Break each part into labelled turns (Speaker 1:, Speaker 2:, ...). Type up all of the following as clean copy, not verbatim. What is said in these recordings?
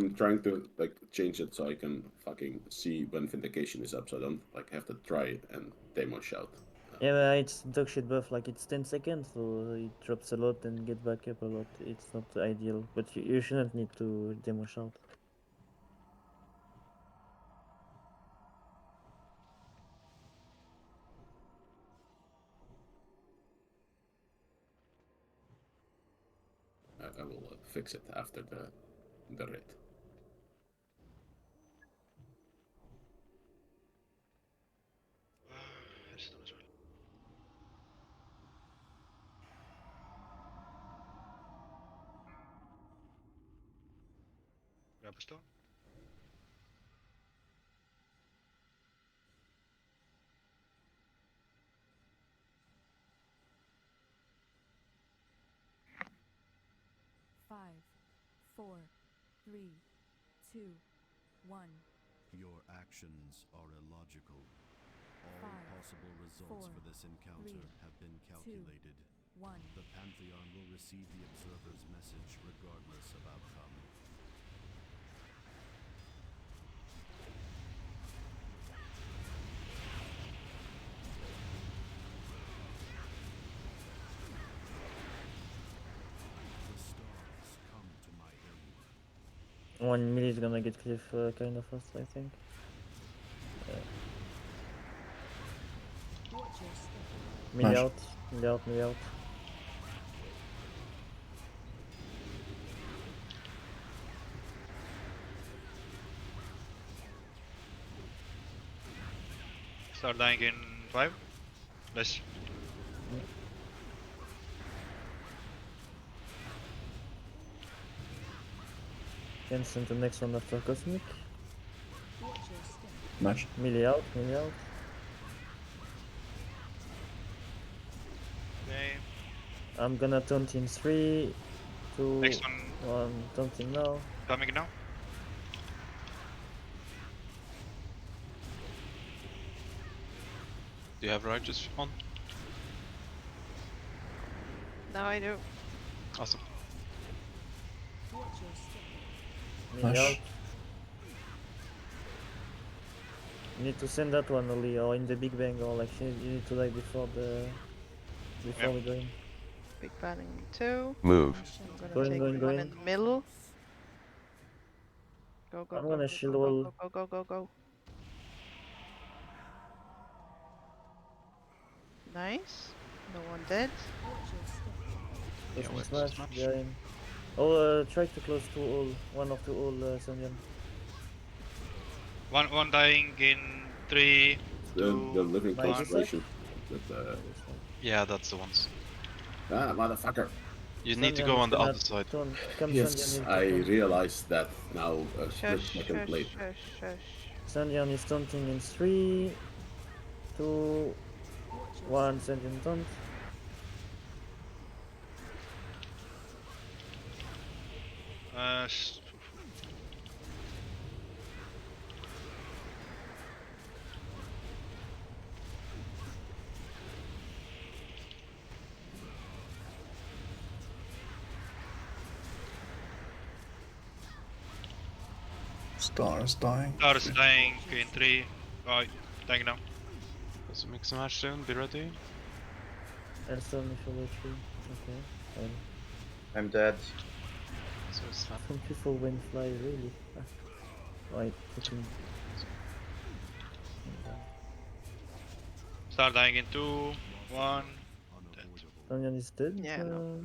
Speaker 1: I'm trying to like change it so I can fucking see when Vindication is up, so I don't like have to try and demo shout.
Speaker 2: Yeah, but it's dog shit buff, like it's 10 seconds, so it drops a lot and get back up a lot. It's not ideal, but you shouldn't need to demo shout.
Speaker 1: I will fix it after the raid.
Speaker 3: Headstone as well. Grab a stone.
Speaker 4: Five, four, three, two, one.
Speaker 5: Your actions are illogical. All
Speaker 4: Five,
Speaker 5: possible results
Speaker 4: four,
Speaker 5: for this encounter
Speaker 4: three,
Speaker 5: have been calculated.
Speaker 4: 1.
Speaker 5: The Pantheon will receive the observer's message regardless of outcome. The stars come to my aid.
Speaker 2: 1 minute is gonna get cliff kind of fast, I think.
Speaker 4: Watch your step.
Speaker 2: Milli
Speaker 6: Nice.
Speaker 2: out, milli out, milli out.
Speaker 3: Start dying in 5. Less.
Speaker 2: Can send the next one after Cosmic.
Speaker 4: Watch your step.
Speaker 6: Nice.
Speaker 2: Milli out, milli out.
Speaker 3: Okay.
Speaker 2: I'm gonna taunt in 3, 2,
Speaker 3: Next one
Speaker 2: 1. Taunting now.
Speaker 3: coming now.
Speaker 7: Do you have Righteous on?
Speaker 8: Now I do.
Speaker 7: Awesome.
Speaker 4: Watch your step.
Speaker 2: Milli
Speaker 6: Nice.
Speaker 2: out. You need to send that one only, or in the Big Bang, or like you need to die before
Speaker 3: Yep.
Speaker 2: we go in.
Speaker 8: Big banning 2.
Speaker 7: Move.
Speaker 8: I'm gonna
Speaker 2: Go in,
Speaker 8: take
Speaker 2: go in, go
Speaker 8: one
Speaker 2: in.
Speaker 8: in the middle. Go, go,
Speaker 2: I'm
Speaker 8: go,
Speaker 2: gonna
Speaker 8: go,
Speaker 2: shield
Speaker 8: go,
Speaker 2: wall.
Speaker 8: go, go, go, go, go. Nice. No one dead.
Speaker 4: Watch your step.
Speaker 7: Yeah,
Speaker 2: Cosmic
Speaker 7: wait,
Speaker 2: smash,
Speaker 7: smash.
Speaker 2: behind. Oh, try to close to all. One of two all, Sanyan.
Speaker 3: One dying in 3,
Speaker 1: The
Speaker 3: 2,
Speaker 1: living
Speaker 2: Nice.
Speaker 1: constellation. With
Speaker 7: Yeah, that's the ones.
Speaker 1: motherfucker.
Speaker 7: You need to
Speaker 2: Sanyan
Speaker 7: go
Speaker 2: is
Speaker 7: on the
Speaker 2: gonna
Speaker 7: other side.
Speaker 2: taunt. Come,
Speaker 6: Yes.
Speaker 2: Sanyan is
Speaker 1: I
Speaker 2: taunt.
Speaker 1: realized that now a split
Speaker 8: Shush,
Speaker 1: second
Speaker 8: shush,
Speaker 1: late.
Speaker 8: shush, shush.
Speaker 2: Sanyan is taunting in 3, 2,
Speaker 4: Watch your
Speaker 2: 1.
Speaker 4: step.
Speaker 2: Sanyan taunt.
Speaker 3: s-
Speaker 6: Stars dying.
Speaker 3: Stars dying in 3. Oh, dying now.
Speaker 7: Let's make smash soon, be ready.
Speaker 2: Elstone if you tree. Okay. Fine.
Speaker 9: I'm dead.
Speaker 7: So it's not.
Speaker 2: Some people went fly really fast. Right, fucking.
Speaker 3: Start dying in 2, 1.
Speaker 5: Unavoidable.
Speaker 2: Sanyan is dead.
Speaker 8: Yeah, no.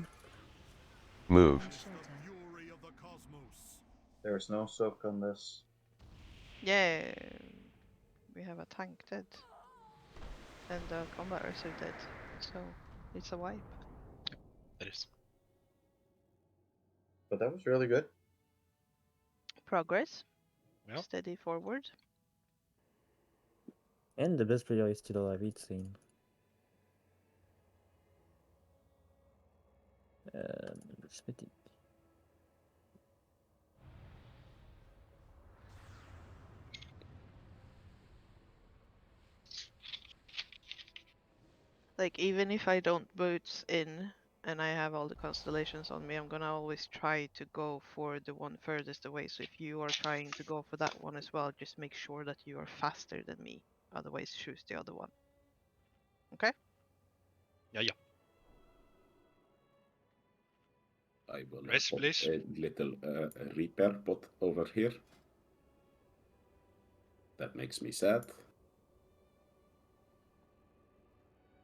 Speaker 7: Move.
Speaker 4: Shelter.
Speaker 5: Fury of the cosmos.
Speaker 9: There's no soak on this.
Speaker 8: Yeah. We have a tank dead. And the combaters are dead. So it's a wipe.
Speaker 7: That is.
Speaker 9: But that was really good.
Speaker 8: Progress.
Speaker 3: Yep.
Speaker 8: Steady forward.
Speaker 2: And the best player is still alive, it's insane. Let's split it.
Speaker 8: Like even if I don't boots in and I have all the constellations on me, I'm gonna always try to go for the one furthest away. So if you are trying to go for that one as well, just make sure that you are faster than me. Otherwise, choose the other one. Okay?
Speaker 3: Yeah, yeah.
Speaker 1: I will
Speaker 3: Raise,
Speaker 1: put
Speaker 3: please.
Speaker 1: a little repair bot over here. That makes me sad.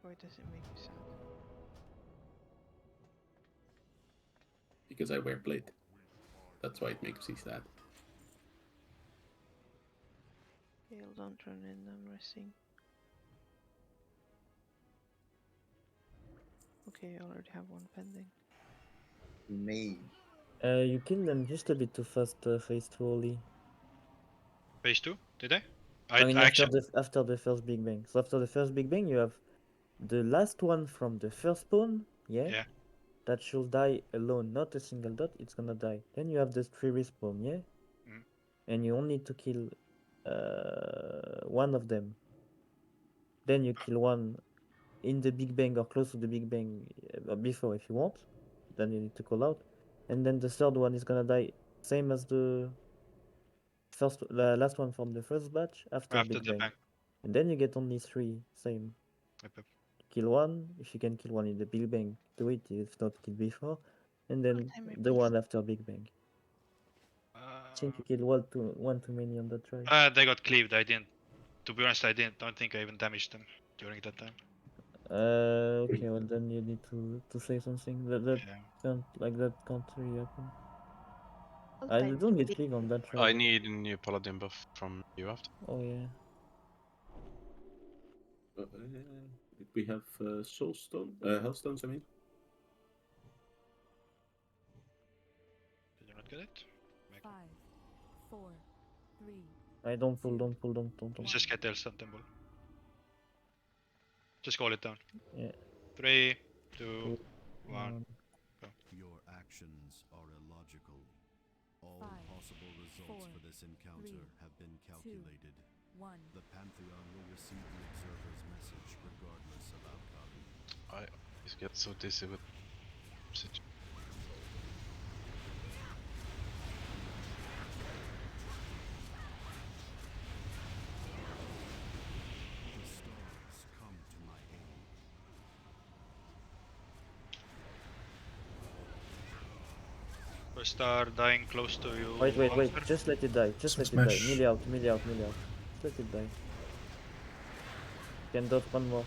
Speaker 8: Why does it make you sad?
Speaker 1: Because I wear plate. That's why it makes me sad.
Speaker 8: Hail, don't run in, I'm resting. Okay, I already have one pending.
Speaker 9: Me.
Speaker 2: You killed them just a bit too fast, phase 2 Oli.
Speaker 3: Phase 2, did I?
Speaker 2: I mean,
Speaker 3: actually.
Speaker 2: after the first Big Bang. So after the first Big Bang, you have the last one from the first spawn, yeah?
Speaker 3: Yeah.
Speaker 2: That should die alone, not a single dot, it's gonna die. Then you have the 3 respawn, yeah?
Speaker 3: Mm.
Speaker 2: And you only need to kill one of them. Then you kill one in the Big Bang or close to the Big Bang before if you want. Then you need to call out. And then the third one is gonna die same as the last one from the first batch after Big
Speaker 3: the
Speaker 2: Bang.
Speaker 3: bang.
Speaker 2: And then you get only 3, same.
Speaker 3: Yep.
Speaker 2: Kill one, if you can kill one in the Big Bang, do it, if not kill before. And then
Speaker 8: Timer,
Speaker 2: the
Speaker 8: please.
Speaker 2: one after Big Bang. I think you killed one too many on that try.
Speaker 3: They got cleaved. I didn't. To be honest, I don't think I even damaged them during that time.
Speaker 2: Okay, well then you need to say something. That can't really happen. I don't get cleave on that try.
Speaker 7: I need a new paladin buff from you after.
Speaker 2: Oh yeah.
Speaker 1: Did we have soulstone? Hellstones, I mean?
Speaker 3: Did you not get it?
Speaker 4: 5, 4, 3.
Speaker 2: I don't pull.
Speaker 3: Just get the temple. Just call it down.
Speaker 2: Yeah.
Speaker 3: 3, 2,
Speaker 2: 2,
Speaker 3: 1.
Speaker 5: Your actions are illogical. All
Speaker 4: 5,
Speaker 5: possible results
Speaker 4: 4,
Speaker 5: for this encounter
Speaker 4: 3,
Speaker 5: have been calculated.
Speaker 4: 1.
Speaker 5: The Pantheon will receive the observer's message regardless of outcome.
Speaker 7: I always get so dizzy with
Speaker 5: The stars come to my aid.
Speaker 3: First star dying close to you.
Speaker 2: Wait.
Speaker 3: Monster.
Speaker 2: Just let it die. Just let it die.
Speaker 6: Smash.
Speaker 2: Melee out. Just let it die. Can dot one more.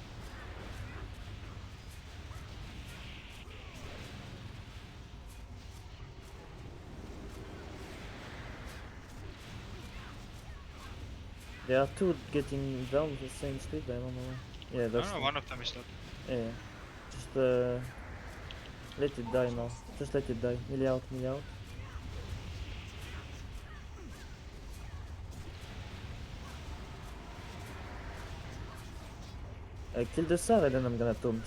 Speaker 2: There are two getting down the same speed, I don't know why. Yeah, that's
Speaker 3: No, one of them is not.
Speaker 2: yeah. Just let it die now. Just let it die. Melee out. Kill the star and then I'm gonna taunt.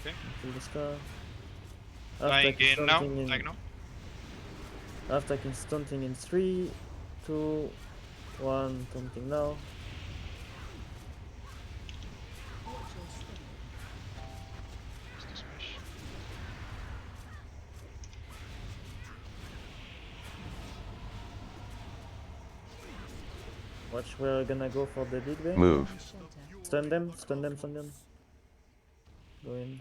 Speaker 3: Okay.
Speaker 2: Kill the star.
Speaker 3: Dying in now. Dying now.
Speaker 2: After stunting in 3, 2, 1, taunting now.
Speaker 4: Watch your step.
Speaker 3: Just a smash.
Speaker 2: Watch, we're gonna go for the Big Bang.
Speaker 7: move.
Speaker 4: Shelter.
Speaker 2: Stun them. Go in.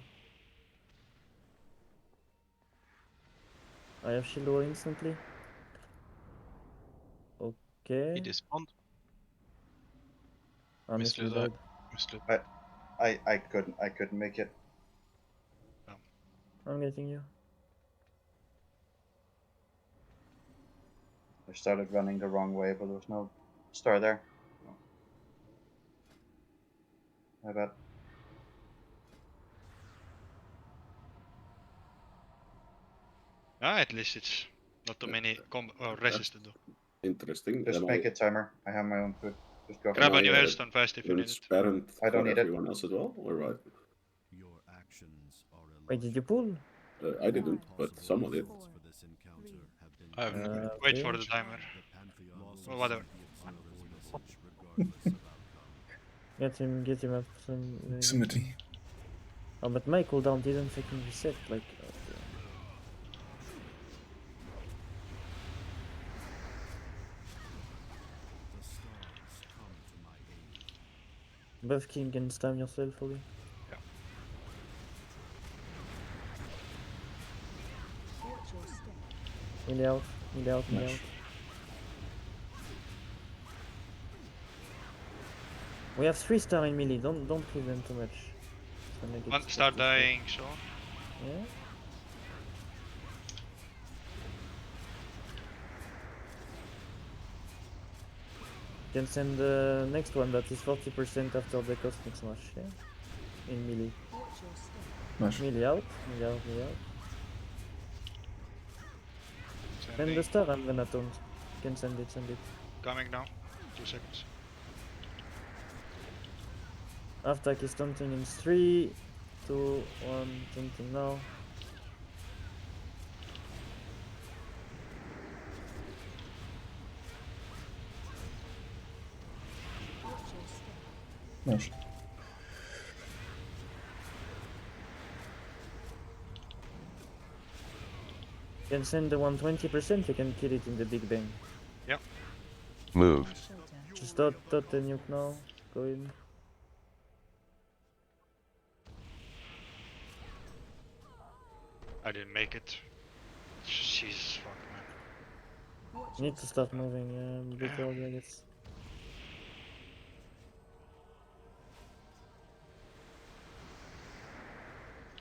Speaker 2: I have shield wall instantly. Okay.
Speaker 7: He despawned.
Speaker 2: I missed
Speaker 7: Mislead.
Speaker 2: the
Speaker 7: Mislead.
Speaker 9: I couldn't make it.
Speaker 2: I'm getting you.
Speaker 9: I started running the wrong way, but there was no star there. My bad.
Speaker 3: At least it's not too many races to do.
Speaker 1: Interesting.
Speaker 9: Just
Speaker 1: Am
Speaker 9: make
Speaker 1: I
Speaker 9: a timer. I have my own food. Just go.
Speaker 3: Grab
Speaker 1: Am
Speaker 3: a new
Speaker 1: I,
Speaker 3: hellstone fast if you need it.
Speaker 1: transparent
Speaker 9: I don't
Speaker 1: for
Speaker 9: need it.
Speaker 1: everyone else as well, or what?
Speaker 5: Your actions are
Speaker 2: Wait, did you
Speaker 5: illogical.
Speaker 2: pull?
Speaker 1: I didn't, but
Speaker 5: Possible
Speaker 1: someone did.
Speaker 5: results for this encounter have been
Speaker 7: I have no
Speaker 5: calculated.
Speaker 3: Wait for
Speaker 2: Okay.
Speaker 3: the timer.
Speaker 5: The Pantheon will
Speaker 3: Well, whatever.
Speaker 5: receive the observer's message regardless of outcome.
Speaker 2: Get him up some.
Speaker 6: Proximity.
Speaker 2: Oh, but my cooldown didn't fucking reset. Like,
Speaker 5: The stars come to my aid.
Speaker 2: buff king and stam yourself, Oli.
Speaker 4: Watch your step.
Speaker 2: Melee out, melee out, melee
Speaker 6: Nice.
Speaker 2: out. We have 3-star in melee. Don't kill them too much. It's gonna get
Speaker 3: One star
Speaker 2: spotted,
Speaker 3: dying, Sean.
Speaker 2: Yeah. Can send the next one that is 40% after the cosmic smash. Yeah. In melee.
Speaker 4: Watch your step.
Speaker 6: Nice.
Speaker 2: Melee out, melee out, melee out. Send
Speaker 3: Sending.
Speaker 2: the star. I'm gonna taunt. Can send it, send it.
Speaker 3: Coming now. 2 seconds.
Speaker 2: After is taunting in 3, 2, 1. Taunting now.
Speaker 4: Watch your step.
Speaker 6: Nice.
Speaker 2: Can send the 120%. You can kill it in the Big Bang.
Speaker 10: Move.
Speaker 4: My shelter.
Speaker 2: Just dot the nuke now. Go in.
Speaker 3: I didn't make it. Jesus fuck, man.
Speaker 4: Watch
Speaker 2: You
Speaker 4: your
Speaker 2: need to start moving a bit early, I guess.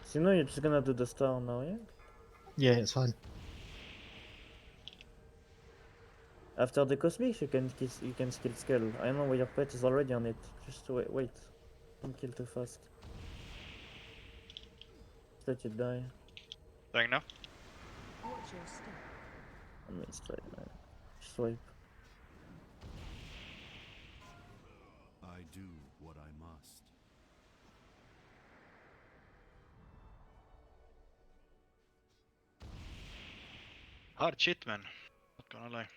Speaker 2: So you know you're just gonna do the star now, yeah?
Speaker 11: Yeah, it's fine.
Speaker 2: After the cosmic, you can skill scale. I know where your pet is already on it. Just wait. Don't kill too fast. Just let it die.
Speaker 3: Dying now.
Speaker 4: Watch your step.
Speaker 2: I mean, straight, man. Swipe.
Speaker 5: I do what I must.
Speaker 3: Hard shit, man. Not gonna lie.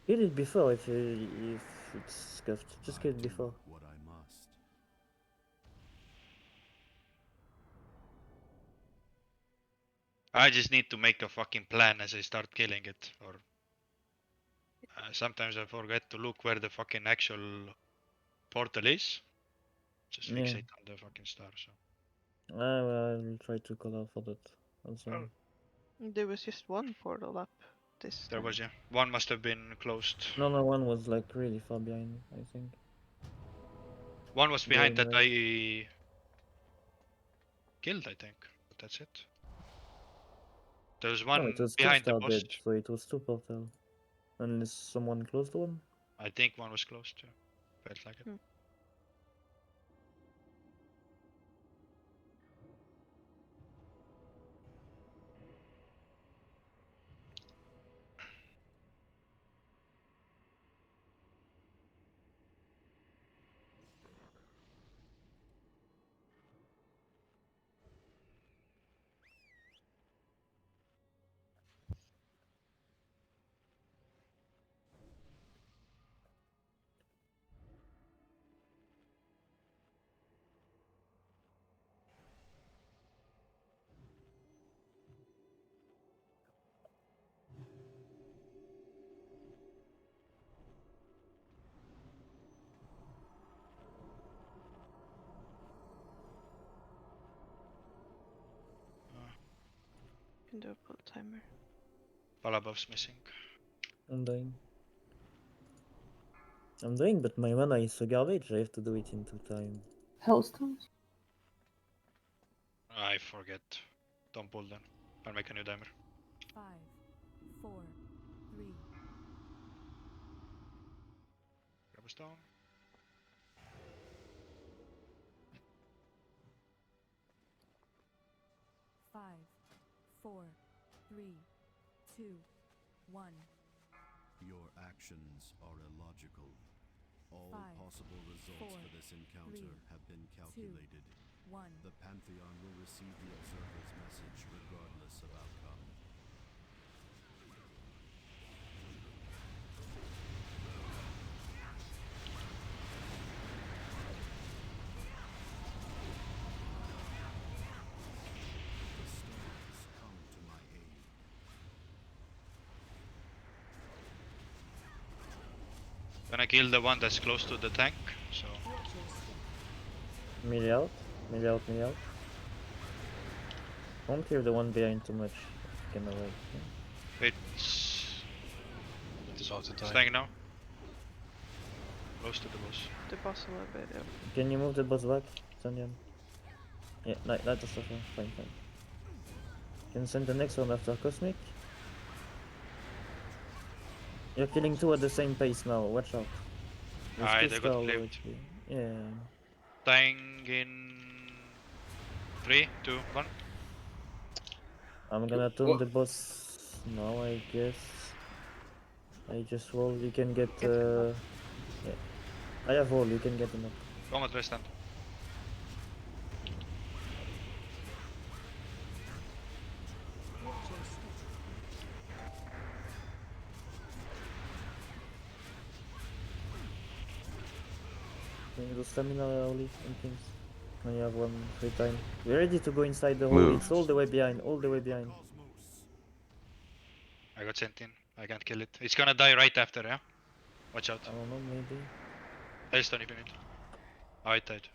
Speaker 2: Kill it before if it's scuffed. Just
Speaker 5: I
Speaker 2: kill it
Speaker 5: do
Speaker 2: before.
Speaker 5: what I must.
Speaker 3: I just need to make a fucking plan as I start killing it, or sometimes I forget to look where the fucking actual portal is. Just
Speaker 2: Yeah.
Speaker 3: fixate on the fucking star. So
Speaker 2: I'll try to call out for that also.
Speaker 8: There was just one portal up this
Speaker 3: there
Speaker 8: time.
Speaker 3: was, yeah. One must have been closed.
Speaker 2: No, one was like really far behind, I think.
Speaker 3: One was behind
Speaker 2: Going
Speaker 3: that
Speaker 2: right.
Speaker 3: I killed, I think. But that's it. There was one
Speaker 2: No, it was
Speaker 3: behind the
Speaker 2: 2-star
Speaker 3: boss.
Speaker 2: dead, so it was 2 portal. Unless someone closed one.
Speaker 3: I think one was closed too. Felt like it.
Speaker 8: Can do a pull timer.
Speaker 3: Palabov's missing.
Speaker 2: I'm dying. But my mana is so garbage, I have to do it in 2 time.
Speaker 12: Hellstones.
Speaker 3: I forget. Don't pull then. I'll make a new timer.
Speaker 4: 5, 4, 3,
Speaker 3: Grab a stone.
Speaker 4: five, 4, 3, 2, 1.
Speaker 5: Your actions are illogical. All
Speaker 4: 5,
Speaker 5: possible results
Speaker 4: 4,
Speaker 5: for this encounter
Speaker 4: 3,
Speaker 5: have been calculated.
Speaker 4: 1.
Speaker 5: The Pantheon will receive the observer's message regardless of outcome.
Speaker 3: Gonna kill the one that's close to the tank. So
Speaker 4: Watch your step.
Speaker 2: Melee out, melee out, melee out. Don't clear the one behind too much. If you can avoid.
Speaker 3: it's
Speaker 7: It's about to die.
Speaker 3: staying now. Close to the boss.
Speaker 8: The boss a little bit. Yeah.
Speaker 2: Can you move the boss back, Sanyan? Yeah, light the stuff. Fine, fine. Can send the next one after Cosmic. You're killing two at the same pace now. Watch out. With
Speaker 3: Aye,
Speaker 2: two
Speaker 3: they got
Speaker 2: star low
Speaker 3: flipped.
Speaker 2: HP. Yeah.
Speaker 3: Dying in 3, 2, 1.
Speaker 2: I'm gonna turn
Speaker 1: What?
Speaker 2: the boss now, I guess. I just roll. You can get.
Speaker 8: Get him up.
Speaker 2: Yeah. I have roll. You can get him up.
Speaker 3: Combat restant.
Speaker 4: Watch your step.
Speaker 2: Can you do stamina only and things? When you have one free time. We're ready to go inside the hole.
Speaker 10: Move.
Speaker 2: It's all the way behind. All the way behind.
Speaker 3: I got sent in. I can't kill it. It's gonna die right after, yeah? Watch out.
Speaker 2: I don't know. Maybe.
Speaker 3: Hailstone if you need. Oh, it died.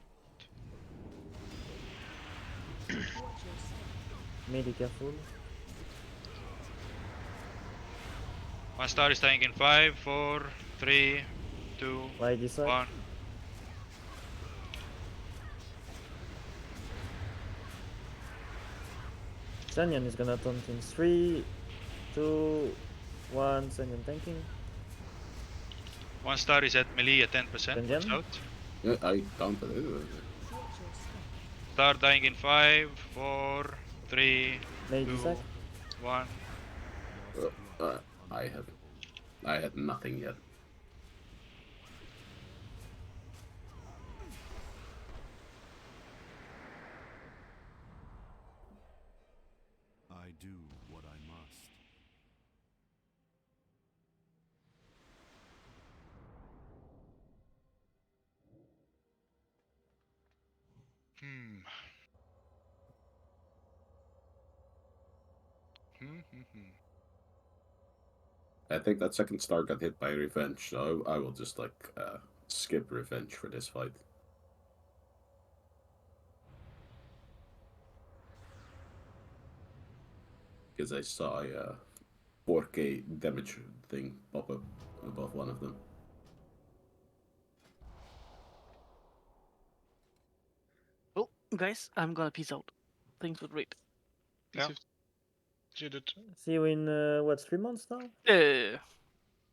Speaker 4: Watch your step.
Speaker 2: Melee careful.
Speaker 3: One star is dying in 5, 4, 3, 2,
Speaker 2: Why this side?
Speaker 3: 1.
Speaker 2: Sanyan is gonna taunt in 3, 2, 1. Sanyan tanking.
Speaker 3: One star is at melee at 10%. Watch
Speaker 2: Ganyan?
Speaker 3: out.
Speaker 1: Yeah, I counted it.
Speaker 4: Watch your step.
Speaker 3: Star dying in 5, 4, 3,
Speaker 2: Melee
Speaker 3: 2,
Speaker 2: sack.
Speaker 3: 1.
Speaker 1: I had nothing yet.
Speaker 5: I do what I must.
Speaker 3: Hmm.
Speaker 1: I think that second star got hit by revenge, so I will just like skip revenge for this fight. Because I saw a 4K damage thing pop up above one of them.
Speaker 11: Well, guys, I'm gonna peace out. Thanks for the raid.
Speaker 3: Yeah. You did.
Speaker 2: See you in what 3 months now?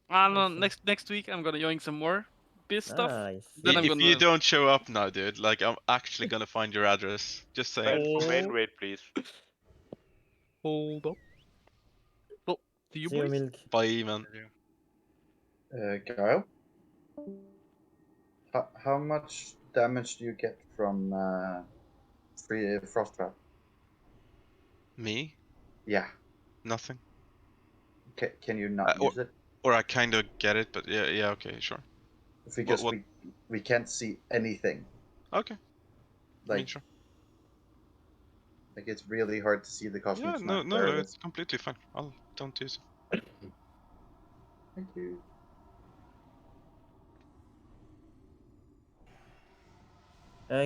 Speaker 11: No,
Speaker 2: Nice.
Speaker 11: next week I'm gonna join some more biz stuff.
Speaker 2: Nice.
Speaker 11: Then I'm
Speaker 7: If
Speaker 11: gonna.
Speaker 7: you don't show up now, dude, like I'm actually gonna find your address. Just saying.
Speaker 10: Friend for main
Speaker 2: Oh.
Speaker 10: raid, please.
Speaker 11: Hold up. Well, to you
Speaker 2: See you,
Speaker 11: boys.
Speaker 2: Milk.
Speaker 7: Bye, man.
Speaker 9: Kyle? How much damage do you get from free frost trap?
Speaker 7: Me?
Speaker 9: Yeah.
Speaker 7: Nothing.
Speaker 9: Can you not use it?
Speaker 7: Or I kind of get it, but yeah, okay, sure.
Speaker 9: Because
Speaker 7: what-
Speaker 9: we can't see anything.
Speaker 7: Okay. I mean,
Speaker 9: Like
Speaker 7: sure.
Speaker 9: like it's really hard to see the cosmic
Speaker 7: Yeah,
Speaker 9: snipe.
Speaker 7: no,
Speaker 9: There it
Speaker 7: it's
Speaker 9: is.
Speaker 7: completely fine. Don't use it.
Speaker 9: Thank you.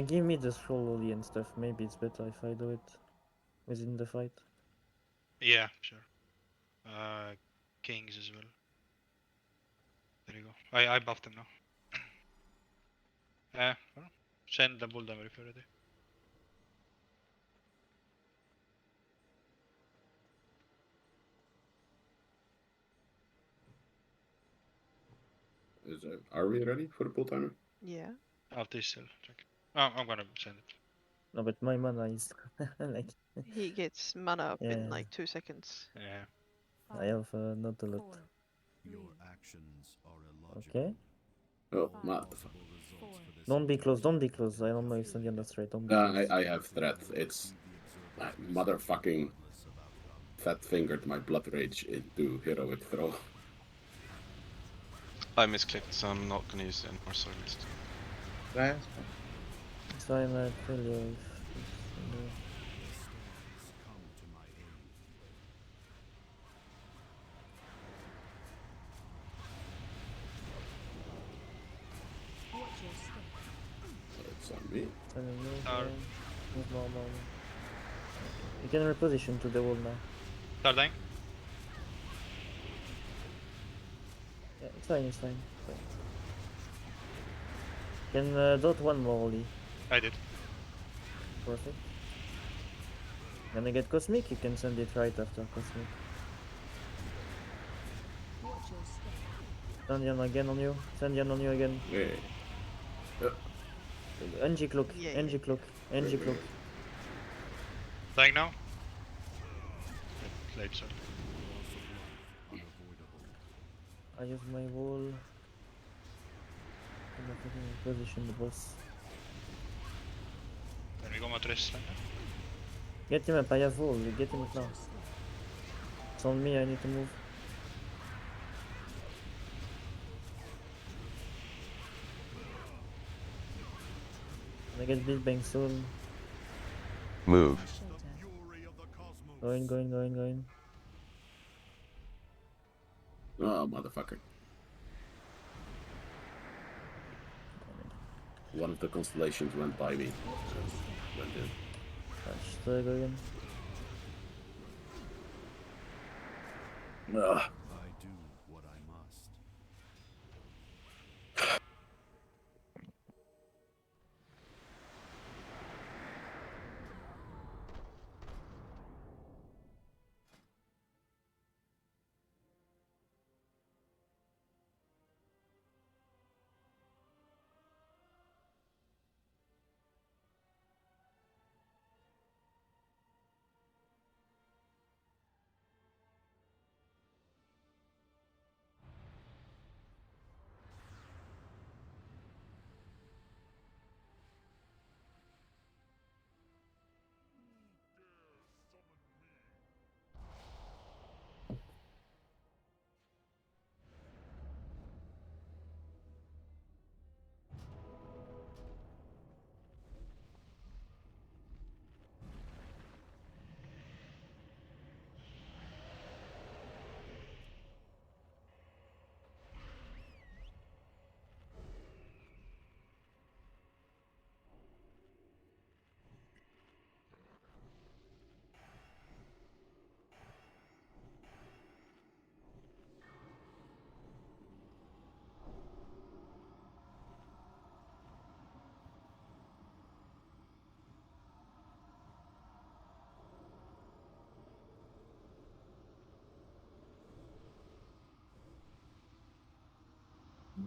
Speaker 2: Give me the scroll lolly and stuff. Maybe it's better if I do it within the fight.
Speaker 3: Yeah, sure. Kings as well. There you go. I buffed them now. Well, send the bull damage if you're ready.
Speaker 1: Are we ready for the pull timer?
Speaker 8: Yeah.
Speaker 3: After this still. Check. Oh, I'm gonna send it.
Speaker 2: No, but my mana is like
Speaker 8: He gets mana up
Speaker 2: Yeah.
Speaker 8: in like 2 seconds.
Speaker 3: Yeah.
Speaker 2: I have not a lot.
Speaker 4: 4,
Speaker 5: Your
Speaker 4: 3,
Speaker 5: actions are illogical.
Speaker 2: Okay.
Speaker 1: Oh,
Speaker 4: Five.
Speaker 1: motherfucker.
Speaker 5: Possible results for this
Speaker 2: Don't be close. Don't be close. I don't know if Sandian that's right. Don't be
Speaker 1: Nah,
Speaker 2: close.
Speaker 1: I have threat. It's motherfucking fat fingered my blood rage into heroic throw.
Speaker 7: I misclicked, so I'm not gonna use it anymore. Sorry, missed.
Speaker 9: Right?
Speaker 2: So I'm at failure.
Speaker 5: come to my aid.
Speaker 1: Zombie.
Speaker 2: Send him move,
Speaker 3: Star.
Speaker 2: yeah. Move more, more. You can reposition to the wall now.
Speaker 3: Start dying.
Speaker 2: Yeah, it's fine, it's fine. It's fine. Can dot one more, Oli.
Speaker 3: I did.
Speaker 2: Perfect. Gonna get Cosmic, you can send it right after Cosmic.
Speaker 4: Watch your step.
Speaker 2: Sandian again on you. Sandian on you again.
Speaker 1: Yeah.
Speaker 2: NG cloak,
Speaker 8: Yeah,
Speaker 2: NG
Speaker 8: yeah.
Speaker 2: cloak, NG cloak.
Speaker 3: Dying now. Late, sorry.
Speaker 5: Unavoidable.
Speaker 2: I use my wall. I'm not getting in position the boss.
Speaker 3: Then we go Matres.
Speaker 2: Get him up, I have wall, get him up
Speaker 4: Watch
Speaker 2: now.
Speaker 4: your step.
Speaker 2: It's on me, I need to move. I get big bang soon.
Speaker 10: Move.
Speaker 4: Shelter.
Speaker 5: Fury of the cosmos.
Speaker 2: Going.
Speaker 1: Oh, motherfucker. One of the constellations went by me. Went in.
Speaker 2: Touch, go again.
Speaker 1: Ugh.
Speaker 5: I do what I must.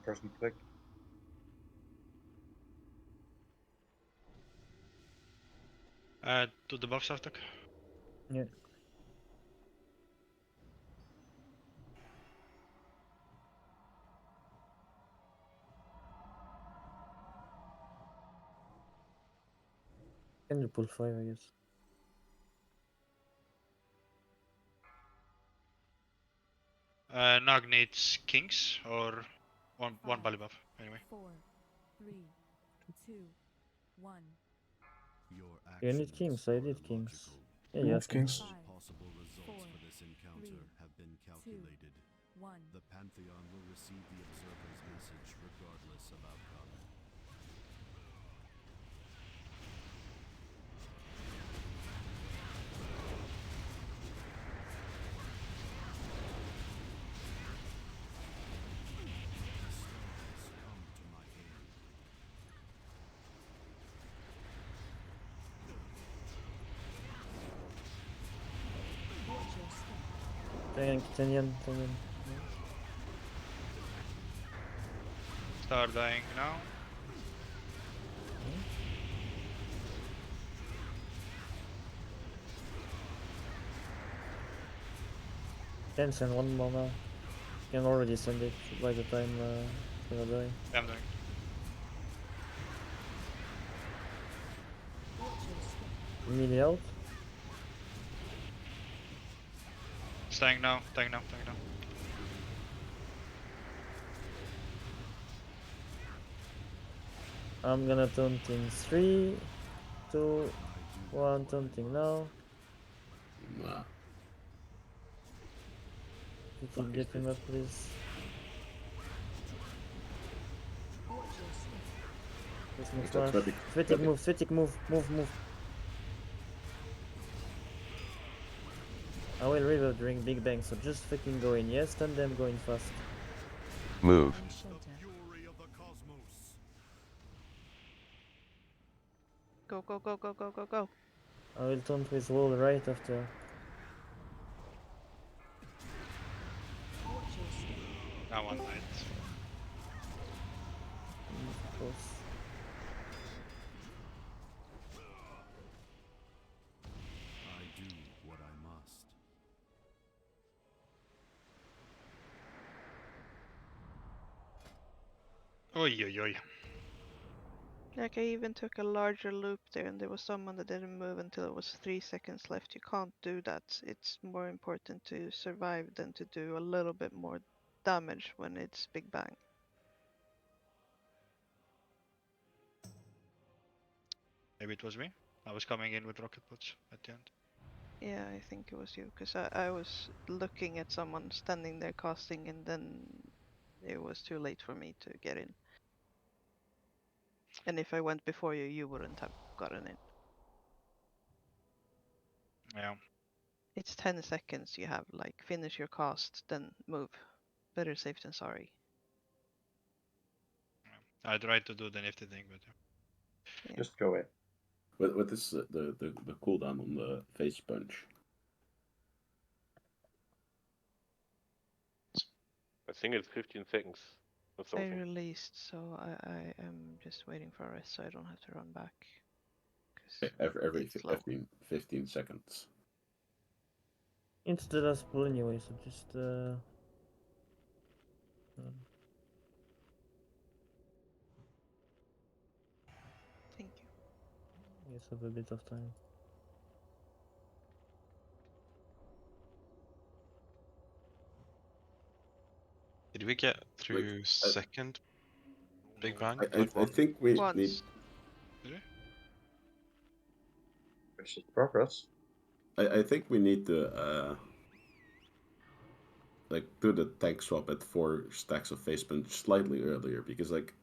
Speaker 9: Person click.
Speaker 3: To the buff Saftak.
Speaker 2: Yeah. Can you pull 5, I guess?
Speaker 3: Nog needs kings or one bally buff. Anyway.
Speaker 4: 4, 3, 2, 1.
Speaker 5: Your
Speaker 2: You need
Speaker 5: actions
Speaker 2: kings, I
Speaker 5: are
Speaker 2: did kings.
Speaker 5: illogical.
Speaker 2: Yeah,
Speaker 6: We
Speaker 2: yeah.
Speaker 6: have kings.
Speaker 5: All possible results
Speaker 4: four,
Speaker 5: for this encounter
Speaker 4: three,
Speaker 5: have been calculated.
Speaker 4: 1.
Speaker 5: The Pantheon will receive the Observer's message regardless of outcome. The stars come to my aid.
Speaker 4: Watch your step.
Speaker 2: Tanyan.
Speaker 3: Start dying now.
Speaker 2: Can send one more now. Can already send it by the time it's gonna die.
Speaker 3: Yeah, I'm dying.
Speaker 4: Watch your step.
Speaker 2: Melee out.
Speaker 3: It's dying now. Dying now.
Speaker 2: I'm gonna taunting 3, 2, 1, taunting now.
Speaker 1: Nah.
Speaker 2: You can get him up, please.
Speaker 4: Watch your step.
Speaker 2: Just move
Speaker 1: That's
Speaker 2: flash. Svetic move, Svetic move, move. I will river during Big Bang, so just fucking go in. Yes, stun them going fast.
Speaker 10: Move.
Speaker 4: And shelter.
Speaker 5: Fury of the cosmos.
Speaker 8: Go, go, go, go, go, go, go.
Speaker 2: I will taunt with wall right after.
Speaker 4: Watch your step.
Speaker 3: Now one night.
Speaker 2: Of course.
Speaker 5: I do what I must.
Speaker 3: Oi, oi, oi.
Speaker 8: Like I even took a larger loop there and there was someone that didn't move until it was 3 seconds left. You can't do that. It's more important to survive than to do a little bit more damage when it's Big Bang.
Speaker 3: Maybe it was me. I was coming in with rocket pods at the end.
Speaker 8: Yeah, I think it was you, because I was looking at someone standing there casting and then it was too late for me to get in. And if I went before you, you wouldn't have gotten in.
Speaker 3: Yeah.
Speaker 8: It's 10 seconds you have, like finish your cast, then move. Better safe than sorry.
Speaker 3: I tried to do the nifty thing, but
Speaker 8: Yeah.
Speaker 9: Just go in.
Speaker 1: What is the cooldown on the face punch?
Speaker 12: I think it's 15 seconds or
Speaker 8: I
Speaker 12: something.
Speaker 8: released, so I am just waiting for a rest so I don't have to run back. 'Cause
Speaker 1: Every
Speaker 8: it's slow.
Speaker 1: 15 seconds.
Speaker 2: It's the last pull anyway, so just
Speaker 8: Thank you.
Speaker 2: yes, have a bit of time.
Speaker 7: Did we get through second Big Bang?
Speaker 1: I think we
Speaker 8: Once.
Speaker 1: need.
Speaker 3: did we?
Speaker 9: This is progress.
Speaker 1: I think we need to like do the tank swap at 4 stacks of face punch slightly earlier because like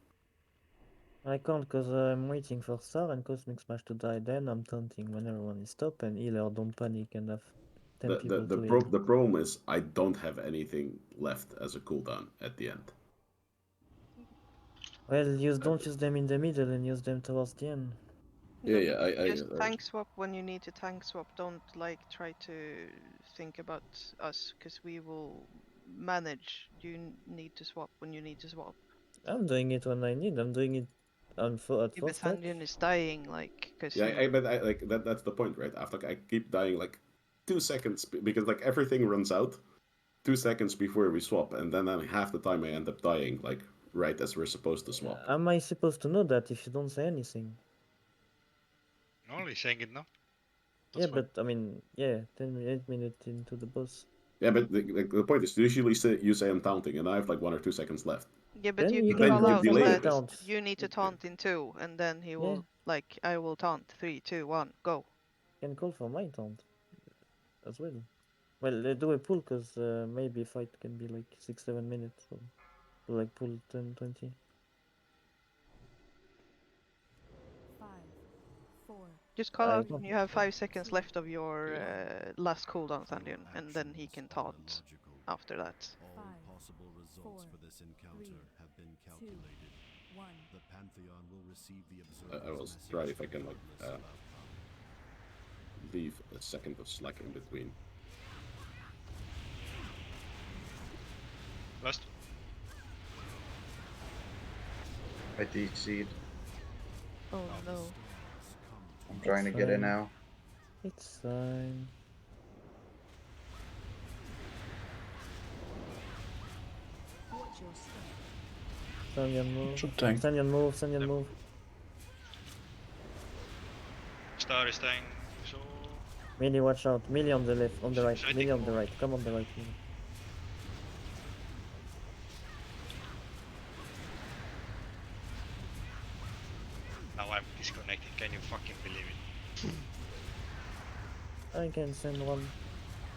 Speaker 2: I can't because I'm waiting for Star and Cosmic Smash to die. Then I'm taunting when everyone is top and healer don't panic and have 10 people to heal.
Speaker 1: the problem is I don't have anything left as a cooldown at the end.
Speaker 2: Well, don't use them in the middle and use them towards the end.
Speaker 8: No,
Speaker 1: Yeah,
Speaker 8: but
Speaker 1: I
Speaker 8: just tank swap when you need to tank swap. Don't like try to think about us because we will manage. You need to swap when you need to swap.
Speaker 2: I'm doing it when I need. I'm doing it at
Speaker 8: Yeah,
Speaker 2: 4
Speaker 8: but
Speaker 2: stacks.
Speaker 8: Sandian is dying like because
Speaker 1: yeah, but I like that's the point, right? After I keep dying like 2 seconds because like everything runs out 2 seconds before we swap, and then half the time I end up dying like right as we're supposed to swap.
Speaker 2: Am I supposed to know that if you don't say anything?
Speaker 3: No, only saying it now.
Speaker 2: Yeah, but I mean, yeah, 8 minutes into the boss.
Speaker 1: Yeah, but the point is usually you say I'm taunting, and I have like 1 or 2 seconds left.
Speaker 8: yeah, but
Speaker 2: Then
Speaker 8: you
Speaker 2: you
Speaker 8: can
Speaker 2: can
Speaker 8: call
Speaker 2: call
Speaker 8: out
Speaker 2: for my
Speaker 8: that
Speaker 2: taunt.
Speaker 8: you need to taunt in 2, and then he
Speaker 2: Yeah.
Speaker 8: will like I will taunt 3, 2, 1, go.
Speaker 2: You can call for my taunt as well. Well, do a pull because maybe fight can be like 6-7 minutes. So like pull 10, 20.
Speaker 4: 5, 4,
Speaker 8: Just call
Speaker 2: I
Speaker 8: out
Speaker 2: don't-
Speaker 8: when you have 5 seconds left of your last cooldown, Sandian, and then he can taunt after that.
Speaker 5: All
Speaker 4: 5,
Speaker 5: possible results
Speaker 4: 4,
Speaker 5: for this encounter
Speaker 4: 3,
Speaker 5: have been
Speaker 4: 2,
Speaker 5: calculated.
Speaker 4: 1.
Speaker 5: The Pantheon will receive the
Speaker 1: I will
Speaker 5: observer's
Speaker 1: try
Speaker 5: message
Speaker 1: if I can like
Speaker 5: regardless of outcome.
Speaker 1: leave a second of slack in between.
Speaker 3: Last.
Speaker 9: I DC'd.
Speaker 8: Oh no.
Speaker 9: I'm trying to get in
Speaker 2: fine.
Speaker 9: now.
Speaker 2: It's fine.
Speaker 4: Watch your step.
Speaker 2: Sandian move.
Speaker 6: Should tank.
Speaker 2: Sandian move. Sandian
Speaker 3: Yep.
Speaker 2: move.
Speaker 3: Star is staying. So
Speaker 2: Melee, watch out. Melee on the left, on the right.
Speaker 3: Should I
Speaker 2: Melee
Speaker 3: take
Speaker 2: on the
Speaker 3: more?
Speaker 2: right. Come on the right. Melee.
Speaker 3: now I'm disconnecting. Can you fucking believe it?
Speaker 2: I can send one.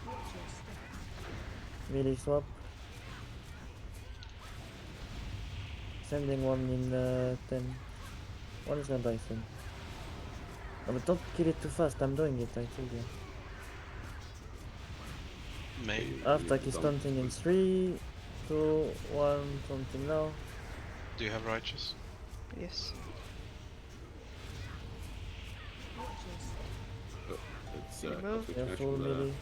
Speaker 4: Watch your step.
Speaker 2: Melee swap. Sending one in 10. One is gonna die soon. No, but don't kill it too fast. I'm doing it. I told you.
Speaker 7: Main.
Speaker 2: After is taunting in 3, 2, 1. Taunting now.
Speaker 7: Do you have righteous?
Speaker 8: Yes.
Speaker 4: Watch your step.
Speaker 1: It's
Speaker 8: Can you move?
Speaker 1: conflict
Speaker 2: Careful,
Speaker 1: connection,
Speaker 2: melee.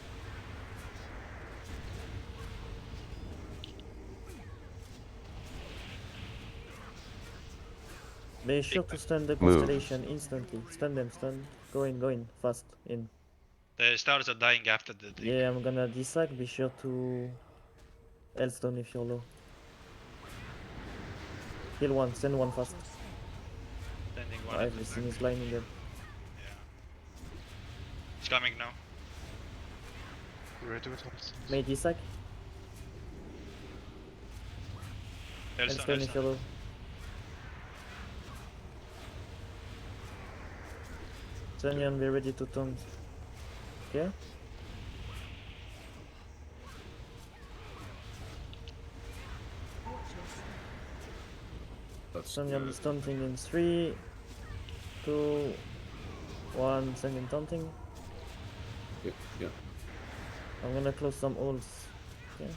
Speaker 2: Be sure to stun the
Speaker 10: Move.
Speaker 2: constellation instantly. Stun them, stun. Go in, fast, in.
Speaker 3: The stars are dying after the thing.
Speaker 2: Yeah, I'm gonna disac. Be sure to Hellstone if you're low. Kill one, send one
Speaker 4: Watch
Speaker 2: fast.
Speaker 4: your step.
Speaker 3: Sending one
Speaker 2: Alright,
Speaker 3: at the
Speaker 2: this
Speaker 3: back.
Speaker 2: thing is blinding them.
Speaker 3: Yeah. It's coming now.
Speaker 7: Ready with all.
Speaker 2: May disac.
Speaker 3: Hellstone,
Speaker 2: Hellstone if you're
Speaker 3: Hellstone.
Speaker 2: low. Sunyan, be ready to taunt. Okay?
Speaker 4: Watch your step.
Speaker 1: That's
Speaker 2: Sunyan is taunting in 3, 2, 1. Sunyan taunting.
Speaker 1: yeah.
Speaker 2: I'm gonna close some ults. Okay?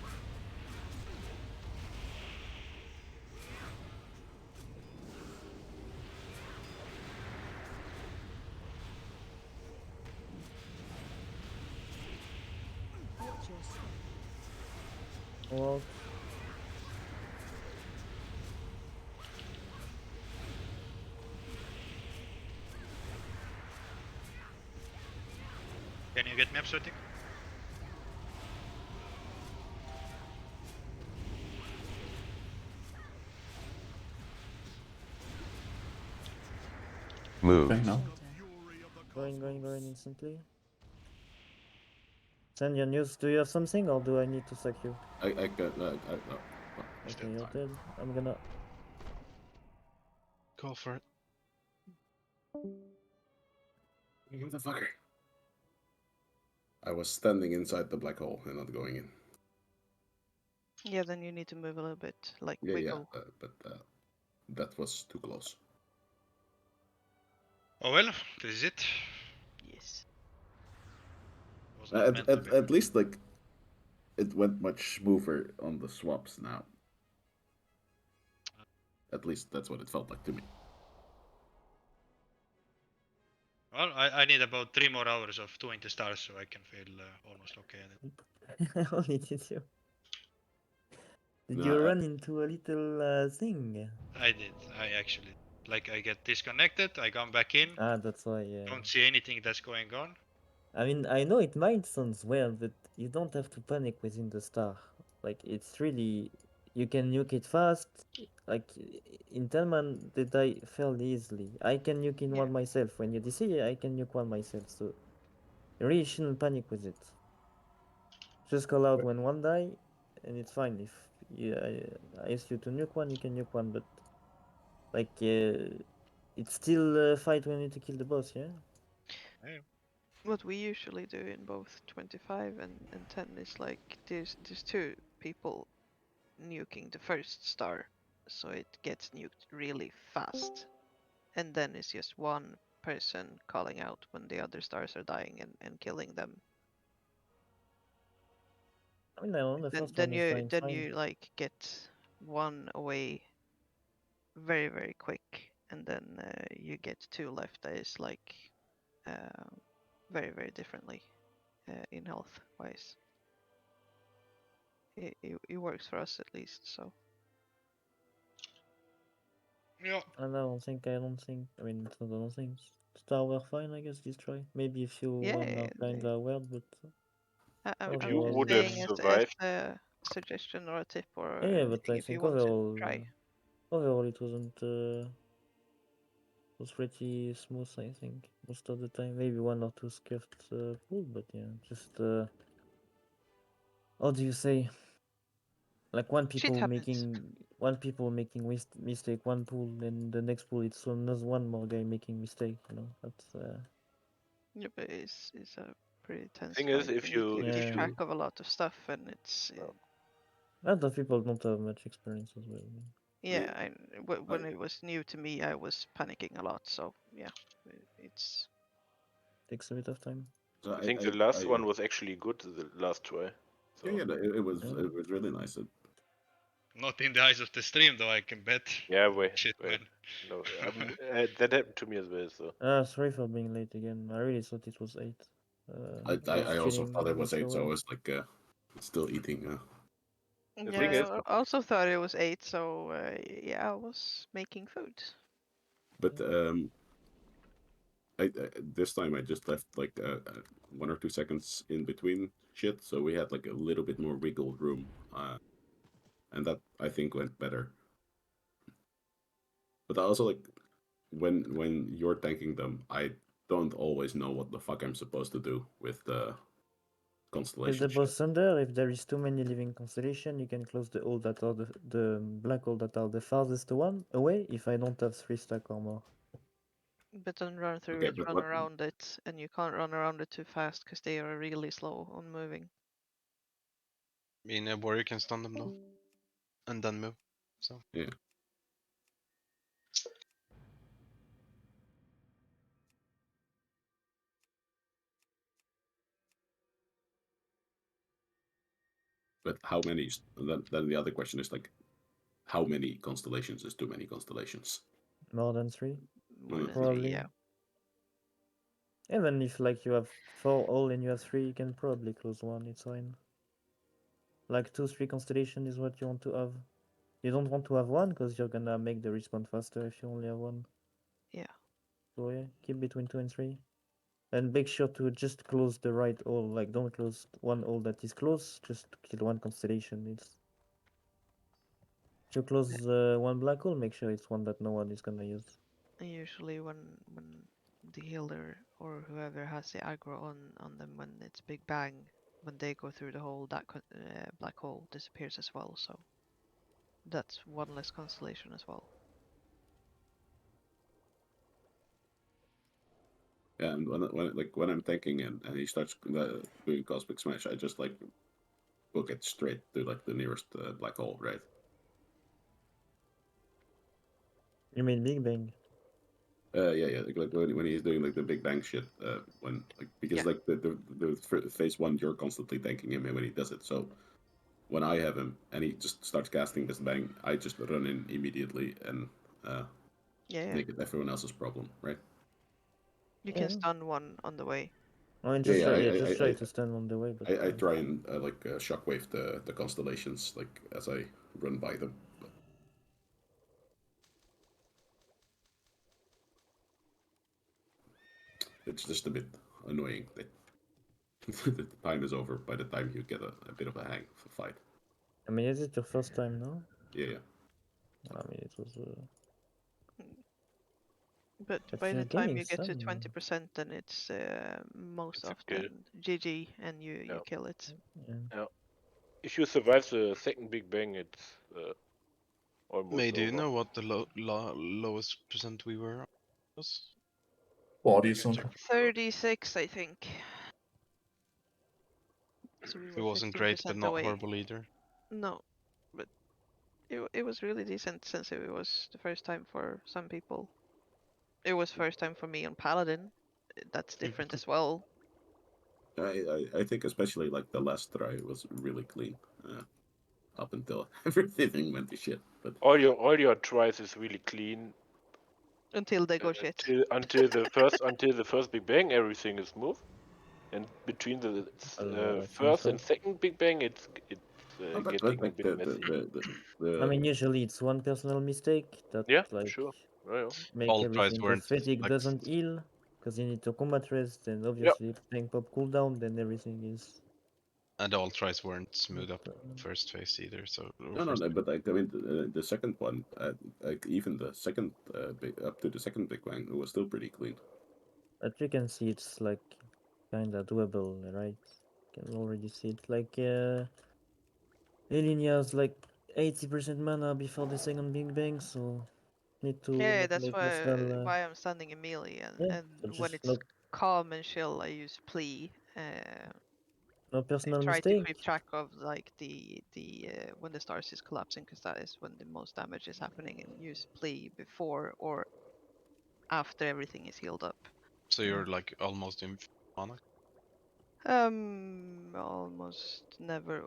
Speaker 4: Watch your step.
Speaker 2: Well,
Speaker 3: Can you get me upsetting?
Speaker 10: Move.
Speaker 6: Okay, now.
Speaker 2: going instantly. Sunyan, do you have something or do I need to sack you?
Speaker 1: I got no.
Speaker 2: Okay, you're dead. I'm gonna.
Speaker 7: Go for it.
Speaker 1: Motherfucker. I was standing inside the black hole and not going in.
Speaker 8: Yeah, then you need to move a little bit, like
Speaker 1: Yeah,
Speaker 8: wiggle.
Speaker 1: but that was too close.
Speaker 3: Oh well, this is it.
Speaker 8: Yes.
Speaker 3: Was not meant to be.
Speaker 1: At least like it went much smoother on the swaps now. At least that's what it felt like to me.
Speaker 3: Well, I need about 3 more hours of 20 stars so I can feel almost okay at it.
Speaker 2: Only did you? Did
Speaker 1: No,
Speaker 2: you run into a little thing?
Speaker 3: I did. I actually like I get disconnected. I come back in.
Speaker 2: Ah, that's why. Yeah.
Speaker 3: Don't see anything that's going on.
Speaker 2: I mean, I know it might sound weird, but you don't have to panic within the star. Like, it's really, you can nuke it fast. Like, in Telman, they die fairly easily. I can nuke in one myself. When you DC, I can nuke one myself. So, you really shouldn't panic with it. Just call out when one die, and it's fine. If I ask you to nuke one, you can nuke one, but like, it's still a fight when you need to kill the boss, yeah?
Speaker 3: Yeah.
Speaker 8: What we usually do in both 25 and 10 is like there's 2 people nuking the first star, so it gets nuked really fast, and then it's just one person calling out when the other stars are dying and killing them.
Speaker 2: I mean, I know the first one is dying
Speaker 8: Then
Speaker 2: fine.
Speaker 8: you like get one away very very quick, and then you get 2 left that is like very very differently in health wise. It works for us at least, so.
Speaker 3: Yeah.
Speaker 2: And I don't think, I mean, it's not, I don't think. Star were fine, I guess, destroy. Maybe a few one are kinda weird, but.
Speaker 8: I'm
Speaker 12: If
Speaker 8: just
Speaker 12: you would have
Speaker 8: saying as
Speaker 12: survived,
Speaker 8: a suggestion or a tip or
Speaker 2: Yeah, but
Speaker 8: anything
Speaker 2: I
Speaker 8: if you
Speaker 2: think
Speaker 8: want to
Speaker 2: overall,
Speaker 8: try.
Speaker 2: overall it wasn't, was pretty smooth, I think, most of the time. Maybe one or two scuffed pull, but yeah, just, how do you say? Like one
Speaker 8: Shit
Speaker 2: people
Speaker 8: happens.
Speaker 2: making mistake one pool, and the next pool it's another one more guy making mistake. You know, that's
Speaker 8: Yeah, but it's a pretty tense
Speaker 12: thing is,
Speaker 8: fight. You
Speaker 12: if
Speaker 8: need
Speaker 12: you
Speaker 8: to
Speaker 12: if
Speaker 8: keep
Speaker 2: Yeah.
Speaker 8: track
Speaker 12: you
Speaker 8: of a lot of stuff, and it's
Speaker 2: a lot of people don't have much experience as well.
Speaker 8: Yeah, when
Speaker 1: I-
Speaker 8: it was new to me, I was panicking a lot. So yeah, it's
Speaker 2: Takes a bit of time.
Speaker 1: So
Speaker 12: I think the last one was actually good, the last try. So
Speaker 1: yeah, it was
Speaker 2: Yeah.
Speaker 1: it was really nice.
Speaker 3: Not in the eyes of the stream, though, I can bet.
Speaker 12: yeah, wait,
Speaker 3: Shit,
Speaker 12: wait.
Speaker 3: man.
Speaker 12: No, that happened to me as well. So
Speaker 2: Sorry for being late again. I really thought it was 8.
Speaker 1: I also
Speaker 2: chilling
Speaker 1: thought it
Speaker 2: a
Speaker 1: was
Speaker 2: bit
Speaker 1: 8, so I
Speaker 2: slower.
Speaker 1: was like still eating.
Speaker 12: the thing is,
Speaker 8: yeah. I also thought it was 8. So yeah, I was making food.
Speaker 1: But this time I just left like 1 or 2 seconds in between shit, so we had like a little bit more wiggle room, and that I think went better. But I also like when you're tanking them, I don't always know what the fuck I'm supposed to do with the
Speaker 2: If
Speaker 1: constellation
Speaker 2: the
Speaker 1: shit.
Speaker 2: boss under, if there is too many living constellation, you can close the hole that are the black hole that are the farthest one away. If I don't have 3 stack or more.
Speaker 8: But don't run through
Speaker 1: Okay,
Speaker 8: it,
Speaker 1: but
Speaker 8: run
Speaker 1: what?
Speaker 8: around it, and you can't run around it too fast because they are really slow on moving.
Speaker 7: I mean, a warrior can stun them though, and then move. So
Speaker 1: Yeah. But how many? Then the other question is like, how many constellations is too many constellations?
Speaker 2: More than 3?
Speaker 8: More than 3,
Speaker 2: Probably.
Speaker 8: yeah.
Speaker 2: Even if like you have 4 all and you have 3, you can probably close one, it's fine. Like 2, 3 constellation is what you want to have. You don't want to have one because you're gonna make the respawn faster if you only have one.
Speaker 8: Yeah.
Speaker 2: So yeah, keep between 2 and 3. And make sure to just close the right hole, like don't close one hole that is close, just kill one constellation. It's if you close one black hole, make sure it's one that no one is gonna use.
Speaker 8: Usually when the healer or whoever has the aggro on them when it's Big Bang, when they go through the hole, that black hole disappears as well. So that's one less constellation as well.
Speaker 1: Yeah, and when I'm tanking and he starts doing cosmic smash, I just like book it straight to like the nearest black hole, right?
Speaker 2: You mean Big Bang?
Speaker 1: Yeah. Like when he's doing like the Big Bang shit, when like because
Speaker 8: Yeah.
Speaker 1: like the phase 1, you're constantly tanking him when he does it. So when I have him and he just starts casting this bang, I just run in immediately and
Speaker 8: Yeah.
Speaker 1: make it everyone else's problem, right?
Speaker 8: You
Speaker 2: Yeah.
Speaker 8: can stun one on the way.
Speaker 2: I mean,
Speaker 1: Yeah,
Speaker 2: just try to stand on the way. But
Speaker 1: I try and like shockwave the constellations like as I run by them. But it's just a bit annoying that the time is over by the time you get a bit of a hang of a fight.
Speaker 2: I mean, is it your first time now?
Speaker 1: Yeah.
Speaker 2: I mean, it was.
Speaker 8: But
Speaker 2: But
Speaker 8: by
Speaker 2: you're
Speaker 8: the time
Speaker 2: gaining
Speaker 8: you get to
Speaker 2: some.
Speaker 8: 20%, then it's most
Speaker 12: it's a kill.
Speaker 8: often GG and you
Speaker 12: Yeah.
Speaker 8: kill it.
Speaker 2: Yeah.
Speaker 12: Yeah. If you survive the second Big Bang, it's almost
Speaker 7: May, do you
Speaker 12: over.
Speaker 7: know what the lowest percent we were was?
Speaker 6: What
Speaker 7: I
Speaker 6: is
Speaker 7: can
Speaker 6: on?
Speaker 7: check.
Speaker 8: 36, I think. So we
Speaker 7: It
Speaker 8: were
Speaker 7: wasn't great, but
Speaker 8: 15%
Speaker 7: not
Speaker 8: away.
Speaker 7: horrible either.
Speaker 8: No, but it was really decent since it was the first time for some people. It was first time for me on Paladin. That's different as well.
Speaker 1: I think especially like the last try was really clean up until everything went to shit. But
Speaker 12: All your tries is really clean
Speaker 8: Until they go shit.
Speaker 12: until the first Big Bang, everything is smooth, and between the
Speaker 2: I think
Speaker 12: first
Speaker 2: so.
Speaker 12: and second Big Bang, it's
Speaker 1: but
Speaker 12: getting a
Speaker 1: like
Speaker 12: bit messy.
Speaker 2: I mean, usually it's one personal mistake that
Speaker 12: Yeah,
Speaker 2: like
Speaker 12: sure. Yeah.
Speaker 2: make
Speaker 7: All tries
Speaker 2: everything.
Speaker 7: weren't
Speaker 2: Because fatigue
Speaker 7: like
Speaker 2: doesn't heal, because you need to combat rest, and
Speaker 12: Yeah.
Speaker 2: obviously if tank pop cooldown, then everything is.
Speaker 7: and all tries weren't smooth up
Speaker 2: But,
Speaker 7: first phase either. So
Speaker 1: no, but like I mean the second one, like even the second up to the second Big Bang, it was still pretty clean.
Speaker 2: but you can see it's like kinda doable, right? You can already see it. Like Elinia's like 80% mana before the second Big Bang, so need to
Speaker 8: Yeah,
Speaker 2: not
Speaker 8: that's
Speaker 2: make yourself.
Speaker 8: why I'm standing in melee,
Speaker 2: Yeah,
Speaker 8: and
Speaker 2: so
Speaker 8: when
Speaker 2: just
Speaker 8: it's
Speaker 2: not.
Speaker 8: calm and chill, I use plea.
Speaker 2: No
Speaker 8: I
Speaker 2: personal
Speaker 8: try to
Speaker 2: mistake.
Speaker 8: keep track of like the when the stars is collapsing, because that is when the most damage is happening, and use play before or after everything is healed up.
Speaker 7: So you're like almost in mana.
Speaker 8: Almost never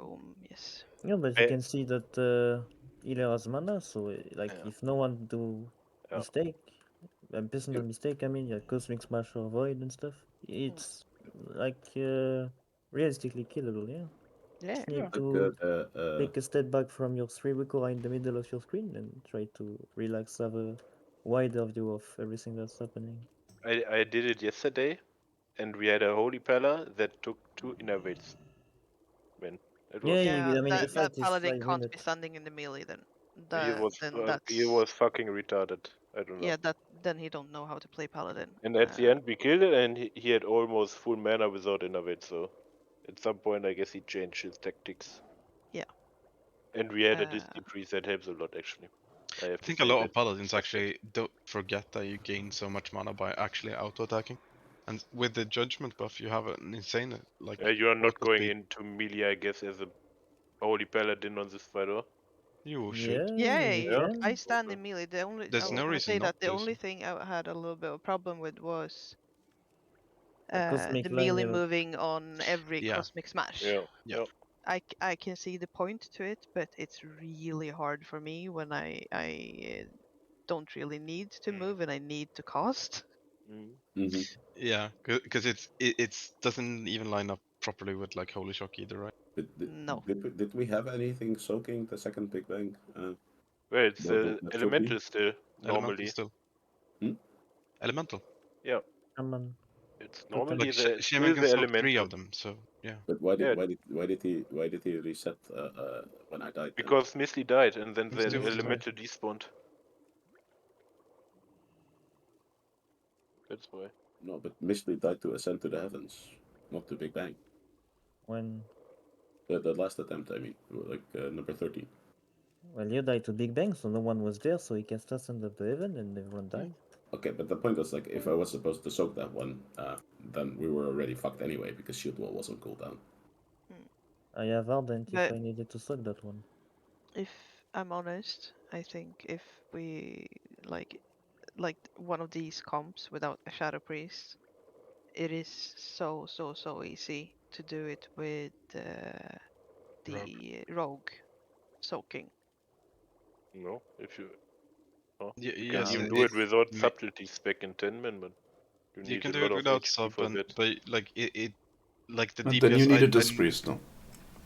Speaker 8: yes.
Speaker 2: Yeah, but you can see that Ilya has mana, so like
Speaker 12: Yeah.
Speaker 2: if no one do
Speaker 12: Yeah.
Speaker 2: mistake, a personal mistake, I mean, yeah, Cosmic Smash or Void and stuff, it's like realistically killable, yeah.
Speaker 8: Yeah.
Speaker 2: Just need
Speaker 1: Like,
Speaker 2: to take a step back from your 3 core in the middle of your screen and try to relax, have a wider view of everything that's happening.
Speaker 12: I did it yesterday, and we had a Holy Pala that took 2 innervates. Man, it was.
Speaker 2: Yeah, I mean, the
Speaker 8: that
Speaker 2: fight is
Speaker 8: paladin
Speaker 2: 5
Speaker 8: can't be
Speaker 2: minutes.
Speaker 8: standing in the melee then.
Speaker 12: He was fucking retarded. I don't know.
Speaker 8: Yeah, then he don't know how to play paladin.
Speaker 12: And at the end, we killed it, and he had almost full mana without innervate. So, at some point, I guess he changed his tactics.
Speaker 8: Yeah.
Speaker 12: And we had a Disney priest that helps a lot, actually. I have
Speaker 7: I
Speaker 12: to
Speaker 7: think
Speaker 12: say
Speaker 7: a lot
Speaker 12: that.
Speaker 7: of paladins actually don't forget that you gain so much mana by actually auto-attacking. And with the judgment buff, you have an insane like.
Speaker 12: You are not
Speaker 7: auto
Speaker 12: going
Speaker 7: speed.
Speaker 12: into melee, I guess, as a Holy Paladin on this fighter.
Speaker 7: You should.
Speaker 2: Yeah, you can.
Speaker 8: I stand in melee. The only
Speaker 7: There's
Speaker 8: I was
Speaker 7: no
Speaker 8: gonna
Speaker 7: reason
Speaker 8: say
Speaker 7: not
Speaker 8: that the
Speaker 7: to,
Speaker 8: only
Speaker 7: so.
Speaker 8: thing I had a little bit of a problem with was
Speaker 2: Cosmic
Speaker 8: the
Speaker 2: line,
Speaker 8: melee
Speaker 2: yeah.
Speaker 8: moving on every
Speaker 7: Yeah.
Speaker 8: Cosmic Smash.
Speaker 12: Yeah.
Speaker 8: I can see the point to it, but it's really hard for me when I don't really need to move and I need to cast.
Speaker 1: Mm-hmm.
Speaker 7: Yeah, because it's doesn't even line up properly with like Holy Shock either, right?
Speaker 1: But
Speaker 8: No.
Speaker 1: did we have anything soaking the second Big Bang?
Speaker 12: Well, it's
Speaker 1: that's
Speaker 12: elemental
Speaker 1: OP?
Speaker 12: still,
Speaker 7: Elemental
Speaker 12: normally.
Speaker 7: still.
Speaker 1: Hmm?
Speaker 7: Elemental.
Speaker 12: Yeah.
Speaker 2: Come on.
Speaker 12: It's
Speaker 2: Totally.
Speaker 12: normally
Speaker 7: Like
Speaker 12: the
Speaker 7: Shaman
Speaker 12: still
Speaker 7: can
Speaker 12: the
Speaker 7: soak 3
Speaker 12: elemental.
Speaker 7: of them, so yeah.
Speaker 1: But why did he reset when I died? Then?
Speaker 12: Because Misty died, and then
Speaker 7: Misty
Speaker 12: the
Speaker 7: was
Speaker 12: elemental despawned. That's why.
Speaker 1: No, but Misty died to ascend to the heavens, not to Big Bang.
Speaker 2: When
Speaker 1: The last attempt, I mean, like number 13.
Speaker 2: well, you died to Big Bang, so no one was there, so he cast ascend up to heaven, and everyone died.
Speaker 1: Okay, but the point is, like, if I was supposed to soak that one, then we were already fucked anyway because shield wall was on cooldown.
Speaker 2: I have ardent if
Speaker 8: But
Speaker 2: I needed to suck that one.
Speaker 8: if I'm honest, I think if we like one of these comps without a Shadow Priest, it is so easy to do it with the rogue soaking.
Speaker 12: No, if you. Oh,
Speaker 7: Yeah,
Speaker 12: you
Speaker 7: yes,
Speaker 12: can even
Speaker 2: it-
Speaker 12: do it without
Speaker 7: ma-
Speaker 12: subtleties back in 10 man, but you
Speaker 7: you
Speaker 12: need
Speaker 7: can
Speaker 12: a
Speaker 7: do
Speaker 12: lot
Speaker 7: it
Speaker 12: of
Speaker 7: without
Speaker 12: HP
Speaker 7: sub,
Speaker 12: for that.
Speaker 7: but like it like the
Speaker 6: And then you
Speaker 7: DPS.
Speaker 6: need a Disc Priest, though.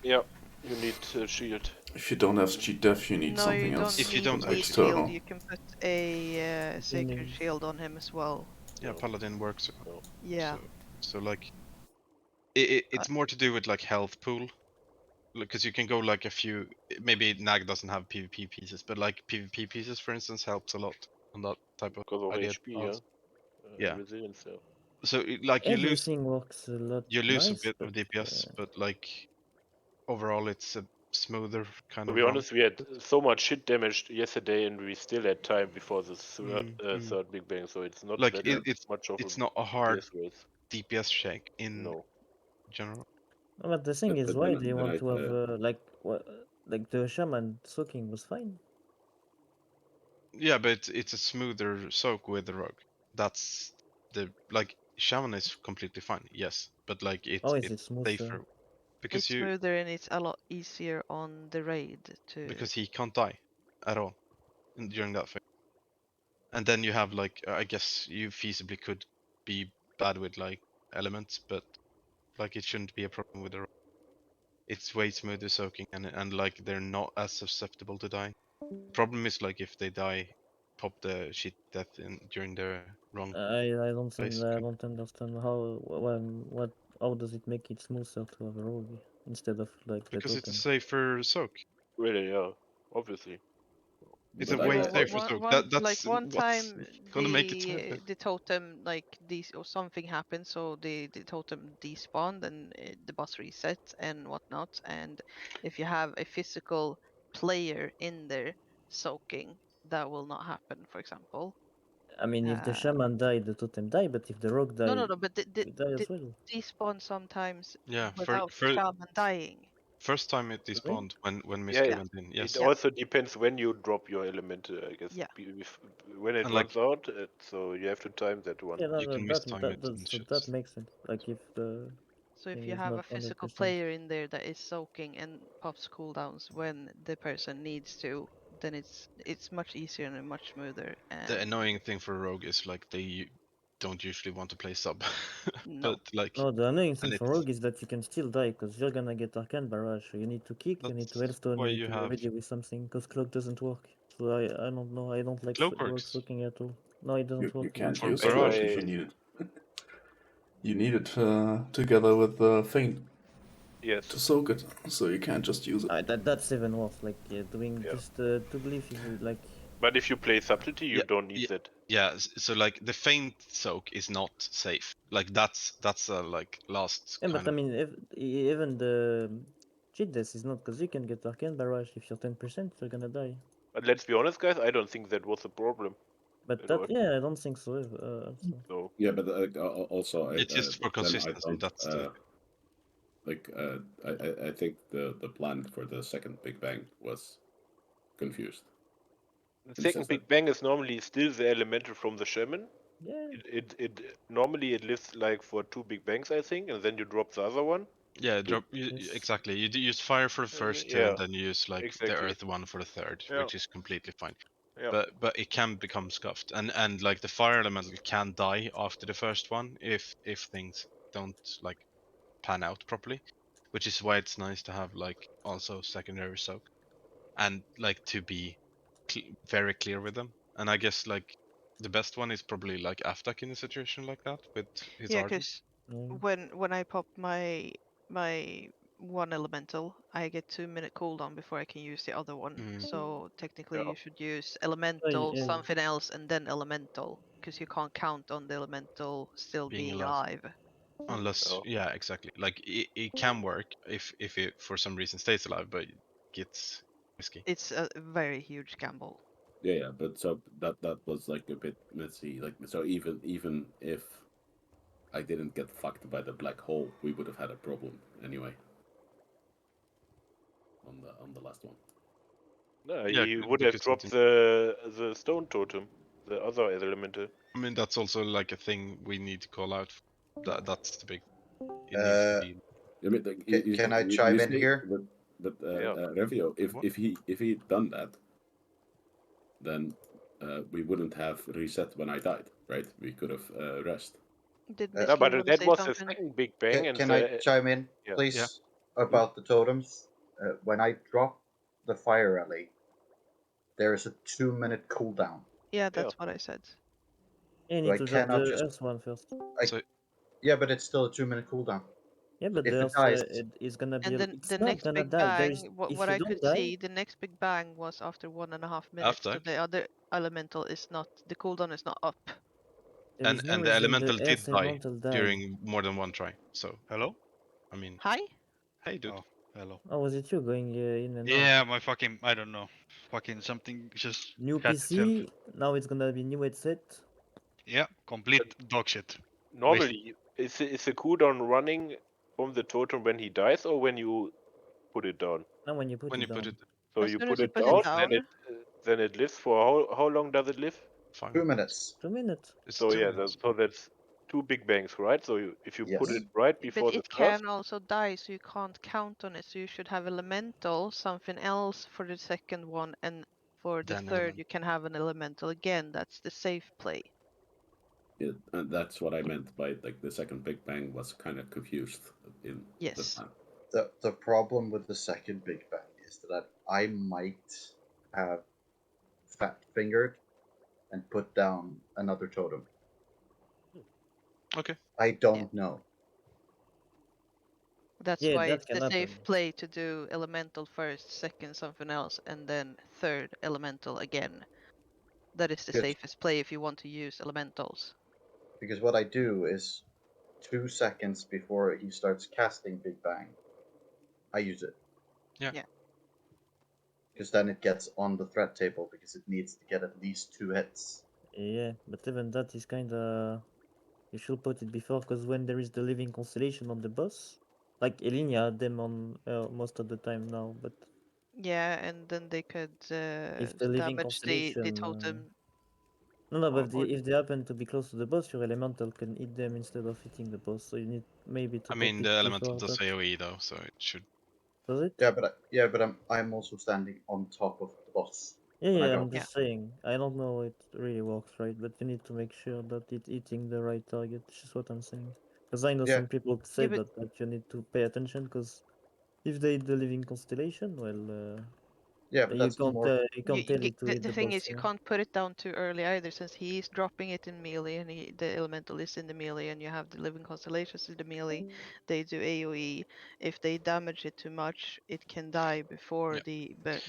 Speaker 12: Yeah, you need a shield.
Speaker 6: If you don't have cheat death, you need
Speaker 8: No, you
Speaker 6: something
Speaker 8: don't
Speaker 6: else.
Speaker 7: If you
Speaker 8: need,
Speaker 7: don't have
Speaker 8: need
Speaker 7: cheat.
Speaker 8: shield.
Speaker 6: External.
Speaker 8: You can put a sacred
Speaker 2: Meaning-
Speaker 8: shield on him as well.
Speaker 7: Yeah, Paladin works.
Speaker 8: Yeah.
Speaker 7: So like, it's more to do with like health pool, because you can go like a few. Maybe Nag doesn't have PvP pieces, but like PvP pieces, for instance, helps a lot on that type of
Speaker 12: Because of
Speaker 7: idea.
Speaker 12: HP, yeah.
Speaker 7: Yeah.
Speaker 12: Resilience, yeah.
Speaker 7: So like you lose
Speaker 2: Everything works a lot
Speaker 7: a
Speaker 2: nice,
Speaker 7: bit
Speaker 2: but
Speaker 7: of DPS, but like overall it's a smoother kind
Speaker 12: To
Speaker 7: of
Speaker 12: be
Speaker 7: run.
Speaker 12: honest, we had so much shit damage yesterday, and we still had time before the third Big Bang, so it's not
Speaker 7: Like
Speaker 12: that
Speaker 7: it's
Speaker 12: much of
Speaker 7: it's
Speaker 12: a
Speaker 7: not a hard
Speaker 12: DPS race.
Speaker 7: DPS shake in
Speaker 12: No.
Speaker 7: general.
Speaker 2: but the thing is,
Speaker 1: but
Speaker 2: why
Speaker 1: then-
Speaker 2: they
Speaker 1: then
Speaker 2: want
Speaker 1: I-
Speaker 2: to have like what, like the shaman soaking was fine.
Speaker 7: Yeah, but it's a smoother soak with the rogue. That's the like shaman is completely fine, yes, but like
Speaker 2: Oh, is
Speaker 7: it's
Speaker 2: it smoother?
Speaker 7: safer because
Speaker 8: It's
Speaker 7: you
Speaker 8: smoother and it's a lot easier on the raid to.
Speaker 7: because he can't die at all during that phase. And then you have like I guess you feasibly could be bad with like elements, but like it shouldn't be a problem with the rogue. It's way smoother soaking and like they're not as susceptible to dying. The problem is like if they die, pop the shit death in during the wrong
Speaker 2: I don't
Speaker 7: phase.
Speaker 2: I don't understand what how does it make it smoother to have a rogue instead of like the
Speaker 7: Because it's a
Speaker 2: totem?
Speaker 7: safer soak.
Speaker 12: Really, yeah. Obviously.
Speaker 7: It's
Speaker 1: But
Speaker 7: a way
Speaker 1: I-
Speaker 7: safer soak. That's
Speaker 8: Like one
Speaker 7: what's
Speaker 8: time
Speaker 7: gonna make it smoother.
Speaker 8: the totem like these or something happened, so the totem despawned and the boss reset and whatnot. And if you have a physical player in there soaking, that will not happen. For example.
Speaker 2: I mean, if the
Speaker 8: Uh,
Speaker 2: shaman die, the totem die, but if the rogue die,
Speaker 8: no, but
Speaker 2: we die as well.
Speaker 8: despawn sometimes
Speaker 7: Yeah,
Speaker 8: without the shaman dying.
Speaker 7: first time it
Speaker 2: Really?
Speaker 7: despawned when
Speaker 12: Yeah,
Speaker 7: Misky went in. Yes.
Speaker 12: it also depends when you drop your elemental, I guess.
Speaker 8: Yeah.
Speaker 12: When it
Speaker 7: And,
Speaker 12: runs out, so you have to time that one.
Speaker 2: Yeah,
Speaker 7: You can mistime it and
Speaker 2: so
Speaker 7: shit.
Speaker 2: that makes sense. Like if the
Speaker 8: So if
Speaker 2: thing
Speaker 8: you
Speaker 2: is
Speaker 8: have
Speaker 2: not
Speaker 8: a physical
Speaker 2: 100%.
Speaker 8: player in there that is soaking and pops cooldowns when the person needs to, then it's much easier and much smoother. And
Speaker 7: The annoying thing for Rogue is like they don't usually want to play sub.
Speaker 8: No.
Speaker 7: But like
Speaker 2: No, the annoying
Speaker 7: and
Speaker 2: thing for
Speaker 7: it's
Speaker 2: Rogue is that you can still die because you're gonna get Arcane Barrage. So you need to kick, you need to
Speaker 7: that's
Speaker 2: Healthstone,
Speaker 7: why
Speaker 2: you need
Speaker 7: you
Speaker 2: to be
Speaker 7: have
Speaker 2: ready with something because Cloak doesn't work. So I don't know, I don't like
Speaker 7: Cloak
Speaker 2: Rogue
Speaker 7: works.
Speaker 2: soaking at all. No, it doesn't
Speaker 6: You
Speaker 2: work.
Speaker 6: can't
Speaker 7: For
Speaker 6: use
Speaker 7: barrage,
Speaker 6: Cloak if
Speaker 12: I-
Speaker 6: you need it. You need it together with Feint
Speaker 12: Yes.
Speaker 6: to soak it, so you can't just use it.
Speaker 2: That's even worse. Like doing
Speaker 12: Yeah.
Speaker 2: just to believe is like
Speaker 12: But if you play subtlety, you
Speaker 7: Yeah,
Speaker 12: don't need that.
Speaker 7: Yeah, so like the feint soak is not safe. Like that's a like last
Speaker 2: yeah,
Speaker 7: kind
Speaker 2: but I
Speaker 7: of
Speaker 2: mean even the cheat death is not because you can get Arcane Barrage if you're 10%, you're gonna die.
Speaker 12: But let's be honest, guys, I don't think that was a problem.
Speaker 2: But
Speaker 12: At
Speaker 2: that
Speaker 12: all.
Speaker 2: yeah, I don't think so. Also.
Speaker 12: So
Speaker 1: Yeah, but also
Speaker 7: it's just for
Speaker 1: then I
Speaker 7: consistency.
Speaker 1: don't
Speaker 7: That's the
Speaker 1: like I think the plan for the second Big Bang was confused.
Speaker 12: the
Speaker 1: In the
Speaker 12: second
Speaker 1: sense that
Speaker 12: Big Bang is normally still the elemental from the shaman.
Speaker 2: Yeah.
Speaker 12: It normally it lives like for 2 Big Bangs, I think, and then you drop the other one.
Speaker 7: yeah, drop
Speaker 2: Yes.
Speaker 7: exactly. You use fire for the first two,
Speaker 12: yeah,
Speaker 7: and then you use like the
Speaker 12: exactly.
Speaker 7: earth one for the third,
Speaker 12: Yeah.
Speaker 7: which is completely fine.
Speaker 12: Yeah.
Speaker 7: But it can become scuffed, and like the fire elemental can die after the first one if things don't like pan out properly, which is why it's nice to have like also secondary soak and like to be very clear with them. And I guess like the best one is probably like Aftak in a situation like that with his
Speaker 8: yeah,
Speaker 7: Ardent.
Speaker 8: because
Speaker 2: Mm.
Speaker 8: when I pop my one elemental, I get 2-minute cooldown before I can use the other one. So technically,
Speaker 12: Yeah.
Speaker 8: you should use elemental,
Speaker 2: yeah.
Speaker 8: something else, and then elemental, because you can't count on the elemental still being alive.
Speaker 7: Unless, yeah, exactly. Like it can work if it for some reason stays alive, but it gets risky.
Speaker 8: It's a very huge gamble.
Speaker 1: yeah, but so that was like a bit messy. Like so even if I didn't get fucked by the black hole, we would have had a problem anyway. On the last one.
Speaker 12: No,
Speaker 7: Yeah,
Speaker 12: he would have
Speaker 7: because
Speaker 12: dropped
Speaker 7: it's
Speaker 12: the stone totem, the other elemental.
Speaker 7: I mean, that's also like a thing we need to call out. That's the big. It needs to be.
Speaker 1: I mean, like,
Speaker 9: Can I chime in
Speaker 1: say,
Speaker 9: here?
Speaker 1: But
Speaker 12: Yeah.
Speaker 1: Revio,
Speaker 7: What?
Speaker 1: if he'd done that, then we wouldn't have reset when I died, right? We could have rest.
Speaker 8: Did
Speaker 9: Uh,
Speaker 12: No,
Speaker 8: Misky
Speaker 12: but
Speaker 8: want to
Speaker 12: that
Speaker 8: say
Speaker 12: was the
Speaker 8: something?
Speaker 12: second Big Bang, and
Speaker 9: Can I chime in,
Speaker 12: yeah.
Speaker 9: please,
Speaker 7: Yeah.
Speaker 9: about the totems? When I drop the fire alley, there is a 2-minute cooldown.
Speaker 8: Yeah, that's what I said.
Speaker 2: You
Speaker 9: So
Speaker 2: need
Speaker 9: I
Speaker 2: to drop
Speaker 9: cannot
Speaker 2: the
Speaker 9: just.
Speaker 2: Earth one first.
Speaker 7: So
Speaker 9: Yeah, but it's still a 2-minute cooldown.
Speaker 2: Yeah, but
Speaker 9: If
Speaker 2: the
Speaker 9: it
Speaker 2: Earth
Speaker 9: dies,
Speaker 2: it is gonna be.
Speaker 8: And then
Speaker 2: It's
Speaker 8: the
Speaker 2: not
Speaker 8: next
Speaker 2: gonna
Speaker 8: big
Speaker 2: die. There is.
Speaker 8: bang,
Speaker 2: If
Speaker 8: what
Speaker 2: you
Speaker 8: I
Speaker 2: don't
Speaker 8: could
Speaker 2: die,
Speaker 8: see, the next big bang was after 1.5 minutes. So
Speaker 7: after
Speaker 8: the other elemental is not, the cooldown is not up.
Speaker 2: there is no
Speaker 7: and the
Speaker 2: reason the
Speaker 7: elemental did
Speaker 2: Earth
Speaker 7: die
Speaker 2: elemental die.
Speaker 7: during more than one try. So
Speaker 3: Hello?
Speaker 7: I mean,
Speaker 8: Hi?
Speaker 7: hey, dude.
Speaker 3: Oh, hello.
Speaker 2: Oh, was it you going in and out?
Speaker 3: Yeah, my fucking, I don't know. Fucking something just
Speaker 2: New
Speaker 3: cut itself.
Speaker 2: PC. Now it's gonna be new headset.
Speaker 3: Yeah, complete dog shit.
Speaker 12: Normally, is the cooldown running from the totem when he dies or when you put it down?
Speaker 2: Now when you put
Speaker 7: When
Speaker 2: it
Speaker 7: you
Speaker 2: down.
Speaker 7: put it
Speaker 12: So
Speaker 8: As
Speaker 12: you
Speaker 8: soon
Speaker 12: put
Speaker 8: as you
Speaker 12: it
Speaker 8: put
Speaker 12: down,
Speaker 8: it down,
Speaker 12: then it lives for how long does it live?
Speaker 7: 5
Speaker 9: 2
Speaker 7: minutes.
Speaker 9: minutes.
Speaker 2: 2 minutes.
Speaker 7: It's
Speaker 12: So
Speaker 7: 2
Speaker 12: yeah,
Speaker 7: minutes.
Speaker 12: so that's 2 Big Bangs, right? So if you put
Speaker 9: Yes.
Speaker 12: it right
Speaker 8: but
Speaker 12: before the
Speaker 8: it
Speaker 12: first,
Speaker 8: can also die, so you can't count on it. So you should have elemental, something else for the second one, and for the
Speaker 7: Then
Speaker 8: third
Speaker 7: element.
Speaker 8: you can have an elemental again. That's the safe play.
Speaker 1: Yeah, and that's what I meant by like the second Big Bang was kind of confused in the
Speaker 8: Yes.
Speaker 1: plan.
Speaker 9: The problem with the second Big Bang is that I might have fat fingered and put down another totem.
Speaker 7: Okay.
Speaker 9: I don't know.
Speaker 8: That's
Speaker 2: Yeah,
Speaker 8: why
Speaker 2: that
Speaker 8: it's
Speaker 2: can
Speaker 8: the safe
Speaker 2: happen.
Speaker 8: play to do elemental first, second something else, and then third elemental again. That is the
Speaker 9: Good.
Speaker 8: safest play if you want to use elementals.
Speaker 9: Because what I do is 2 seconds before he starts casting Big Bang, I use it.
Speaker 7: Yeah.
Speaker 9: Because then it gets on the threat table because it needs to get at least 2 hits.
Speaker 2: Yeah, but even that is kinda. You should put it before, because when there is the living constellation on the boss, like Elinia had them on most of the time now, but
Speaker 8: Yeah, and then they could
Speaker 2: if the living
Speaker 8: damage the
Speaker 2: constellation.
Speaker 8: totem.
Speaker 2: No, but
Speaker 8: or
Speaker 2: if they happen to be close to the boss, your elemental can hit them instead of hitting the boss. So you need maybe to
Speaker 7: I
Speaker 2: put
Speaker 7: mean,
Speaker 2: it
Speaker 7: the elemental
Speaker 2: before
Speaker 7: does
Speaker 2: that.
Speaker 7: AoE though, so it should.
Speaker 2: Does it?
Speaker 9: Yeah, but I'm also standing on top of the boss
Speaker 2: Yeah,
Speaker 9: when I
Speaker 2: yeah.
Speaker 9: go.
Speaker 2: I'm just saying. I don't know it really works right, but you need to make sure that it's hitting the right target. Which is what I'm saying. Because I know
Speaker 9: Yeah.
Speaker 2: some people
Speaker 8: Yeah,
Speaker 2: say
Speaker 8: but
Speaker 2: that you need to pay attention, because if they hit the living constellation, well,
Speaker 9: Yeah, but
Speaker 2: you
Speaker 9: that's
Speaker 2: can't
Speaker 9: more.
Speaker 2: tell it to hit
Speaker 8: the
Speaker 2: the
Speaker 8: thing
Speaker 2: boss.
Speaker 8: is, you can't put it down too early either, since he's dropping it in melee, and the elemental is in the melee, and you have the living constellations in the melee. They do AoE. If they damage it too much, it can die before
Speaker 7: Yeah.
Speaker 8: the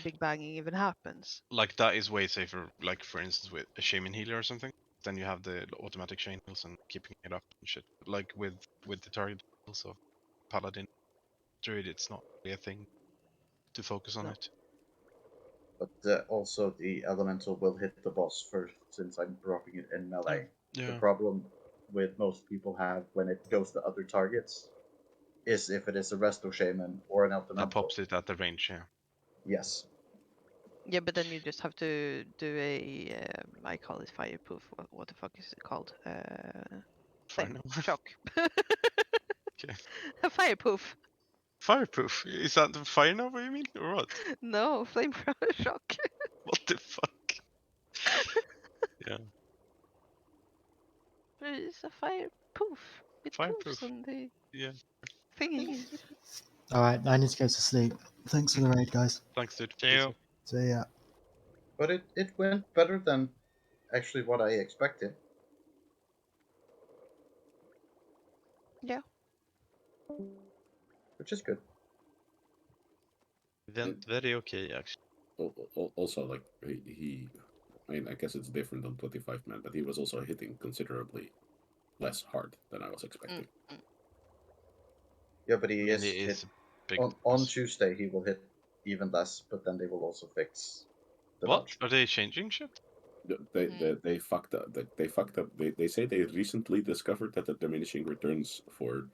Speaker 8: big banging even happens.
Speaker 7: Like that is way safer. Like for instance, with a shaman healer or something, then you have the automatic chain heals and keeping it up and shit. Like with the target also, paladin, druid, it's not really a thing to focus on
Speaker 9: No.
Speaker 7: it.
Speaker 9: But also the elemental will hit the boss first since I'm dropping it in melee.
Speaker 7: Yeah.
Speaker 9: The problem with most people have when it goes to other targets is if it is a resto shaman or an
Speaker 7: That
Speaker 9: elemental.
Speaker 7: pops it at the range, yeah.
Speaker 9: Yes.
Speaker 8: Yeah, but then you just have to do a I call it fireproof. What the fuck is it called?
Speaker 7: Fire
Speaker 8: Flame
Speaker 7: now.
Speaker 8: shock.
Speaker 7: Okay.
Speaker 8: A fireproof.
Speaker 7: Fireproof? Is that the fire nova you mean, or what?
Speaker 8: No, flame shock.
Speaker 7: What the fuck? Yeah.
Speaker 8: It's a fireproof. It
Speaker 7: Fireproof.
Speaker 8: poofs on the
Speaker 7: Yeah.
Speaker 8: thingies.
Speaker 13: Alright, I need to go to sleep. Thanks for the raid, guys.
Speaker 7: Thanks, dude.
Speaker 3: See you.
Speaker 13: See ya.
Speaker 9: But it went better than actually what I expected.
Speaker 8: Yeah.
Speaker 9: Which is good.
Speaker 3: Went very okay, actually.
Speaker 1: Also, like he I mean, I guess it's different on 25 man, but he was also hitting considerably less hard than I was expecting.
Speaker 9: Yeah, but he
Speaker 7: I mean,
Speaker 9: is
Speaker 7: it
Speaker 9: hit
Speaker 7: is a big
Speaker 9: on
Speaker 7: boss.
Speaker 9: Tuesday. He will hit even less, but then they will also fix the
Speaker 7: What?
Speaker 9: dodge.
Speaker 7: Are they changing shit?
Speaker 1: They fucked up. They fucked up. They say they recently discovered that the diminishing returns for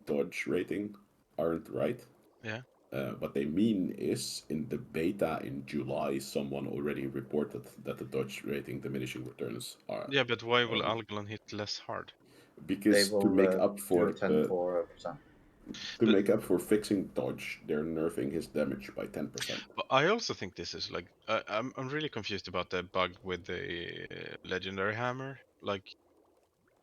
Speaker 1: dodge rating aren't right.
Speaker 7: Yeah.
Speaker 1: What they mean is, in the beta in July, someone already reported that the dodge rating diminishing returns are.
Speaker 7: Yeah, but why will Algalon hit less hard?
Speaker 9: They
Speaker 1: Because
Speaker 9: will
Speaker 1: to make up
Speaker 9: do
Speaker 1: for
Speaker 9: a 10%.
Speaker 1: to make up for fixing dodge, they're nerfing his damage by 10%.
Speaker 7: But I also think this is like I'm really confused about the bug with the legendary hammer. Like,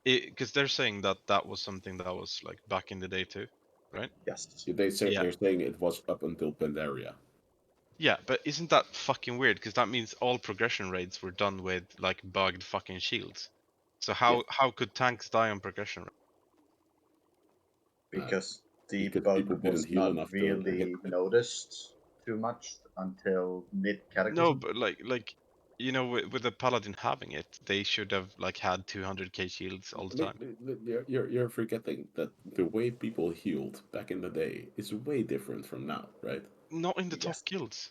Speaker 7: because they're saying that that was something that was like back in the day too, right?
Speaker 9: Yes.
Speaker 7: Yeah.
Speaker 1: They're saying it was up until Pandaria.
Speaker 7: Yeah, but isn't that fucking weird? Because that means all progression raids were done with like bugged fucking shields. So how could tanks die on progression rate?
Speaker 9: Because the
Speaker 1: because
Speaker 9: bug
Speaker 1: people didn't
Speaker 9: was
Speaker 1: heal
Speaker 9: not
Speaker 1: enough to hit
Speaker 9: really
Speaker 1: it.
Speaker 9: noticed too much until mid
Speaker 7: No,
Speaker 9: cataclysm.
Speaker 7: but like you know, with the paladin having it, they should have like had 200k shields all the time.
Speaker 1: You're forgetting that the way people healed back in the day is way different from now, right?
Speaker 7: Not in the top
Speaker 9: Yes.
Speaker 7: guilds.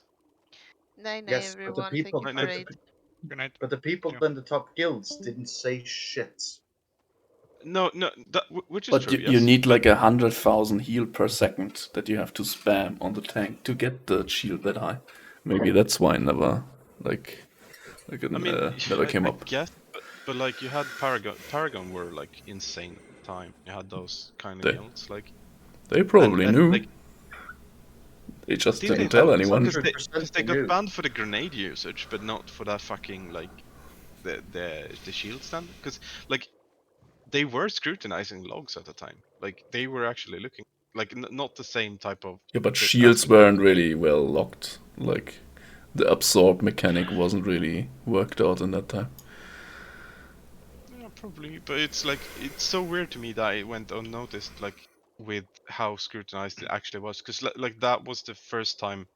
Speaker 8: Night night,
Speaker 9: Yes, but the
Speaker 8: everyone.
Speaker 9: people,
Speaker 8: Thank you
Speaker 7: Night,
Speaker 8: for
Speaker 7: night.
Speaker 8: raid.
Speaker 3: Good night.
Speaker 9: but the people
Speaker 3: Thank you.
Speaker 9: in the top guilds didn't say shit.
Speaker 7: No, that which is
Speaker 6: But
Speaker 7: true.
Speaker 6: you
Speaker 7: Yes.
Speaker 6: need like 100,000 heal per second that you have to spam on the tank to get the shield that high. Maybe that's why it never
Speaker 7: I mean,
Speaker 6: never came
Speaker 7: I
Speaker 6: up.
Speaker 7: guess, but like you had Paragon were like insane at the time. You had those kind of
Speaker 6: They-
Speaker 7: guilds, like
Speaker 6: They probably
Speaker 7: and
Speaker 6: knew.
Speaker 7: like
Speaker 6: They just
Speaker 7: did they
Speaker 6: didn't tell
Speaker 7: not?
Speaker 6: anyone.
Speaker 7: Because they got banned for the grenade usage, but not for that fucking like the shield stand. Because like they were scrutinizing logs at the time. Like they were actually looking like not the same type of
Speaker 6: Yeah, but
Speaker 7: shit
Speaker 6: shields
Speaker 7: as
Speaker 6: weren't really well locked. Like the absorb mechanic wasn't really worked out in that time.
Speaker 7: Yeah, probably, but it's like it's so weird to me that it went unnoticed, like with how scrutinized it actually was, because like that was the first time,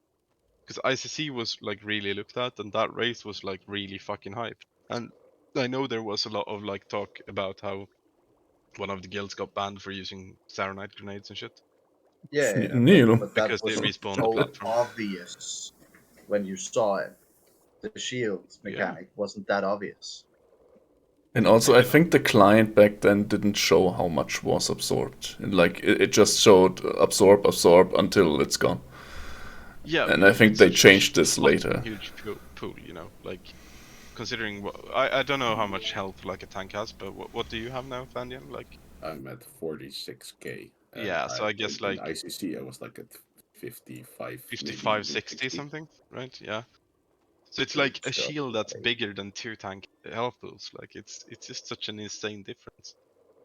Speaker 7: because ICC was like really looked at, and that race was like really fucking hyped, and I know there was a lot of like talk about how one of the guilds got banned for using Saronite grenades and shit.
Speaker 9: Yeah,
Speaker 6: Neil.
Speaker 9: but that
Speaker 7: Because they
Speaker 9: was
Speaker 7: respawned the
Speaker 9: so
Speaker 7: platform.
Speaker 9: obvious when you saw it. The shield
Speaker 7: Yeah.
Speaker 9: mechanic wasn't that obvious.
Speaker 6: And also, I think the client back then didn't show how much was absorbed. Like, it just showed absorb, absorb until it's gone.
Speaker 7: Yeah,
Speaker 6: And I think
Speaker 7: with
Speaker 6: they
Speaker 7: such a
Speaker 6: changed this
Speaker 7: fucking
Speaker 6: later.
Speaker 7: huge pool, you know, like considering what I don't know how much health like a tank has, but what do you have now, Fandian? Like
Speaker 1: I'm at 46k, and
Speaker 7: yeah, so I guess
Speaker 1: in
Speaker 7: like
Speaker 1: ICC I was like at 55, maybe
Speaker 7: 55,
Speaker 1: even
Speaker 7: 60
Speaker 1: 60.
Speaker 7: something, right? Yeah. So it's
Speaker 9: So
Speaker 7: like a
Speaker 9: still
Speaker 7: shield that's
Speaker 9: high.
Speaker 7: bigger than 2 tank health pools. Like it's just such an insane difference.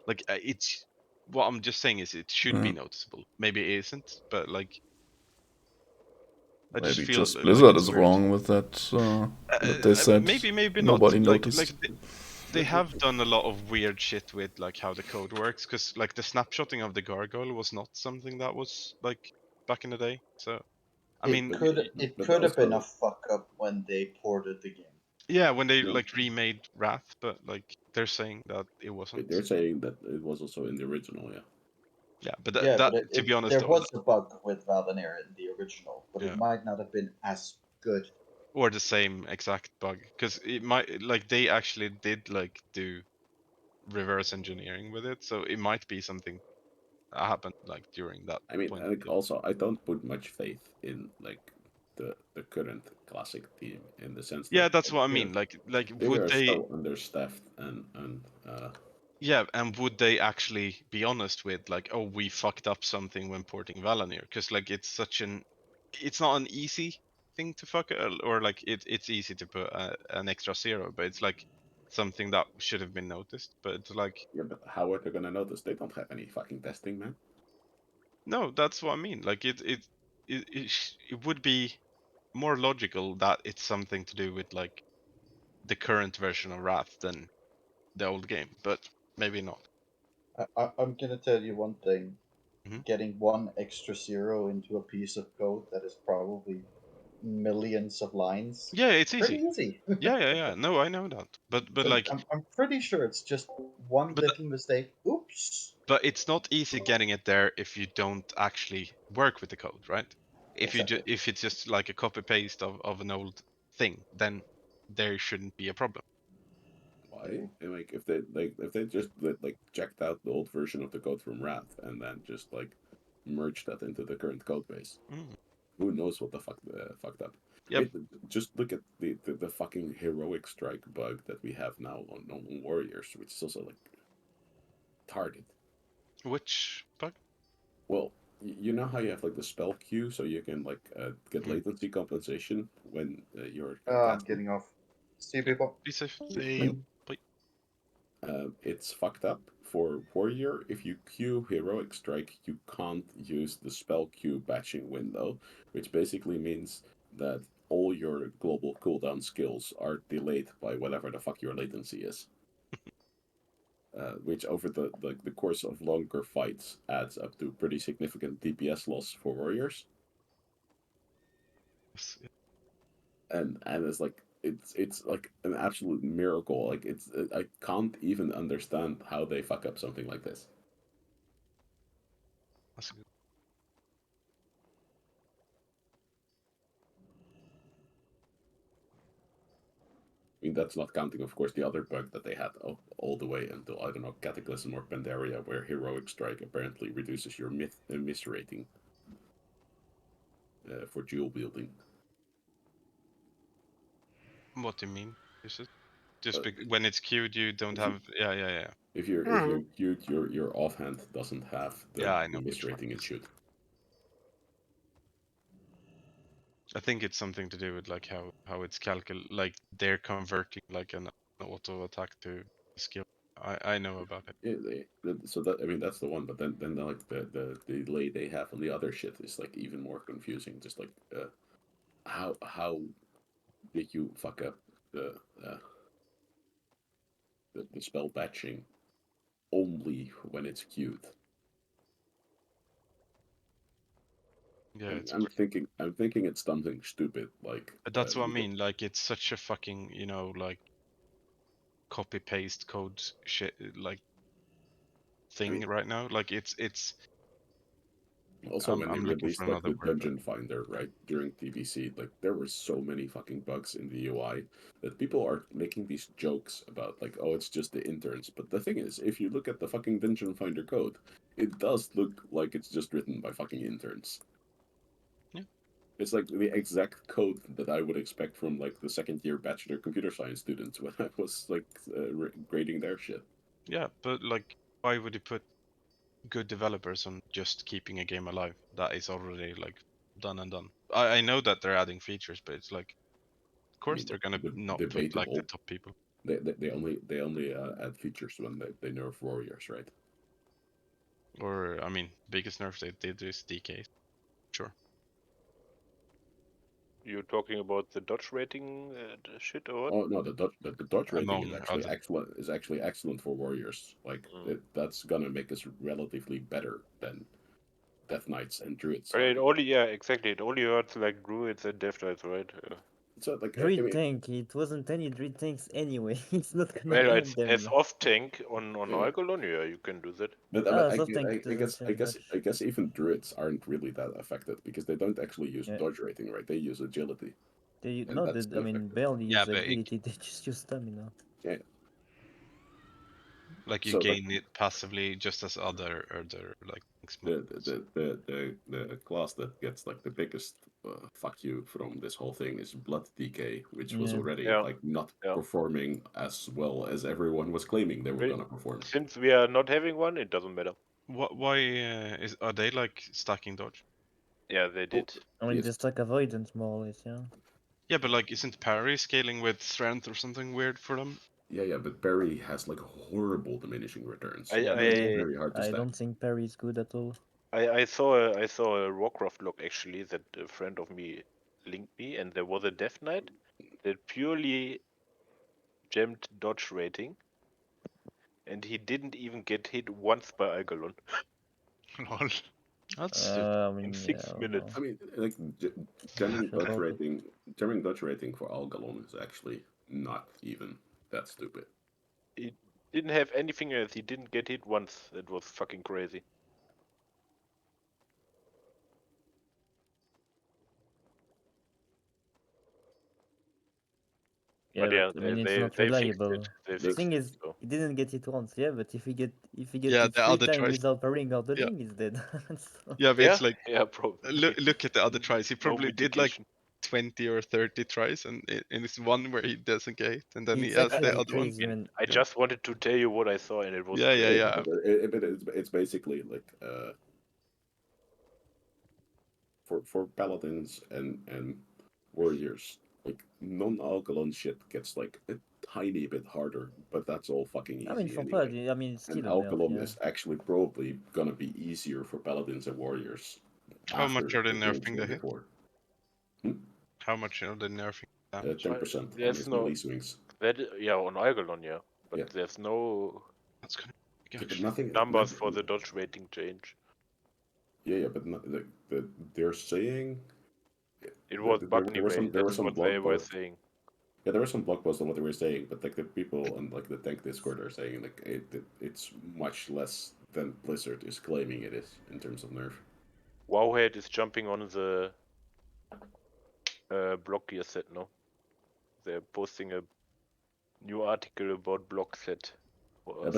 Speaker 7: Like it's what I'm just saying is it should be
Speaker 6: Yeah.
Speaker 7: noticeable. Maybe it isn't, but like I just
Speaker 6: Maybe
Speaker 7: feel
Speaker 6: just
Speaker 7: like
Speaker 6: Blizzard
Speaker 7: it's
Speaker 6: is
Speaker 7: weird.
Speaker 6: wrong with that they said
Speaker 7: Maybe not.
Speaker 6: nobody
Speaker 7: Like
Speaker 6: noticed.
Speaker 7: they have done a lot of weird shit with like how the code works, because like the snapshotting of the gargoyle was not something that was like back in the day. So I mean,
Speaker 9: It
Speaker 1: But
Speaker 9: could have been a
Speaker 1: also,
Speaker 9: fuck up when they ported the game.
Speaker 7: yeah, when they
Speaker 1: no,
Speaker 7: like remade Wrath, but like they're saying that it wasn't.
Speaker 1: they're saying that it was also in the original, yeah.
Speaker 7: Yeah, but
Speaker 9: Yeah,
Speaker 7: that
Speaker 9: but
Speaker 7: to be honest,
Speaker 9: there was a bug with Valinor in the original, but it
Speaker 7: yeah,
Speaker 9: might not have been as good.
Speaker 7: or the same exact bug, because it might like they actually did like do reverse engineering with it, so it might be something that happened like during that
Speaker 1: I mean,
Speaker 7: point.
Speaker 1: like, also, I don't put much faith in like the current classic team in the sense that
Speaker 7: Yeah, that's
Speaker 1: like,
Speaker 7: what I mean. Like
Speaker 1: they
Speaker 7: would
Speaker 1: are
Speaker 7: they?
Speaker 1: so understaffed and
Speaker 7: Yeah, and would they actually be honest with like, oh, we fucked up something when porting Valanir? Because like it's such it's not an easy thing to fuck, or like it's easy to put an extra 0, but it's like something that should have been noticed. But it's like,
Speaker 1: yeah, but how are they gonna notice? They don't have any fucking testing, man.
Speaker 7: no, that's what I mean. Like it would be more logical that it's something to do with like the current version of Wrath than the old game, but maybe not.
Speaker 9: I'm gonna tell you one thing.
Speaker 7: Mhm.
Speaker 9: Getting one extra 0 into a piece of code that is probably millions of lines.
Speaker 7: Yeah, it's
Speaker 9: Pretty
Speaker 7: easy.
Speaker 9: easy.
Speaker 7: Yeah. No, I know that. But like
Speaker 9: I'm pretty sure it's just one
Speaker 7: but
Speaker 9: little mistake. Oops.
Speaker 7: but it's not easy getting it there if you don't actually work with the code, right?
Speaker 9: Exactly.
Speaker 7: If it's just like a copy paste of an old thing, then there shouldn't be a problem.
Speaker 1: Why? And, like if they just like checked out the old version of the code from Wrath and then just like merged that into the current code base,
Speaker 7: Mm.
Speaker 1: who knows what the fuck fucked up?
Speaker 7: Yeah.
Speaker 1: Wait, just look at the fucking heroic strike bug that we have now on warriors, which is also like target.
Speaker 7: Which bug?
Speaker 1: Well, you know how you have like the spell queue, so you can like get
Speaker 7: Mm.
Speaker 1: latency compensation when you're
Speaker 9: I'm
Speaker 1: casting.
Speaker 9: getting off. See you, people.
Speaker 7: Be safe. Bye.
Speaker 1: It's fucked up for warrior. If you queue heroic strike, you can't use the spell queue batching window, which basically means that all your global cooldown skills are delayed by whatever the fuck your latency is. Which over the course of longer fights adds up to pretty significant DPS loss for warriors. And it's like it's like an absolute miracle. Like it's I can't even understand how they fuck up something like this.
Speaker 7: That's good.
Speaker 1: I mean, that's not counting, of course, the other bug that they had all the way until, I don't know, Cataclysm or Pandaria, where Heroic Strike apparently reduces your miss rating for dual wielding.
Speaker 7: What do you mean? Is it just
Speaker 1: Uh,
Speaker 7: when it's queued, you don't have? Yeah.
Speaker 1: If you're queued, your offhand doesn't have
Speaker 7: Yeah, I
Speaker 1: the
Speaker 7: know
Speaker 1: miss
Speaker 7: which one
Speaker 1: rating
Speaker 7: it
Speaker 1: it
Speaker 7: is.
Speaker 1: should.
Speaker 7: I think it's something to do with like how it's like they're converting like an auto attack to skill. I know about it.
Speaker 1: Yeah, so that, I mean, that's the one, but then like the delay they have on the other shit is like even more confusing. Just like how did you fuck up the uh, the spell batching only when it's queued?
Speaker 7: Yeah, it's
Speaker 1: I'm thinking it's something stupid like
Speaker 7: that's what I mean. Like it's such a fucking like copy paste code shit like thing
Speaker 1: mean,
Speaker 7: right now. Like it's
Speaker 1: Also, when they
Speaker 7: I'm looking
Speaker 1: released
Speaker 7: for
Speaker 1: like
Speaker 7: another
Speaker 1: the
Speaker 7: word. but-
Speaker 1: Dungeon Finder, right, during TBC, like there were so many fucking bugs in the UI that people are making these jokes about like, oh, it's just the interns. But the thing is, if you look at the fucking Dungeon Finder code, it does look like it's just written by fucking interns.
Speaker 7: Yeah.
Speaker 1: It's like the exact code that I would expect from like the second year bachelor computer science students when I was like grading their shit.
Speaker 7: Yeah, but like, why would you put good developers on just keeping a game alive that is already like done and done? I know that they're adding features, but it's like, of course
Speaker 1: mean,
Speaker 7: they're gonna not put like
Speaker 1: debatable.
Speaker 7: the top people.
Speaker 1: They only add features when they nerf warriors, right?
Speaker 7: Or I mean, biggest nerf they did is DK. Sure.
Speaker 12: You talking about the dodge rating shit or what?
Speaker 1: Oh no, the dodge rating is
Speaker 7: Among
Speaker 1: actually
Speaker 7: other.
Speaker 1: excellent. Is actually excellent for warriors. Like that's gonna make us relatively better than Death Knights and Druids.
Speaker 12: I mean,
Speaker 1: Are.
Speaker 12: it only exactly. It only hurts like druids and death knights, right?
Speaker 1: So like
Speaker 2: Druid tank, it wasn't any druid tanks anyway. It's not gonna
Speaker 12: Well,
Speaker 2: help
Speaker 12: it's
Speaker 2: them.
Speaker 12: as off tank on
Speaker 1: Yeah.
Speaker 12: Algalon, yeah, you can do that.
Speaker 1: But
Speaker 2: soft tank doesn't change much.
Speaker 1: I guess even druids aren't really that affected because they don't actually use
Speaker 2: Yeah.
Speaker 1: dodge rating, right? They use agility.
Speaker 2: They
Speaker 1: And
Speaker 2: no,
Speaker 1: that's
Speaker 2: I mean
Speaker 1: ineffective.
Speaker 2: barely
Speaker 7: Yeah,
Speaker 2: use
Speaker 7: but
Speaker 2: agility. They just use stamina.
Speaker 1: Yeah.
Speaker 7: like you
Speaker 1: So,
Speaker 7: gain it passively just as other like
Speaker 1: the class that gets like the biggest fuck you from this whole thing is Blood DK, which was
Speaker 2: Yeah.
Speaker 1: already
Speaker 12: Yeah.
Speaker 1: like not
Speaker 12: Yeah.
Speaker 1: performing as well as everyone was claiming they were
Speaker 12: Well,
Speaker 1: gonna perform.
Speaker 12: Since we are not having one, it doesn't matter.
Speaker 7: Why are they like stacking dodge?
Speaker 12: Yeah, they did.
Speaker 2: I mean,
Speaker 1: Yes.
Speaker 2: just like avoidance more or less, yeah.
Speaker 7: Yeah, but like, isn't parry scaling with strength or something weird for them?
Speaker 1: Yeah, but Barry has like horrible diminishing returns.
Speaker 12: I-
Speaker 1: so
Speaker 12: I-
Speaker 1: it's very hard to
Speaker 2: I
Speaker 1: stack.
Speaker 2: don't think parry is good at all.
Speaker 12: I saw a Warcraft log actually that a friend of me linked me, and there was a Death Knight that purely gemmed dodge rating, and he didn't even get hit once by Algalon.
Speaker 7: Lol. That's
Speaker 2: I mean,
Speaker 12: in 6 minutes.
Speaker 1: I mean, like jamming
Speaker 2: Sure,
Speaker 1: dodge
Speaker 2: okay.
Speaker 1: rating for Algalon is actually not even that stupid.
Speaker 12: He didn't have anything else. He didn't get hit once. That was fucking crazy.
Speaker 2: Yeah,
Speaker 12: But yeah,
Speaker 2: I mean, it's
Speaker 12: they
Speaker 2: not
Speaker 12: fixed
Speaker 2: reliable.
Speaker 12: it. They
Speaker 2: The
Speaker 12: fixed
Speaker 2: thing
Speaker 12: it.
Speaker 2: is,
Speaker 12: So.
Speaker 2: he didn't get it once, yeah, but if he get
Speaker 7: Yeah,
Speaker 2: it
Speaker 7: the
Speaker 2: 3
Speaker 7: other
Speaker 2: times
Speaker 7: tries.
Speaker 2: without parrying or
Speaker 7: Yeah.
Speaker 2: dodging, he's dead. So-
Speaker 7: Yeah, but it's like
Speaker 12: Yeah, probably.
Speaker 7: look at the other tries. He
Speaker 12: No
Speaker 7: probably did like
Speaker 12: mitigation.
Speaker 7: 20 or 30 tries, and it's one where he doesn't get hit, and then he
Speaker 2: It's
Speaker 7: has the
Speaker 2: actually
Speaker 7: other one.
Speaker 2: crazy, man.
Speaker 12: I just wanted to tell you what I saw, and it was
Speaker 7: Yeah, yeah,
Speaker 12: crazy.
Speaker 7: yeah.
Speaker 1: But it's basically like for paladins and warriors, like non-Algalon shit gets like a tiny bit harder, but that's all fucking easy
Speaker 2: I mean, for
Speaker 1: anyway.
Speaker 2: paladin, I mean, it's
Speaker 1: And
Speaker 2: still a nerf,
Speaker 1: Algalon
Speaker 2: yeah.
Speaker 1: is actually probably gonna be easier for paladins and warriors.
Speaker 7: How much are they
Speaker 1: the games
Speaker 7: nerfing
Speaker 1: than
Speaker 7: the hit?
Speaker 1: before.
Speaker 7: How much are they nerfing damage?
Speaker 1: 10% on
Speaker 12: There's
Speaker 1: his
Speaker 12: no
Speaker 1: melee swings.
Speaker 12: that yeah on Algalon, yeah, but
Speaker 1: Yeah.
Speaker 12: there's no
Speaker 7: That's gonna be
Speaker 1: But
Speaker 7: gosh.
Speaker 1: nothing.
Speaker 12: numbers for the dodge rating change.
Speaker 1: Yeah, but they're saying
Speaker 12: It was bug
Speaker 1: there were some
Speaker 12: That's what they
Speaker 1: blog
Speaker 12: were
Speaker 1: posts.
Speaker 12: saying.
Speaker 1: Yeah, there were some blog posts on what they were saying, but like the people on like the tank Discord are saying like it's much less than Blizzard is claiming it is in terms of nerf.
Speaker 12: Wowhead is jumping on the block gear set now. They're posting a new article about block set.
Speaker 1: Yeah,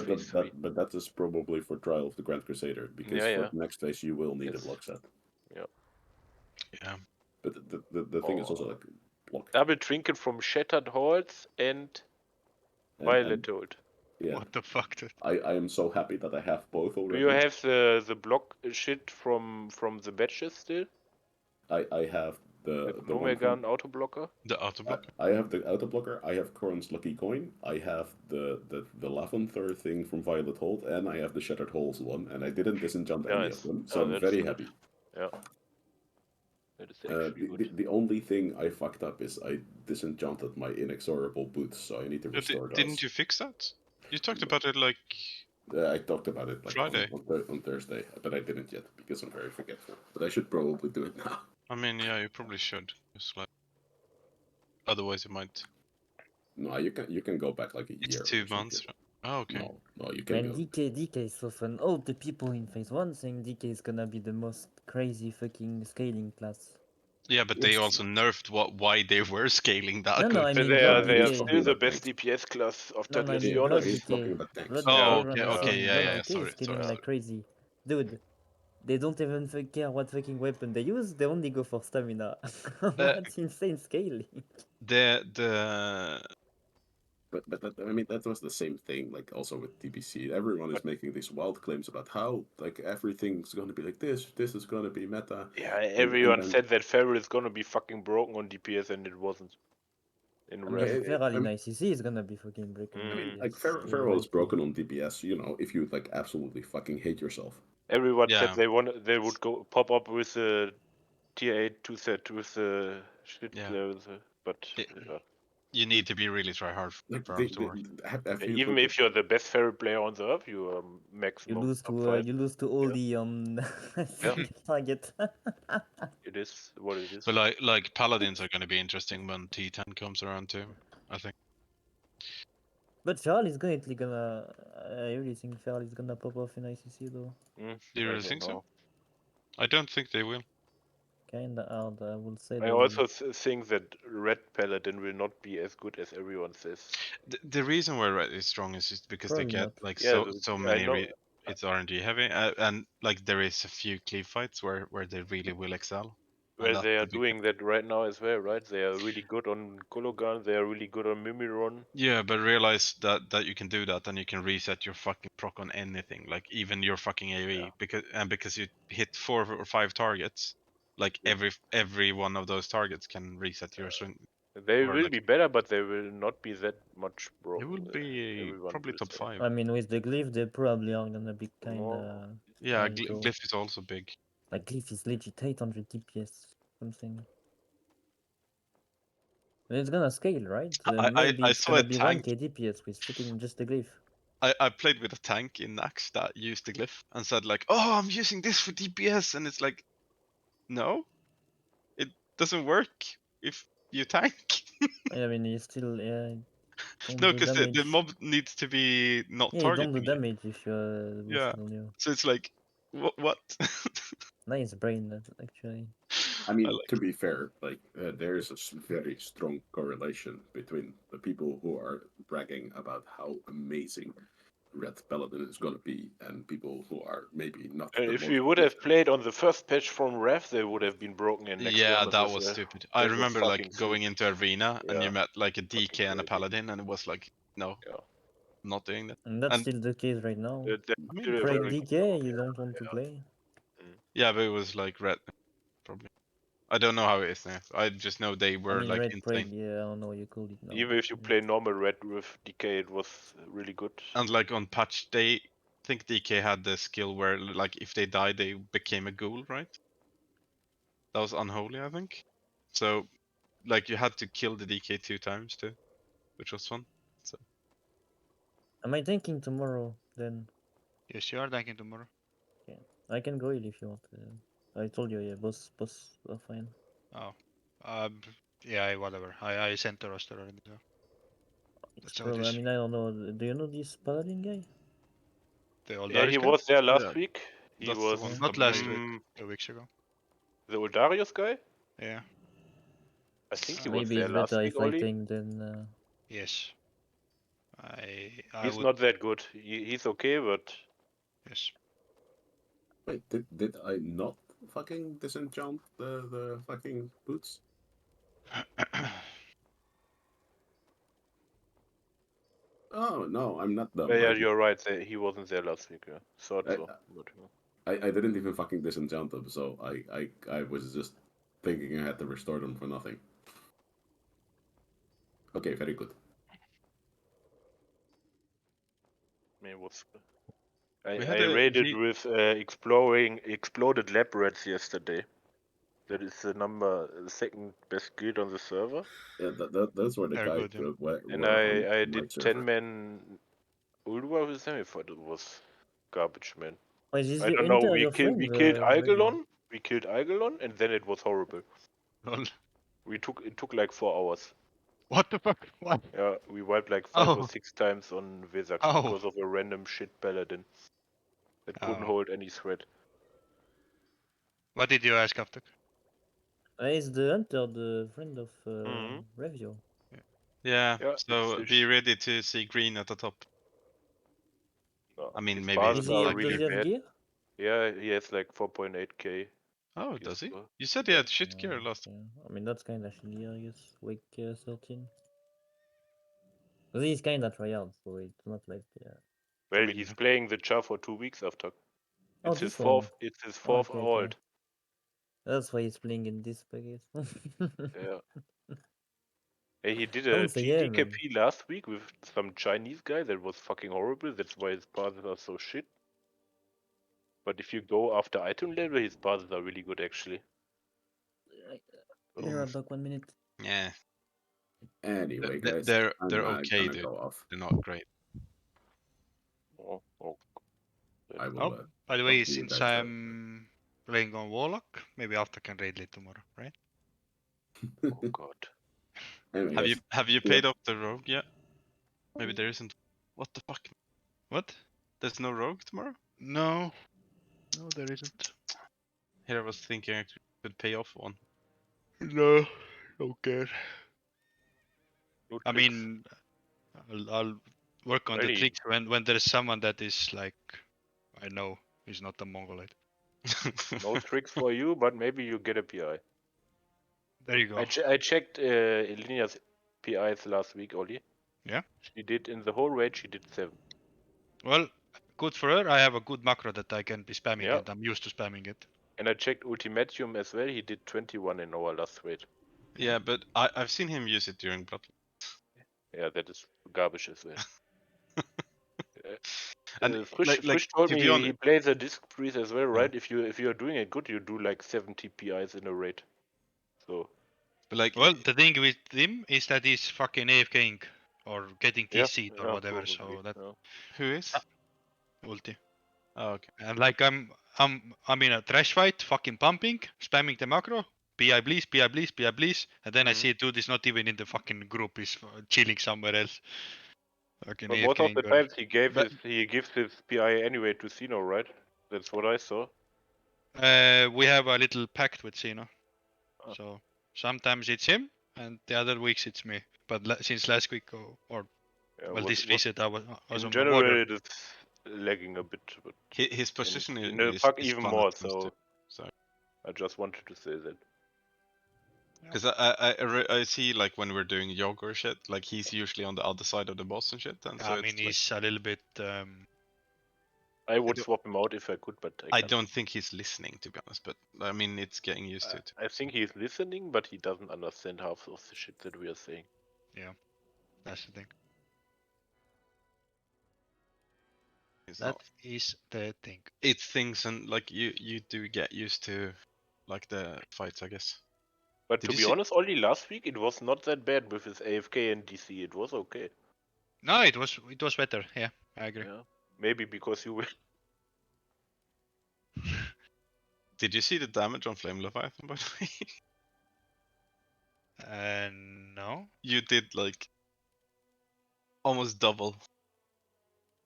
Speaker 1: but that is probably for Trial of the Grand Crusader because
Speaker 12: Yeah,
Speaker 1: for
Speaker 12: yeah.
Speaker 1: the next phase you will need
Speaker 12: Yes.
Speaker 1: a block set.
Speaker 12: Yeah.
Speaker 7: Yeah.
Speaker 1: But the thing is also like block.
Speaker 12: Double trinket from Shattered Halls and Violet Toad.
Speaker 1: Yeah.
Speaker 7: What the fuck, dude?
Speaker 1: I am so happy that I have both
Speaker 12: Do
Speaker 1: already.
Speaker 12: you have the block shit from the badges still?
Speaker 1: I have the one
Speaker 12: Nomegan auto blocker.
Speaker 7: The auto blocker.
Speaker 1: I have the auto blocker. I have Koron's Lucky Coin. I have the Lavender thing from Violet Hold, and I have the Shattered Holes one. And I didn't disenchant any of them, so I'm very happy.
Speaker 12: Yeah. That is actually good.
Speaker 1: The only thing I fucked up is I disenchanted my inexorable boots, so I need to restore those.
Speaker 7: Didn't you fix that? You talked about it like
Speaker 1: I talked about it like
Speaker 7: Friday.
Speaker 1: on Thursday, but I didn't yet because I'm very forgetful. But I should probably do it now.
Speaker 7: I mean, yeah, you probably should. Just like, otherwise, it might.
Speaker 1: No, you can go back like a year.
Speaker 7: It's 2 months. Oh, okay.
Speaker 1: No, you can
Speaker 2: Man,
Speaker 1: go.
Speaker 2: DK is so fun. All the people in phase 1 saying DK is gonna be the most crazy fucking scaling class.
Speaker 7: Yeah, but they
Speaker 1: Yes.
Speaker 7: also nerfed why they were scaling that.
Speaker 2: No, no,
Speaker 7: good.
Speaker 2: I
Speaker 12: But
Speaker 2: mean
Speaker 12: they
Speaker 2: Blood
Speaker 12: are
Speaker 2: Decay.
Speaker 12: still the
Speaker 1: about
Speaker 12: best
Speaker 1: tanks.
Speaker 12: DPS class of
Speaker 2: No,
Speaker 12: that.
Speaker 2: no, I
Speaker 12: Let's be
Speaker 2: mean Blood
Speaker 12: honest.
Speaker 1: He's talking
Speaker 2: Decay.
Speaker 1: about tanks.
Speaker 2: Blood
Speaker 7: Oh,
Speaker 2: Decay,
Speaker 7: okay,
Speaker 2: everyone is
Speaker 7: okay,
Speaker 2: saying
Speaker 7: yeah,
Speaker 2: Blood
Speaker 7: yeah,
Speaker 2: Decay
Speaker 7: sorry,
Speaker 2: is scaling
Speaker 7: sorry,
Speaker 2: like crazy. Dude, they don't even care what fucking weapon they use, they only go for stamina. That's insane scaling.
Speaker 7: The
Speaker 1: But that, I mean, that was the same thing. Like also with TBC, everyone is making these wild claims about how like everything's going to be like this. This is going to be meta.
Speaker 12: Yeah,
Speaker 1: And
Speaker 12: everyone
Speaker 1: then
Speaker 12: said that Feral is gonna be fucking broken on DPS, and it wasn't. In
Speaker 2: I
Speaker 12: ref.
Speaker 2: mean, Feral
Speaker 1: I
Speaker 2: in
Speaker 1: mean,
Speaker 2: ICC is gonna be fucking breaking.
Speaker 1: I mean,
Speaker 12: Mm.
Speaker 1: like
Speaker 2: It's
Speaker 1: Feral is
Speaker 2: likely.
Speaker 1: broken on DPS. You know, if you like absolutely fucking hate yourself.
Speaker 12: Everyone
Speaker 7: Yeah.
Speaker 12: said they would go pop up with a tier 8 2 set with the shit
Speaker 7: Yeah.
Speaker 12: levels, but
Speaker 7: you need to be really try hard
Speaker 1: Like
Speaker 7: for afterward.
Speaker 1: have you
Speaker 12: even
Speaker 1: looked
Speaker 12: if you're the best Feral player on the earth, you are
Speaker 2: You
Speaker 12: maximum
Speaker 2: lose
Speaker 12: top
Speaker 2: to
Speaker 12: 5.
Speaker 2: you lose to all the target.
Speaker 12: It is what it is.
Speaker 7: But like paladins are going to be interesting when T10 comes around too. I think.
Speaker 2: But Feral is going gonna. I really think Feral is gonna pop off in ICC though.
Speaker 7: Do you really think so? I don't think they will.
Speaker 2: Kinda hard, I will say.
Speaker 12: I
Speaker 2: they
Speaker 12: also
Speaker 2: will.
Speaker 12: think that Red Paladin will not be as good as everyone says.
Speaker 7: The reason why Red is strong is just because
Speaker 2: Probably
Speaker 7: they get
Speaker 2: not.
Speaker 7: like
Speaker 12: Yeah,
Speaker 7: so
Speaker 12: I
Speaker 7: many.
Speaker 12: know.
Speaker 7: It's RNG heavy, and like there is a few cleave fights where they really will excel. And
Speaker 12: Well,
Speaker 7: that's
Speaker 12: they are
Speaker 7: the big
Speaker 12: doing that right now as well, right? They are really good on Kologan. They are really good on Mimiron.
Speaker 7: Yeah, but realize that you can do that, and you can reset your fucking proc on anything, like even your fucking AoE, because you hit 4 or 5 targets, like every one of those targets can reset your swing.
Speaker 12: They
Speaker 7: or
Speaker 12: will
Speaker 7: like
Speaker 12: be better, but they will not be that much
Speaker 7: it
Speaker 12: broken.
Speaker 7: will be
Speaker 12: Everyone
Speaker 7: probably
Speaker 12: will
Speaker 7: top
Speaker 12: say.
Speaker 7: 5.
Speaker 2: I mean, with the glyph, they probably are gonna be
Speaker 12: No.
Speaker 2: kinda.
Speaker 7: Yeah,
Speaker 2: though.
Speaker 7: Glyph is also big.
Speaker 2: Like glyph is legit 800 DPS something. And it's gonna scale, right? Maybe
Speaker 7: I
Speaker 2: it's
Speaker 7: saw a
Speaker 2: gonna be
Speaker 7: tank.
Speaker 2: 1k DPS with fucking just the glyph.
Speaker 7: I played with a tank in Nax that used the glyph and said like, "Oh, I'm using this for DPS," and it's like, no, it doesn't work if you tank.
Speaker 2: I mean, you still don't
Speaker 7: No,
Speaker 2: do
Speaker 7: because the
Speaker 2: damage.
Speaker 7: mob needs to be not
Speaker 2: Yeah, you don't do
Speaker 7: targeting you.
Speaker 2: damage if you're
Speaker 7: Yeah,
Speaker 2: boosted on you.
Speaker 7: so it's like, what?
Speaker 2: Nice brain, actually.
Speaker 1: I mean,
Speaker 7: like
Speaker 1: to be fair, like there is a very strong correlation between the people who are bragging about how amazing Red Paladin is going to be and people who are maybe not the
Speaker 12: If
Speaker 1: most.
Speaker 12: we would have played on the first patch from Ref, they would have been broken in next
Speaker 7: Yeah,
Speaker 12: round.
Speaker 7: that was stupid. I
Speaker 12: That was
Speaker 7: remember like
Speaker 12: fucking
Speaker 7: going
Speaker 12: stupid.
Speaker 7: into arena and you
Speaker 12: Yeah.
Speaker 7: met like a DK
Speaker 12: Fucking
Speaker 7: and a
Speaker 12: crazy.
Speaker 7: paladin, and it was like, no,
Speaker 12: Yeah.
Speaker 7: I'm not doing that.
Speaker 2: And that's still the case right now.
Speaker 12: That's
Speaker 7: I mean,
Speaker 12: still a
Speaker 2: Break
Speaker 12: very good
Speaker 2: DK, you don't want to play.
Speaker 7: yeah, but it was like red, probably. I don't know how it is now. I just know they
Speaker 2: I
Speaker 7: were
Speaker 2: mean,
Speaker 7: like
Speaker 2: Red
Speaker 7: insane.
Speaker 2: Plague, yeah, I don't know what you call it now.
Speaker 12: Even if you play normal Red with DK, it was really good.
Speaker 7: And like on patch day, I think DK had the skill where like if they died, they became a ghoul, right? That was unholy, I think. So like you had to kill the DK 2 times too, which was fun. So
Speaker 2: Am I tanking tomorrow then?
Speaker 3: Yes, you are tanking tomorrow.
Speaker 2: Okay, I can go heal if you want. I told you, yeah, boss are fine.
Speaker 3: Oh, yeah, whatever. I sent the roster already. So. That's how it
Speaker 2: Probably, I
Speaker 3: is.
Speaker 2: mean, I don't know. Do you know this paladin guy?
Speaker 3: The old
Speaker 12: Yeah, he
Speaker 3: Darius guy?
Speaker 12: was there last
Speaker 7: Yeah,
Speaker 12: week. He
Speaker 7: that's the
Speaker 12: was
Speaker 7: one.
Speaker 3: Not last week, 2 weeks ago.
Speaker 12: The Oldarius guy?
Speaker 3: Yeah.
Speaker 12: I think he was
Speaker 2: Maybe
Speaker 12: there
Speaker 2: it's
Speaker 12: last
Speaker 2: better
Speaker 12: week
Speaker 2: if I
Speaker 12: only.
Speaker 2: tank than.
Speaker 3: Yes. I
Speaker 12: He's
Speaker 3: would.
Speaker 12: not that good. He's okay, but
Speaker 3: Yes.
Speaker 1: Wait, did I not fucking disenchant the fucking boots? Oh no, I'm not dumb.
Speaker 12: yeah, you're right. He wasn't there last week. Yeah. Thought
Speaker 1: I,
Speaker 12: so. But,
Speaker 1: I didn't even fucking disenchant them, so I was just thinking I had to restore them for nothing. Okay, very good.
Speaker 12: I mean, what's
Speaker 7: We
Speaker 12: I
Speaker 7: had a
Speaker 12: raided with exploring exploded lab rats yesterday. That is the second best guild on the server.
Speaker 1: Yeah, that's where the
Speaker 3: They're
Speaker 1: guy
Speaker 3: good, yeah.
Speaker 1: were
Speaker 12: And
Speaker 1: on
Speaker 12: I
Speaker 1: my
Speaker 12: did
Speaker 1: server.
Speaker 12: 10-man Ulva with them. I thought it was garbage, man.
Speaker 2: Wait, did
Speaker 12: I
Speaker 2: you
Speaker 12: don't know.
Speaker 2: enter
Speaker 12: We
Speaker 2: your
Speaker 12: killed
Speaker 2: friend?
Speaker 12: Igelon. We killed Igelon, and then it was horrible.
Speaker 3: Lol.
Speaker 12: It took like 4 hours.
Speaker 3: What the fuck? What?
Speaker 12: Yeah, we wiped like 5 or
Speaker 3: Oh.
Speaker 12: 6 times on Vezax
Speaker 3: Oh.
Speaker 12: because of a random shit paladin that couldn't
Speaker 3: Oh.
Speaker 12: hold any threat.
Speaker 3: What did you ask after?
Speaker 2: Is the hunter the friend of
Speaker 12: Mhm.
Speaker 2: Revio?
Speaker 7: Yeah,
Speaker 12: Yeah,
Speaker 7: so
Speaker 12: it's
Speaker 7: be ready to see green at the top.
Speaker 12: no,
Speaker 7: I mean,
Speaker 12: his
Speaker 7: maybe
Speaker 12: passes
Speaker 2: Is
Speaker 12: are
Speaker 2: he?
Speaker 7: like
Speaker 2: Does
Speaker 12: really
Speaker 2: he have
Speaker 12: bad.
Speaker 2: gear?
Speaker 12: Yeah, he has like 4.8k.
Speaker 7: Oh,
Speaker 12: gear
Speaker 7: does he?
Speaker 12: score.
Speaker 7: You said he
Speaker 12: Yeah.
Speaker 7: had shit gear last time.
Speaker 2: Yeah. I mean that's kind of shitty, I guess. Wake 13. Because he's kind of tryhard, so it's not like
Speaker 12: Well,
Speaker 3: mean,
Speaker 12: he's playing the Char for 2 weeks after.
Speaker 2: Oh,
Speaker 12: It's his
Speaker 2: this one.
Speaker 12: fourth. It's his
Speaker 2: Oh,
Speaker 12: fourth
Speaker 2: okay,
Speaker 12: alt.
Speaker 2: okay. That's why he's playing in this package.
Speaker 12: Yeah. Hey, he did a
Speaker 2: Don't say yeah, man.
Speaker 12: GDKP last week with some Chinese guy that was fucking horrible. That's why his passes are so shit. But if you go after item level, his passes are really good actually.
Speaker 2: Here, I'll talk 1 minute.
Speaker 7: Yeah,
Speaker 1: Anyway,
Speaker 7: Th-
Speaker 1: guys,
Speaker 7: they're
Speaker 1: I'm
Speaker 7: they're okay,
Speaker 1: gonna
Speaker 7: dude.
Speaker 1: go off.
Speaker 7: They're not great.
Speaker 12: Oh,
Speaker 1: I
Speaker 3: Oh,
Speaker 1: will.
Speaker 3: by the
Speaker 1: talk
Speaker 3: way,
Speaker 1: to you
Speaker 3: since
Speaker 1: guys
Speaker 3: I'm playing on Warlock, maybe after can raid late tomorrow, right?
Speaker 12: oh god.
Speaker 1: Anyway,
Speaker 7: Have you
Speaker 1: guys, yeah.
Speaker 7: paid up the rogue yet? Maybe there isn't. What the fuck?
Speaker 3: What?
Speaker 7: There's no rogue tomorrow?
Speaker 3: No, there isn't.
Speaker 7: Here I was thinking I could pay off one.
Speaker 3: No, don't care.
Speaker 12: No
Speaker 3: I
Speaker 12: tricks.
Speaker 3: mean, I'll work on the
Speaker 12: Really?
Speaker 3: tricks when there's someone that is like, I know he's not a Mongolite.
Speaker 12: No tricks for you, but maybe you get a PI.
Speaker 3: There you go.
Speaker 12: I checked Elinia's PIs last week, Oli.
Speaker 3: Yeah.
Speaker 12: She did in the whole raid. She did 7.
Speaker 3: Well, good for her. I have a good macro that I can be spamming,
Speaker 12: Yeah.
Speaker 3: and I'm used to spamming it.
Speaker 12: And I checked Ultimatium as well. He did 21 in our last raid.
Speaker 7: Yeah, but I've seen him use it during Blood.
Speaker 12: Yeah, that is garbage as well.
Speaker 7: And
Speaker 12: Frisch,
Speaker 7: like
Speaker 12: Frisch told
Speaker 7: to
Speaker 12: me
Speaker 7: be
Speaker 12: he
Speaker 7: honest,
Speaker 12: plays a disc breeze as well, right? If you're doing it good, you do like 70 PIs in a raid. So
Speaker 7: but like
Speaker 3: Well, the thing with him is that he's fucking AFKing or getting
Speaker 12: yeah,
Speaker 3: TC'd or whatever.
Speaker 12: probably.
Speaker 3: So that
Speaker 7: who is?
Speaker 3: ulti.
Speaker 7: Oh, okay.
Speaker 3: And like I'm in a trash fight, fucking pumping, spamming the macro. PI please, PI please, PI please, and then I see a dude is not even in the fucking group. He's chilling somewhere else. Fucking
Speaker 12: But most of the
Speaker 3: AFKing.
Speaker 12: times he
Speaker 3: But-
Speaker 12: gives his PI anyway to Sino, right? That's what I saw.
Speaker 3: We have a little pact with Sino.
Speaker 12: Oh.
Speaker 3: So sometimes it's him, and the other weeks it's me. But since last week or
Speaker 12: Yeah,
Speaker 3: this reset, I was
Speaker 12: in
Speaker 3: on my
Speaker 12: general
Speaker 3: border.
Speaker 12: it is lagging a bit, but
Speaker 7: His position
Speaker 12: in the
Speaker 7: is
Speaker 12: fuck even
Speaker 7: fun
Speaker 12: more.
Speaker 7: at times
Speaker 12: So
Speaker 7: too.
Speaker 12: I just wanted to say that.
Speaker 7: Because I see like when we're doing yoga or shit, like he's usually on the other side of the boss and shit, and so
Speaker 3: I mean,
Speaker 7: it's like,
Speaker 3: he's a little bit.
Speaker 12: I would swap him out if I could, but
Speaker 7: I
Speaker 12: can't.
Speaker 7: don't think he's listening, to be honest. But I mean, it's getting used to it.
Speaker 12: I think he's listening, but he doesn't understand half of the shit that we are saying.
Speaker 3: Yeah, that's the thing.
Speaker 7: It's
Speaker 3: That
Speaker 7: not.
Speaker 3: is the thing.
Speaker 7: It's things, and like you do get used to like the fights, I guess.
Speaker 12: But
Speaker 7: Did
Speaker 12: to
Speaker 7: you
Speaker 12: be
Speaker 7: see-
Speaker 12: honest, only last week it was not that bad with his AFK and DC. It was okay.
Speaker 3: No, it was better. Yeah, I agree.
Speaker 12: Yeah, maybe because you will.
Speaker 7: Did you see the damage on Flame Leviathan, by the way?
Speaker 3: No.
Speaker 7: You did like almost double.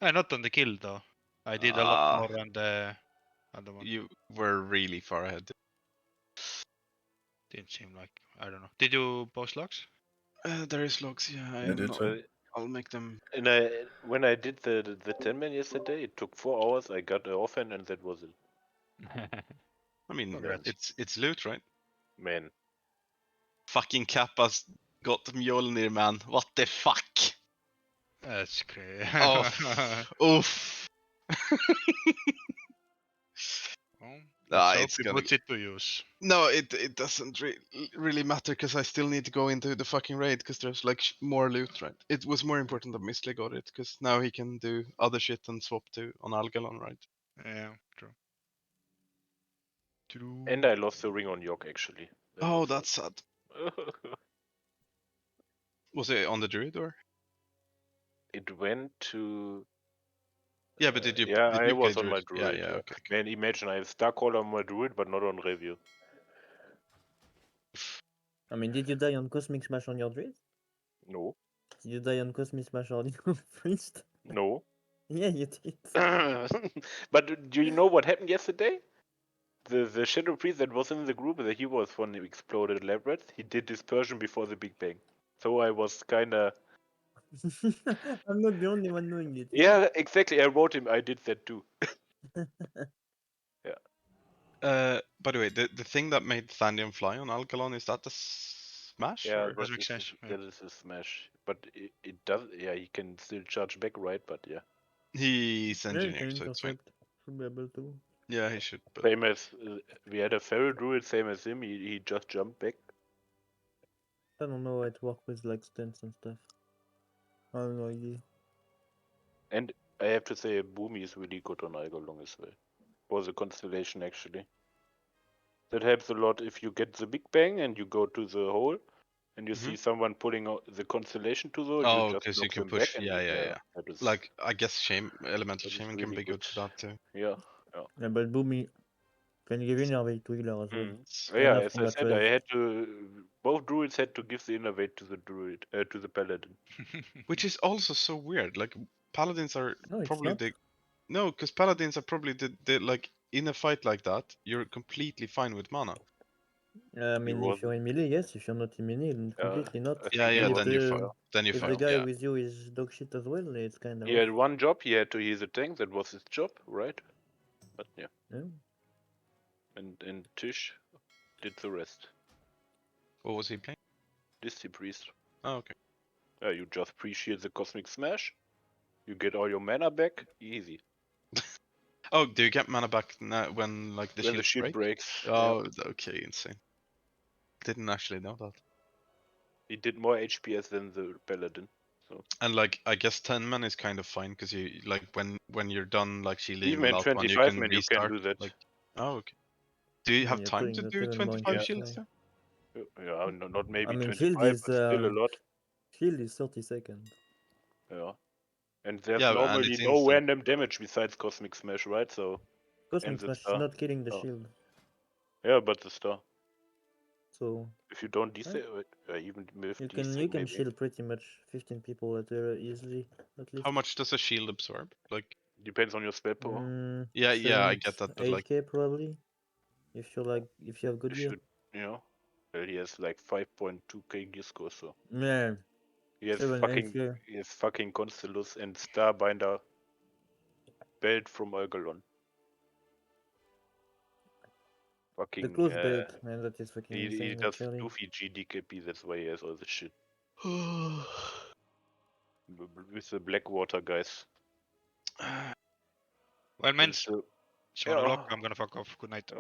Speaker 3: Not on the kill though. I did a lot more on the other one.
Speaker 7: You were really far ahead.
Speaker 3: Didn't seem like, I don't know. Did you post logs?
Speaker 7: There is logs, yeah.
Speaker 6: I did.
Speaker 7: I'll make them.
Speaker 12: And when I did the 10-man yesterday, it took 4 hours. I got the offhand, and that was it.
Speaker 7: I mean,
Speaker 3: Congrats.
Speaker 7: it's loot, right?
Speaker 12: Man,
Speaker 7: Fucking Kappa's got Mjolnir, man. What the fuck?
Speaker 3: That's crazy.
Speaker 7: Oof.
Speaker 3: Let's hope
Speaker 7: It's
Speaker 3: he
Speaker 7: gonna
Speaker 3: puts it to use.
Speaker 7: No, it doesn't really matter because I still need to go into the fucking raid because there's like more loot, right? It was more important that Mistley got it because now he can do other shit and swap to on Algalon, right?
Speaker 3: Yeah, true.
Speaker 12: and I lost the ring on York actually.
Speaker 7: Oh, that's sad. Was it on the druid or?
Speaker 12: It went to.
Speaker 7: Yeah, but did you?
Speaker 12: Yeah,
Speaker 7: did
Speaker 12: I
Speaker 7: you play
Speaker 12: was on my
Speaker 7: druid?
Speaker 12: druid.
Speaker 7: Yeah, okay.
Speaker 12: Man, imagine I have Starcaller on my druid, but not on review.
Speaker 2: I mean, did you die on Cosmic Smash on your Druid?
Speaker 12: No.
Speaker 2: Did you die on Cosmic Smash on your Priest?
Speaker 12: No.
Speaker 2: Yeah, you did.
Speaker 12: But do you know what happened yesterday? the Shadow Priest that was in the group, that he was one who exploded Labyrinth. He did dispersion before the Big Bang. So I was kinda...
Speaker 2: I'm not the only one doing it.
Speaker 12: Yeah, exactly. I wrote him. I did that too.
Speaker 7: By the way, the thing that made Thandium fly on Algalon, is that the smash?
Speaker 12: Yeah,
Speaker 7: Or?
Speaker 3: Cosmic Sash, yeah.
Speaker 12: that is a smash. But it does... Yeah, he can still charge back, right? But yeah.
Speaker 7: He's
Speaker 2: Yeah, you
Speaker 7: engineer,
Speaker 2: can
Speaker 7: so it's fine.
Speaker 2: intercept. Should be able to.
Speaker 7: Yeah, he should. But
Speaker 12: Same as... we had a Feral Druid, same as him. He just jumped back.
Speaker 2: I don't know how it works with like stance and stuff. I have no idea.
Speaker 12: And I have to say, Boomy is really good on Algalong as well. For the constellation, actually. That helps a lot if you get the Big Bang and you go to the hole, and you see someone pulling out the constellation to the hole,
Speaker 7: oh,
Speaker 12: you just
Speaker 7: because you
Speaker 12: block
Speaker 7: can
Speaker 12: them
Speaker 7: push.
Speaker 12: back. And
Speaker 7: Yeah.
Speaker 12: That is,
Speaker 7: Like I guess elemental
Speaker 12: that is
Speaker 7: shaming can
Speaker 12: really
Speaker 7: be good for that too.
Speaker 12: Yeah.
Speaker 2: Yeah, but Boomy can give innervate to healer as well.
Speaker 12: Yeah,
Speaker 2: Enough
Speaker 12: as I
Speaker 2: combat
Speaker 12: said, I
Speaker 2: raise.
Speaker 12: had to... Both druids had to give the innervate to the druid, to the paladin.
Speaker 7: Which is also so weird. Like paladins are
Speaker 2: No, it's
Speaker 7: probably
Speaker 2: not.
Speaker 7: no, because paladins are probably the like in a fight like that, you're completely fine with mana.
Speaker 2: I mean, if you're in melee, yes. If you're not in melee, then
Speaker 12: Yeah,
Speaker 2: completely not.
Speaker 12: I think
Speaker 7: Yeah,
Speaker 12: he
Speaker 7: yeah.
Speaker 2: If
Speaker 12: was...
Speaker 7: Then you're
Speaker 2: the
Speaker 7: fine. Then you're
Speaker 2: if the
Speaker 7: fine.
Speaker 2: guy
Speaker 7: Yeah.
Speaker 2: with you is dog shit as well, it's kind of.
Speaker 12: He had one job. He had to heal the tank. That was his job, right? But yeah.
Speaker 2: Yeah.
Speaker 12: And Tish did the rest.
Speaker 7: What was he playing?
Speaker 12: Disty Priest.
Speaker 7: Oh, okay.
Speaker 12: You just pre-shield the Cosmic Smash. You get all your mana back. Easy.
Speaker 7: Oh, do you get mana back now when like the
Speaker 12: When
Speaker 7: shield
Speaker 12: the shield breaks.
Speaker 7: Oh, okay, insane. Didn't actually know that.
Speaker 12: He did more HPS than the Paladin. So
Speaker 7: And like I guess 10 man is kind of fine because you like when you're done like shielding
Speaker 12: even
Speaker 7: the
Speaker 12: in
Speaker 7: last one, you
Speaker 12: 25
Speaker 7: can
Speaker 12: man, you
Speaker 7: restart.
Speaker 12: can do that.
Speaker 7: Like, oh, okay. Do you have
Speaker 2: You're
Speaker 7: time
Speaker 2: putting
Speaker 7: to
Speaker 2: that
Speaker 7: do
Speaker 2: even more
Speaker 7: 25
Speaker 2: into
Speaker 7: shields?
Speaker 2: play.
Speaker 7: Though?
Speaker 12: Yeah, not maybe
Speaker 2: I mean,
Speaker 12: 25,
Speaker 2: shield is
Speaker 12: but still a lot.
Speaker 2: Shield is 30 seconds.
Speaker 12: Yeah. And there's
Speaker 7: Yeah, and
Speaker 12: normally
Speaker 7: it's
Speaker 12: no
Speaker 7: instant.
Speaker 12: random damage besides Cosmic Smash, right? So
Speaker 2: Cosmic
Speaker 12: and the
Speaker 2: Smash is
Speaker 12: star.
Speaker 2: not killing the
Speaker 12: Oh.
Speaker 2: shield.
Speaker 12: Yeah, but the star.
Speaker 2: So
Speaker 12: if you don't disable it, even with
Speaker 2: you
Speaker 12: desync,
Speaker 2: can
Speaker 12: maybe.
Speaker 2: shield pretty much 15 people at easily, at least.
Speaker 7: How much does a shield absorb? Like
Speaker 12: Depends on your spell power.
Speaker 7: yeah, I get that, but like
Speaker 2: 8k probably. If you have good gear.
Speaker 12: You know, well, he has like 5.2k gear score, so
Speaker 2: Yeah.
Speaker 12: he has
Speaker 2: 7,
Speaker 12: fucking
Speaker 2: 8K.
Speaker 12: Constellus and Starbinder belt from Urgalon.
Speaker 2: The
Speaker 12: Fucking
Speaker 2: close belt, man, that is fucking
Speaker 12: he
Speaker 2: insane
Speaker 12: does
Speaker 2: actually.
Speaker 12: Luffy GDKP, that's why he has all this shit. With the Blackwater guys.
Speaker 3: Well, mens.
Speaker 12: So,
Speaker 3: Just wanna lock. I'm gonna fuck off. Good night.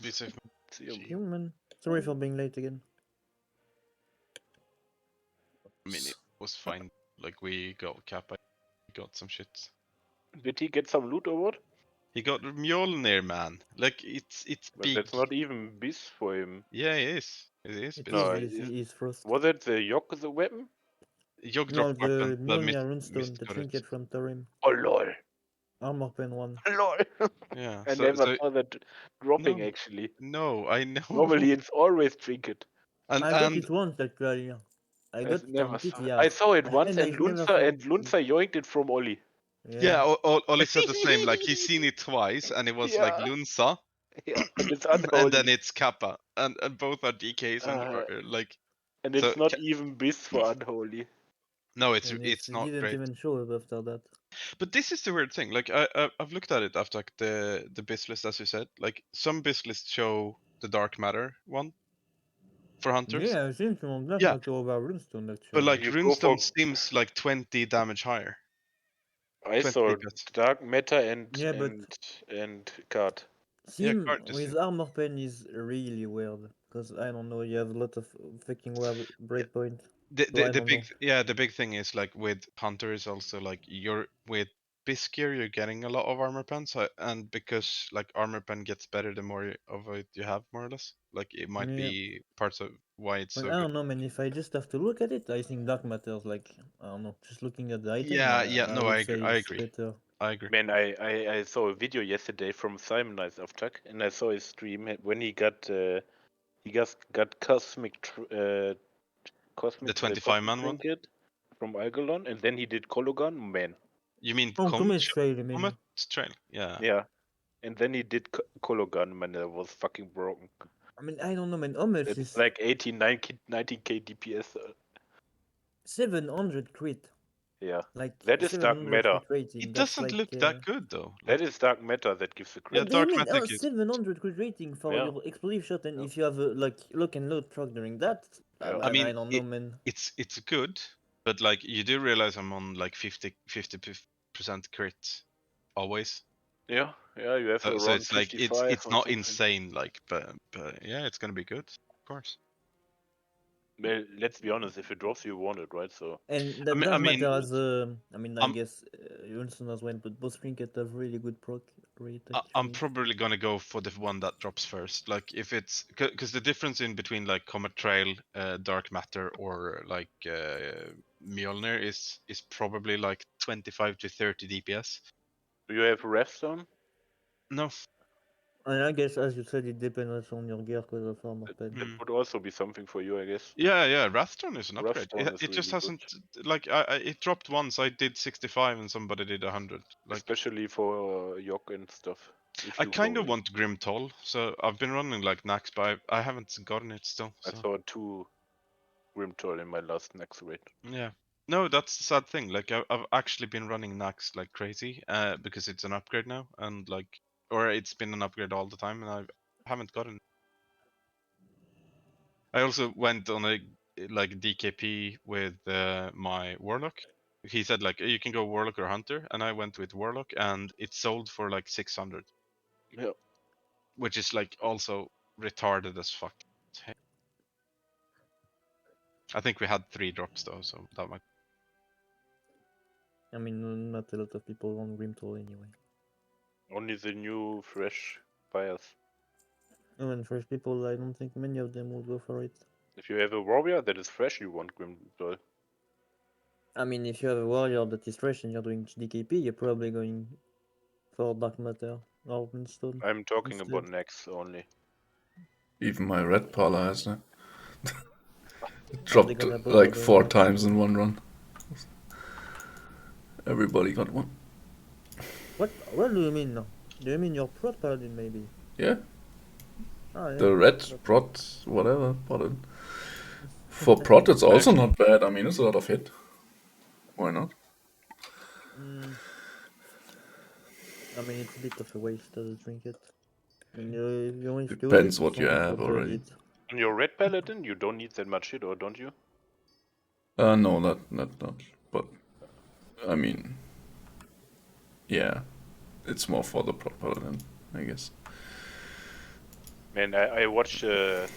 Speaker 7: be safe.
Speaker 12: See you.
Speaker 2: Human. Sorry for being late again.
Speaker 7: I mean, it was fine. Like we got Kappa, got some shit.
Speaker 12: Did he get some loot or what?
Speaker 7: He got Mjolnir, man. Like it's
Speaker 12: But
Speaker 7: big.
Speaker 12: that's not even bis for him.
Speaker 7: Yeah, it is. It is.
Speaker 2: It
Speaker 7: bis.
Speaker 2: is bis, he is frost.
Speaker 12: Was it the Yok the weapon?
Speaker 7: Yog
Speaker 2: No,
Speaker 7: drop
Speaker 2: the
Speaker 7: weapon, but
Speaker 2: Mjolnir runestone, the
Speaker 7: got it.
Speaker 2: trinket from Thorim.
Speaker 12: Oh lol.
Speaker 2: Armor pen 1.
Speaker 12: Lol.
Speaker 7: Yeah.
Speaker 12: I
Speaker 7: so,
Speaker 12: never
Speaker 7: so
Speaker 12: saw that dropping
Speaker 7: no,
Speaker 12: actually.
Speaker 7: no, I know.
Speaker 12: Normally it's always trinket.
Speaker 7: And
Speaker 2: I got it once actually. I got it on PTR.
Speaker 12: I saw it once,
Speaker 2: And
Speaker 12: and
Speaker 2: I've never
Speaker 12: Lunza yoinked it from Oli.
Speaker 7: yeah, Oli said the same. Like he's seen it twice, and it was like
Speaker 12: Yeah.
Speaker 7: Lunza.
Speaker 12: Yeah, and it's
Speaker 7: and
Speaker 12: unholy.
Speaker 7: then it's Kappa, and both are DKs and like.
Speaker 12: And
Speaker 7: so
Speaker 12: it's not even bis for unholy.
Speaker 7: No,
Speaker 2: And
Speaker 7: it's
Speaker 2: it
Speaker 7: not
Speaker 2: didn't
Speaker 7: great.
Speaker 2: even show up after that.
Speaker 7: But this is the weird thing. Like I've looked at it after like the BIS list, as you said. Like some BIS lists show the dark matter one for hunters.
Speaker 2: Yeah, I've seen some of that
Speaker 7: Yeah.
Speaker 2: over Runestone actually.
Speaker 7: But like
Speaker 12: You go
Speaker 7: Runestone
Speaker 12: for-
Speaker 7: seems like 20 damage higher.
Speaker 12: I
Speaker 7: 20
Speaker 12: saw
Speaker 7: plus.
Speaker 12: dark matter and
Speaker 2: Yeah, but
Speaker 12: and card.
Speaker 2: Sim
Speaker 7: card is
Speaker 2: with
Speaker 7: sim.
Speaker 2: armor pen is really weird because I don't know. You have a lot of fucking weird breakpoint.
Speaker 7: The big thing is like with hunter is also like you're with BIS gear you're getting a lot of armor pen, and because like armor pen gets better the more of it you have, more or less. Like it might
Speaker 2: Yeah.
Speaker 7: be parts of why it's
Speaker 2: But
Speaker 7: so
Speaker 2: I
Speaker 7: good.
Speaker 2: don't know, man. If I just have to look at it, I think dark matters. Like I don't know, just looking at the item.
Speaker 7: I
Speaker 2: would say
Speaker 7: agree.
Speaker 2: it's better.
Speaker 7: I agree.
Speaker 12: Man, I saw a video yesterday from Simon Knights of Tuck, and I saw his stream when he got cosmic
Speaker 7: The 25-man one?
Speaker 12: trinket from Algalon, and then he did Kologan. Man,
Speaker 7: You mean
Speaker 2: Oh,
Speaker 7: Comet
Speaker 2: Comet Trail, I mean.
Speaker 7: Comet Trail? Yeah.
Speaker 12: yeah, And then he did Kologan, man, that was fucking broken.
Speaker 2: I mean, I don't know, man. How much
Speaker 12: It's
Speaker 2: is
Speaker 12: like 19k DPS.
Speaker 2: 700 crit?
Speaker 12: Yeah.
Speaker 2: Like
Speaker 12: That is dark
Speaker 2: 700
Speaker 12: matter.
Speaker 2: crit rating.
Speaker 3: It
Speaker 2: That's
Speaker 3: doesn't
Speaker 2: like.
Speaker 3: look that good though.
Speaker 12: That is dark matter that gives the
Speaker 3: Yeah,
Speaker 2: What
Speaker 12: crit.
Speaker 2: do you
Speaker 3: dark
Speaker 2: mean?
Speaker 3: matter is
Speaker 2: 700 crit rating for
Speaker 12: Yeah.
Speaker 2: your explosive shot, and
Speaker 12: Yeah.
Speaker 2: if you have a like lock and load proc during that,
Speaker 12: Yeah.
Speaker 3: I mean,
Speaker 2: I don't know, man.
Speaker 3: it's good, but like you do realize I'm on like 50% crit always.
Speaker 12: Yeah, you have
Speaker 3: So
Speaker 12: around
Speaker 3: it's like
Speaker 12: 55
Speaker 3: it's
Speaker 12: or
Speaker 3: not
Speaker 12: something.
Speaker 3: insane, like, but yeah, it's gonna be good, of course.
Speaker 12: Well, let's be honest, if it drops, you want it, right? So.
Speaker 2: And that
Speaker 3: I
Speaker 2: does
Speaker 3: mean,
Speaker 2: matter as I mean, I
Speaker 3: I'm-
Speaker 2: guess Johnson as well, but both trinket have really good proc rate.
Speaker 3: I'm
Speaker 2: Actually.
Speaker 3: probably gonna go for the one that drops first. Like if it's because the difference in between like Comet Trail, Dark Matter, or like Mjolnir is probably like 25 to 30 DPS.
Speaker 12: Do you have Revstone?
Speaker 3: No.
Speaker 2: And I guess, as you said, it depends on your gear because of armor pen.
Speaker 12: That would also be something for you, I guess.
Speaker 3: Yeah, Wrathstone is an upgrade.
Speaker 12: Wrathstone is
Speaker 3: It just
Speaker 12: really good.
Speaker 3: hasn't like it dropped once. I did 65 and somebody did 100. Like
Speaker 12: Especially for Yok and stuff. If
Speaker 3: I
Speaker 12: you
Speaker 3: kind
Speaker 12: go
Speaker 3: of
Speaker 12: in.
Speaker 3: want Grim Toll, so I've been running like Nax, but I haven't gotten it still.
Speaker 12: I
Speaker 3: So.
Speaker 12: saw 2 Grimtoll in my last next raid.
Speaker 3: Yeah. No, that's the sad thing. Like I've actually been running Nax like crazy, because it's an upgrade now, and like, or it's been an upgrade all the time, and I haven't gotten. I also went on a like DKP with my Warlock. He said like you can go Warlock or Hunter, and I went with Warlock, and it sold for like 600.
Speaker 12: Yeah.
Speaker 3: Which is like also retarded as fuck. I think we had 3 drops though, so that might.
Speaker 2: I mean, not a lot of people want Grimtoll anyway.
Speaker 12: Only the new fresh buyers.
Speaker 2: And fresh people, I don't think many of them will go for it.
Speaker 12: If you have a warrior that is fresh, you want Grimtoll.
Speaker 2: I mean, if you have a warrior that is fresh and you're doing DKP, you're probably going for Dark Matter or Windstone.
Speaker 12: I'm talking
Speaker 2: instead.
Speaker 12: about Nax only.
Speaker 6: Even my red Parla has it. It
Speaker 2: Are they
Speaker 6: dropped
Speaker 2: gonna bother
Speaker 6: like
Speaker 2: the-
Speaker 6: 4 times in one run. Everybody got one.
Speaker 2: What do you mean now? Do you mean your Prot Paladin maybe?
Speaker 6: Yeah.
Speaker 2: Ah, yeah.
Speaker 6: The red prot, whatever, Paladin. For prot, it's also not bad. I mean, it's a lot of hit. Why not?
Speaker 2: I mean, it's a bit of a waste as a trinket. I mean, you only use
Speaker 6: Depends
Speaker 2: it
Speaker 6: what you
Speaker 2: for
Speaker 6: have
Speaker 2: the
Speaker 6: already.
Speaker 2: hit.
Speaker 12: On your red paladin, you don't need that much hit, or don't you?
Speaker 6: No, not. But I mean, yeah, it's more for the prot Paladin, I guess.
Speaker 12: Man, I watched a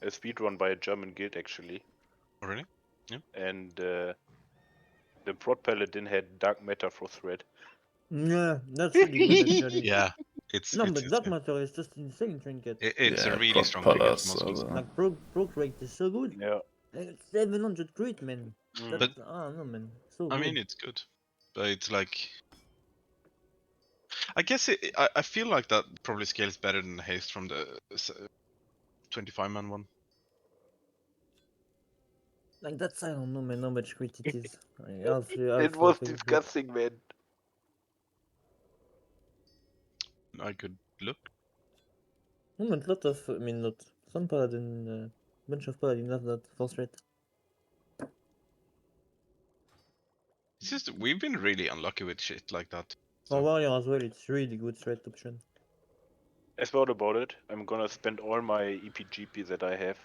Speaker 12: speedrun by a German guild actually.
Speaker 3: Oh, really? Yeah.
Speaker 12: And the prot paladin had dark matter for thread.
Speaker 2: Yeah, that's really good actually.
Speaker 3: Yeah, it's
Speaker 2: No,
Speaker 3: it's
Speaker 2: but
Speaker 3: insane.
Speaker 2: Dark Matter is just insane trinket.
Speaker 3: It's
Speaker 6: Yeah,
Speaker 3: a really
Speaker 6: prot
Speaker 3: strong trinket
Speaker 6: Palas
Speaker 3: for most
Speaker 6: are
Speaker 3: classes.
Speaker 6: the-
Speaker 2: Like proc rate is so good.
Speaker 12: Yeah.
Speaker 2: Like 700 crit, man.
Speaker 3: But
Speaker 2: I don't know, man. So
Speaker 3: I
Speaker 2: good.
Speaker 3: mean, it's good, but it's like. I guess I feel like that probably scales better than the haste from the 25-man one.
Speaker 2: Like that's I don't know, man. How much crit it is.
Speaker 12: It was disgusting, man.
Speaker 3: I could look.
Speaker 2: No, but lot of, I mean, not some paladin, bunch of paladin have that force rate.
Speaker 3: It's just we've been really unlucky with shit like that.
Speaker 2: For warrior as well, it's really good straight option.
Speaker 12: I thought about it. I'm gonna spend all my EPGP that I have.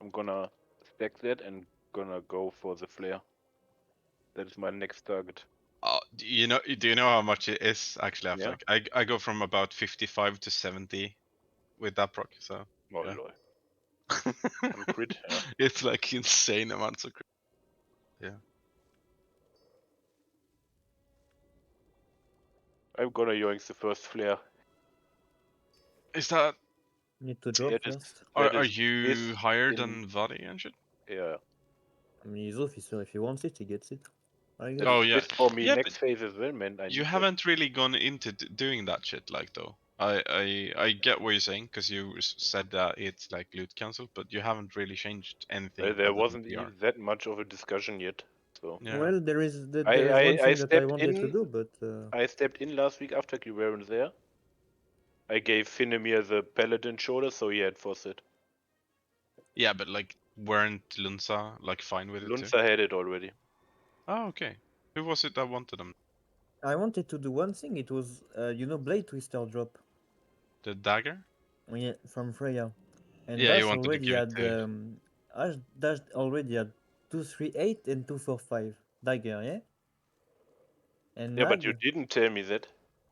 Speaker 12: I'm gonna stack that and gonna go for the flare. That is my next target.
Speaker 3: Do you know how much it is actually?
Speaker 12: Yeah.
Speaker 3: Like I go from about 55 to 70 with that proc. So
Speaker 12: Oh,
Speaker 3: yeah.
Speaker 12: lol. On crit, yeah.
Speaker 3: It's like insane amounts of crit. Yeah.
Speaker 12: I'm gonna yoink the first flare.
Speaker 3: Is that?
Speaker 2: Need to drop
Speaker 12: That is-
Speaker 2: first.
Speaker 12: that
Speaker 3: Are
Speaker 12: is
Speaker 3: you
Speaker 12: this
Speaker 3: higher
Speaker 12: in-
Speaker 3: than Vadi and shit?
Speaker 12: Yeah.
Speaker 2: I mean, he's officer. If he wants it, he gets it. I guess.
Speaker 12: That
Speaker 3: Oh
Speaker 12: is
Speaker 3: yeah.
Speaker 12: this for me
Speaker 3: Yeah,
Speaker 12: next phase as well, man. I
Speaker 3: You
Speaker 12: need
Speaker 3: haven't really gone into doing that shit, like though. I get what you're saying because you said that it's like loot cancel, but you haven't really changed anything.
Speaker 12: Well, there
Speaker 3: other than
Speaker 12: wasn't
Speaker 3: PR.
Speaker 12: even that much of a discussion yet. So
Speaker 3: Yeah.
Speaker 2: Well, there is
Speaker 12: I
Speaker 2: there is one
Speaker 12: I, I
Speaker 2: thing that I
Speaker 12: stepped
Speaker 2: wanted to
Speaker 12: in.
Speaker 2: do, but
Speaker 12: I stepped in last week after you weren't there. I gave Finemir the paladin shoulder, so he had Fawcett.
Speaker 7: Yeah, but like, weren't Lunza like fine with it too?
Speaker 12: Lunza had it already.
Speaker 7: Oh, okay. Who was it that wanted them?
Speaker 2: I wanted to do one thing. It was Blade Twister drop.
Speaker 7: The dagger?
Speaker 2: Yeah, from Freya. And
Speaker 7: Yeah, you
Speaker 2: Dash
Speaker 7: wanted to
Speaker 2: already
Speaker 7: give it
Speaker 2: had
Speaker 7: to.
Speaker 2: Dash already had 238 and 245 dagger, yeah. And
Speaker 12: Yeah, but you
Speaker 2: Nag
Speaker 12: didn't tell me that.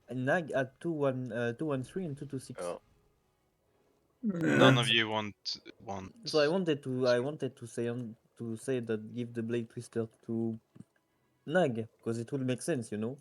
Speaker 2: had 213 and 226.
Speaker 12: Oh.
Speaker 7: None of you want.
Speaker 2: So I wanted to say that give the Blade Twister to Nag because it would make sense, you know.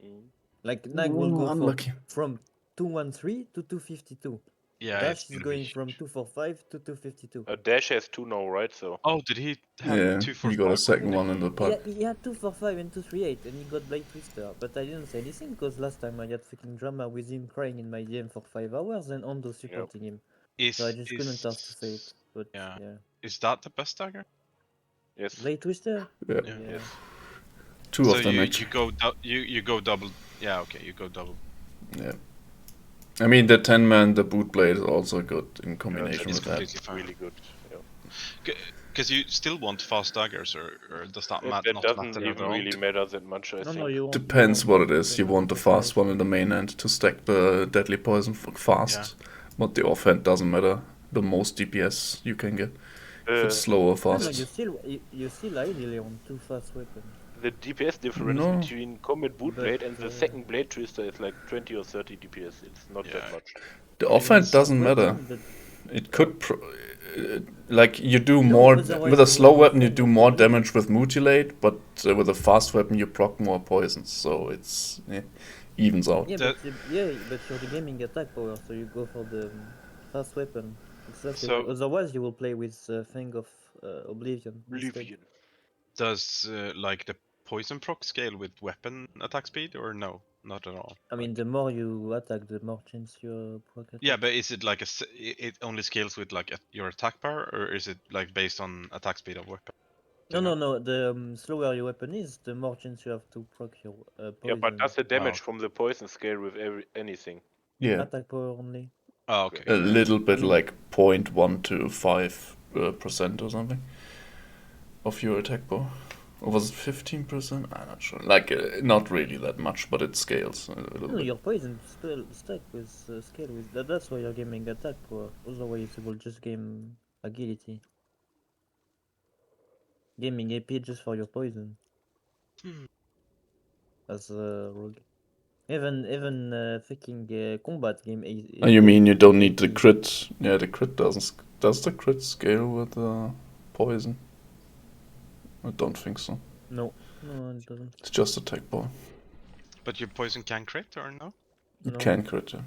Speaker 12: Mm.
Speaker 2: Like Nag will go
Speaker 6: Unlucky.
Speaker 2: from 213 to 252.
Speaker 7: Yeah, it's
Speaker 2: Dash is
Speaker 7: gonna be
Speaker 2: going from
Speaker 7: huge.
Speaker 2: 245 to 252.
Speaker 12: Dash has 2 now, right? So.
Speaker 7: Oh, did he have
Speaker 6: Yeah,
Speaker 7: two for
Speaker 6: he got a
Speaker 7: 5
Speaker 6: second
Speaker 7: already?
Speaker 6: one in the pack.
Speaker 2: Yeah, he had 245 and 238, and he got Blade Twister. But I didn't say anything because last time I had fucking drama with him crying in my DM for 5 hours and Ondo supporting him. So I just couldn't ask to say it. But
Speaker 7: yeah.
Speaker 2: yeah.
Speaker 7: Is that the best dagger?
Speaker 12: Yes.
Speaker 2: Blade Twister?
Speaker 6: Yeah.
Speaker 7: Yeah.
Speaker 12: Yes.
Speaker 6: Two
Speaker 7: So
Speaker 6: of them
Speaker 7: you
Speaker 6: actually.
Speaker 7: you go double. Yeah, okay, you go double.
Speaker 6: Yeah. I mean, the 10-man, the boot blade is also good in combination
Speaker 12: It's
Speaker 6: with that.
Speaker 7: completely fine.
Speaker 12: really good. Yeah.
Speaker 7: Because you still want fast daggers, or does that
Speaker 12: That
Speaker 7: not
Speaker 12: doesn't
Speaker 7: matter at
Speaker 12: even
Speaker 7: all?
Speaker 12: really matter that much, I
Speaker 2: No,
Speaker 12: think.
Speaker 2: you won't.
Speaker 6: Depends what it is. You want the fast one in the main end to stack the deadly poison fast. But the offhand doesn't matter. The most DPS you can get. If it's slow or
Speaker 2: No,
Speaker 6: fast.
Speaker 2: you still ideally on 2 fast weapons.
Speaker 12: The DPS difference
Speaker 6: No.
Speaker 12: between Combat Boot
Speaker 2: But,
Speaker 12: Blade and the second Blade Twister is like 20 or 30 DPS. It's not that much.
Speaker 6: The
Speaker 2: Even
Speaker 6: offhand
Speaker 2: fast
Speaker 6: doesn't matter.
Speaker 2: weapon, but
Speaker 6: It could like you do
Speaker 2: No,
Speaker 6: more
Speaker 2: otherwise
Speaker 6: with a
Speaker 2: you
Speaker 6: slow
Speaker 2: will
Speaker 6: weapon. You
Speaker 2: defend
Speaker 6: do
Speaker 2: with
Speaker 6: more
Speaker 2: Oblivion.
Speaker 6: damage with mutilate, but with a fast weapon you proc more poisons. So it's evens out.
Speaker 2: Yeah, but you're the gaming attack power, so you go for the fast weapon. Exactly.
Speaker 7: So-
Speaker 2: Otherwise, you will play with Fang of Oblivion instead.
Speaker 7: Does like the poison proc scale with weapon attack speed, or no? Not at all.
Speaker 2: I mean, the more you attack, the more chance your proc attack.
Speaker 7: Yeah, but is it like it only scales with like your attack power, or is it like based on attack speed of weapon?
Speaker 2: No. The slower your weapon is, the more chance you have to proc your poison.
Speaker 12: Yeah, but does the damage from the poison scale with anything?
Speaker 6: Yeah.
Speaker 2: Attack power only.
Speaker 7: Oh, okay.
Speaker 6: A little bit
Speaker 2: I mean-
Speaker 6: like 0.125% or something of your attack power. Or was it 15%? I'm not sure. Like, not really that much, but it scales a little
Speaker 2: No,
Speaker 6: bit.
Speaker 2: your poison spell stack with scale with that. That's why you're gaming attack power. Otherwise, you will just game agility. Gaming AP just for your poison. As a rogue. Even fucking combat game.
Speaker 6: Oh, you mean you don't need
Speaker 2: AP.
Speaker 6: the crit? Yeah, the crit doesn't. Does the crit scale with poison? I don't think so.
Speaker 2: No, it doesn't.
Speaker 6: It's just attack power.
Speaker 7: But your poison can crit, or no?
Speaker 6: It
Speaker 2: No.
Speaker 6: can crit, yeah.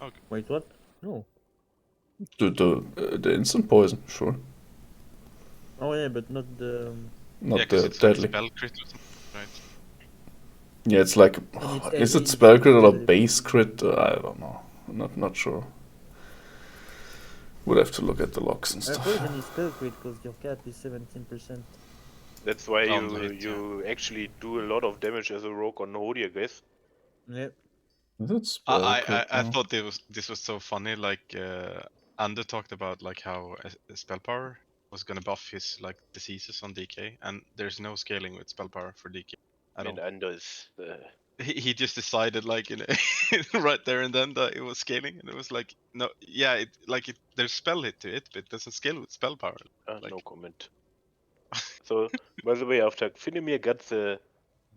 Speaker 7: Okay.
Speaker 2: Wait, what? No.
Speaker 6: The instant poison, sure.
Speaker 2: Oh yeah, but not the.
Speaker 6: Not
Speaker 7: Yeah, 'cause
Speaker 6: the
Speaker 7: it's like
Speaker 6: deadly.
Speaker 7: spell crit or something, right?
Speaker 6: Yeah, it's like.
Speaker 2: And it's
Speaker 6: Is
Speaker 2: heavy,
Speaker 6: it spell crit or
Speaker 2: deadly.
Speaker 6: base crit? I don't know. Not sure. Would have to look at the logs and stuff.
Speaker 2: Poison is spell crit because your cap is 17%.
Speaker 12: That's why
Speaker 7: Oh,
Speaker 12: you actually do a lot of damage as a rogue on Hodi, I guess.
Speaker 2: Yep.
Speaker 6: Is it spell
Speaker 7: I
Speaker 6: crit? No.
Speaker 7: thought this was so funny. Like Ander talked about like how spell power was gonna buff his like diseases on DK, and there's no scaling with spell power for DK at all.
Speaker 12: And Anders.
Speaker 7: He just decided like right there and then that it was scaling, and it was like no, yeah, there's spell hit to it, but it doesn't scale with spell power.
Speaker 12: No comment. So, by the way, after Finemir got the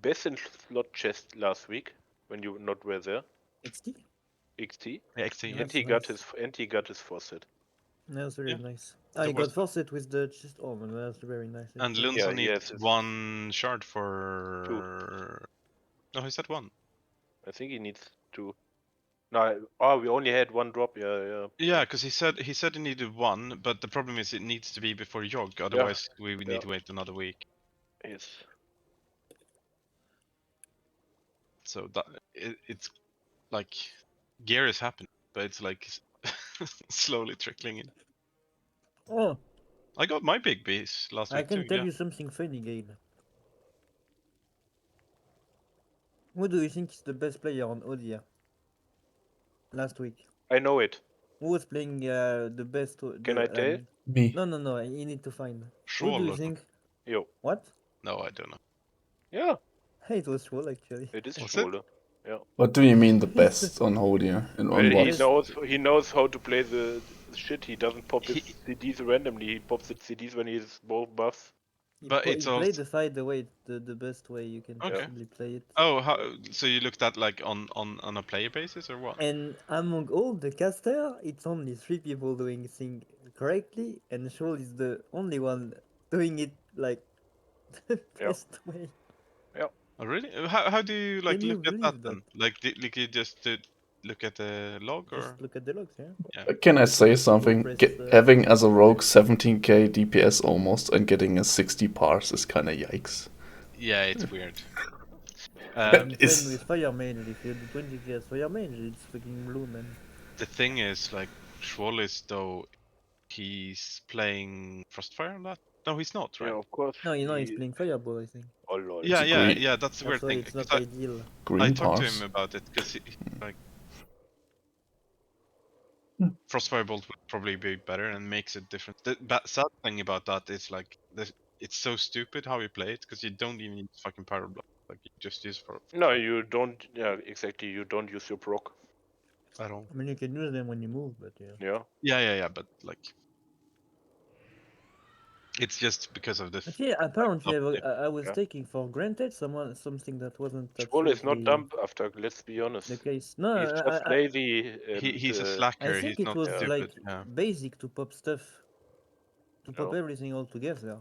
Speaker 12: best in slot chest last week when you not were there.
Speaker 2: XT.
Speaker 12: XT.
Speaker 7: Yeah, XT.
Speaker 12: And
Speaker 2: That's
Speaker 12: he
Speaker 2: nice.
Speaker 12: got his faucet.
Speaker 2: That's very
Speaker 7: Yeah.
Speaker 2: nice.
Speaker 7: That
Speaker 2: I
Speaker 7: was-
Speaker 2: got forced with the chest. Oh man, that's very nice.
Speaker 7: And
Speaker 2: It's
Speaker 7: Lunza
Speaker 12: Yeah, he
Speaker 7: needs
Speaker 12: has his-
Speaker 7: 1 shard for. No, he said 1.
Speaker 12: I think he needs 2. No, we only had 1 drop. Yeah.
Speaker 7: Yeah, because he said he needed 1, but the problem is it needs to be before Yogg, otherwise we would need to wait another week.
Speaker 12: Yes.
Speaker 7: So that it's like gear is happening, but it's like slowly trickling in.
Speaker 2: Oh,
Speaker 7: I got my big bees last
Speaker 2: I
Speaker 7: week
Speaker 2: can
Speaker 7: too.
Speaker 2: tell
Speaker 7: Yeah.
Speaker 2: you something funny, Gale. Who do you think is the best player on Odia? Last week.
Speaker 12: I know it.
Speaker 2: Who was playing the best?
Speaker 12: Can I tell?
Speaker 6: Me.
Speaker 2: No. You need to find. Who do
Speaker 7: Schwall
Speaker 2: you
Speaker 7: or
Speaker 2: think?
Speaker 12: Yo.
Speaker 2: What?
Speaker 7: No, I don't know.
Speaker 12: Yeah,
Speaker 2: Hey, it was Schwall actually.
Speaker 12: it is
Speaker 7: Was it?
Speaker 12: Schwole. Yeah.
Speaker 6: What do you mean the
Speaker 2: He's the-
Speaker 6: best on Hodia? And
Speaker 12: Well,
Speaker 6: on
Speaker 12: he
Speaker 6: what?
Speaker 12: knows how to play the shit. He doesn't pop his
Speaker 7: He-
Speaker 12: CDs randomly. He pops his CDs when he's both buffs.
Speaker 7: But it's
Speaker 2: he played
Speaker 7: also
Speaker 2: the fight the way the best way you can
Speaker 7: okay.
Speaker 2: possibly play it.
Speaker 7: Oh, how? So you looked at like on a player basis or what?
Speaker 2: And among all the caster, it's only 3 people doing thing correctly, and Shoal is the only one doing it like the
Speaker 12: Yeah.
Speaker 2: best way.
Speaker 12: Yeah.
Speaker 7: Oh, really? How do you like
Speaker 2: Can you
Speaker 7: look at that
Speaker 2: believe that?
Speaker 7: then? Like, like you just look at the log or?
Speaker 2: Just look at the logs, yeah.
Speaker 7: Yeah.
Speaker 6: Can I say something?
Speaker 2: press,
Speaker 6: Having as a rogue 17k DPS almost and getting a 60 parse is kind of yikes.
Speaker 7: Yeah, it's weird.
Speaker 2: And
Speaker 6: Is-
Speaker 2: same with Fire Mage, if you do 20 PS Fire Mage, it's freaking blue, man.
Speaker 7: The thing is, like, Schwallis though, he's playing Frostfire on that. No, he's not, right?
Speaker 12: Yeah, of course.
Speaker 2: No, you know he's playing Fireball, I think.
Speaker 12: Oh lol.
Speaker 7: Yeah,
Speaker 6: It's green.
Speaker 7: yeah. That's the
Speaker 2: That's
Speaker 7: weird
Speaker 2: why
Speaker 7: thing.
Speaker 2: it's
Speaker 7: 'cause
Speaker 2: not ideal.
Speaker 7: I
Speaker 6: green
Speaker 7: talked to
Speaker 6: parse.
Speaker 7: him about it because like Frostfire Bolt would probably be better and makes it different. The sad thing about that is like it's so stupid how you play it because you don't even use fucking Power Block. Like you just use for
Speaker 12: No, you don't. Yeah, exactly. You don't use your proc.
Speaker 7: at all.
Speaker 2: I mean, you can use them when you move, but yeah.
Speaker 12: Yeah.
Speaker 7: Yeah. But like, it's just because of the.
Speaker 2: But yeah, apparently
Speaker 7: update.
Speaker 2: I was
Speaker 12: Yeah.
Speaker 2: taking for granted something that wasn't
Speaker 12: Schwole is not
Speaker 2: absolutely
Speaker 12: dumb after. Let's be
Speaker 2: the
Speaker 12: honest.
Speaker 2: case. No,
Speaker 12: He's just lazy. And,
Speaker 7: He's a
Speaker 2: I
Speaker 7: slacker.
Speaker 2: think
Speaker 7: He's
Speaker 2: it
Speaker 7: not
Speaker 2: was
Speaker 7: stupid.
Speaker 2: like
Speaker 7: Yeah.
Speaker 2: basic to pop stuff, to pop
Speaker 12: No.
Speaker 2: everything all together.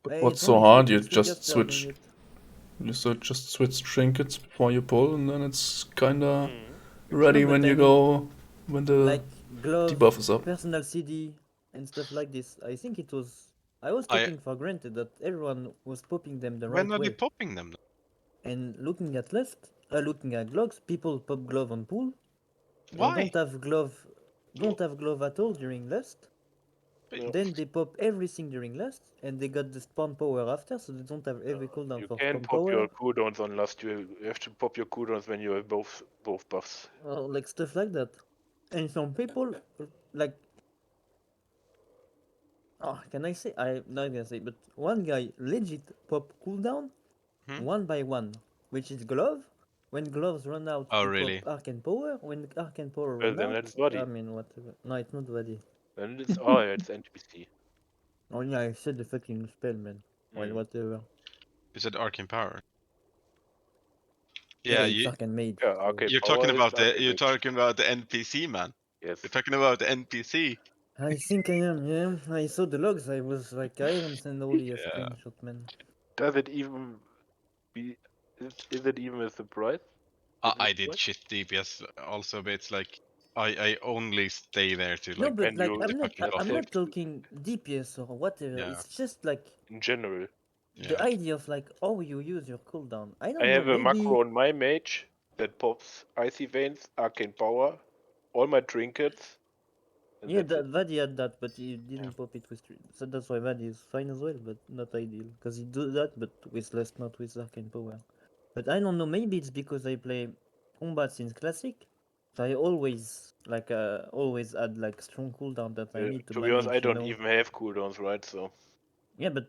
Speaker 6: But
Speaker 2: It's
Speaker 6: what's so
Speaker 2: only
Speaker 6: hard? You
Speaker 2: three
Speaker 6: just
Speaker 2: casters doing
Speaker 6: switch.
Speaker 2: it.
Speaker 6: Just switch trinkets before you pull, and then it's kinda
Speaker 12: Mm.
Speaker 6: ready
Speaker 2: No, but
Speaker 6: when
Speaker 2: I
Speaker 6: you
Speaker 2: mean,
Speaker 6: go when the
Speaker 2: like glove,
Speaker 6: debuff is up.
Speaker 2: personal CD, and stuff like this. I think it was. I was
Speaker 7: I
Speaker 2: taking for granted that everyone was popping them the
Speaker 7: when
Speaker 2: right
Speaker 7: are they
Speaker 2: way.
Speaker 7: popping them?
Speaker 2: And looking at looking at gloves, people pop glove on pool.
Speaker 7: Why?
Speaker 2: Don't have glove at all during last.
Speaker 12: Yeah.
Speaker 2: Then they pop everything during last, and they got the spawn power after, so they don't have every cooldown
Speaker 12: You
Speaker 2: for
Speaker 12: can
Speaker 2: spawn
Speaker 12: pop
Speaker 2: power.
Speaker 12: your cooldowns on last. You have to pop your cooldowns when you have both buffs.
Speaker 2: Like stuff like that. And some people, like, can I say? I'm not gonna say, but one guy legit pop cooldown one by one, which is glove. When gloves run out,
Speaker 7: Oh,
Speaker 2: he
Speaker 7: really?
Speaker 2: pop arcane power. When arcane power
Speaker 12: Well,
Speaker 2: run
Speaker 12: then
Speaker 2: out,
Speaker 12: that's body.
Speaker 2: I mean whatever. No, it's not body.
Speaker 12: Then it's it's NPC.
Speaker 2: Oh yeah, I said the fucking spell, man. Well, whatever.
Speaker 7: You said arcane power.
Speaker 2: Yeah,
Speaker 7: Yeah,
Speaker 2: it's arcane mage.
Speaker 12: Yeah,
Speaker 2: so-
Speaker 12: arcane
Speaker 7: you're
Speaker 12: power
Speaker 7: talking
Speaker 12: is
Speaker 7: about the
Speaker 12: arcane
Speaker 7: you're
Speaker 12: mage.
Speaker 7: talking about the NPC, man.
Speaker 12: Yes.
Speaker 7: You're talking about the NPC.
Speaker 2: I think I am, yeah. I saw the logs, I was like, I haven't sent all the
Speaker 7: Yeah.
Speaker 2: screenshot, man.
Speaker 12: Does it even be? Is it even a surprise?
Speaker 7: I did shit DPS also, but it's like I only stay there to
Speaker 2: No,
Speaker 7: like.
Speaker 2: but
Speaker 12: And
Speaker 2: like,
Speaker 12: you
Speaker 2: I'm
Speaker 12: have
Speaker 2: not talking DPS or whatever.
Speaker 7: Yeah.
Speaker 2: It's just like
Speaker 12: in general.
Speaker 2: the
Speaker 7: Yeah.
Speaker 2: idea of like, oh, you use your cooldown. I
Speaker 12: I
Speaker 2: don't know,
Speaker 12: have a
Speaker 2: maybe.
Speaker 12: macro on my mage that pops icy veins, arcane power, all my trinkets. And
Speaker 2: Yeah,
Speaker 12: that's it.
Speaker 2: Vadi had that, but he didn't pop it with stream. So that's why Vadi is fine as well, but not ideal. Because he do that, but with less, not with arcane power. But I don't know, maybe it's because I play combat since classic. So I always always add like strong cooldown that I need to
Speaker 12: be
Speaker 2: manage.
Speaker 12: honest, I don't
Speaker 2: you know?
Speaker 12: even have cooldowns, right? So
Speaker 2: Yeah, but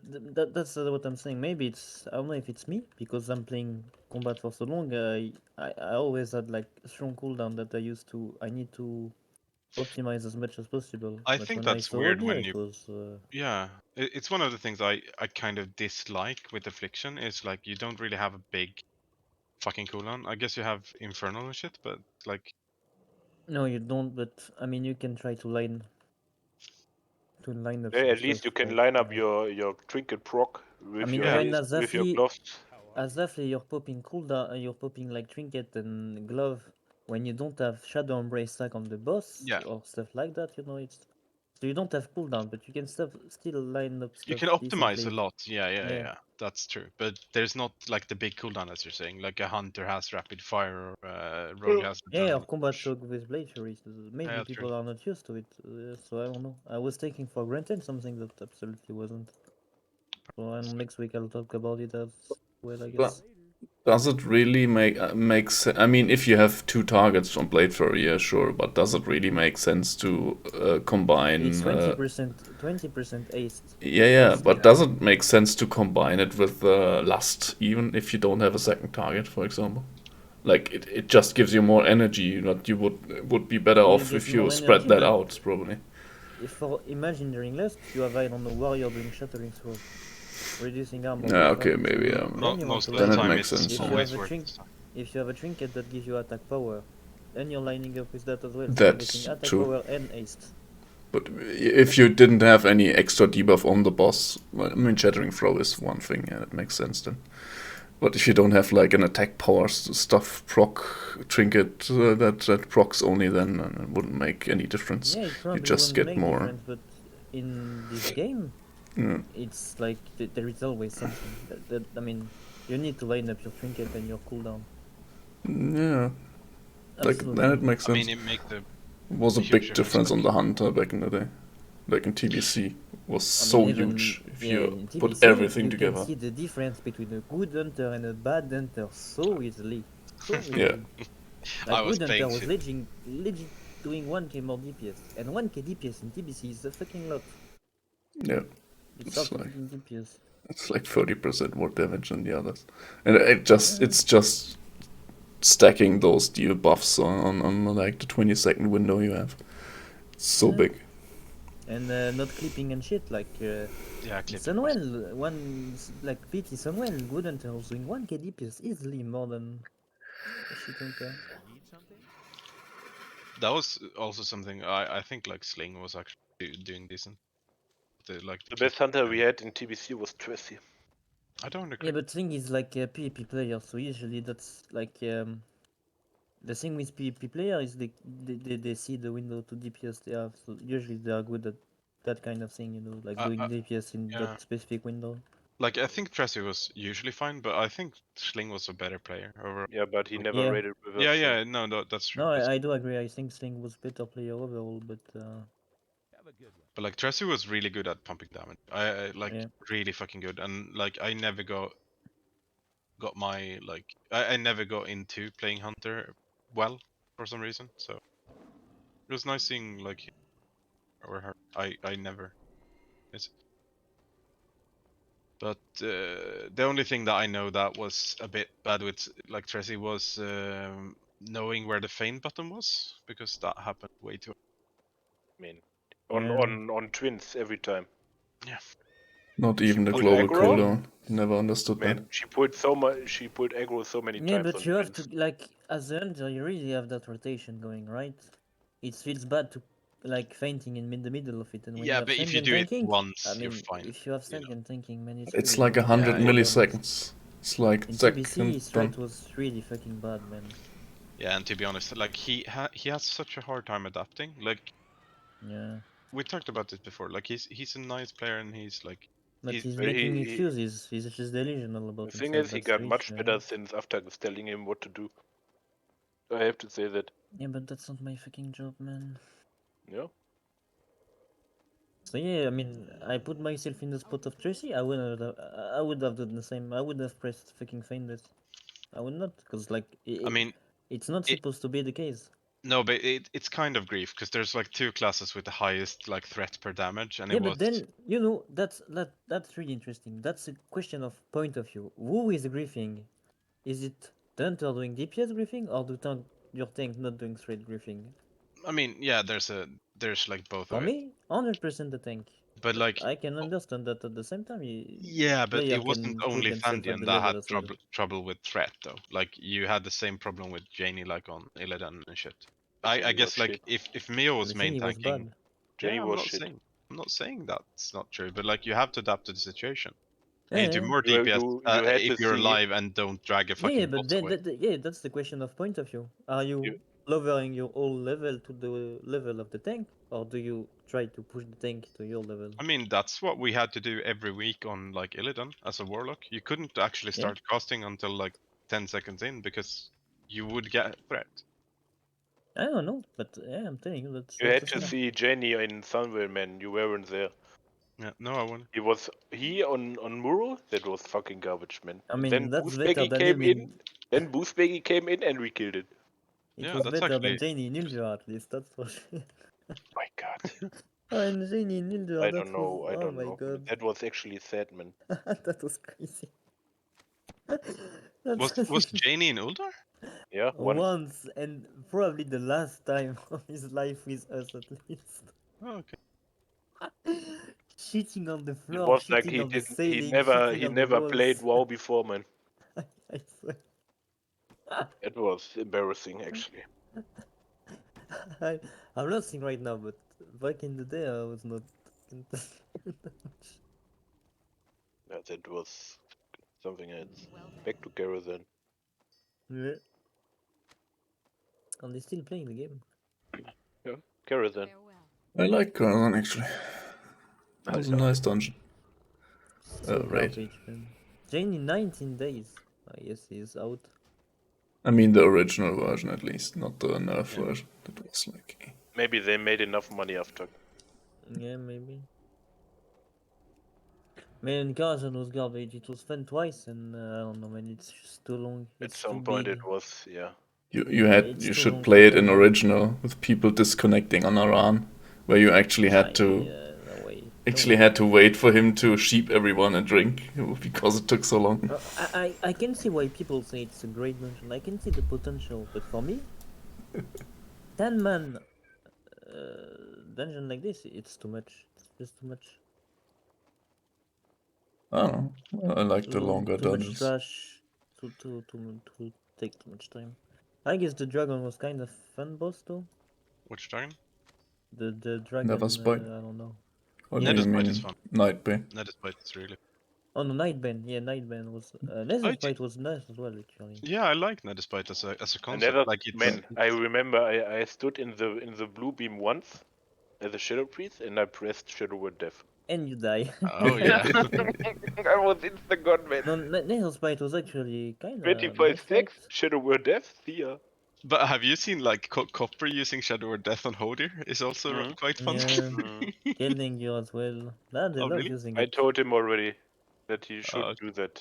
Speaker 2: that's what I'm saying. Maybe it's, I don't know if it's me because I'm playing combat for so long. I always had like strong cooldown that I need to optimize as much as possible.
Speaker 7: I
Speaker 2: But
Speaker 7: think
Speaker 2: when I
Speaker 7: that's
Speaker 2: saw
Speaker 7: weird
Speaker 2: Odia,
Speaker 7: when
Speaker 2: it
Speaker 7: you.
Speaker 2: was
Speaker 7: Yeah, it's one of the things I kind of dislike with Affliction is like you don't really have a big fucking cooldown. I guess you have Infernal and shit, but like.
Speaker 2: no, you don't. But I mean, you can try to line up
Speaker 12: yeah,
Speaker 2: some
Speaker 12: at least
Speaker 2: stuff.
Speaker 12: you can
Speaker 2: Like,
Speaker 12: line up your trinket proc
Speaker 2: I
Speaker 12: with
Speaker 2: mean,
Speaker 12: your
Speaker 2: when
Speaker 12: with your gloves.
Speaker 2: Azafli, you're popping cooldown, you're popping like trinket and glove when you don't have Shadow Embrace stack on the boss
Speaker 7: Yeah.
Speaker 2: or stuff like that. You know, it's So you don't have cooldown, but you can still line up stuff.
Speaker 7: You can optimize
Speaker 2: decently.
Speaker 7: a lot. Yeah,
Speaker 2: Yeah.
Speaker 7: that's true. But there's not like the big cooldown as you're saying. Like a hunter has rapid fire, or rogue has
Speaker 2: Yeah, or
Speaker 7: adrenaline
Speaker 2: combat
Speaker 7: push.
Speaker 2: rogue with blade furies. Maybe
Speaker 7: Yeah,
Speaker 2: people
Speaker 7: true.
Speaker 2: are not used to it, so I don't know. I was taking for granted something that absolutely wasn't. So next week I'll talk about it as well, I guess.
Speaker 6: Does it really make sense? I mean, if you have two targets on Blade Fury, yeah, sure, but does it really make sense to combine?
Speaker 2: It's 20% aced.
Speaker 6: Yeah,
Speaker 2: Aced.
Speaker 6: but does it make sense to combine it with Lust, even if you don't have a second target, for example? Like it just gives you more energy. That you would be better
Speaker 2: You
Speaker 6: off
Speaker 2: get
Speaker 6: if you
Speaker 2: more
Speaker 6: spread
Speaker 2: energy,
Speaker 6: that
Speaker 2: but
Speaker 6: out, probably.
Speaker 2: if for Imagineering Lust, you have I don't know warrior doing Shattering Sword, reducing armor.
Speaker 6: Yeah,
Speaker 2: buff
Speaker 6: okay,
Speaker 2: up, so
Speaker 6: maybe.
Speaker 2: then you want
Speaker 7: Most
Speaker 2: to
Speaker 7: of the
Speaker 6: Then
Speaker 2: line
Speaker 6: it
Speaker 2: up.
Speaker 7: time
Speaker 6: makes
Speaker 7: it's
Speaker 6: sense.
Speaker 2: If you
Speaker 7: always
Speaker 2: have a
Speaker 7: worth
Speaker 2: trink,
Speaker 7: it.
Speaker 2: if you have a trinket that gives you attack power, then you're lining up with that as well. So you're
Speaker 6: That's
Speaker 2: getting attack
Speaker 6: true.
Speaker 2: power and aced.
Speaker 6: But if you didn't have any extra debuff on the boss, well, I mean, Shattering Throw is one thing, yeah, that makes sense then. But if you don't have like an attack power stuff proc trinket that procs only, then it wouldn't make any difference.
Speaker 2: Yeah, it
Speaker 6: You
Speaker 2: probably
Speaker 6: just
Speaker 2: wouldn't
Speaker 6: get
Speaker 2: make
Speaker 6: more.
Speaker 2: difference, but in this game, it's like there is always something. I mean, you need to line up your trinket and your cooldown.
Speaker 6: Yeah, like then
Speaker 2: Absolutely.
Speaker 6: it makes
Speaker 7: I mean,
Speaker 6: sense.
Speaker 7: it makes
Speaker 6: It was
Speaker 7: a
Speaker 6: a
Speaker 7: huge
Speaker 6: big
Speaker 7: difference.
Speaker 6: difference
Speaker 7: Like,
Speaker 6: on the Hunter back in the day. Like in TBC, was
Speaker 2: I
Speaker 6: so
Speaker 2: mean, even
Speaker 6: huge if
Speaker 2: yeah,
Speaker 6: you
Speaker 2: in
Speaker 6: put
Speaker 2: TBC,
Speaker 6: everything
Speaker 2: you can
Speaker 6: together.
Speaker 2: see the difference between a good hunter and a bad hunter so easily, so
Speaker 6: Yeah.
Speaker 2: easily.
Speaker 7: I
Speaker 2: Like
Speaker 7: was
Speaker 2: good hunter
Speaker 7: playing
Speaker 2: was
Speaker 7: shit.
Speaker 2: legit doing 1k more DPS, and 1k DPS in TBC is a fucking lot.
Speaker 6: Yeah.
Speaker 2: It's
Speaker 6: It's
Speaker 2: half
Speaker 6: like
Speaker 2: fucking DPS.
Speaker 6: it's like 30% more damage than the others, and it's just stacking those deal buffs on like the 20-second window you have. It's so
Speaker 2: Yeah.
Speaker 6: big.
Speaker 2: And not clipping and shit like
Speaker 7: Yeah, clipping.
Speaker 2: Sunwell, like PT Sunwell, good hunter was doing 1k DPS easily more than a shit hunter.
Speaker 7: That was also something I think like Sling was actually doing decent.
Speaker 12: The best hunter we had in TBC was Tracy.
Speaker 7: I don't agree.
Speaker 2: Yeah, but thing is like a PvP player, so usually that's like the thing with PvP player is they see the window to DPS they have, so usually they are good at that kind of thing, you know, like doing DPS in
Speaker 7: yeah.
Speaker 2: that specific window.
Speaker 7: Like I think Tracy was usually fine, but I think Sling was a better player overall.
Speaker 12: Yeah, but he never
Speaker 2: Yeah.
Speaker 12: raided with us.
Speaker 7: Yeah,
Speaker 12: so-
Speaker 7: yeah, no, that's true.
Speaker 2: No, I do agree. I think Sling was better player overall, but
Speaker 7: But like Tracy was really good at pumping damage. I like
Speaker 2: yeah.
Speaker 7: really fucking good, and like I never got my like I never got into playing Hunter well for some reason. So it was nice seeing like him or her. I never. It's, but the only thing that I know that was a bit bad with like Tracy was knowing where the feign button was, because that happened way too.
Speaker 12: I mean,
Speaker 2: Yeah.
Speaker 12: on twins every time.
Speaker 7: Yeah.
Speaker 6: Not
Speaker 12: She
Speaker 6: even the
Speaker 12: put
Speaker 6: global
Speaker 12: aggro?
Speaker 6: cooldown. Never understood that.
Speaker 12: Man, she put aggro so many
Speaker 2: Yeah,
Speaker 12: times
Speaker 2: but
Speaker 12: on
Speaker 2: you have
Speaker 12: twins.
Speaker 2: to like as a hunter, you really have that rotation going, right? It feels bad to like fainting in the middle of it, and when you
Speaker 7: Yeah,
Speaker 2: have
Speaker 7: but if you
Speaker 2: sentient
Speaker 7: do it
Speaker 2: tanking,
Speaker 7: once,
Speaker 2: I
Speaker 7: you're
Speaker 2: mean,
Speaker 7: fine.
Speaker 2: if you have
Speaker 7: You know.
Speaker 2: sentient tanking, man, it's
Speaker 6: It's
Speaker 2: really
Speaker 6: like
Speaker 2: good.
Speaker 6: 100
Speaker 7: Yeah,
Speaker 6: milliseconds. It's like
Speaker 2: In
Speaker 6: second
Speaker 2: TBC, his
Speaker 6: done.
Speaker 2: threat was really fucking bad, man.
Speaker 7: Yeah, and to be honest, like he has such a hard time adapting. Like
Speaker 2: Yeah.
Speaker 7: we talked about this before. Like he's a nice player, and he's like
Speaker 2: But he's
Speaker 12: But
Speaker 2: making excuses. He's just delusional
Speaker 12: the
Speaker 2: about
Speaker 12: thing
Speaker 2: himself.
Speaker 12: is, he
Speaker 2: That's the
Speaker 12: got much
Speaker 2: issue.
Speaker 12: better since after telling him what to do. I have to say that.
Speaker 2: Yeah, but that's not my fucking job, man.
Speaker 12: Yeah.
Speaker 2: So yeah, I mean, I put myself in the spot of Tracy. I would have done the same. I would have pressed fucking Fainless. I would not, because like,
Speaker 7: I mean,
Speaker 2: it's not supposed to be the case.
Speaker 7: No, but it's kind of grief because there's like two classes with the highest like threat per damage, and
Speaker 2: Yeah,
Speaker 7: it was
Speaker 2: but then you know that's really interesting. That's a question of point of view. Who is griefing? Is it the hunter doing DPS griefing or your tank not doing straight griefing?
Speaker 7: I mean, yeah, there's like both
Speaker 2: For
Speaker 7: of it.
Speaker 2: me, 100% the tank.
Speaker 7: But like
Speaker 2: I can understand that at the same time,
Speaker 7: yeah, but
Speaker 2: player
Speaker 7: it wasn't
Speaker 2: can put
Speaker 7: only
Speaker 2: themselves at
Speaker 7: Fandian
Speaker 2: the
Speaker 7: that
Speaker 2: level
Speaker 7: had
Speaker 2: as well.
Speaker 7: trouble with threat though. Like you had the same problem with Janie like on Illidan and shit.
Speaker 12: Janie
Speaker 7: I
Speaker 12: was
Speaker 7: guess like
Speaker 12: shit.
Speaker 7: if Mio was
Speaker 2: The
Speaker 7: main
Speaker 2: Genie was
Speaker 7: tanking,
Speaker 2: bad.
Speaker 12: Janie
Speaker 7: yeah,
Speaker 12: was shit.
Speaker 7: I'm not saying that's not true, but like you have to adapt to the situation. And you do
Speaker 2: Yeah,
Speaker 7: more DPS
Speaker 12: You had
Speaker 7: if
Speaker 12: to
Speaker 7: you're
Speaker 12: see.
Speaker 7: alive and don't drag a
Speaker 2: yeah,
Speaker 7: fucking
Speaker 2: but
Speaker 7: boss away.
Speaker 2: yeah, that's the question of point of view. Are you lowering your whole level to the level of the tank, or do you try to push the tank to your level?
Speaker 7: I mean, that's what we had to do every week on like Illidan as a warlock. You couldn't actually
Speaker 2: Yeah.
Speaker 7: start casting until like 10 seconds in because you would get threat.
Speaker 2: I don't know, but yeah, I'm telling you that's
Speaker 12: You had
Speaker 2: the
Speaker 12: to
Speaker 2: thing.
Speaker 12: see Jenny in Sunwell, man. You weren't there.
Speaker 7: Yeah, no, I wouldn't.
Speaker 12: He was on Mural. That was fucking garbage, man.
Speaker 2: I
Speaker 12: And
Speaker 2: mean,
Speaker 12: then
Speaker 2: that's better
Speaker 12: Boosbaggy
Speaker 2: than
Speaker 12: came
Speaker 2: him
Speaker 12: in.
Speaker 2: in.
Speaker 12: Then Boosbaggy came in and we killed it.
Speaker 2: It
Speaker 7: Yeah,
Speaker 2: was
Speaker 7: that's
Speaker 2: better than
Speaker 7: actually.
Speaker 2: Janie in Ildur at least, that's for sure.
Speaker 12: My God.
Speaker 2: Oh, and Janie in Ildur,
Speaker 12: I
Speaker 2: that
Speaker 12: don't know.
Speaker 2: was
Speaker 12: I
Speaker 2: oh
Speaker 12: don't
Speaker 2: my
Speaker 12: know.
Speaker 2: god,
Speaker 12: That was actually sad, man.
Speaker 2: that was crazy.
Speaker 7: Was Janie in Uldar?
Speaker 12: Yeah,
Speaker 2: once, and probably the last time of his life with us at least.
Speaker 7: Oh, okay.
Speaker 2: Shitting on the
Speaker 12: It
Speaker 2: floor,
Speaker 12: was like
Speaker 2: shitting on the
Speaker 12: he
Speaker 2: ceiling, shitting
Speaker 12: he
Speaker 2: on the
Speaker 12: never played
Speaker 2: walls.
Speaker 12: WoW before, man.
Speaker 2: I swear.
Speaker 12: It was embarrassing, actually.
Speaker 2: I'm laughing right now, but back in the day I was not.
Speaker 12: Yeah, that was something else. Back to Garrison.
Speaker 2: Yeah. And they're still playing the game.
Speaker 12: Yeah, Garrison.
Speaker 6: I like Garden actually. That was a nice dungeon.
Speaker 2: Still
Speaker 6: Raid.
Speaker 2: garbage, man. Jane in 19 days. I guess he's out.
Speaker 6: I mean the original version at least, not the nerf
Speaker 12: Yeah.
Speaker 6: version. That was like.
Speaker 12: Maybe they made enough money after.
Speaker 2: Yeah, maybe. Man, Garden was garbage. It was fun twice, and I don't know, man. It's just too long.
Speaker 12: At
Speaker 2: It's
Speaker 12: some
Speaker 2: too
Speaker 12: point
Speaker 2: big.
Speaker 12: it was, yeah.
Speaker 2: It's
Speaker 6: You
Speaker 2: too
Speaker 6: should
Speaker 2: long
Speaker 6: play
Speaker 2: for
Speaker 6: it in
Speaker 2: Garden.
Speaker 6: original with people disconnecting on Aran, where you actually had to
Speaker 2: No way.
Speaker 6: actually had to wait for him to sheep everyone a drink because it took so long.
Speaker 2: I can see why people say it's a great dungeon. I can see the potential, but for me, 10-man dungeon like this, it's too much. It's just too much.
Speaker 6: I don't know. I like the longer
Speaker 2: Too much
Speaker 6: dungeons.
Speaker 2: trash. To take too much time. I guess the dragon was kind of fun boss though.
Speaker 7: Which dragon?
Speaker 2: The dragon.
Speaker 6: Never spite.
Speaker 2: I don't know.
Speaker 6: What
Speaker 2: Yeah.
Speaker 6: do you
Speaker 7: Netherspite
Speaker 6: mean?
Speaker 7: is fun.
Speaker 6: Nightbane.
Speaker 7: Netherspite is really.
Speaker 2: Oh no, Nightbane. Yeah, Nightbane was. Netherspite was nice as well, actually.
Speaker 7: Yeah, I like Netherspite as a concept.
Speaker 12: Another
Speaker 7: Like it's.
Speaker 12: man, I remember I stood in the blue beam once as a shadow priest and I pressed Shadow Word Death.
Speaker 2: And you die.
Speaker 7: Oh yeah.
Speaker 12: I was instant god, man.
Speaker 2: No, Netherspite was actually kind of
Speaker 12: 25
Speaker 2: nice
Speaker 12: stacks,
Speaker 2: fight.
Speaker 12: Shadow Word Death, see ya.
Speaker 7: But have you seen like Copper using Shadow or Death on Hodir? Is also
Speaker 12: Mhm.
Speaker 7: quite fun.
Speaker 2: Yeah, killing you as well. Nah, they
Speaker 7: Oh,
Speaker 2: love
Speaker 7: really?
Speaker 2: using
Speaker 12: I
Speaker 2: it.
Speaker 12: told him already that he should
Speaker 7: Oh,
Speaker 12: do that.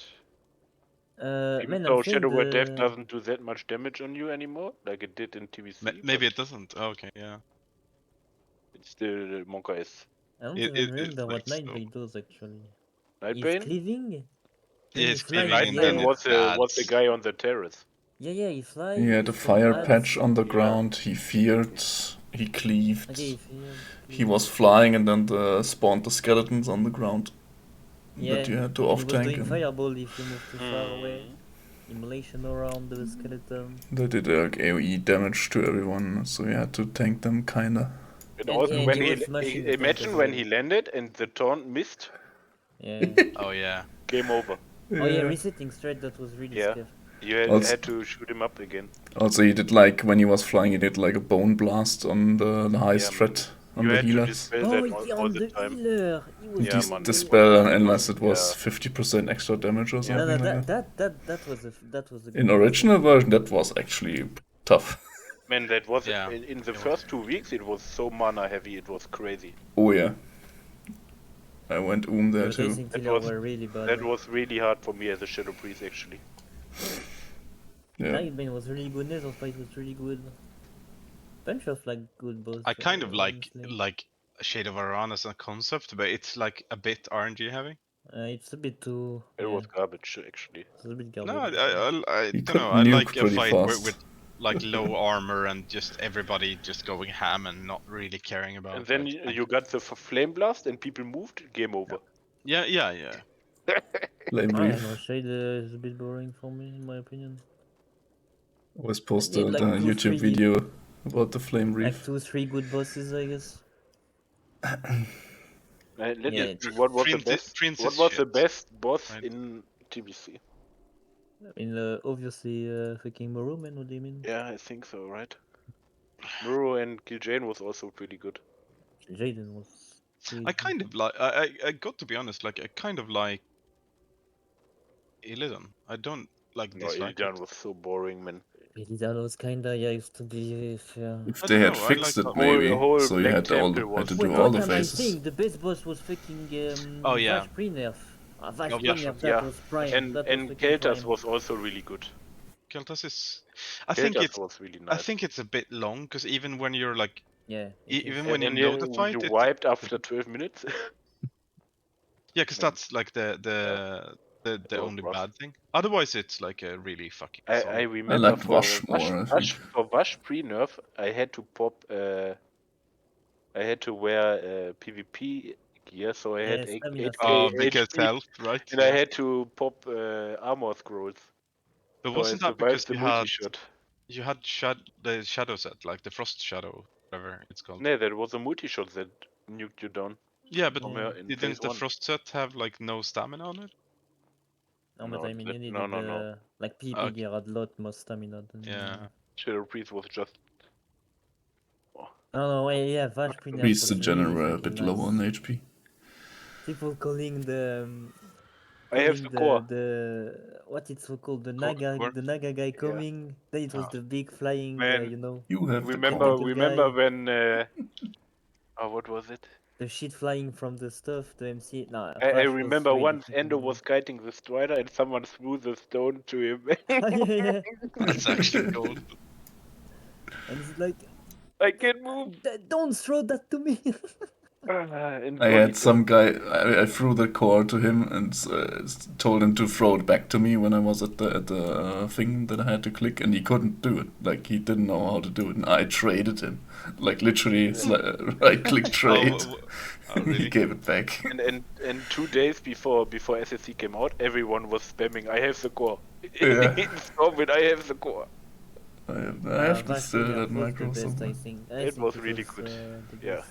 Speaker 12: Even
Speaker 2: Man, I'm
Speaker 12: though
Speaker 2: saying
Speaker 12: Shadow Word Death
Speaker 2: the.
Speaker 12: doesn't do that much damage on you anymore, like it did in TVC,
Speaker 7: Maybe
Speaker 12: but
Speaker 7: it doesn't. Oh, okay, yeah.
Speaker 12: it's still Monka is.
Speaker 2: I don't
Speaker 7: It
Speaker 2: even
Speaker 7: it
Speaker 2: remember what
Speaker 7: flex though.
Speaker 2: Nightbane does actually. He's
Speaker 12: Nightbane?
Speaker 2: cleaving, then
Speaker 7: Yeah,
Speaker 2: he
Speaker 7: it's
Speaker 2: fly in
Speaker 7: cleaving
Speaker 2: the
Speaker 7: and then
Speaker 12: Nightbane
Speaker 2: air.
Speaker 7: it
Speaker 12: was the
Speaker 7: adds.
Speaker 12: guy on the terrace.
Speaker 2: Yeah, he fly.
Speaker 6: He had a
Speaker 2: spam
Speaker 6: fire
Speaker 2: adds.
Speaker 6: patch on the
Speaker 12: Yeah.
Speaker 6: ground, he feared, he cleaved.
Speaker 2: Okay, feared,
Speaker 6: He was flying and then spawned the skeletons on the ground
Speaker 2: Yeah,
Speaker 6: that you had to
Speaker 2: and he
Speaker 6: off
Speaker 2: was
Speaker 6: tank.
Speaker 2: doing
Speaker 6: And
Speaker 2: fireball if you move too far away.
Speaker 12: Mm.
Speaker 2: Immolation around the skeleton.
Speaker 6: they did like AoE damage to everyone, so you had to tank them kinda.
Speaker 12: And
Speaker 2: And,
Speaker 12: also
Speaker 2: and
Speaker 12: when
Speaker 2: he
Speaker 12: he
Speaker 2: was smashing the tank
Speaker 12: imagine
Speaker 2: as
Speaker 12: when
Speaker 2: well.
Speaker 12: he landed and the taunt missed,
Speaker 2: Yeah.
Speaker 7: Oh yeah.
Speaker 12: game over.
Speaker 2: Oh yeah, resetting straight, that was really
Speaker 12: Yeah.
Speaker 2: scary.
Speaker 12: You
Speaker 6: Also,
Speaker 12: had to shoot him up again.
Speaker 6: also, he did like when he was flying, he did like a bone blast on the highest
Speaker 12: Yeah,
Speaker 6: threat on
Speaker 12: you
Speaker 6: the
Speaker 12: had to
Speaker 6: healers.
Speaker 12: dispel
Speaker 2: Oh,
Speaker 12: that
Speaker 2: yeah,
Speaker 12: all
Speaker 2: on
Speaker 12: the
Speaker 2: the
Speaker 12: time.
Speaker 2: healer. He was
Speaker 12: Yeah, man.
Speaker 6: Dispel
Speaker 12: It
Speaker 6: unless
Speaker 12: was,
Speaker 6: it was
Speaker 12: yeah.
Speaker 6: 50% extra damage or
Speaker 2: No,
Speaker 6: something like that.
Speaker 2: that was a
Speaker 6: In
Speaker 2: good
Speaker 6: original
Speaker 2: reset.
Speaker 6: version, that was actually tough.
Speaker 12: Man, that was
Speaker 7: Yeah,
Speaker 12: in the
Speaker 7: it was.
Speaker 12: first 2 weeks. It was so mana heavy. It was crazy.
Speaker 6: Oh yeah. I went there
Speaker 2: The
Speaker 6: too.
Speaker 2: racing killer were really bad.
Speaker 12: That was really hard for me as a shadow priest, actually.
Speaker 6: Yeah.
Speaker 2: Nightbane was really good. Netherspite was really good. Bunch of like good boss.
Speaker 7: I kind of
Speaker 2: honestly.
Speaker 7: like Shade of Aran as a concept, but it's like a bit RNG heavy.
Speaker 2: It's a bit too.
Speaker 12: It was garbage, actually.
Speaker 2: It's a bit
Speaker 7: No,
Speaker 2: garbage.
Speaker 7: I
Speaker 6: You
Speaker 7: don't
Speaker 6: could
Speaker 7: know. I
Speaker 6: nuke
Speaker 7: like a
Speaker 6: pretty
Speaker 7: fight
Speaker 6: fast.
Speaker 7: with like low armor and just everybody just going ham and not really caring about.
Speaker 12: And then
Speaker 7: like,
Speaker 12: you got the flame blast and people moved. Game over.
Speaker 7: Yeah.
Speaker 6: Flame
Speaker 2: I
Speaker 6: Reef.
Speaker 2: don't know. Shade is a bit boring for me, in my opinion.
Speaker 6: Always
Speaker 2: I
Speaker 6: posted
Speaker 2: need, like,
Speaker 6: a
Speaker 2: 2,
Speaker 6: YouTube
Speaker 2: 3
Speaker 6: video about the Flame
Speaker 2: Like
Speaker 6: Reef.
Speaker 2: 2-3 good bosses, I guess.
Speaker 12: What was the best?
Speaker 7: Prince
Speaker 12: What
Speaker 7: is
Speaker 12: was the
Speaker 7: shit,
Speaker 12: best boss
Speaker 7: right?
Speaker 12: in TBC?
Speaker 2: In obviously fucking Moru, man. What do you mean?
Speaker 12: Yeah, I think so, right? Muro and Kil'jaeden was also pretty good.
Speaker 2: Jaden was.
Speaker 7: I kind of like. I got to be honest. Like I kind of like Illidan. I don't like
Speaker 12: No,
Speaker 7: dislike
Speaker 12: Illidan
Speaker 7: it.
Speaker 12: was so boring, man.
Speaker 2: Illidan was kinda used to be. Yeah.
Speaker 6: If
Speaker 7: I
Speaker 6: they
Speaker 7: don't
Speaker 6: had
Speaker 7: know, I
Speaker 6: fixed
Speaker 7: like
Speaker 6: it,
Speaker 7: that.
Speaker 6: maybe,
Speaker 12: Whole
Speaker 6: so you
Speaker 12: Black
Speaker 6: had all
Speaker 12: Temple
Speaker 6: had to
Speaker 12: was
Speaker 2: Wait,
Speaker 6: do
Speaker 2: how
Speaker 6: all the
Speaker 2: come I
Speaker 6: phases.
Speaker 2: think the base boss was fucking
Speaker 7: Oh, yeah.
Speaker 2: Vash pre-nerf? Vash
Speaker 7: Oh,
Speaker 2: pre-nerf,
Speaker 7: Vash,
Speaker 2: that
Speaker 12: yeah.
Speaker 2: was prime.
Speaker 12: And
Speaker 2: That was
Speaker 12: and
Speaker 2: fucking
Speaker 12: Keltas
Speaker 2: prime.
Speaker 12: was also really good.
Speaker 7: Keltas is. I think
Speaker 12: Keltas
Speaker 7: it's.
Speaker 12: was really
Speaker 7: I
Speaker 12: nice.
Speaker 7: think it's a bit long because even when you're like,
Speaker 2: Yeah. It
Speaker 7: even
Speaker 2: is.
Speaker 7: when you
Speaker 12: And
Speaker 7: know the fight,
Speaker 12: you
Speaker 7: it.
Speaker 12: wiped after 12 minutes.
Speaker 7: Yeah, because
Speaker 12: Man,
Speaker 7: that's like the
Speaker 12: was
Speaker 7: only
Speaker 12: rough.
Speaker 7: bad thing. Otherwise, it's like a really fucking
Speaker 12: I
Speaker 7: solid.
Speaker 12: remember
Speaker 6: liked
Speaker 12: for
Speaker 6: Vash more, I think.
Speaker 12: For Vash pre-nerf, I had to pop. I had to wear PvP gear, so I had
Speaker 2: Yeah, stamina
Speaker 12: 8k
Speaker 2: stick.
Speaker 7: Because
Speaker 12: HP,
Speaker 7: health, right?
Speaker 12: and I had to pop armor scrolls.
Speaker 7: But
Speaker 12: So I
Speaker 7: wasn't that because
Speaker 12: survived the
Speaker 7: you
Speaker 12: multi-shot.
Speaker 7: had the shadow set, like the frost shadow, whatever it's called?
Speaker 12: No, there was a multi-shot that nuked you down.
Speaker 7: Yeah, but
Speaker 12: Somewhere in phase
Speaker 7: didn't the
Speaker 12: 1.
Speaker 7: frost set have like no stamina on it?
Speaker 2: No, but
Speaker 12: No,
Speaker 2: I mean, you
Speaker 12: no,
Speaker 2: needed
Speaker 12: no, no.
Speaker 2: like PvP
Speaker 7: Okay.
Speaker 2: gear had a lot more stamina than.
Speaker 7: Yeah.
Speaker 12: Shadow Priest was just.
Speaker 2: No, wait, yeah, Vash pre-nerf
Speaker 6: Beasts
Speaker 2: was
Speaker 6: in
Speaker 2: really
Speaker 6: general are a
Speaker 2: fucking
Speaker 6: bit low on
Speaker 2: nice.
Speaker 6: HP.
Speaker 2: People calling the
Speaker 12: I have
Speaker 2: calling
Speaker 12: the core.
Speaker 2: the what it's so called the
Speaker 7: Core?
Speaker 2: Naga guy
Speaker 12: Yeah.
Speaker 2: coming. Then it was
Speaker 7: Oh.
Speaker 2: the big flying,
Speaker 12: Man,
Speaker 2: you know,
Speaker 6: You have the
Speaker 12: remember
Speaker 6: core.
Speaker 2: guy.
Speaker 12: when oh, what was it?
Speaker 2: The shit flying from the stuff. The MC. Nah,
Speaker 12: I
Speaker 2: Vash was
Speaker 12: remember
Speaker 2: really
Speaker 12: once
Speaker 2: fucking
Speaker 12: Endo
Speaker 2: good.
Speaker 12: was kiting the strider and someone threw the stone to him.
Speaker 2: Yeah.
Speaker 7: That's actually gold.
Speaker 2: And it's like,
Speaker 12: I can't move.
Speaker 2: Don't throw that to me.
Speaker 12: And
Speaker 6: I
Speaker 12: Lolly
Speaker 6: had some guy, I threw the core to him and told him to throw it back to me when I was at the thing that I had to click, and he couldn't do it. Like, he didn't know how to do it, and I traded him. Like, literally, it's like right-click trade.
Speaker 7: Oh, really?
Speaker 6: He gave it back.
Speaker 12: and 2 days before SSC came out, everyone was spamming. I have the core.
Speaker 6: Yeah.
Speaker 12: Stop it! I have the core.
Speaker 6: I have to
Speaker 2: Vash
Speaker 6: steal
Speaker 2: pre-nerf
Speaker 6: that
Speaker 2: was the
Speaker 6: macro
Speaker 2: best,
Speaker 6: somewhere.
Speaker 2: I think. I
Speaker 12: It
Speaker 2: think
Speaker 12: was really good.
Speaker 2: the
Speaker 12: Yeah.
Speaker 2: best.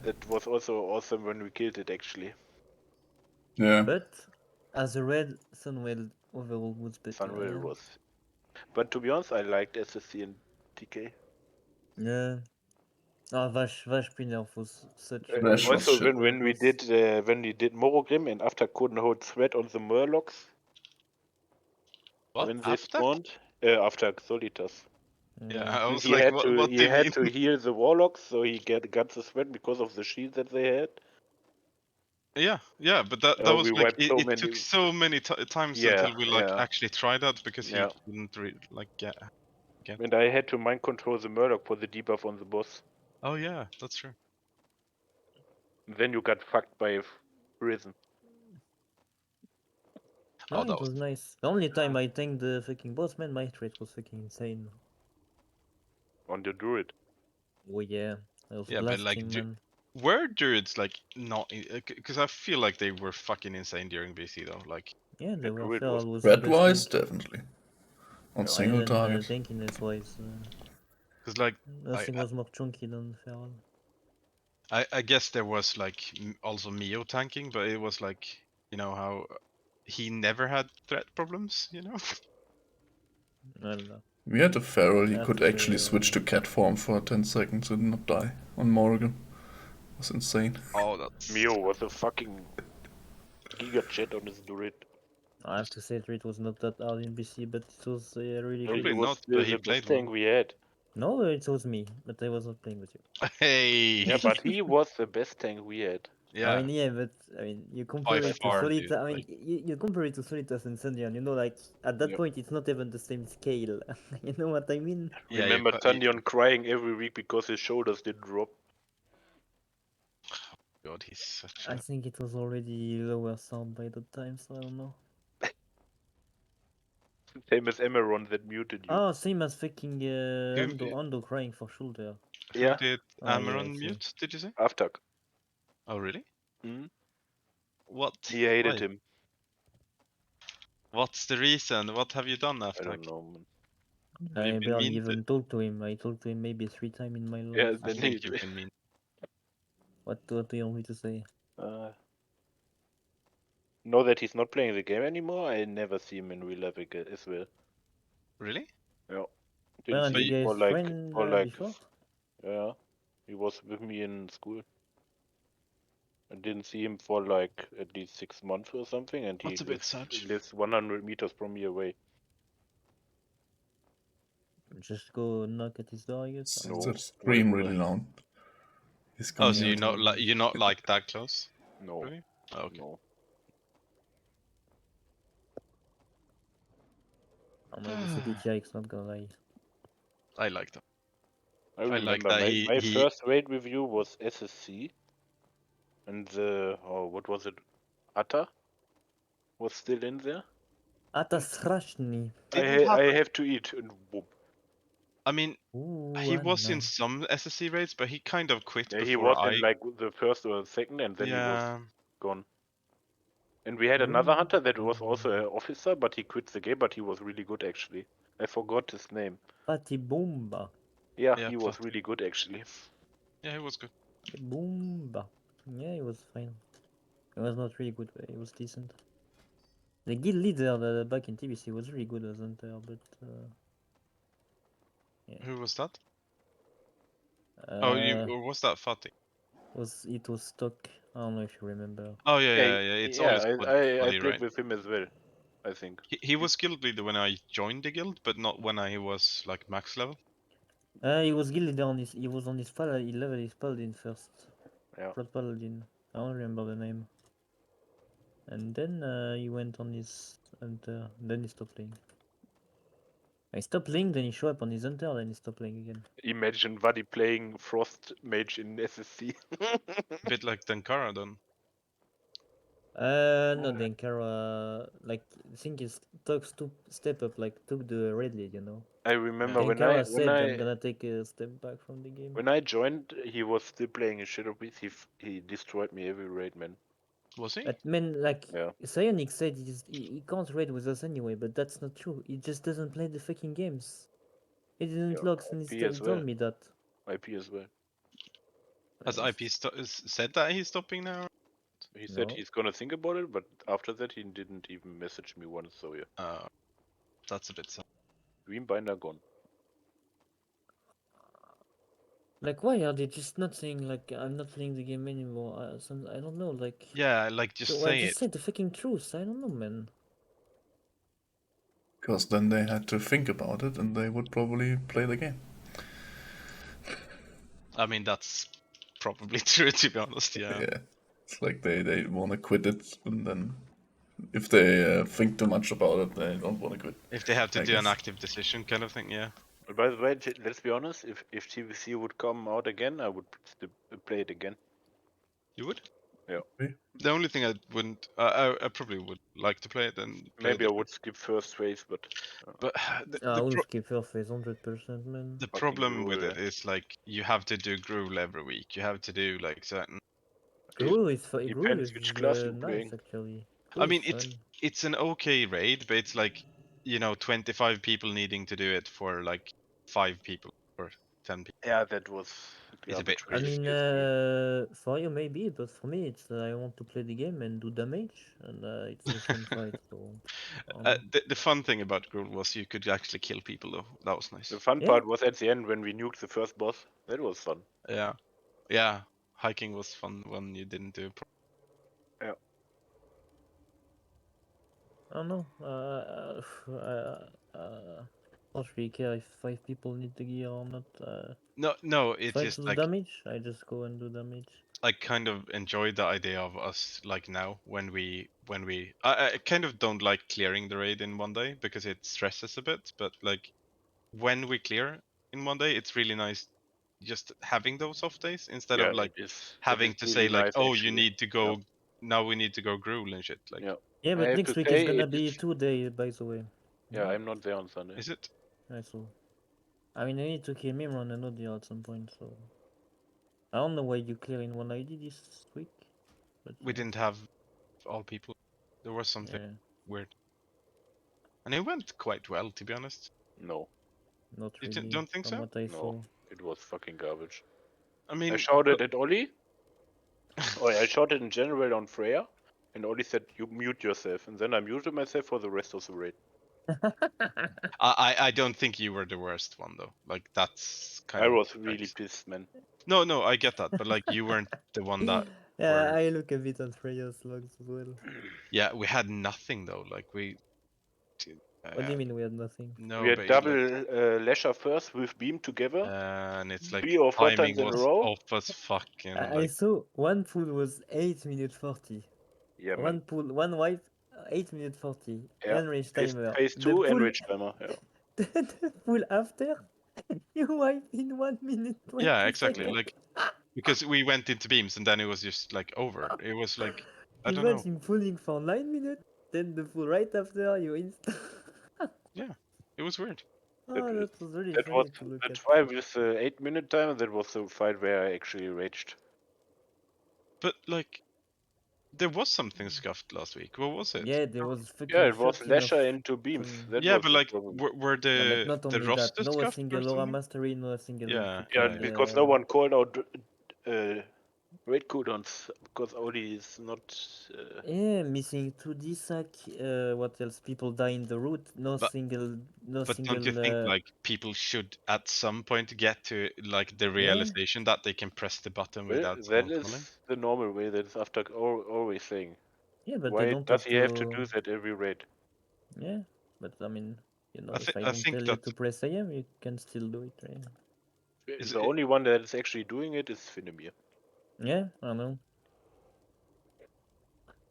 Speaker 12: That was also awesome when we killed it, actually.
Speaker 6: Yeah.
Speaker 2: But as a red, Sunwell overall was better.
Speaker 12: Sunwell
Speaker 2: Yeah.
Speaker 12: was. But to be honest, I liked SSC and TK.
Speaker 2: Yeah. Ah, Vash pre-nerf was such.
Speaker 6: Vash was
Speaker 12: Also,
Speaker 6: shit.
Speaker 12: when we did Morogrim and after couldn't hold threat on the Murlocs
Speaker 7: What?
Speaker 12: when they
Speaker 7: After?
Speaker 12: spawned after Solitas.
Speaker 7: Yeah, I was
Speaker 12: He
Speaker 7: like,
Speaker 12: had
Speaker 7: what
Speaker 12: he
Speaker 7: do you
Speaker 12: had
Speaker 7: mean?
Speaker 12: to heal the Warlocks, so he got the threat because of the shield that they had.
Speaker 7: Yeah, but that was
Speaker 12: We
Speaker 7: like
Speaker 12: wiped so
Speaker 7: it
Speaker 12: many.
Speaker 7: took so many times
Speaker 12: Yeah,
Speaker 7: until we like
Speaker 12: yeah.
Speaker 7: actually tried that because he
Speaker 12: Yeah.
Speaker 7: didn't like get.
Speaker 12: And I had to mind control the Murloc for the debuff on the boss.
Speaker 7: Oh yeah, that's true.
Speaker 12: Then you got fucked by a prison.
Speaker 2: No,
Speaker 7: Oh,
Speaker 2: it
Speaker 7: that
Speaker 2: was
Speaker 7: was.
Speaker 2: nice. The only time I tanked the fucking boss, man, my trade was fucking insane.
Speaker 12: On the druid.
Speaker 2: Oh yeah, I was
Speaker 7: Yeah, but like,
Speaker 2: blasting, man.
Speaker 7: were druids like not? Because I feel like they were fucking insane during BC though. Like.
Speaker 2: Yeah, the
Speaker 12: druid
Speaker 2: Feral was the
Speaker 6: Red
Speaker 2: best
Speaker 6: wise,
Speaker 2: tank.
Speaker 6: definitely. On
Speaker 12: Yeah,
Speaker 6: single
Speaker 2: And
Speaker 6: target.
Speaker 2: tankiness wise,
Speaker 7: Because like,
Speaker 2: nothing was more chunky than Feral.
Speaker 7: I guess there was like also Mio tanking, but it was like, you know how he never had threat problems, you know.
Speaker 2: Well,
Speaker 6: We had a feral, he
Speaker 2: I have
Speaker 6: could
Speaker 2: to
Speaker 6: actually
Speaker 2: say,
Speaker 6: switch to cat form for 10 seconds and not die on Morrigan. It was insane.
Speaker 7: Oh, that's.
Speaker 12: Mio was a fucking giga jet on his druid.
Speaker 2: I have to say, it was not that hard in BC, but it was really
Speaker 7: Probably
Speaker 2: good.
Speaker 12: It was
Speaker 7: not,
Speaker 12: still
Speaker 7: but he
Speaker 12: the
Speaker 7: played
Speaker 12: best
Speaker 7: well.
Speaker 12: tank we had.
Speaker 2: No, it was me, but I was not playing with you.
Speaker 7: Hey.
Speaker 12: Yeah, but he was the best tank we had.
Speaker 7: Yeah.
Speaker 2: I mean, yeah, but I mean, you compare
Speaker 7: By
Speaker 2: it to
Speaker 7: far, dude,
Speaker 2: Solitas. I mean,
Speaker 7: like-
Speaker 2: you compare it to Solitas and Sundian. You know, like at that
Speaker 12: Yep.
Speaker 2: point, it's not even the same scale. You know what I mean?
Speaker 7: Yeah,
Speaker 12: Remember Tandion crying every week because his shoulders did drop.
Speaker 7: God, he's such
Speaker 2: I
Speaker 7: a.
Speaker 2: think it was already lower sound by that time, so I don't know.
Speaker 12: Same as Emeron that muted you.
Speaker 2: Oh, same as fucking
Speaker 7: Who-
Speaker 2: Ando crying for shoulder.
Speaker 7: Who
Speaker 12: Yeah.
Speaker 7: did
Speaker 2: Ah, yeah,
Speaker 7: Amaron
Speaker 2: it's
Speaker 7: mute? Did you say?
Speaker 12: Aftak.
Speaker 7: Oh, really?
Speaker 12: Mhm.
Speaker 7: What?
Speaker 12: He hated
Speaker 7: Why?
Speaker 12: him.
Speaker 7: What's the reason? What have you done,
Speaker 12: I
Speaker 7: Aftak?
Speaker 12: don't know, man.
Speaker 7: Have you
Speaker 2: I
Speaker 7: been
Speaker 2: barely
Speaker 7: mean to-
Speaker 2: even talked to him. I talked to him maybe 3 times in my life.
Speaker 12: Yeah,
Speaker 7: I
Speaker 12: then
Speaker 7: think you've been mean.
Speaker 2: What do you want me to say?
Speaker 12: Know that he's not playing the game anymore. I never see him in real life as well.
Speaker 7: Really?
Speaker 12: Yeah.
Speaker 2: Weren't
Speaker 12: see
Speaker 2: you
Speaker 12: him
Speaker 2: guys
Speaker 12: for like
Speaker 2: friends
Speaker 12: for like
Speaker 2: before?
Speaker 12: Yeah, he was with me in school. I didn't see him for like at least 6 months or something, and
Speaker 7: That's a bit sad.
Speaker 12: he lives 100 meters from me away.
Speaker 2: Just go knock at his door, I guess. I
Speaker 12: No.
Speaker 2: don't
Speaker 6: So
Speaker 2: know.
Speaker 6: just scream
Speaker 12: Why would
Speaker 6: really
Speaker 12: I?
Speaker 6: loud. He's
Speaker 3: Oh,
Speaker 6: coming
Speaker 3: so
Speaker 2: Yeah,
Speaker 6: out.
Speaker 2: maybe.
Speaker 3: you're not like that close?
Speaker 12: No.
Speaker 3: Really? Oh, okay.
Speaker 12: No.
Speaker 2: Or maybe CBTX, not gonna lie.
Speaker 3: I like that.
Speaker 12: I
Speaker 3: like
Speaker 12: remember
Speaker 3: that
Speaker 12: my
Speaker 3: he
Speaker 12: first raid with you was SSC, and what was it? Atta was still in there.
Speaker 2: Ata straszny.
Speaker 12: I have to eat. And whoop.
Speaker 3: I mean,
Speaker 2: Ooh,
Speaker 3: he
Speaker 2: I
Speaker 3: was in
Speaker 2: know.
Speaker 3: some SSC raids, but he kind of quit
Speaker 12: Yeah, he
Speaker 3: before
Speaker 12: was
Speaker 3: I.
Speaker 12: in like the first or second, and then he was
Speaker 3: Yeah,
Speaker 12: gone. And we had another hunter that was also an officer, but he quit the game. But he was really good actually. I forgot his name.
Speaker 2: Fatty Boomba.
Speaker 12: Yeah,
Speaker 3: yeah,
Speaker 12: he was
Speaker 3: Fatih.
Speaker 12: really good actually.
Speaker 3: Yeah, he was good.
Speaker 2: Boomba. Yeah, he was fine. He was not really good, but he was decent. The guild leader back in TBC was really good as hunter, but yeah.
Speaker 3: Who was that? Or was that Fatih?
Speaker 2: It was stuck. I don't know if you remember.
Speaker 3: Oh yeah. It's
Speaker 12: yeah.
Speaker 3: always good
Speaker 12: I
Speaker 3: Fatih,
Speaker 12: played
Speaker 3: right?
Speaker 12: with him as well. I think.
Speaker 3: He was guild leader when I joined the guild, but not when I was like max level.
Speaker 2: He was guild leader on his. He was on his level. His paladin first.
Speaker 12: Yeah.
Speaker 2: Proud paladin. I don't remember the name. And then he went on his hunter. Then he stopped playing. I stopped playing. Then he showed up on his hunter. Then he stopped playing again.
Speaker 12: Imagine Buddy playing Frost Mage in SSC.
Speaker 3: A bit like Dankara then.
Speaker 2: No, the Ankara, like, the thing is, Tux took step up, like, took the red lead, you know.
Speaker 12: I remember
Speaker 2: The
Speaker 12: when
Speaker 2: Ankara said, I'm gonna take a step back from the game.
Speaker 12: when I joined, he was still playing a Shadow Beast. He destroyed me every raid, man.
Speaker 3: Was he?
Speaker 2: But, man, like,
Speaker 12: Yeah.
Speaker 2: Psionic said he can't raid with us anyway, but that's not true. He just doesn't play the fucking games. He didn't log since
Speaker 12: IP
Speaker 2: he
Speaker 12: as
Speaker 2: told
Speaker 12: well.
Speaker 2: me that.
Speaker 12: IP as well.
Speaker 3: Has IP said that he's stopping now?
Speaker 12: He said
Speaker 2: No.
Speaker 12: he's gonna think about it, but after that he didn't even message me once. So yeah.
Speaker 3: That's a bit sad.
Speaker 12: Dreambinder gone.
Speaker 2: Like, why are they just not saying, like, I'm not playing the game anymore? I don't know, like...
Speaker 3: Yeah, like, just say
Speaker 2: just
Speaker 3: it.
Speaker 2: say the fucking truth. I don't know, man.
Speaker 6: Because then they had to think about it and they would probably play the game.
Speaker 3: I mean, that's probably true, to be honest, yeah.
Speaker 6: Yeah. It's like they want to quit it, and then if they think too much about it, they don't want to quit.
Speaker 3: If they have to
Speaker 6: I
Speaker 3: do an
Speaker 6: guess.
Speaker 3: active decision kind of thing, yeah.
Speaker 12: But by the way, let's be honest. If TVC would come out again, I would play it again.
Speaker 3: You would?
Speaker 12: Yeah.
Speaker 3: The only thing I wouldn't... I probably would like to play it and play
Speaker 12: Maybe
Speaker 3: it.
Speaker 12: I would skip first phase, but
Speaker 2: I will skip your phase 100%, man.
Speaker 3: The
Speaker 12: Fucking
Speaker 3: problem with
Speaker 12: rule.
Speaker 3: it is like you have to do gruel every week. You have to do like certain.
Speaker 2: Gruul is
Speaker 12: depends which class you're
Speaker 2: nice,
Speaker 12: playing.
Speaker 2: actually.
Speaker 3: I
Speaker 2: Gruul
Speaker 3: mean,
Speaker 2: is fun.
Speaker 3: it's an okay raid, but it's like 25 people needing to do it for like 5 people or 10 people.
Speaker 12: Yeah, that was.
Speaker 3: It's a bit
Speaker 2: I
Speaker 3: crazy.
Speaker 2: mean, for you maybe, but for me, it's I want to play the game and do damage, and it's a fun fight. So.
Speaker 3: The fun thing about gruel was you could actually kill people though. That was nice.
Speaker 12: The fun part was at the end when we nuked the first boss. That was fun.
Speaker 3: Yeah. Hiking was fun when you didn't do.
Speaker 12: Yeah.
Speaker 2: I don't know. Not really care if 5 people need the gear or not.
Speaker 3: No, it's
Speaker 2: if I
Speaker 3: just
Speaker 2: do
Speaker 3: like
Speaker 2: damage, I just go and do damage.
Speaker 3: I kind of enjoy the idea of us like now when we I kind of don't like clearing the raid in one day because it stresses a bit, but like when we clear in one day, it's really nice just having those off days instead
Speaker 12: Yeah,
Speaker 3: of like
Speaker 12: it is
Speaker 3: having to say
Speaker 12: really
Speaker 3: like,
Speaker 12: nice,
Speaker 3: oh, you
Speaker 12: actually.
Speaker 3: need to go now, we need to go gruel and shit. Like,
Speaker 2: Yeah,
Speaker 12: I
Speaker 2: but
Speaker 12: have
Speaker 2: next
Speaker 12: to
Speaker 2: week
Speaker 12: say
Speaker 2: is gonna
Speaker 12: it
Speaker 2: be
Speaker 12: is-
Speaker 2: 2 days, by the way.
Speaker 12: Yeah, I'm not there on Sunday.
Speaker 3: is it?
Speaker 2: I saw. I mean, I need to kill Mimron and Odia at some point, so... I don't know why you clear in one ID this week, but
Speaker 3: We didn't have all people. There was something weird, and it went quite well, to be honest.
Speaker 12: No.
Speaker 2: Not
Speaker 3: You
Speaker 2: really,
Speaker 3: don't think
Speaker 2: from
Speaker 3: so?
Speaker 2: what I saw.
Speaker 12: No, it was fucking garbage.
Speaker 3: I mean,
Speaker 12: I shouted at Ollie. I shouted in general on Freya, and Ollie said, "You mute yourself," and then I muted myself for the rest of the raid.
Speaker 7: I don't think you were the worst one though. Like that's kind
Speaker 12: I
Speaker 7: of
Speaker 12: was really
Speaker 7: nice.
Speaker 12: pissed, man.
Speaker 7: No, I get that, but like you weren't the one that
Speaker 2: Yeah,
Speaker 7: were.
Speaker 2: I look a bit at Freya's logs as well.
Speaker 7: Yeah, we had nothing though. Like we.
Speaker 2: What do you mean we had nothing?
Speaker 7: No,
Speaker 12: We had
Speaker 7: but
Speaker 12: double
Speaker 7: like,
Speaker 12: Lasher first with Beam together.
Speaker 7: and it's like
Speaker 12: 3 or 4
Speaker 7: timing
Speaker 12: times in a
Speaker 7: was
Speaker 12: row.
Speaker 7: off as fucking
Speaker 2: I
Speaker 7: like.
Speaker 2: saw one pool was 8 minutes 40.
Speaker 12: Yeah, man.
Speaker 2: One pool, one wipe, 8 minutes 40.
Speaker 12: Yeah.
Speaker 2: Enrich timer.
Speaker 12: Phase
Speaker 2: The
Speaker 12: 2
Speaker 2: pool,
Speaker 12: enrich timer. Yeah.
Speaker 2: the pool after, you wipe in 1 minute 20
Speaker 7: Yeah, exactly.
Speaker 2: seconds.
Speaker 7: Like because we went into beams and then it was just like over. It was like I don't know.
Speaker 2: Imagine pulling for 9 minutes, then the pool right after you insta.
Speaker 7: Yeah, it was weird.
Speaker 2: Oh, that was really
Speaker 12: That was
Speaker 2: funny to look
Speaker 12: the
Speaker 2: at.
Speaker 12: try with the 8-minute timer. That was the fight where I actually raged.
Speaker 7: But like, there was something scuffed last week. What was it?
Speaker 2: Yeah, there was fucking
Speaker 12: Yeah, it was
Speaker 2: 13
Speaker 12: Lasher
Speaker 2: of
Speaker 12: into beams.
Speaker 2: thing.
Speaker 12: That
Speaker 7: Yeah,
Speaker 12: was
Speaker 7: but
Speaker 12: the
Speaker 7: like,
Speaker 12: problem.
Speaker 7: were
Speaker 2: Yeah, but not
Speaker 7: the
Speaker 2: only that,
Speaker 7: roster
Speaker 2: no a
Speaker 7: scuffed or
Speaker 2: single Aura
Speaker 7: something?
Speaker 2: Mastery, no a single
Speaker 7: Yeah,
Speaker 12: Yeah,
Speaker 2: freaking,
Speaker 12: because no one called out raid cooldowns because Audi is not.
Speaker 2: Yeah, missing 2D sack. What else? People die in the route. No
Speaker 7: But-
Speaker 2: single, no
Speaker 7: But
Speaker 2: single.
Speaker 7: don't you think like people should at some point get to like the
Speaker 2: Yeah.
Speaker 7: realization that they can press the button
Speaker 12: Well,
Speaker 7: without
Speaker 12: that
Speaker 7: someone
Speaker 12: is
Speaker 7: calling?
Speaker 12: the normal way. That is after always saying.
Speaker 2: Yeah, but
Speaker 12: Why
Speaker 2: they don't
Speaker 12: does
Speaker 2: have
Speaker 12: he have to
Speaker 2: to.
Speaker 12: do that every raid?
Speaker 2: Yeah, but I mean, you know,
Speaker 7: I
Speaker 2: if I
Speaker 7: I
Speaker 2: don't
Speaker 7: think
Speaker 2: tell you
Speaker 7: that
Speaker 2: to press AM, you can still do it, right?
Speaker 7: is
Speaker 12: The
Speaker 7: it,
Speaker 12: only one that is actually doing it is Finemir.
Speaker 2: Yeah, I know.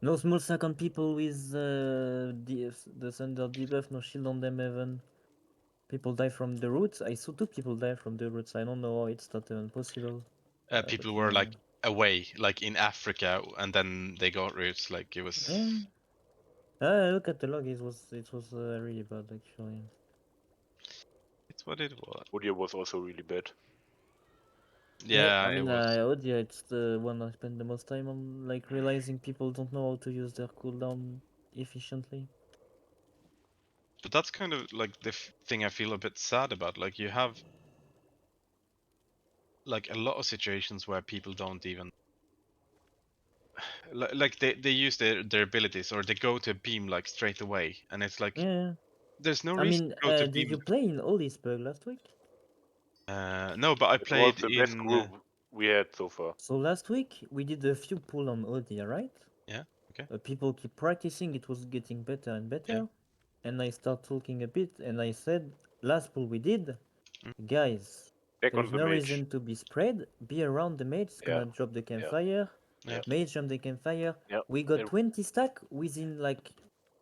Speaker 2: No small sack on people with the Thunder debuff, no shield on them even. People die from the roots. I saw 2 people die from the roots. I don't know how it's not even possible.
Speaker 7: people
Speaker 2: But
Speaker 7: were
Speaker 2: yeah.
Speaker 7: like away, like in Africa, and then they got roots. Like it was.
Speaker 2: Yeah. Look at the log. It was really bad actually.
Speaker 7: It's what it was.
Speaker 12: Odia was also really bad.
Speaker 7: Yeah,
Speaker 2: I mean,
Speaker 7: it was.
Speaker 2: Odia, it's the one I spend the most time on, like realizing people don't know how to use their cooldown efficiently.
Speaker 7: But that's kind of like the thing I feel a bit sad about. Like you have like a lot of situations where people don't even like they use their abilities or they go to a beam like straight away, and it's like
Speaker 2: Yeah.
Speaker 7: there's no
Speaker 2: I
Speaker 7: reason
Speaker 2: mean,
Speaker 7: to go to
Speaker 2: did
Speaker 7: beam.
Speaker 2: you play in Olisburg last week?
Speaker 7: No, but I
Speaker 12: It was
Speaker 7: played
Speaker 12: the best
Speaker 7: in.
Speaker 12: group we had so far.
Speaker 2: So last week we did a few pull on Odia, right?
Speaker 7: Yeah. Okay.
Speaker 2: People keep practicing. It was getting better and better.
Speaker 7: Yeah.
Speaker 2: And I start talking a bit, and I said, last pull we did, guys,
Speaker 12: Back on
Speaker 2: there's
Speaker 12: the
Speaker 2: no
Speaker 12: mage.
Speaker 2: reason to be spread. Be around the mage. It's gonna drop the campfire.
Speaker 7: Yeah.
Speaker 2: Mage jump the campfire.
Speaker 12: Yeah.
Speaker 2: We got
Speaker 12: It-
Speaker 2: 20 stack within like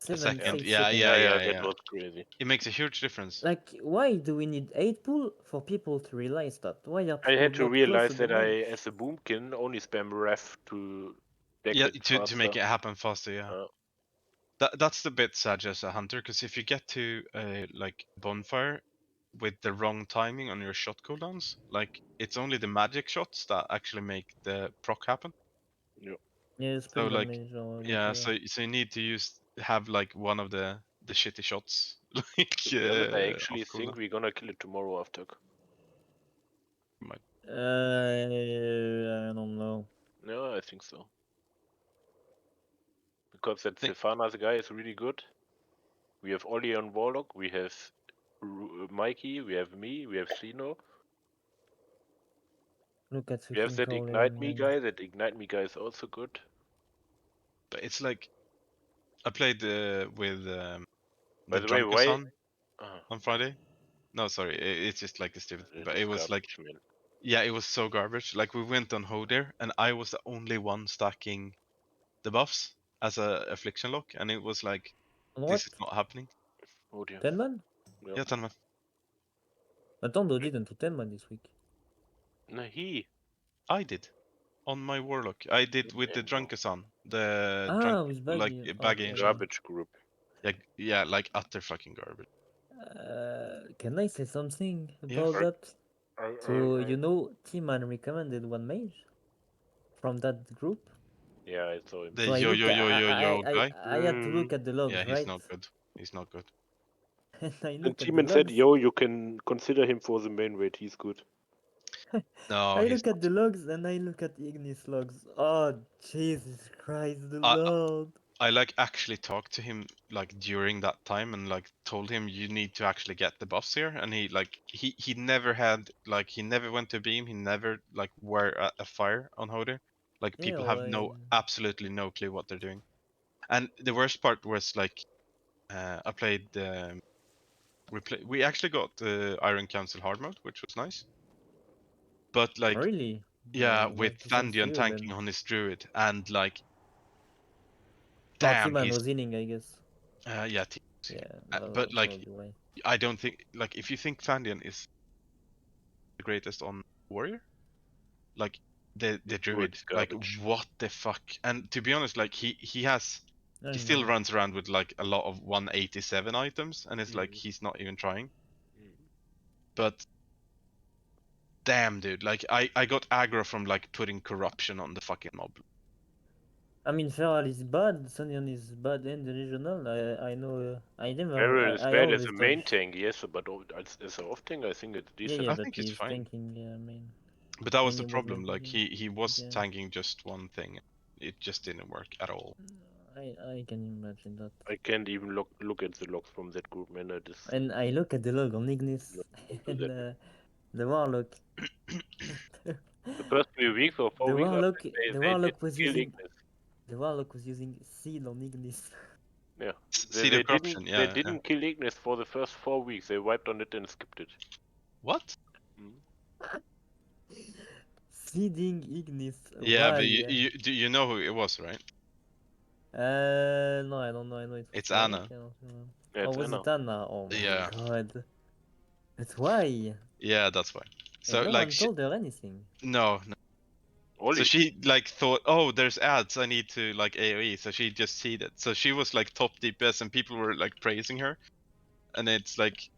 Speaker 7: A
Speaker 2: 7,
Speaker 7: second.
Speaker 2: 6
Speaker 7: Yeah,
Speaker 2: seconds.
Speaker 12: That was crazy.
Speaker 7: It makes a huge difference.
Speaker 2: Like, why do we need 8 pull for people to realize that? Why are
Speaker 12: I
Speaker 2: people
Speaker 12: had to
Speaker 2: not close
Speaker 12: realize
Speaker 2: to the
Speaker 12: that I,
Speaker 2: mage?
Speaker 12: as a boomkin, only spam ref to deck
Speaker 7: Yeah,
Speaker 12: it
Speaker 7: to
Speaker 12: faster.
Speaker 7: make it happen faster. Yeah. That's the bit sad as a hunter, because if you get to like bonfire with the wrong timing on your shot cooldowns, like it's only the magic shots that actually make the proc happen.
Speaker 12: Yeah.
Speaker 2: Yeah,
Speaker 7: So
Speaker 2: spring
Speaker 7: like
Speaker 2: damage or
Speaker 7: yeah,
Speaker 2: whatever.
Speaker 7: so you need to have like one of the shitty shots like
Speaker 12: To be honest, I
Speaker 7: off
Speaker 12: actually
Speaker 7: cooldown.
Speaker 12: think we're gonna kill it tomorrow after.
Speaker 2: I don't know.
Speaker 12: No, I think so. Because that Sylvanas guy is really good. We have Ollie on Warlock, we have Mikey, we have me, we have Sino.
Speaker 2: Look at
Speaker 12: We have
Speaker 2: fucking
Speaker 12: that
Speaker 2: Carl
Speaker 12: Ignite Me
Speaker 2: Evan.
Speaker 12: guy. That Ignite Me guy is also good.
Speaker 7: But it's like I played with
Speaker 12: By
Speaker 7: the
Speaker 12: the way, why?
Speaker 7: Drunkathon on Friday. No, sorry, it's just like the stupid. But it was like,
Speaker 12: garbage, man.
Speaker 7: yeah, it was so garbage. Like we went on Hoder, and I was the only one stacking the buffs as a affliction lock, and it was like,
Speaker 2: On
Speaker 7: this
Speaker 2: what?
Speaker 7: is not happening.
Speaker 12: Oh dear.
Speaker 2: 10 man?
Speaker 7: Yeah, 10 man.
Speaker 2: But Tondo didn't do 10 man this week.
Speaker 12: No,
Speaker 7: I did. On my warlock, I did with the Drunkathon, the drunk
Speaker 2: with
Speaker 7: like
Speaker 2: Baggy.
Speaker 7: baggy
Speaker 2: Okay.
Speaker 7: engine.
Speaker 12: Garbage group.
Speaker 7: Yeah, like utter fucking garbage.
Speaker 2: Can I say something
Speaker 7: Yeah.
Speaker 2: about that? So, you know, T-Man recommended one mage from that group.
Speaker 12: Yeah, I saw him.
Speaker 7: The
Speaker 2: So I
Speaker 7: yo
Speaker 2: look
Speaker 7: yo
Speaker 2: at,
Speaker 7: yo yo yo guy.
Speaker 2: I had to look at the logs,
Speaker 7: Yeah, he's
Speaker 2: right?
Speaker 7: not good. He's not good.
Speaker 2: And I
Speaker 12: And
Speaker 2: look at the
Speaker 12: Timon said,
Speaker 2: logs.
Speaker 12: "Yo, you can consider him for the main raid. He's good."
Speaker 7: No,
Speaker 2: I
Speaker 7: he's
Speaker 2: look at the logs and I look at Ignis logs. Oh, Jesus Christ, the
Speaker 7: I-
Speaker 2: Lord.
Speaker 7: I like actually talked to him like during that time and like told him you need to actually get the buffs here, and he never had like he never went to beam, he never like wore a fire on Hoder. Like
Speaker 2: Yeah,
Speaker 7: people have
Speaker 2: why?
Speaker 7: absolutely no clue what they're doing. And the worst part was like I played we actually got the Iron Council hard mode, which was nice. But like
Speaker 2: Really?
Speaker 7: yeah,
Speaker 2: I
Speaker 7: with
Speaker 2: have to send to
Speaker 7: Thandion
Speaker 2: you
Speaker 7: tanking
Speaker 2: then.
Speaker 7: on his druid and like
Speaker 2: Oh,
Speaker 7: damn
Speaker 2: T-Man
Speaker 7: he's
Speaker 2: was inning, I guess.
Speaker 7: yeah,
Speaker 2: Yeah,
Speaker 7: but like
Speaker 2: probably why.
Speaker 7: I don't think like if you think Thandion is the greatest on warrior, like the druid,
Speaker 12: Druid's
Speaker 7: like
Speaker 12: garbage.
Speaker 7: what the fuck. And to be honest, like he
Speaker 2: I
Speaker 7: still
Speaker 2: know.
Speaker 7: runs around with like a lot of 187 items, and it's like he's not even trying. But damn, dude, like I got aggro from like putting corruption on the fucking mob.
Speaker 2: I mean, Feral is bad, Sunyon is bad and delusional. I know. I never.
Speaker 12: Feral is
Speaker 2: I
Speaker 12: bad as
Speaker 2: always
Speaker 12: a
Speaker 2: dodge.
Speaker 12: main tank, yes, but as a off tank, I think it's
Speaker 2: Yeah,
Speaker 12: decent.
Speaker 2: yeah,
Speaker 7: I
Speaker 2: but
Speaker 7: think it's
Speaker 2: he's
Speaker 7: fine.
Speaker 2: tanking. Yeah, main.
Speaker 7: But that was
Speaker 2: When
Speaker 7: the
Speaker 2: he was
Speaker 7: problem.
Speaker 2: not
Speaker 7: Like
Speaker 2: using.
Speaker 7: he was
Speaker 2: Yeah.
Speaker 7: tanking just one thing. It just didn't work at all.
Speaker 2: I can imagine that.
Speaker 12: I can't even look at the logs from that group, man. I just
Speaker 2: And I look at the log on Ignis
Speaker 12: don't do
Speaker 2: and
Speaker 12: that.
Speaker 2: the Warlock.
Speaker 12: The first 3 weeks or 4 weeks,
Speaker 2: The
Speaker 12: they didn't
Speaker 2: Warlock was
Speaker 12: kill
Speaker 2: using.
Speaker 12: Ignis.
Speaker 2: The Warlock was using Seed on Ignis.
Speaker 12: Yeah,
Speaker 7: See the corruption,
Speaker 12: they
Speaker 7: yeah.
Speaker 12: didn't kill Ignis for the first 4 weeks. They wiped on it and skipped it.
Speaker 7: What?
Speaker 2: Seeding Ignis.
Speaker 7: Yeah, but
Speaker 2: Why?
Speaker 7: you know who it was, right?
Speaker 2: No, I don't know. I know it was
Speaker 7: It's
Speaker 2: Eric.
Speaker 7: Anna.
Speaker 2: I don't remember.
Speaker 12: Yeah,
Speaker 2: Oh,
Speaker 12: it's
Speaker 2: was
Speaker 12: Anna.
Speaker 2: it Anna? Oh my
Speaker 7: Yeah.
Speaker 2: god. That's why.
Speaker 7: Yeah, that's why. So
Speaker 2: And no
Speaker 7: like
Speaker 2: one told her anything.
Speaker 7: no. So
Speaker 12: Oli.
Speaker 7: she like thought, oh, there's ads, I need to like AoE. So she just seeded. So she was like top DPS, and people were like praising her. And it's like,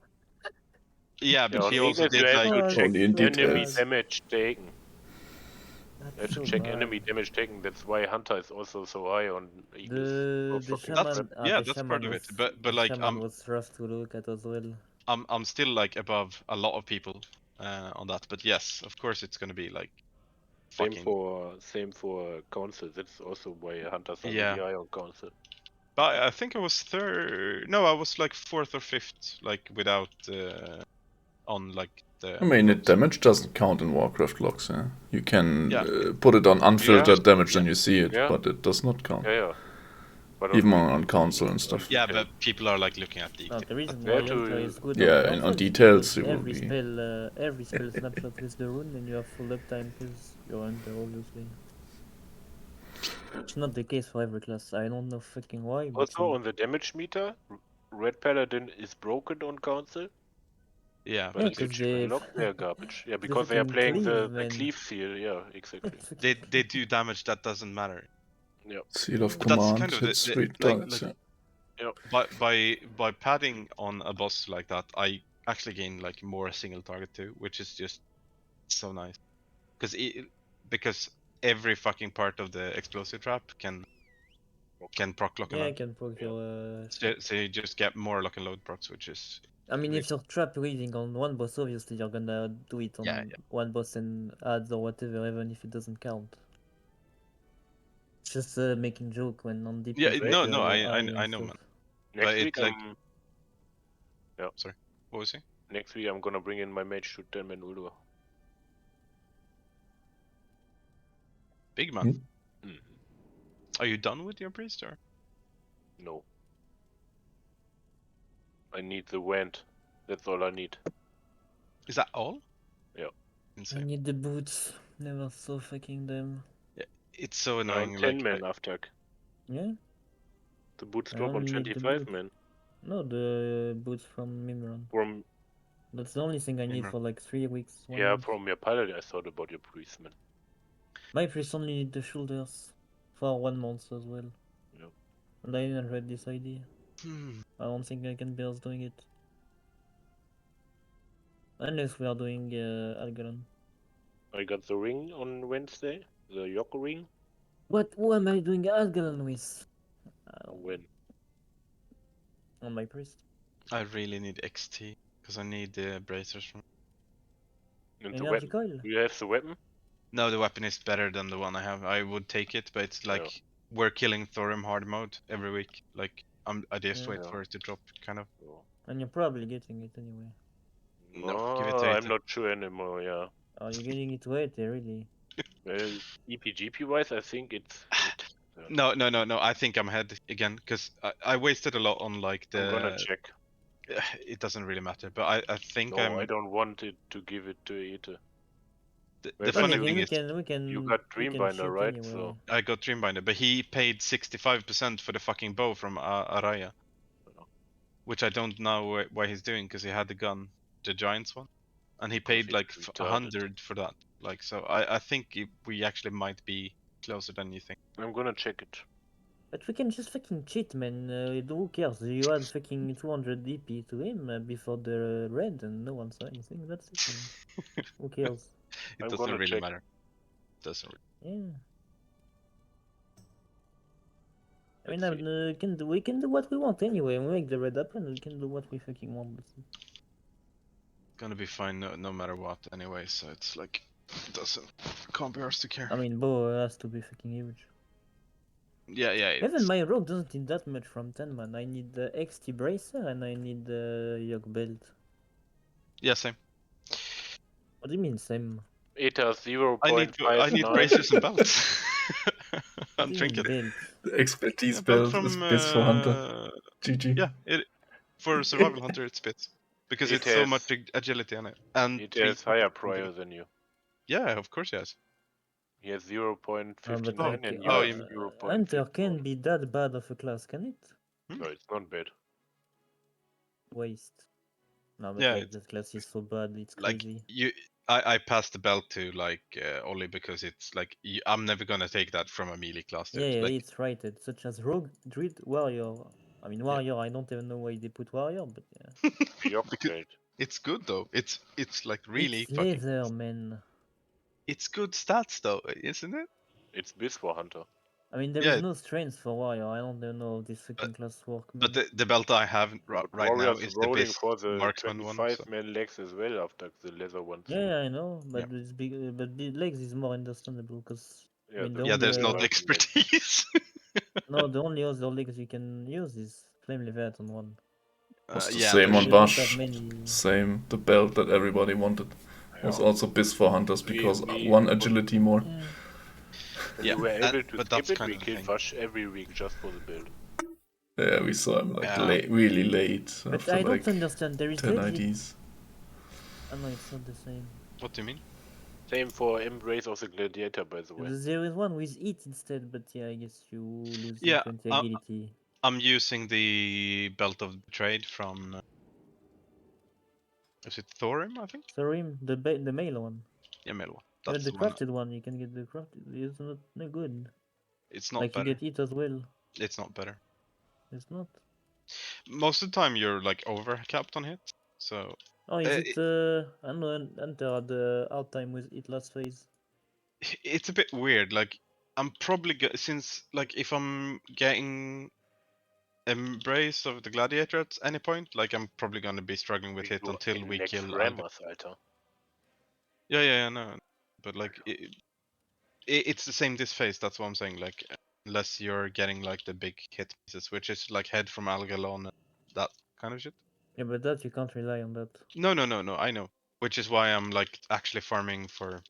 Speaker 7: yeah, but
Speaker 12: Yeah, on
Speaker 7: she also
Speaker 12: Ignis you
Speaker 7: did
Speaker 12: have
Speaker 7: like
Speaker 12: to
Speaker 2: Oh,
Speaker 12: check
Speaker 6: Only in
Speaker 2: so
Speaker 12: enemy
Speaker 6: details.
Speaker 2: bad.
Speaker 12: damage taken. You have
Speaker 2: That's
Speaker 12: to
Speaker 2: so
Speaker 12: check
Speaker 2: bad.
Speaker 12: enemy damage taken. That's why Hunter is also so high on Ignis.
Speaker 2: The
Speaker 12: Fucking
Speaker 2: shaman.
Speaker 12: crap.
Speaker 7: yeah,
Speaker 2: The
Speaker 7: that's
Speaker 2: shaman
Speaker 7: part of
Speaker 2: was.
Speaker 7: it. But
Speaker 2: The
Speaker 7: like
Speaker 2: shaman was rough to look at as well.
Speaker 7: I'm still like above a lot of people on that. But yes, of course it's gonna be like
Speaker 12: Same
Speaker 7: fucking
Speaker 12: for council. That's also why Hunters are
Speaker 7: yeah.
Speaker 12: really high on council.
Speaker 7: But I think I was third. No, I was like fourth or fifth, like without on like the.
Speaker 6: I mean,
Speaker 7: votes.
Speaker 6: damage doesn't count in Warcraft logs. Yeah? You can
Speaker 7: Yeah.
Speaker 6: put it on unfiltered damage
Speaker 7: Yeah.
Speaker 6: and you see it,
Speaker 12: Yeah.
Speaker 6: but it does not count.
Speaker 12: Yeah. But
Speaker 6: Even on console and stuff.
Speaker 7: Yeah, but people are like looking at the.
Speaker 2: No, the reason
Speaker 12: Where
Speaker 2: why
Speaker 12: to-
Speaker 2: Ultra is good
Speaker 6: Yeah,
Speaker 2: on
Speaker 6: and
Speaker 2: console
Speaker 6: on
Speaker 2: is
Speaker 6: details
Speaker 2: because
Speaker 6: it will be.
Speaker 2: every spell snapshot with the rune and you have full uptime because you're under, obviously. It's not the case for every class. I don't know fucking why, but
Speaker 12: Also on the damage meter, Red Paladin is broken on council.
Speaker 7: Yeah,
Speaker 12: But
Speaker 2: yeah,
Speaker 12: if you
Speaker 2: because
Speaker 12: check the log, they are garbage. Yeah, because they are
Speaker 2: fucking
Speaker 12: playing the
Speaker 2: man.
Speaker 12: cleave seal. Yeah, exactly.
Speaker 7: they do damage that doesn't matter.
Speaker 12: Yeah.
Speaker 6: Seal of
Speaker 7: But that's
Speaker 6: Command
Speaker 7: kind of
Speaker 6: hits
Speaker 7: the
Speaker 6: 3
Speaker 7: like
Speaker 6: times.
Speaker 12: Yeah.
Speaker 7: by padding on a boss like that, I actually gain like more single target too, which is just so nice. Because every fucking part of the explosive trap can proc lock and
Speaker 2: Yeah, I
Speaker 7: load.
Speaker 2: can poke your.
Speaker 7: So you just get more lock and load procs, which is.
Speaker 2: I mean,
Speaker 7: really-
Speaker 2: if you're trap reading on one boss, obviously you're gonna do it on
Speaker 7: Yeah.
Speaker 2: one boss and ads or whatever, even if it doesn't count. It's just making joke when on DPS.
Speaker 7: Yeah,
Speaker 2: with
Speaker 7: no,
Speaker 2: your
Speaker 7: I
Speaker 2: eye and
Speaker 7: know,
Speaker 2: stuff.
Speaker 7: man.
Speaker 12: Next
Speaker 7: But
Speaker 12: week
Speaker 7: it's like.
Speaker 12: Yeah.
Speaker 7: Sorry. What was he?
Speaker 12: Next week I'm gonna bring in my mage to 10-man Uldur.
Speaker 7: Big man.
Speaker 12: Mm.
Speaker 7: Are you done with your priest or?
Speaker 12: No. I need the wand. That's all I need.
Speaker 7: Is that all?
Speaker 12: Yeah.
Speaker 2: I
Speaker 7: Insane.
Speaker 2: need the boots. Never saw fucking them.
Speaker 7: Yeah, it's so
Speaker 12: Around
Speaker 7: annoying.
Speaker 12: 10
Speaker 7: Like,
Speaker 12: man after.
Speaker 2: Yeah?
Speaker 12: The boots
Speaker 2: I
Speaker 12: drop on
Speaker 2: only need the
Speaker 12: 25
Speaker 2: boots.
Speaker 12: man.
Speaker 2: No, the boots from Mimran.
Speaker 12: From
Speaker 2: That's the only thing I need
Speaker 7: Mimran.
Speaker 2: for like 3 weeks. 1
Speaker 12: yeah,
Speaker 2: month.
Speaker 12: from your pilot I thought about your priest man.
Speaker 2: My priest only need the shoulders for 1 month as well.
Speaker 12: Yeah.
Speaker 2: And I didn't read this idea.
Speaker 7: Hmm.
Speaker 2: I don't think I can bear doing it. Unless we are doing Algalon.
Speaker 12: I got the ring on Wednesday. The Yoko ring.
Speaker 2: Who am I doing Algalon with?
Speaker 12: When?
Speaker 2: On my priest.
Speaker 7: I really need XT because I need the bracers from.
Speaker 12: And the
Speaker 2: Energy
Speaker 12: weapon.
Speaker 2: coil?
Speaker 12: Do you have the weapon?
Speaker 7: No, the weapon is better than the one I have. I would take it, but it's like we're killing Thorim hard mode every week. Like I just
Speaker 2: Yeah.
Speaker 7: wait for it to drop, kind of.
Speaker 2: And you're probably getting it anyway.
Speaker 7: No, give it to
Speaker 12: I'm
Speaker 7: Ita.
Speaker 12: not sure anymore. Yeah.
Speaker 2: Are you getting it to 80 really?
Speaker 12: Well, EPGP wise, I think it's.
Speaker 7: No. I think I'm ahead again because I wasted a lot on like the.
Speaker 12: I'm gonna check.
Speaker 7: It doesn't really matter, but I think
Speaker 12: No,
Speaker 7: I'm.
Speaker 12: I don't want it to give it to Ita.
Speaker 7: The
Speaker 12: Wait,
Speaker 7: funny
Speaker 12: you,
Speaker 7: thing
Speaker 2: we
Speaker 7: is,
Speaker 2: can
Speaker 12: you got
Speaker 2: we can
Speaker 12: Dreambinder,
Speaker 2: cheat
Speaker 12: right?
Speaker 2: anyway.
Speaker 12: So
Speaker 7: I got Dreambinder, but he paid 65% for the fucking bow from Araya, which I don't know why he's doing because he had the gun, the Giants one, and he paid like
Speaker 12: it's retarded.
Speaker 7: 100 for that. Like, so I think we actually might be closer than you think.
Speaker 12: I'm gonna check it.
Speaker 2: But we can just fucking cheat, man. Who cares? You had fucking 200 DP to him before the red, and no one saw anything. That's it, man. Who cares?
Speaker 7: It
Speaker 12: I'm
Speaker 7: doesn't
Speaker 12: gonna
Speaker 7: really
Speaker 12: check.
Speaker 7: matter. Doesn't really.
Speaker 2: Yeah. I
Speaker 12: Let's
Speaker 2: mean,
Speaker 12: see.
Speaker 2: we can do what we want anyway. We make the red happen. We can do what we fucking want.
Speaker 7: Gonna be fine no matter what anyway. So it's like doesn't can't be ours to care.
Speaker 2: I mean, bow has to be fucking huge.
Speaker 7: Yeah.
Speaker 2: Even my rogue doesn't need that much from 10 man. I need the XT bracer and I need the yoke belt.
Speaker 7: Yeah, same.
Speaker 2: What do you mean same?
Speaker 12: Ita
Speaker 7: I need
Speaker 12: 0.59.
Speaker 7: bracers and belts.
Speaker 2: What do
Speaker 7: And
Speaker 2: you mean
Speaker 7: trinket.
Speaker 2: belt?
Speaker 6: The expertise
Speaker 7: Belt
Speaker 6: build is
Speaker 7: from
Speaker 6: bits for Hunter. GG.
Speaker 7: yeah, for survival hunter it's bits because
Speaker 12: It
Speaker 7: it's so
Speaker 12: has-
Speaker 7: much agility on it and
Speaker 12: It
Speaker 7: 3
Speaker 12: has higher prior than you.
Speaker 7: Yeah, of course yes.
Speaker 12: He has 0.59
Speaker 2: but like,
Speaker 12: and you
Speaker 7: oh,
Speaker 12: have
Speaker 7: you mean-
Speaker 12: 0.54.
Speaker 2: Hunter can be that bad of a class, can it?
Speaker 12: No, it's not bad.
Speaker 2: Waste. No, but
Speaker 7: Yeah,
Speaker 2: like that class is so bad, it's
Speaker 7: like
Speaker 2: crazy.
Speaker 7: I passed the belt to like only because it's like I'm never gonna take that from a melee class.
Speaker 2: Yeah,
Speaker 7: Like,
Speaker 2: it's rated, such as Rogue, Druid, Warrior. I mean, Warrior, I don't even know why they put Warrior, but yeah.
Speaker 7: because it's good though. It's like really
Speaker 2: It's
Speaker 7: fucking.
Speaker 2: leather, man.
Speaker 7: It's good stats though, isn't it?
Speaker 12: It's bis for Hunter.
Speaker 2: I mean, there is no strength for Warrior. I don't even know how this fucking class work, man.
Speaker 7: But the belt I have right now
Speaker 12: Warrior's
Speaker 7: is the
Speaker 12: rolling
Speaker 7: best
Speaker 12: for the
Speaker 7: marksman one.
Speaker 12: 25
Speaker 7: So.
Speaker 12: man legs as well after the leather ones.
Speaker 2: Yeah, I know, but it's big. But the legs is more understandable because I mean, the
Speaker 7: Yeah,
Speaker 2: only,
Speaker 7: there's not expertise.
Speaker 2: no, the only other legs you can use is Flame Leviathan one.
Speaker 6: Was the
Speaker 7: yeah,
Speaker 6: same on
Speaker 2: you don't have
Speaker 6: Bash.
Speaker 2: many.
Speaker 6: Same, the belt that everybody wanted was
Speaker 12: Yeah.
Speaker 6: also bis for Hunters because
Speaker 12: we-
Speaker 6: one agility more.
Speaker 12: When
Speaker 7: Yeah,
Speaker 12: we were able to
Speaker 7: but
Speaker 12: skip
Speaker 7: that's
Speaker 12: it,
Speaker 7: kind
Speaker 12: we
Speaker 7: of the
Speaker 12: killed
Speaker 7: thing.
Speaker 12: Vash every week just for the build.
Speaker 6: Yeah, we saw him like
Speaker 7: Yeah.
Speaker 6: really late
Speaker 2: But
Speaker 6: after
Speaker 2: I don't
Speaker 6: like
Speaker 2: understand. There is
Speaker 6: 10
Speaker 2: legit.
Speaker 6: IDs.
Speaker 2: Oh no, it's not the same.
Speaker 7: What do you mean?
Speaker 12: Same for Embrace of the Gladiator, by the way.
Speaker 2: There is one with it instead, but yeah, I guess you lose
Speaker 7: Yeah,
Speaker 2: 20 agility.
Speaker 7: I'm using the belt of betrayed from. Is it Thorim? I think.
Speaker 2: Thorim, the male one.
Speaker 7: Yeah, male one.
Speaker 2: But
Speaker 7: That's
Speaker 2: the
Speaker 7: the one.
Speaker 2: crafted one, you can get the crafted. It's not no good.
Speaker 7: It's not
Speaker 2: Like
Speaker 7: better.
Speaker 2: you get it as well.
Speaker 7: It's not better.
Speaker 2: It's not.
Speaker 7: Most of the time you're like over capped on hit. So.
Speaker 2: Oh, is it? I don't know. Enter the out time with it last phase.
Speaker 7: It's a bit weird. Like I'm probably since like if I'm getting Embrace of the Gladiator at any point, like I'm probably gonna be struggling with it until we kill Alga.
Speaker 12: Alter.
Speaker 7: Yeah, no. But like it's the same this phase. That's what I'm saying. Like unless you're getting like the big hit pieces, which is like head from Algalon, that kind of shit.
Speaker 2: Yeah, but that you can't rely on that.
Speaker 7: No. I know. Which is why I'm like actually farming for.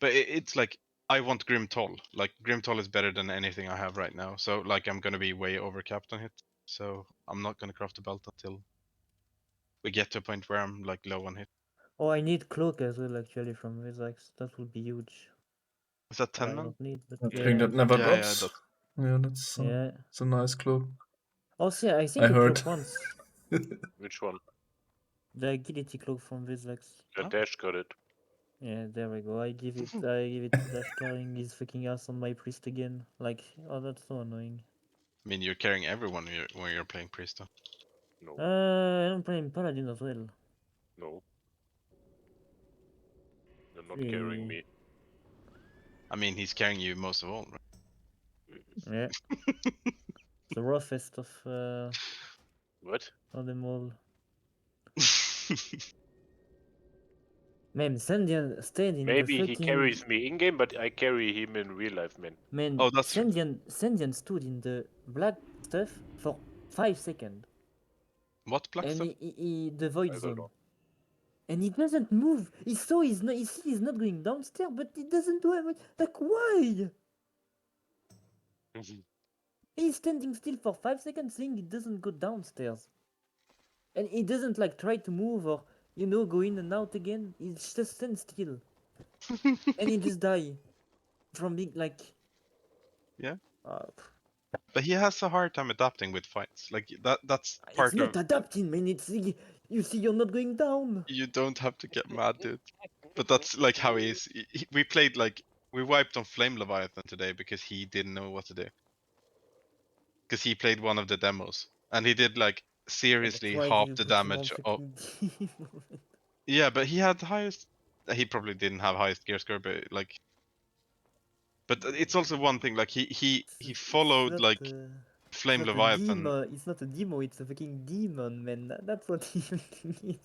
Speaker 7: But it's like I want Grim Toll. Like Grim Toll is better than anything I have right now. So like I'm gonna be way overcapped on hit. So I'm not gonna craft a belt until we get to a point where I'm like low on hit.
Speaker 2: Oh, I need cloak as well actually from Vizax. That would be huge.
Speaker 7: Is that
Speaker 2: I
Speaker 7: 10 man?
Speaker 2: don't need, but
Speaker 6: I
Speaker 2: yeah.
Speaker 6: think that never
Speaker 7: Yeah,
Speaker 6: drops.
Speaker 7: that's-
Speaker 6: Yeah, that's
Speaker 2: Yeah.
Speaker 6: it's a nice cloak.
Speaker 2: Oh, see, I think
Speaker 6: I
Speaker 2: it
Speaker 6: heard.
Speaker 2: cloak once.
Speaker 12: Which one?
Speaker 2: The agility cloak from Vizax.
Speaker 12: The Dash got it.
Speaker 2: Yeah, there we go. I give it to Dash carrying his fucking ass on my priest again. Like, oh, that's so annoying.
Speaker 7: I mean, you're carrying everyone when you're playing priest. Though.
Speaker 12: No.
Speaker 2: I'm playing paladin as well.
Speaker 12: No. You're not
Speaker 2: Really?
Speaker 12: carrying me.
Speaker 7: I mean, he's carrying you most of all, right?
Speaker 2: Yeah. The roughest of
Speaker 12: What?
Speaker 2: them all. Man, Sandian stayed in the
Speaker 12: Maybe he
Speaker 2: fucking...
Speaker 12: carries me in game, but I carry him in real life, man.
Speaker 2: Man,
Speaker 3: Oh, that's true.
Speaker 2: Sandian stood in the black stuff for 5 seconds.
Speaker 3: What black
Speaker 2: And
Speaker 3: stuff?
Speaker 2: the void
Speaker 12: I don't
Speaker 2: zone.
Speaker 12: know.
Speaker 2: And he doesn't move. He sees he's not going downstairs, but he doesn't do it. Like, why? He's standing still for 5 seconds saying he doesn't go downstairs. And he doesn't like try to move or, you know, go in and out again. He just stands still. And he just die. From being like...
Speaker 3: Yeah.
Speaker 2: Uh,
Speaker 3: But he has a hard time adapting with fights. Like that's
Speaker 2: it's
Speaker 3: part
Speaker 2: not
Speaker 3: of.
Speaker 2: adapting, man. It's... You see you're not going down.
Speaker 3: You don't have to get mad, dude. But that's like how he is. We played like we wiped on Flame Leviathan today because he didn't know what to do. Because he played one of the demos and he did like
Speaker 2: Yeah, but
Speaker 3: seriously
Speaker 2: why
Speaker 3: half
Speaker 2: do you
Speaker 3: the
Speaker 2: put him on
Speaker 3: damage of.
Speaker 2: fucking demon?
Speaker 3: Yeah, but he had the highest. He probably didn't have highest gear score, but like. But it's also one thing. Like he followed like Flame
Speaker 2: It's not a
Speaker 3: Leviathan.
Speaker 2: demon. It's not a demo. It's a fucking demon, man. That's what he is.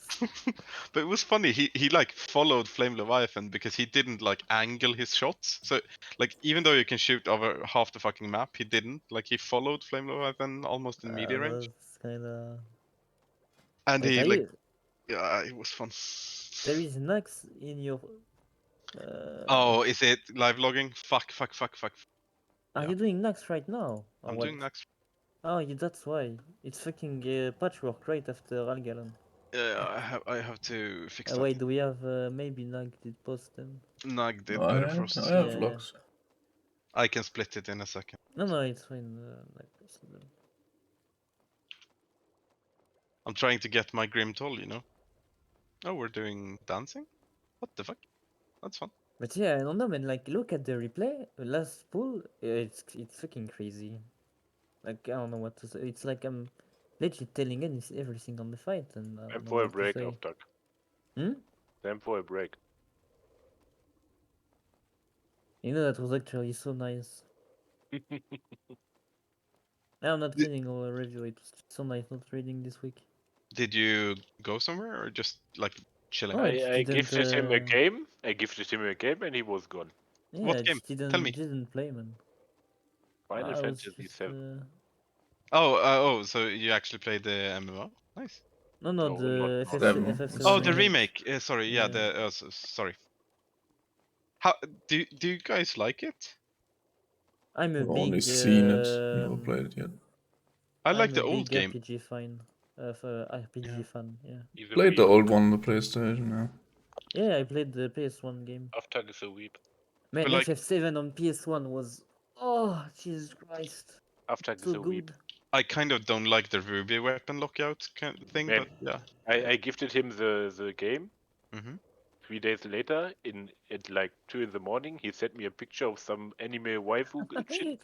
Speaker 3: But it was funny. He like followed Flame Leviathan because he didn't like angle his shots. So like even though you can shoot over half the fucking map, he didn't. Like he followed Flame Leviathan almost in melee range.
Speaker 2: That's kind of.
Speaker 3: And
Speaker 2: Wait,
Speaker 3: he like yeah, it was fun.
Speaker 2: There is Nax in your.
Speaker 3: Oh, is it live logging? Fuck.
Speaker 2: Are
Speaker 3: Yeah.
Speaker 2: you doing Nax right now? Or
Speaker 3: I'm
Speaker 2: what?
Speaker 3: doing next.
Speaker 2: Oh, yeah, that's why. It's fucking patchwork right after Algalan.
Speaker 3: Yeah, I have to fix that.
Speaker 2: Wait, do we have maybe Nag did post them?
Speaker 3: Nag did
Speaker 6: I
Speaker 3: better for
Speaker 6: have,
Speaker 3: us.
Speaker 6: I have
Speaker 2: Yeah.
Speaker 6: logs.
Speaker 3: I can split it in a second.
Speaker 2: No, it's fine. Nag posted them.
Speaker 3: I'm trying to get my Grim Toll, you know. Oh, we're doing dancing? What the fuck? That's fun.
Speaker 2: But yeah, I don't know, man. Like, look at the replay. Last pool, it's fucking crazy. Like, I don't know what to say. It's like I'm legit telling everything on the fight, and I
Speaker 12: Time
Speaker 2: don't know
Speaker 12: for a
Speaker 2: what to
Speaker 12: break,
Speaker 2: say.
Speaker 12: Aftak.
Speaker 2: Hmm?
Speaker 12: Time for a break.
Speaker 2: You know, that was actually so nice. I'm not kidding or a review. It was so nice not reading this week.
Speaker 3: Did you go somewhere or just like chilling?
Speaker 2: Oh, I just
Speaker 12: I
Speaker 2: didn't.
Speaker 12: gifted him a game. And he was gone.
Speaker 2: Yeah,
Speaker 3: What
Speaker 2: I
Speaker 3: game?
Speaker 2: just
Speaker 3: Tell me.
Speaker 2: didn't play, man.
Speaker 12: Final
Speaker 2: I was
Speaker 12: Fantasy
Speaker 2: just.
Speaker 12: 7.
Speaker 3: Oh, so you actually played the MMO? Nice.
Speaker 2: No,
Speaker 12: No,
Speaker 2: the
Speaker 12: not
Speaker 6: Seven.
Speaker 2: FF7
Speaker 3: Oh, the
Speaker 2: remake.
Speaker 3: remake. Sorry, yeah.
Speaker 2: Yeah.
Speaker 3: Sorry. How do you guys like it?
Speaker 2: I'm a
Speaker 6: I've only
Speaker 2: big.
Speaker 6: seen it, never played it yet.
Speaker 3: I like
Speaker 2: I'm
Speaker 3: the
Speaker 2: a
Speaker 3: old
Speaker 2: big
Speaker 3: game.
Speaker 2: RPG fan. RPG fan. Yeah.
Speaker 12: He's a
Speaker 6: Played the
Speaker 12: weeb.
Speaker 6: old one on the PlayStation now.
Speaker 2: Yeah, I played the PS1 game.
Speaker 12: Aftak is a weeb.
Speaker 2: Man,
Speaker 3: But like,
Speaker 2: FF7 on PS1 was. Oh, Jesus Christ.
Speaker 12: Aftak is
Speaker 2: So
Speaker 12: a weeb.
Speaker 2: good.
Speaker 3: I kind of don't like the Ruby weapon lockout kind of thing,
Speaker 12: Man,
Speaker 3: but yeah.
Speaker 12: I gifted him the game.
Speaker 3: Mhm.
Speaker 12: 3 days later, at like 2 in the morning, he sent me a picture of some anime waifu shit.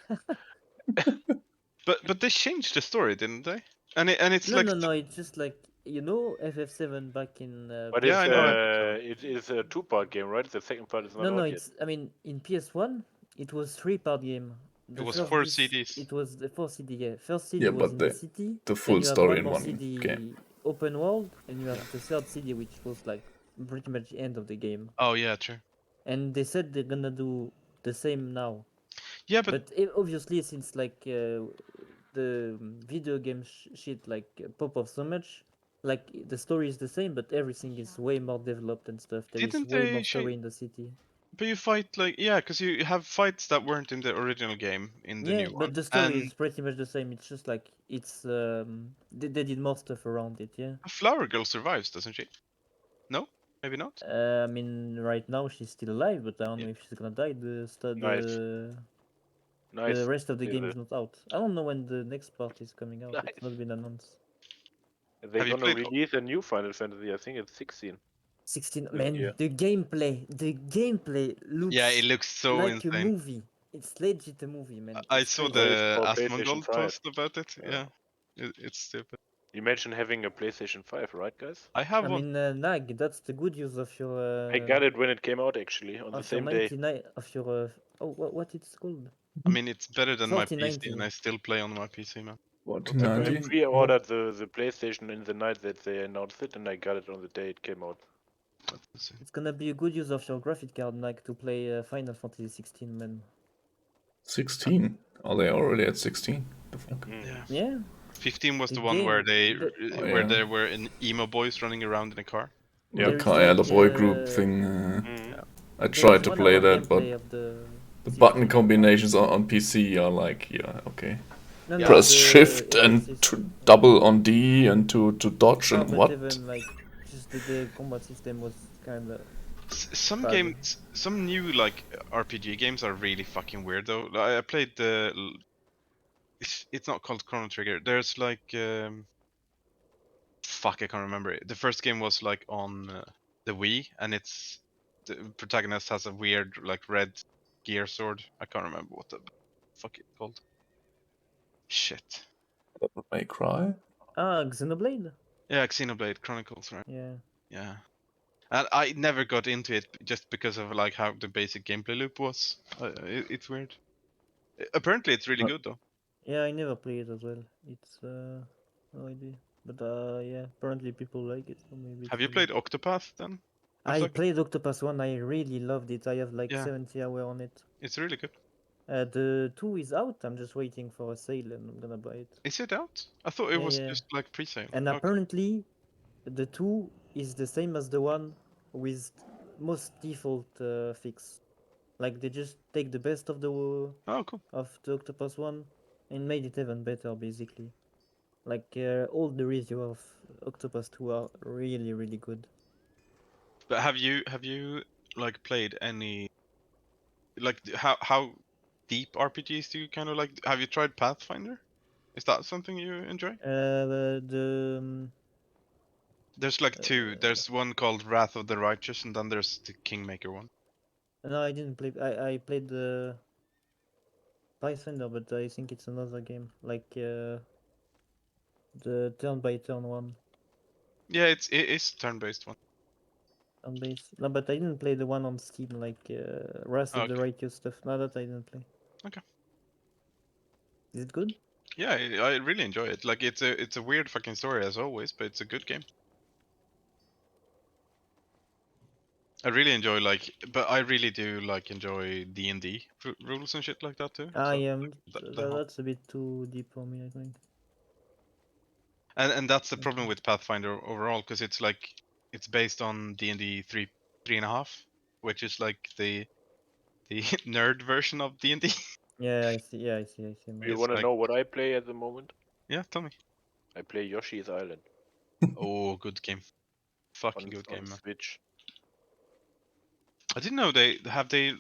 Speaker 3: But they changed the story, didn't they? And it's
Speaker 2: No,
Speaker 3: like
Speaker 2: no, it's just like, you know, FF7 back in.
Speaker 12: But
Speaker 3: Yeah, I know
Speaker 12: it is a 2-part game, right? The second part is not
Speaker 2: No,
Speaker 12: out yet.
Speaker 2: it's. I mean, in PS1, it was 3-part game.
Speaker 3: it was 4 CDs.
Speaker 2: It was the 4 CD, yeah. First CD
Speaker 6: Yeah,
Speaker 2: was
Speaker 6: but
Speaker 2: in the city.
Speaker 6: the
Speaker 2: Then
Speaker 6: full
Speaker 2: you have
Speaker 6: story
Speaker 2: one
Speaker 6: in
Speaker 2: more
Speaker 6: one
Speaker 2: CD
Speaker 6: game.
Speaker 2: open world, and you have the third CD, which was like pretty much the end of the game.
Speaker 3: Oh yeah, true.
Speaker 2: And they said they're gonna do the same now.
Speaker 3: Yeah, but
Speaker 2: Obviously, since like the video game shit like pop off so much, like the story is the same, but everything is way more developed and stuff. There is
Speaker 3: didn't
Speaker 2: way
Speaker 3: they
Speaker 2: more story in the city.
Speaker 3: But you fight like because you have fights that weren't in the original game in the
Speaker 2: Yeah,
Speaker 3: new
Speaker 2: but
Speaker 3: one.
Speaker 2: the story
Speaker 3: And
Speaker 2: is pretty much the same. It's just like it's they did more stuff around it. Yeah.
Speaker 3: Flower Girl survives, doesn't she? No, maybe not.
Speaker 2: I mean, right now she's still alive, but I don't know if she's gonna die. The rest of the game is not out. I don't know when the next part is coming out. It's not been announced.
Speaker 12: They're
Speaker 3: Have you
Speaker 12: gonna
Speaker 3: played?
Speaker 12: release a new Final Fantasy. I think it's 16.
Speaker 2: 16.
Speaker 12: This
Speaker 2: Man,
Speaker 12: year.
Speaker 2: the gameplay looks
Speaker 3: Yeah, it looks so
Speaker 2: like a
Speaker 3: insane.
Speaker 2: movie. It's legit a movie, man.
Speaker 3: I
Speaker 2: It's
Speaker 3: saw
Speaker 2: crazy.
Speaker 12: But it's
Speaker 3: the
Speaker 12: for PlayStation
Speaker 3: Asmongold
Speaker 12: 5.
Speaker 3: post about it. Yeah, it's stupid.
Speaker 12: Imagine having a PlayStation 5, right, guys?
Speaker 3: I have
Speaker 2: I
Speaker 3: one.
Speaker 2: mean, Nag, that's the good use of your.
Speaker 12: I got it when it came out, actually, on the
Speaker 2: Of your
Speaker 12: same day.
Speaker 2: 99 of your. What it's called?
Speaker 3: I mean, it's better than my PC,
Speaker 2: 4090.
Speaker 3: and I still play on my PC, man.
Speaker 6: What,
Speaker 12: I
Speaker 6: 90?
Speaker 12: pre-ordered the PlayStation in the night that they announced it, and I got it on the day it came out.
Speaker 7: Let's see.
Speaker 2: It's gonna be a good use of your graphic card, like to play Final Fantasy 16, man.
Speaker 6: 16? Are they already at 16? The fuck?
Speaker 7: Yeah.
Speaker 2: Yeah.
Speaker 7: 15 was
Speaker 2: The
Speaker 7: the one where
Speaker 2: game-
Speaker 7: they
Speaker 6: Oh,
Speaker 7: where
Speaker 6: yeah.
Speaker 7: there were emo boys running around in a car.
Speaker 6: The,
Speaker 2: There is
Speaker 6: the
Speaker 2: like,
Speaker 6: boy group thing.
Speaker 7: Yeah.
Speaker 6: I
Speaker 2: there
Speaker 6: tried
Speaker 2: is
Speaker 6: to
Speaker 2: 1
Speaker 6: play
Speaker 2: hour
Speaker 6: that, but
Speaker 2: gameplay of the
Speaker 6: button
Speaker 2: 16.
Speaker 6: combinations on PC are like, yeah, okay.
Speaker 2: No, no,
Speaker 6: Press
Speaker 2: the
Speaker 6: shift and
Speaker 2: system.
Speaker 6: double on D and to dodge
Speaker 2: No,
Speaker 6: and
Speaker 2: but
Speaker 6: what?
Speaker 2: even like just the combat system was kind of
Speaker 7: Some
Speaker 2: bad.
Speaker 7: games, some new like RPG games are really fucking weird though. Like, I played the. It's not called Chrono Trigger. There's like fuck, I can't remember it. The first game was like on the Wii, and it's the protagonist has a weird like red gear sword. I can't remember what the fuck it's called. Shit.
Speaker 6: Devil May Cry?
Speaker 2: Ah, Xenoblade.
Speaker 7: Yeah, Xenoblade Chronicles, right?
Speaker 2: Yeah.
Speaker 7: Yeah. And I never got into it just because of like how the basic gameplay loop was. It's weird. Apparently, it's really good though.
Speaker 2: Yeah, I never played it as well. It's no idea, but yeah, apparently people like it, so maybe.
Speaker 7: Have you played Octopath then?
Speaker 2: I played Octopus 1. I really loved it. I have like
Speaker 7: Yeah.
Speaker 2: 70 hours on it.
Speaker 7: It's really good.
Speaker 2: The 2 is out. I'm just waiting for a sale and I'm gonna buy it.
Speaker 7: Is it out? I thought it was just like pre-sale.
Speaker 2: And
Speaker 7: Okay.
Speaker 2: apparently, the 2 is the same as the 1 with most default fix. Like they just take the best of the
Speaker 7: oh cool
Speaker 2: of the Octopus 1 and made it even better, basically. Like all the reviews of Octopus 2 are really really good.
Speaker 7: But have you like played any like how deep RPGs do you kind of like? Have you tried Pathfinder? Is that something you enjoy? There's like two. There's one called Wrath of the Righteous, and then there's the Kingmaker one.
Speaker 2: No, I didn't play. I played the Pathfinder, but I think it's another game, like the turn by turn one.
Speaker 7: Yeah, it is turn-based one.
Speaker 2: Turn-based. No, but I didn't play the one on Steam, like Wrath of the
Speaker 7: Okay.
Speaker 2: Righteous stuff. No, that I didn't play.
Speaker 7: Okay.
Speaker 2: Is it good?
Speaker 7: Yeah, I really enjoy it. Like it's a weird fucking story as always, but it's a good game. I really enjoy but I really do like enjoy D&D rules and shit like that too.
Speaker 2: I
Speaker 7: So,
Speaker 2: am.
Speaker 7: the whole-
Speaker 2: That's a bit too deep for me, I think.
Speaker 7: And that's the problem with Pathfinder overall, because it's like it's based on D&D 3.5, which is like the nerd version of D&D.
Speaker 2: Yeah, I see. Yeah, I see. I see.
Speaker 12: Do you
Speaker 7: It's
Speaker 12: want to
Speaker 7: like-
Speaker 12: know what I play at the moment?
Speaker 7: Yeah, tell me.
Speaker 12: I play Yoshi's Island
Speaker 7: Oh, good game. Fucking
Speaker 12: on,
Speaker 7: good
Speaker 12: on
Speaker 7: game, man.
Speaker 12: Switch.
Speaker 7: I didn't know they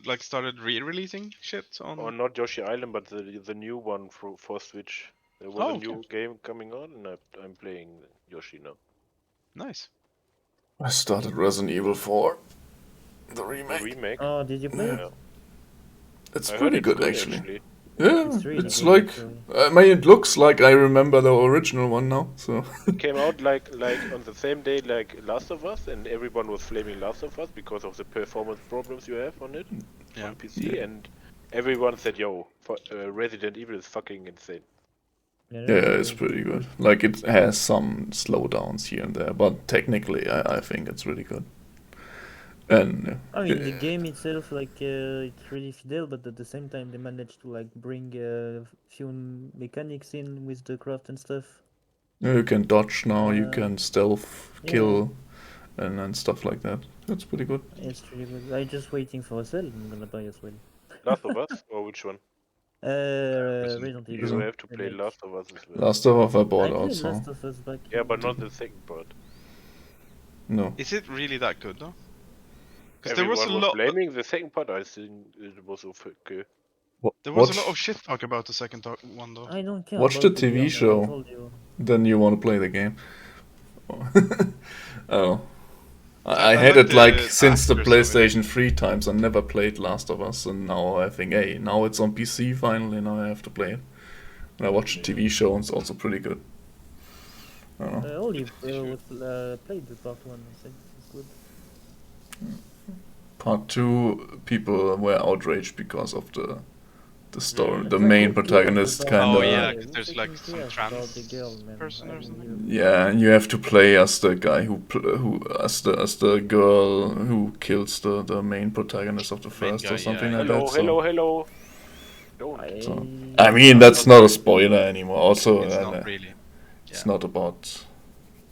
Speaker 7: like started re-releasing shit on.
Speaker 12: Or not Yoshi Island, but the new one for Switch. There was a
Speaker 7: okay.
Speaker 12: new game coming on, and I'm playing Yoshi now.
Speaker 7: Nice.
Speaker 6: I started Resident Evil 4. The remake.
Speaker 12: The remake.
Speaker 2: Oh, did you play
Speaker 12: Yeah.
Speaker 2: it?
Speaker 6: It's
Speaker 12: I heard
Speaker 6: pretty
Speaker 12: it's
Speaker 6: good, actually. Yeah,
Speaker 2: It's really
Speaker 6: it's
Speaker 2: good,
Speaker 6: like
Speaker 2: actually.
Speaker 6: I mean, it looks like I remember the original one now. So
Speaker 12: It came out like on the same day like Last of Us, and everyone was flaming Last of Us because of the performance problems you have on it on PC,
Speaker 6: Yeah.
Speaker 12: and everyone said, "Yo, Resident Evil is fucking insane."
Speaker 6: yeah, it's pretty good. Like it has some slowdowns here and there, but technically, I think it's really good. And
Speaker 2: I mean, the game itself, like, it's really fidel, but at the same time, they managed to like bring a few mechanics in with the craft and stuff.
Speaker 6: you can dodge now, you
Speaker 2: Uh,
Speaker 6: can stealth
Speaker 2: yeah.
Speaker 6: kill, and stuff like that. That's pretty good.
Speaker 2: It's really good. I'm just waiting for a sale. I'm gonna buy as well.
Speaker 12: Last of Us, or which one?
Speaker 2: Resident
Speaker 12: You
Speaker 2: Evil.
Speaker 12: have to play
Speaker 2: remake.
Speaker 12: Last of Us as well.
Speaker 6: Last of Us I bought
Speaker 2: I played
Speaker 6: also.
Speaker 2: Last of Us back.
Speaker 12: Yeah, but not the second part.
Speaker 6: No.
Speaker 7: Is it really that good though? Because
Speaker 12: Everyone
Speaker 7: there was a
Speaker 12: was
Speaker 7: lot.
Speaker 12: blaming the second part. I think it was okay.
Speaker 7: There was a lot of shit talk about the second one though.
Speaker 2: I don't care.
Speaker 6: Watch the
Speaker 2: about game,
Speaker 6: TV
Speaker 2: I
Speaker 6: show,
Speaker 2: told you.
Speaker 6: then you want to play the game. Oh.
Speaker 7: I
Speaker 6: I had
Speaker 7: like
Speaker 6: it like
Speaker 7: the
Speaker 6: since the
Speaker 7: actors of it.
Speaker 6: PlayStation 3 times. I never played Last of Us, and now I think, hey, now it's on PC finally, now I have to play it. And I watched the TV show, and it's also pretty good. I don't know.
Speaker 2: Only played the part 1. I said it's good.
Speaker 6: Part 2, people were outraged because of the the story,
Speaker 7: Mm.
Speaker 6: the
Speaker 2: It's like,
Speaker 6: main
Speaker 2: who cares
Speaker 6: protagonist
Speaker 2: about
Speaker 6: kind
Speaker 3: Oh
Speaker 2: the
Speaker 3: yeah,
Speaker 6: of.
Speaker 2: guy?
Speaker 3: 'cause
Speaker 2: Who
Speaker 3: there's like
Speaker 2: fucking
Speaker 3: some
Speaker 2: cares about the girl,
Speaker 3: trans
Speaker 2: man?
Speaker 3: person
Speaker 2: I
Speaker 3: or
Speaker 2: mean,
Speaker 3: something.
Speaker 6: Yeah, and you have to play as the guy who as the girl who kills the main protagonist of the
Speaker 3: Main
Speaker 6: first
Speaker 3: guy,
Speaker 6: or something
Speaker 3: yeah,
Speaker 6: like
Speaker 3: yeah.
Speaker 6: that.
Speaker 12: Hello,
Speaker 6: So,
Speaker 12: hello, hello. Don't.
Speaker 6: so I mean
Speaker 12: I'm
Speaker 6: that's
Speaker 12: not
Speaker 6: not a
Speaker 12: going.
Speaker 6: spoiler anymore. Also,
Speaker 3: It's not really.
Speaker 6: it's
Speaker 3: Yeah.
Speaker 6: not about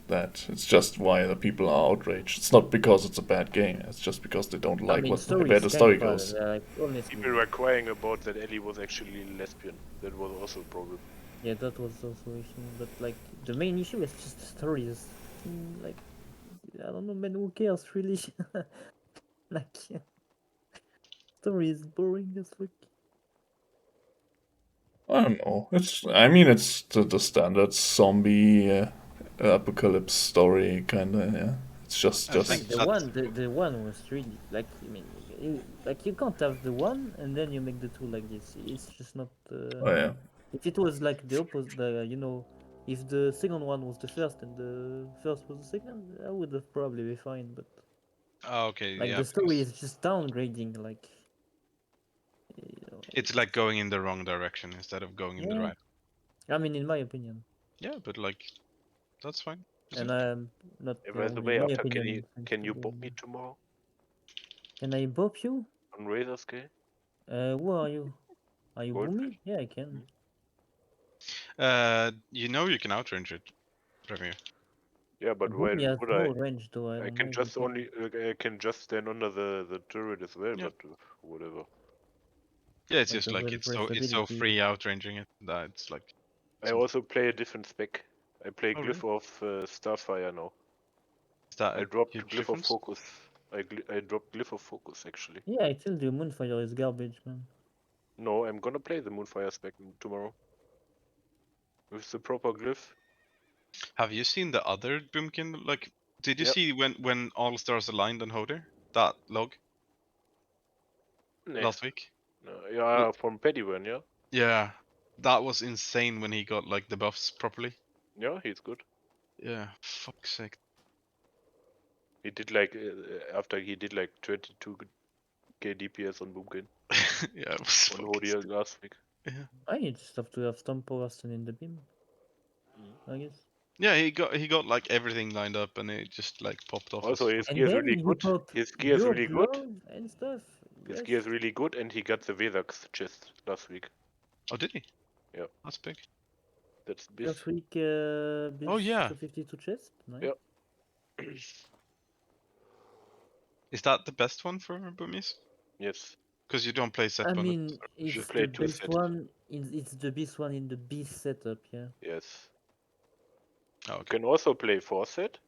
Speaker 6: that. It's just why the people are outraged. It's not because it's a bad game. It's just because they don't
Speaker 2: I
Speaker 6: like
Speaker 2: mean,
Speaker 6: where
Speaker 2: story
Speaker 6: the
Speaker 2: is kind
Speaker 6: story
Speaker 2: of bad.
Speaker 6: goes.
Speaker 2: Like, honestly,
Speaker 12: People were crying about that Ellie was actually lesbian. That was also a problem.
Speaker 2: yeah, that was also issue. But like, the main issue is just the story is fucking like, I don't know, man. Who cares really? Like, story is boring as fuck.
Speaker 6: I don't know. I mean, it's the standard zombie apocalypse story kind of. Yeah, it's just
Speaker 3: I think
Speaker 2: Like the
Speaker 3: that's
Speaker 2: one, the one was really like, I mean, you can't have the one and then you make the two like this. It's just not.
Speaker 6: Oh yeah.
Speaker 2: If it was like the opposite, if the second one was the first and the first was the second, I would have probably be fine. But
Speaker 3: okay.
Speaker 2: like
Speaker 3: Yeah,
Speaker 2: the story
Speaker 3: because
Speaker 2: is just downgrading. Like,
Speaker 3: it's like going in the wrong direction instead of going in the
Speaker 2: yeah.
Speaker 3: right.
Speaker 2: I mean, in my opinion,
Speaker 3: Yeah, but like that's fine.
Speaker 2: and I'm not
Speaker 12: Hey,
Speaker 2: the
Speaker 12: by the
Speaker 2: only.
Speaker 12: way,
Speaker 2: My
Speaker 12: after
Speaker 2: opinion seems
Speaker 12: can
Speaker 2: to
Speaker 12: you
Speaker 2: be.
Speaker 12: book me tomorrow
Speaker 2: Can I bop you?
Speaker 12: on Razor Scale?
Speaker 2: Who are you? Are you
Speaker 12: Goldfish?
Speaker 2: Boomy? Yeah, I can.
Speaker 3: You know you can outrange it, Premier.
Speaker 12: Yeah, but
Speaker 2: Boomy
Speaker 12: where
Speaker 2: has
Speaker 12: would
Speaker 2: no range though. I
Speaker 12: I
Speaker 2: don't know
Speaker 12: can
Speaker 2: if you
Speaker 12: just
Speaker 2: can.
Speaker 12: only I can just stand under the turret as well,
Speaker 3: Yeah.
Speaker 12: but whatever.
Speaker 3: Yeah, it's
Speaker 2: Like
Speaker 3: just
Speaker 2: the
Speaker 3: like
Speaker 2: well
Speaker 3: it's so
Speaker 2: ability.
Speaker 3: free outranging it that it's like.
Speaker 12: I also play a different spec. I play
Speaker 3: Oh
Speaker 12: Glyph
Speaker 3: really?
Speaker 12: of Starfire now.
Speaker 3: Is that
Speaker 12: I
Speaker 3: a
Speaker 12: dropped
Speaker 3: huge
Speaker 12: Glyph of
Speaker 3: difference?
Speaker 12: Focus. I dropped Glyph of Focus actually.
Speaker 2: Yeah, I told you Moonfire is garbage, man.
Speaker 12: No, I'm gonna play the Moonfire spec tomorrow. With the proper Glyph.
Speaker 3: Have you seen the other Boomkin? Like, did you
Speaker 12: Yep.
Speaker 3: see when all stars aligned on Hoder? That log
Speaker 12: Nah.
Speaker 3: last week?
Speaker 12: Yeah, from Pettyburn, yeah?
Speaker 3: Yeah, that was insane when he got like the buffs properly.
Speaker 12: Yeah, he's good.
Speaker 3: Yeah, fuck's sake.
Speaker 12: He did like after he did like 22k DPS on Boomkin.
Speaker 3: Yeah, it was
Speaker 12: on
Speaker 3: fucking
Speaker 12: Hodier
Speaker 3: stupid.
Speaker 12: last week.
Speaker 3: Yeah.
Speaker 2: I just have to have Stomp Austin in the beam. I guess.
Speaker 3: Yeah, he got like everything lined up and it just like popped off.
Speaker 12: Also, his
Speaker 2: And
Speaker 12: gear is
Speaker 2: then
Speaker 12: really
Speaker 2: you
Speaker 12: good.
Speaker 2: pop
Speaker 12: His gear is
Speaker 2: your
Speaker 12: really good.
Speaker 2: glove and stuff.
Speaker 12: His
Speaker 2: Yes.
Speaker 12: gear is really good, and he got the Vedax chest last week.
Speaker 3: Oh, did he?
Speaker 12: Yeah.
Speaker 3: That's big.
Speaker 12: That's big.
Speaker 2: Last week,
Speaker 3: Oh
Speaker 2: Biz
Speaker 3: yeah.
Speaker 2: 252 chest. Nice.
Speaker 12: Yeah.
Speaker 3: Is that the best one for Boomies?
Speaker 12: Yes.
Speaker 3: Because you don't play set
Speaker 2: I
Speaker 3: bundles.
Speaker 2: mean,
Speaker 12: You should
Speaker 2: it's
Speaker 12: play
Speaker 2: the
Speaker 12: two
Speaker 2: best
Speaker 12: set.
Speaker 2: one. It's the best one in the beast setup. Yeah.
Speaker 12: Yes.
Speaker 3: Oh,
Speaker 12: You
Speaker 3: okay.
Speaker 12: can also play 4 set.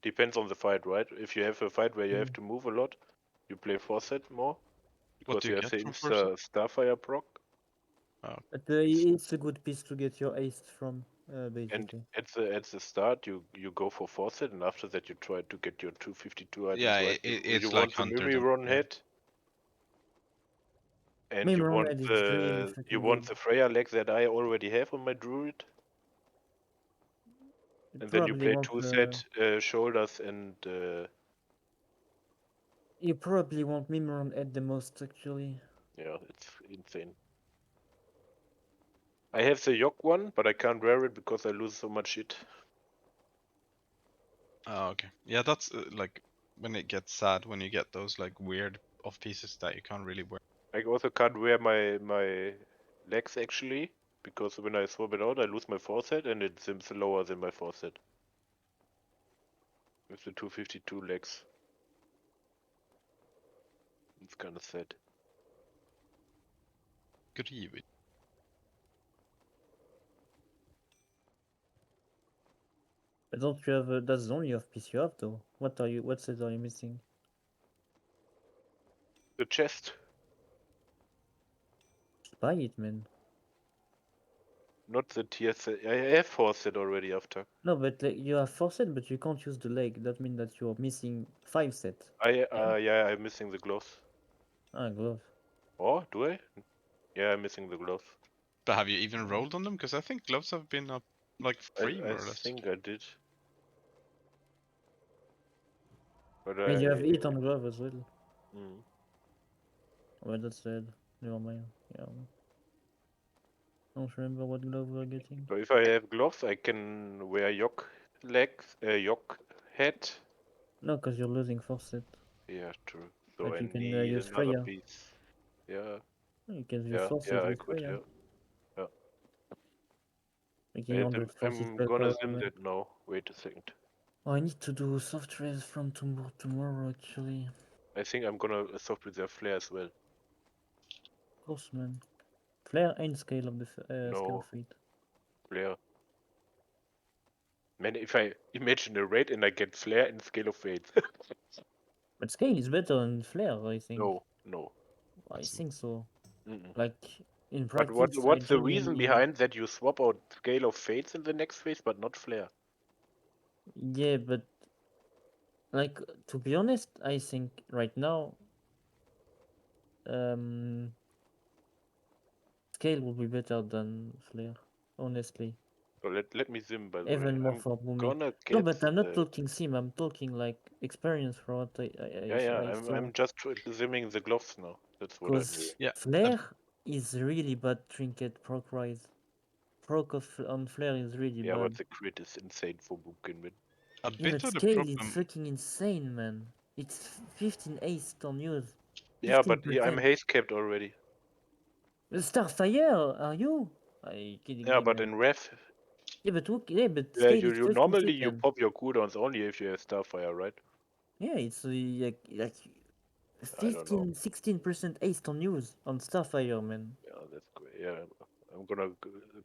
Speaker 12: Depends on the fight, right? If you have a fight where you have to move a lot, you play 4 set more.
Speaker 3: What
Speaker 12: Because
Speaker 3: do
Speaker 12: you
Speaker 3: you
Speaker 12: have
Speaker 3: get
Speaker 12: the
Speaker 3: from first?
Speaker 12: Starfire proc.
Speaker 3: Oh.
Speaker 2: But it's a good piece to get your ace from,
Speaker 12: And
Speaker 2: basically.
Speaker 12: at the start, you go for 4 set, and after that, you try to get your 252 items,
Speaker 3: Yeah,
Speaker 12: right? You
Speaker 3: it's like
Speaker 12: want the
Speaker 3: Hunter
Speaker 12: Mimi
Speaker 3: then.
Speaker 12: Run
Speaker 3: Yeah.
Speaker 12: head, and
Speaker 2: Meme run head is really
Speaker 12: you
Speaker 2: fucking
Speaker 12: want
Speaker 2: good.
Speaker 12: the Freya leg that I already have on my druid,
Speaker 2: You
Speaker 12: and then you
Speaker 2: probably
Speaker 12: play
Speaker 2: want
Speaker 12: 2 set shoulders and
Speaker 2: you probably want meme run head the most actually.
Speaker 12: yeah, it's insane. I have the Yok one, but I can't wear it because I lose so much shit.
Speaker 3: Oh, okay. Yeah, that's like when it gets sad when you get those like weird off pieces that you can't really wear.
Speaker 12: I also can't wear my legs actually, because when I swap it out, I lose my 4 set, and it seems lower than my 4 set. With the 252 legs. It's kind of sad.
Speaker 3: Grievigt.
Speaker 2: But don't you have? That's the only off piece you have though. What are you? What set are you missing?
Speaker 12: The chest.
Speaker 2: Just buy it, man.
Speaker 12: Not the tier set. I have 4 set already after.
Speaker 2: No, but like, you have 4 set, but you can't use the leg. That means that you're missing 5 set.
Speaker 12: Yeah, I'm missing the gloves.
Speaker 2: Ah, glove.
Speaker 12: Oh, do I? Yeah, I'm missing the gloves.
Speaker 3: But have you even rolled on them? Because I think gloves have been up like free
Speaker 12: I
Speaker 3: more or less.
Speaker 12: think I did. But
Speaker 2: And you have it on glove as well.
Speaker 12: Mm.
Speaker 2: Well, that's dead. Never mind. Yeah. I don't remember what glove we're getting.
Speaker 12: So if I have gloves, I can wear yoke legs, yoke head.
Speaker 2: No, because you're losing first set.
Speaker 12: Yeah, true. So
Speaker 2: But
Speaker 12: I
Speaker 2: you can
Speaker 12: need
Speaker 2: use
Speaker 12: another
Speaker 2: Freya.
Speaker 12: piece. Yeah,
Speaker 2: You can use first
Speaker 12: yeah,
Speaker 2: set
Speaker 12: I
Speaker 2: with
Speaker 12: could.
Speaker 2: Freya.
Speaker 12: Yeah.
Speaker 2: Making 100 forces
Speaker 12: I'm
Speaker 2: per
Speaker 12: gonna
Speaker 2: power,
Speaker 12: sim
Speaker 2: man.
Speaker 12: that now. Wait a second.
Speaker 2: Oh, I need to do soft raise from tomorrow, actually.
Speaker 12: I think I'm gonna soft with their flare as well.
Speaker 2: Of course, man. Flare and scale of the scale
Speaker 12: No,
Speaker 2: of fate.
Speaker 12: flare. Man, if I imagine a raid and I get flare and scale of fate.
Speaker 2: But scale is better than flare, I think.
Speaker 12: No.
Speaker 2: I think so.
Speaker 12: Mm-mm.
Speaker 2: Like in
Speaker 12: But
Speaker 2: practice, I
Speaker 12: what's the reason
Speaker 2: genuinely.
Speaker 12: behind that you swap out scale of fates in the next phase, but not flare?
Speaker 2: Yeah, but like to be honest, I think right now, scale will be better than flare. Honestly,
Speaker 12: So let me sim by the way.
Speaker 2: even more
Speaker 12: I'm
Speaker 2: for Boomy.
Speaker 12: gonna
Speaker 2: No,
Speaker 12: get
Speaker 2: but I'm not talking sim. I'm talking like experience for what I saw.
Speaker 12: I'm just simming the gloves now. That's what I'm doing.
Speaker 2: Because
Speaker 3: Yeah.
Speaker 2: flare is really bad trinket proc wise. Proc on flare is really
Speaker 12: Yeah,
Speaker 2: bad.
Speaker 12: but the crit is insane for Bukinwin.
Speaker 3: A
Speaker 2: Yeah,
Speaker 3: bit
Speaker 2: but
Speaker 3: of the
Speaker 2: scale is
Speaker 3: problem.
Speaker 2: fucking insane, man. It's 15 ace on use.
Speaker 12: Yeah, but
Speaker 2: 15%.
Speaker 12: I'm haste capped already.
Speaker 2: Starfire, are you? Are you kidding
Speaker 12: Yeah,
Speaker 2: me,
Speaker 12: but
Speaker 2: man?
Speaker 12: in ref,
Speaker 2: Yeah, but scale is
Speaker 12: you
Speaker 2: 15
Speaker 12: normally you
Speaker 2: seconds.
Speaker 12: pop your cooldowns only if you have Starfire, right?
Speaker 2: Yeah, it's like
Speaker 12: I don't know.
Speaker 2: 16% ace on use on Starfire, man.
Speaker 12: Yeah, that's great. Yeah, I'm gonna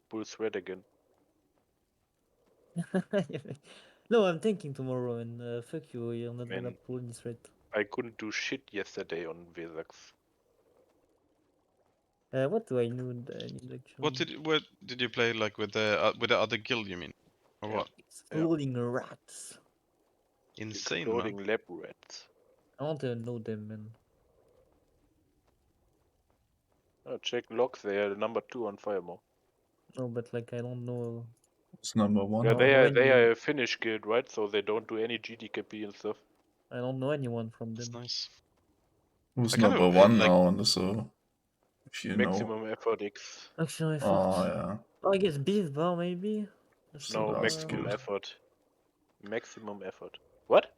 Speaker 12: pull thread again.
Speaker 2: No, I'm thinking tomorrow, and fuck you, you're not gonna
Speaker 12: Man,
Speaker 2: pull this red.
Speaker 12: I couldn't do shit yesterday on Vezax.
Speaker 2: What do I need actually?
Speaker 3: What did you play like with the other guild? You mean, or
Speaker 12: Yeah.
Speaker 3: what?
Speaker 2: Exploding rats.
Speaker 3: Insane,
Speaker 12: Exploding
Speaker 3: man.
Speaker 12: lab rats.
Speaker 2: I want to know them, man.
Speaker 12: Oh, check logs. They are number 2 on Firemo.
Speaker 2: No, but like I don't know.
Speaker 6: It's number one.
Speaker 12: Yeah,
Speaker 2: I don't know
Speaker 12: they
Speaker 2: any.
Speaker 12: are a Finnish guild, right? So they don't do any GDKP and stuff.
Speaker 2: I don't know anyone from
Speaker 3: That's
Speaker 2: them.
Speaker 3: nice.
Speaker 6: Who's
Speaker 3: I kind
Speaker 6: number
Speaker 3: of
Speaker 6: one
Speaker 3: like.
Speaker 6: now on the server? If you know.
Speaker 12: Maximum effort X.
Speaker 2: Actually, I
Speaker 6: Oh,
Speaker 2: thought.
Speaker 6: yeah.
Speaker 2: Oh, I guess Beef Bar maybe.
Speaker 6: It's the
Speaker 12: No,
Speaker 6: last
Speaker 12: maximum
Speaker 6: guild.
Speaker 12: effort. Maximum effort. What?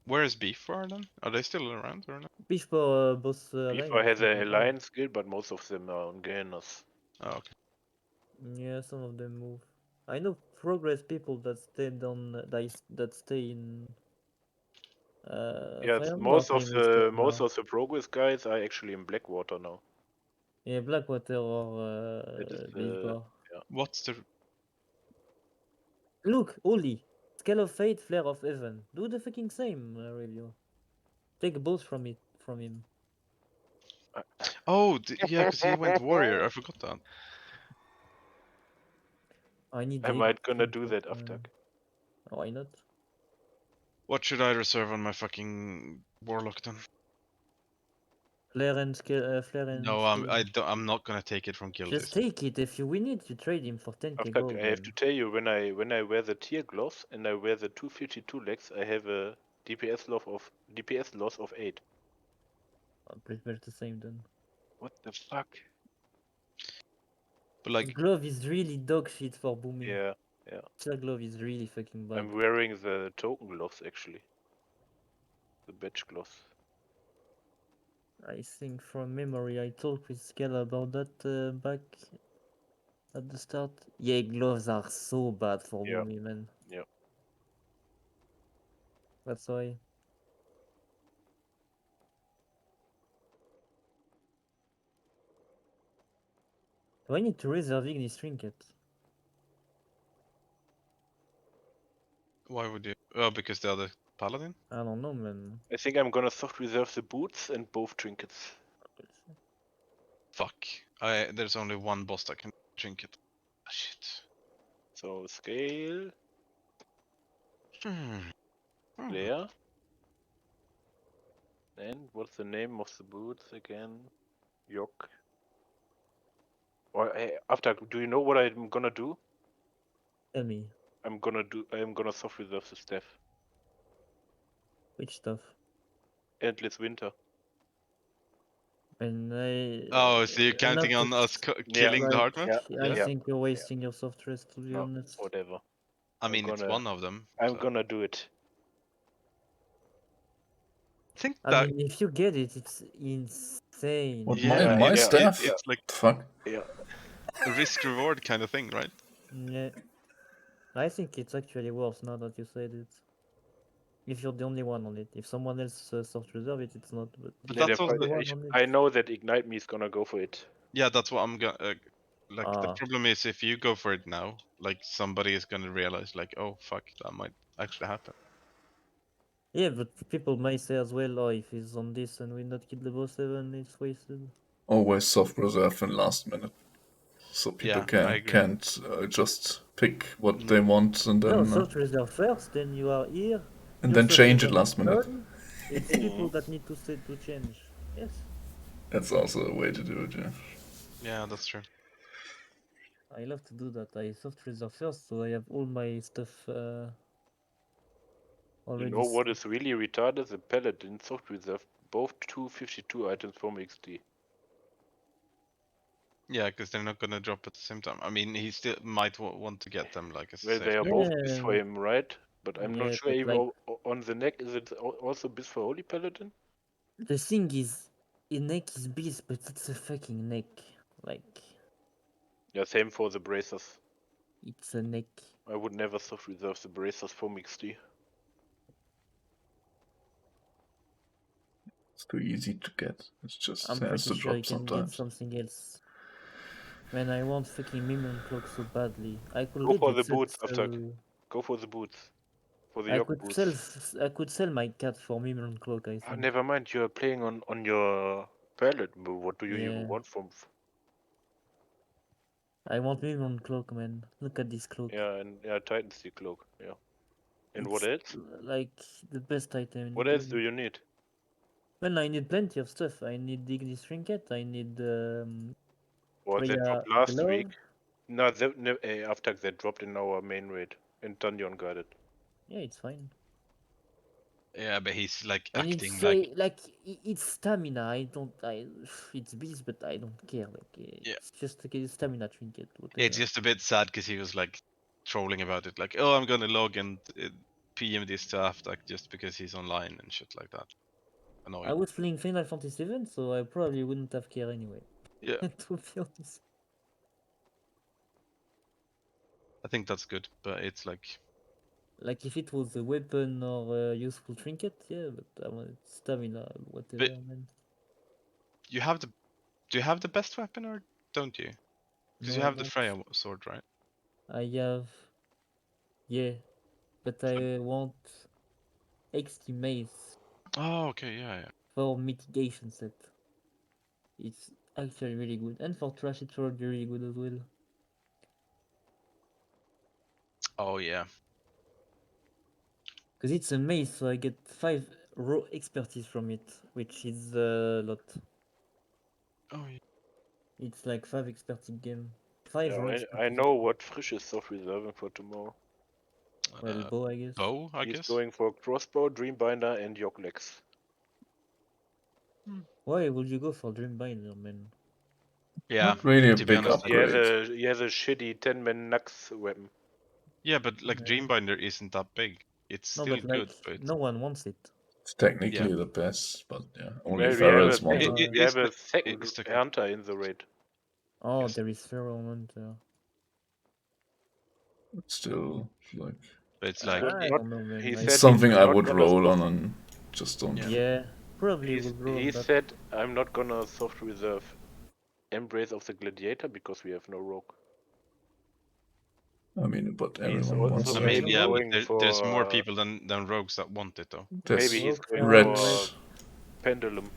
Speaker 3: Where is Beef for then? Are they still around or not?
Speaker 2: Beef Bar boss
Speaker 12: FIFA
Speaker 2: alliance.
Speaker 12: has
Speaker 2: I
Speaker 12: an
Speaker 2: think, yeah.
Speaker 12: alliance guild, but most of them are on Gainers.
Speaker 3: Oh, okay.
Speaker 2: Yeah, some of them move. I know progress people that stayed on that stay in.
Speaker 12: Yeah,
Speaker 2: Fire Emblem are
Speaker 12: most of
Speaker 2: playing with
Speaker 12: the
Speaker 2: Skarner.
Speaker 12: progress guys are actually in Blackwater now.
Speaker 2: Yeah, Blackwater or
Speaker 12: That is
Speaker 2: Beef Bar.
Speaker 12: yeah.
Speaker 3: What's the?
Speaker 2: Look, Oli, Scale of Fate, Flare of Heaven. Do the fucking same review. Take both from him.
Speaker 3: Oh, yeah, because he went warrior. I forgot that.
Speaker 2: I need
Speaker 12: I
Speaker 2: the
Speaker 12: might gonna
Speaker 2: extreme
Speaker 12: do
Speaker 2: proc,
Speaker 12: that after.
Speaker 2: Why not?
Speaker 3: What should I reserve on my fucking warlock then?
Speaker 2: Flare and scale. Flare and
Speaker 3: No,
Speaker 2: scale.
Speaker 3: I'm not gonna take it from guild.
Speaker 2: Just take it. If you win it, you trade him for 10k
Speaker 12: After
Speaker 2: gold.
Speaker 12: I have
Speaker 2: Man.
Speaker 12: to tell you, when I wear the tier gloves and I wear the 252 legs, I have a DPS loss of 8.
Speaker 2: I'll prepare the same then.
Speaker 12: What the fuck?
Speaker 3: But like,
Speaker 2: Glove is really dog shit for Boomy.
Speaker 12: Yeah.
Speaker 2: Tier glove is really fucking bad.
Speaker 12: I'm wearing the token gloves actually. The badge gloves.
Speaker 2: I think from memory, I talked with Scala about that back at the start. Yeah, gloves are so bad for
Speaker 12: Yeah.
Speaker 2: Boomy, man.
Speaker 12: Yeah.
Speaker 2: That's why. Do I need to reserve Ignis Trinket?
Speaker 3: why would you? Oh, because the other paladin.
Speaker 2: I don't know, man.
Speaker 12: I think I'm gonna soft reserve the boots and both trinkets.
Speaker 3: Fuck. There's only one boss that can drink it. Ah, shit.
Speaker 12: So scale,
Speaker 3: Hmm.
Speaker 12: Flare. And what's the name of the boots again? Yok. Or after, do you know what I'm gonna do?
Speaker 2: Tell me.
Speaker 12: I'm gonna soft reserve the staff.
Speaker 2: Which stuff?
Speaker 12: Endless Winter.
Speaker 2: And I.
Speaker 3: Oh, so you're
Speaker 2: a
Speaker 3: counting
Speaker 2: lot
Speaker 3: on
Speaker 2: of
Speaker 3: us
Speaker 12: Yeah,
Speaker 3: killing the
Speaker 2: like,
Speaker 3: hard map?
Speaker 2: I
Speaker 12: yeah.
Speaker 2: think you're wasting your soft rest, to be
Speaker 12: No,
Speaker 2: honest.
Speaker 12: whatever.
Speaker 3: I mean, it's
Speaker 12: gonna-
Speaker 3: one of them.
Speaker 12: I'm
Speaker 3: so.
Speaker 12: gonna do it.
Speaker 3: I think
Speaker 2: I
Speaker 3: that
Speaker 2: mean, if you get it, it's insane.
Speaker 6: What
Speaker 3: yeah,
Speaker 6: my
Speaker 3: it's
Speaker 6: staff?
Speaker 3: it's like
Speaker 6: Fuck.
Speaker 12: Yeah.
Speaker 3: a risk reward kind of thing, right?
Speaker 2: Yeah. I think it's actually worse now that you said it. If you're the only one on it. If someone else soft reserve it, it's not. But
Speaker 3: But
Speaker 12: Yeah,
Speaker 3: that's
Speaker 2: if you're
Speaker 3: also
Speaker 2: the one on it.
Speaker 12: I know that Ignite Me is gonna go for it.
Speaker 3: yeah, that's what I'm gonna like. The
Speaker 2: Ah.
Speaker 3: problem is if you go for it now, like somebody is gonna realize like, oh fuck, that might actually happen.
Speaker 2: Yeah, but people may say as well, oh, if he's on this and we not kill the boss 7, it's wasted.
Speaker 6: Always soft reserve in last minute, so people
Speaker 3: Yeah, I agree.
Speaker 6: can't just pick what they want and
Speaker 2: No,
Speaker 6: then
Speaker 2: soft reserve first, then you are here.
Speaker 6: and
Speaker 2: you
Speaker 6: then
Speaker 2: soft
Speaker 6: change it
Speaker 2: reserve
Speaker 6: last minute.
Speaker 2: turn, It's people that need to say to change. Yes,
Speaker 6: That's also a way to do it. Yeah.
Speaker 3: Yeah, that's true.
Speaker 2: I love to do that. I soft reserve first, so I have all my stuff
Speaker 12: You
Speaker 2: already.
Speaker 12: know what is really retarded? The Paladin soft reserve both 252 items from XD.
Speaker 3: Yeah, because they're not gonna drop at the same time. I mean, he still might want to get them like as a
Speaker 12: Well,
Speaker 3: safe.
Speaker 12: they are both bis for him, right? But I'm
Speaker 2: Yeah,
Speaker 12: not sure
Speaker 2: but
Speaker 12: if
Speaker 2: like
Speaker 12: on the neck is it also bis for Holy Paladin?
Speaker 2: the thing is, a neck is beast, but it's a fucking neck. Like
Speaker 12: Yeah, same for the bracers.
Speaker 2: it's a neck.
Speaker 12: I would never soft reserve the bracers from XD.
Speaker 6: It's too easy to get. It's just
Speaker 2: I'm
Speaker 6: has
Speaker 2: pretty
Speaker 6: to
Speaker 2: sure I
Speaker 6: drop
Speaker 2: can get
Speaker 6: sometimes.
Speaker 2: something else. Man, I want fucking Mimion Cloak so badly. I could
Speaker 12: Go for
Speaker 2: legit
Speaker 12: the boots,
Speaker 2: sell.
Speaker 12: Aftak. Go for the boots. For the
Speaker 2: I
Speaker 12: York
Speaker 2: could
Speaker 12: boots.
Speaker 2: I could sell my cat for Mimion Cloak, I
Speaker 12: Oh,
Speaker 2: think.
Speaker 12: never mind, you are playing on your palette. What do you even
Speaker 2: Yeah.
Speaker 12: want from?
Speaker 2: I want Mimion Cloak, man. Look at this cloak.
Speaker 12: Yeah, and Titan Sea Cloak. Yeah. And what
Speaker 2: It's
Speaker 12: else?
Speaker 2: like the best item in
Speaker 12: What
Speaker 2: the
Speaker 12: else
Speaker 2: game.
Speaker 12: do you need?
Speaker 2: Well, I need plenty of stuff. I need Ignis Trinket. I need
Speaker 12: Or they
Speaker 2: Freya
Speaker 12: dropped last
Speaker 2: Glove.
Speaker 12: week. No, after they dropped in our main raid in Dungeon Guarded.
Speaker 2: Yeah, it's fine.
Speaker 3: Yeah, but he's like
Speaker 2: And
Speaker 3: acting
Speaker 2: it's like it's stamina. I don't. It's beast, but I don't care. Like it's just like a stamina trinket. Whatever.
Speaker 3: It's just a bit sad because he was like trolling about it, like, oh, I'm gonna log and PM this to Aftak just because he's online and shit like that. Annoying.
Speaker 2: I was playing Final Fantasy VII, so I probably wouldn't have care anyway.
Speaker 3: Yeah.
Speaker 2: To be honest.
Speaker 3: I think that's good, but it's like
Speaker 2: Like if it was a weapon or a useful trinket, yeah, but I want stamina, whatever, man.
Speaker 3: you have the. Do you have the best weapon or don't you? Because
Speaker 2: No,
Speaker 3: you
Speaker 2: I
Speaker 3: have the
Speaker 2: don't.
Speaker 3: Freya sword, right?
Speaker 2: I have, yeah, but I want XT mace.
Speaker 3: Oh, okay, yeah.
Speaker 2: For mitigation set. It's actually really good, and for trash it's already really good as well.
Speaker 3: Oh yeah.
Speaker 2: Because it's a mace, so I get 5 raw expertise from it, which is a lot.
Speaker 3: Oh yeah.
Speaker 2: It's like 5 expertise game. 5 raw
Speaker 12: Yeah,
Speaker 2: expertise.
Speaker 12: I know what Frisch is soft reserving for tomorrow.
Speaker 2: Well, bow, I guess.
Speaker 3: Bow, I
Speaker 12: He's
Speaker 3: guess.
Speaker 12: going for crossbow, dreambinder, and Yorklex.
Speaker 2: Why would you go for Dreambinder, man?
Speaker 3: Yeah.
Speaker 6: Not really a
Speaker 3: To be
Speaker 6: big
Speaker 3: honest,
Speaker 12: He has
Speaker 6: upgrade.
Speaker 12: a shitty 10-man Nux weapon.
Speaker 3: Yeah, but like
Speaker 2: Yeah.
Speaker 3: Dreambinder isn't that big. It's
Speaker 2: No,
Speaker 3: still
Speaker 2: but like
Speaker 3: good, but
Speaker 2: no one wants it.
Speaker 6: It's technically the best, but yeah, only
Speaker 12: Well,
Speaker 6: Ferals want
Speaker 3: It-
Speaker 6: it.
Speaker 3: it-
Speaker 12: we have
Speaker 3: it's
Speaker 12: a
Speaker 3: the-
Speaker 12: second
Speaker 3: it's the-
Speaker 12: hunter in the raid.
Speaker 2: Oh,
Speaker 3: Yes.
Speaker 2: there is Pharaoh Hunter.
Speaker 6: It's still like
Speaker 3: It's like
Speaker 2: I don't know, man.
Speaker 12: He
Speaker 2: I
Speaker 12: said
Speaker 6: it's
Speaker 12: he's
Speaker 6: something I
Speaker 12: not
Speaker 6: would
Speaker 12: gonna
Speaker 6: roll
Speaker 12: soft-
Speaker 6: on and just don't.
Speaker 2: Yeah, probably would roll
Speaker 12: He
Speaker 2: on that.
Speaker 12: said, I'm not gonna soft reserve Embrace of the Gladiator because we have no rogue.
Speaker 6: I mean, but
Speaker 12: He's
Speaker 6: everyone wants
Speaker 12: also
Speaker 6: it.
Speaker 12: maybe
Speaker 3: yeah, but
Speaker 12: going for.
Speaker 3: there's more people than rogues that want it though.
Speaker 6: There's
Speaker 12: Maybe he's going
Speaker 6: red.
Speaker 12: for Pendulum.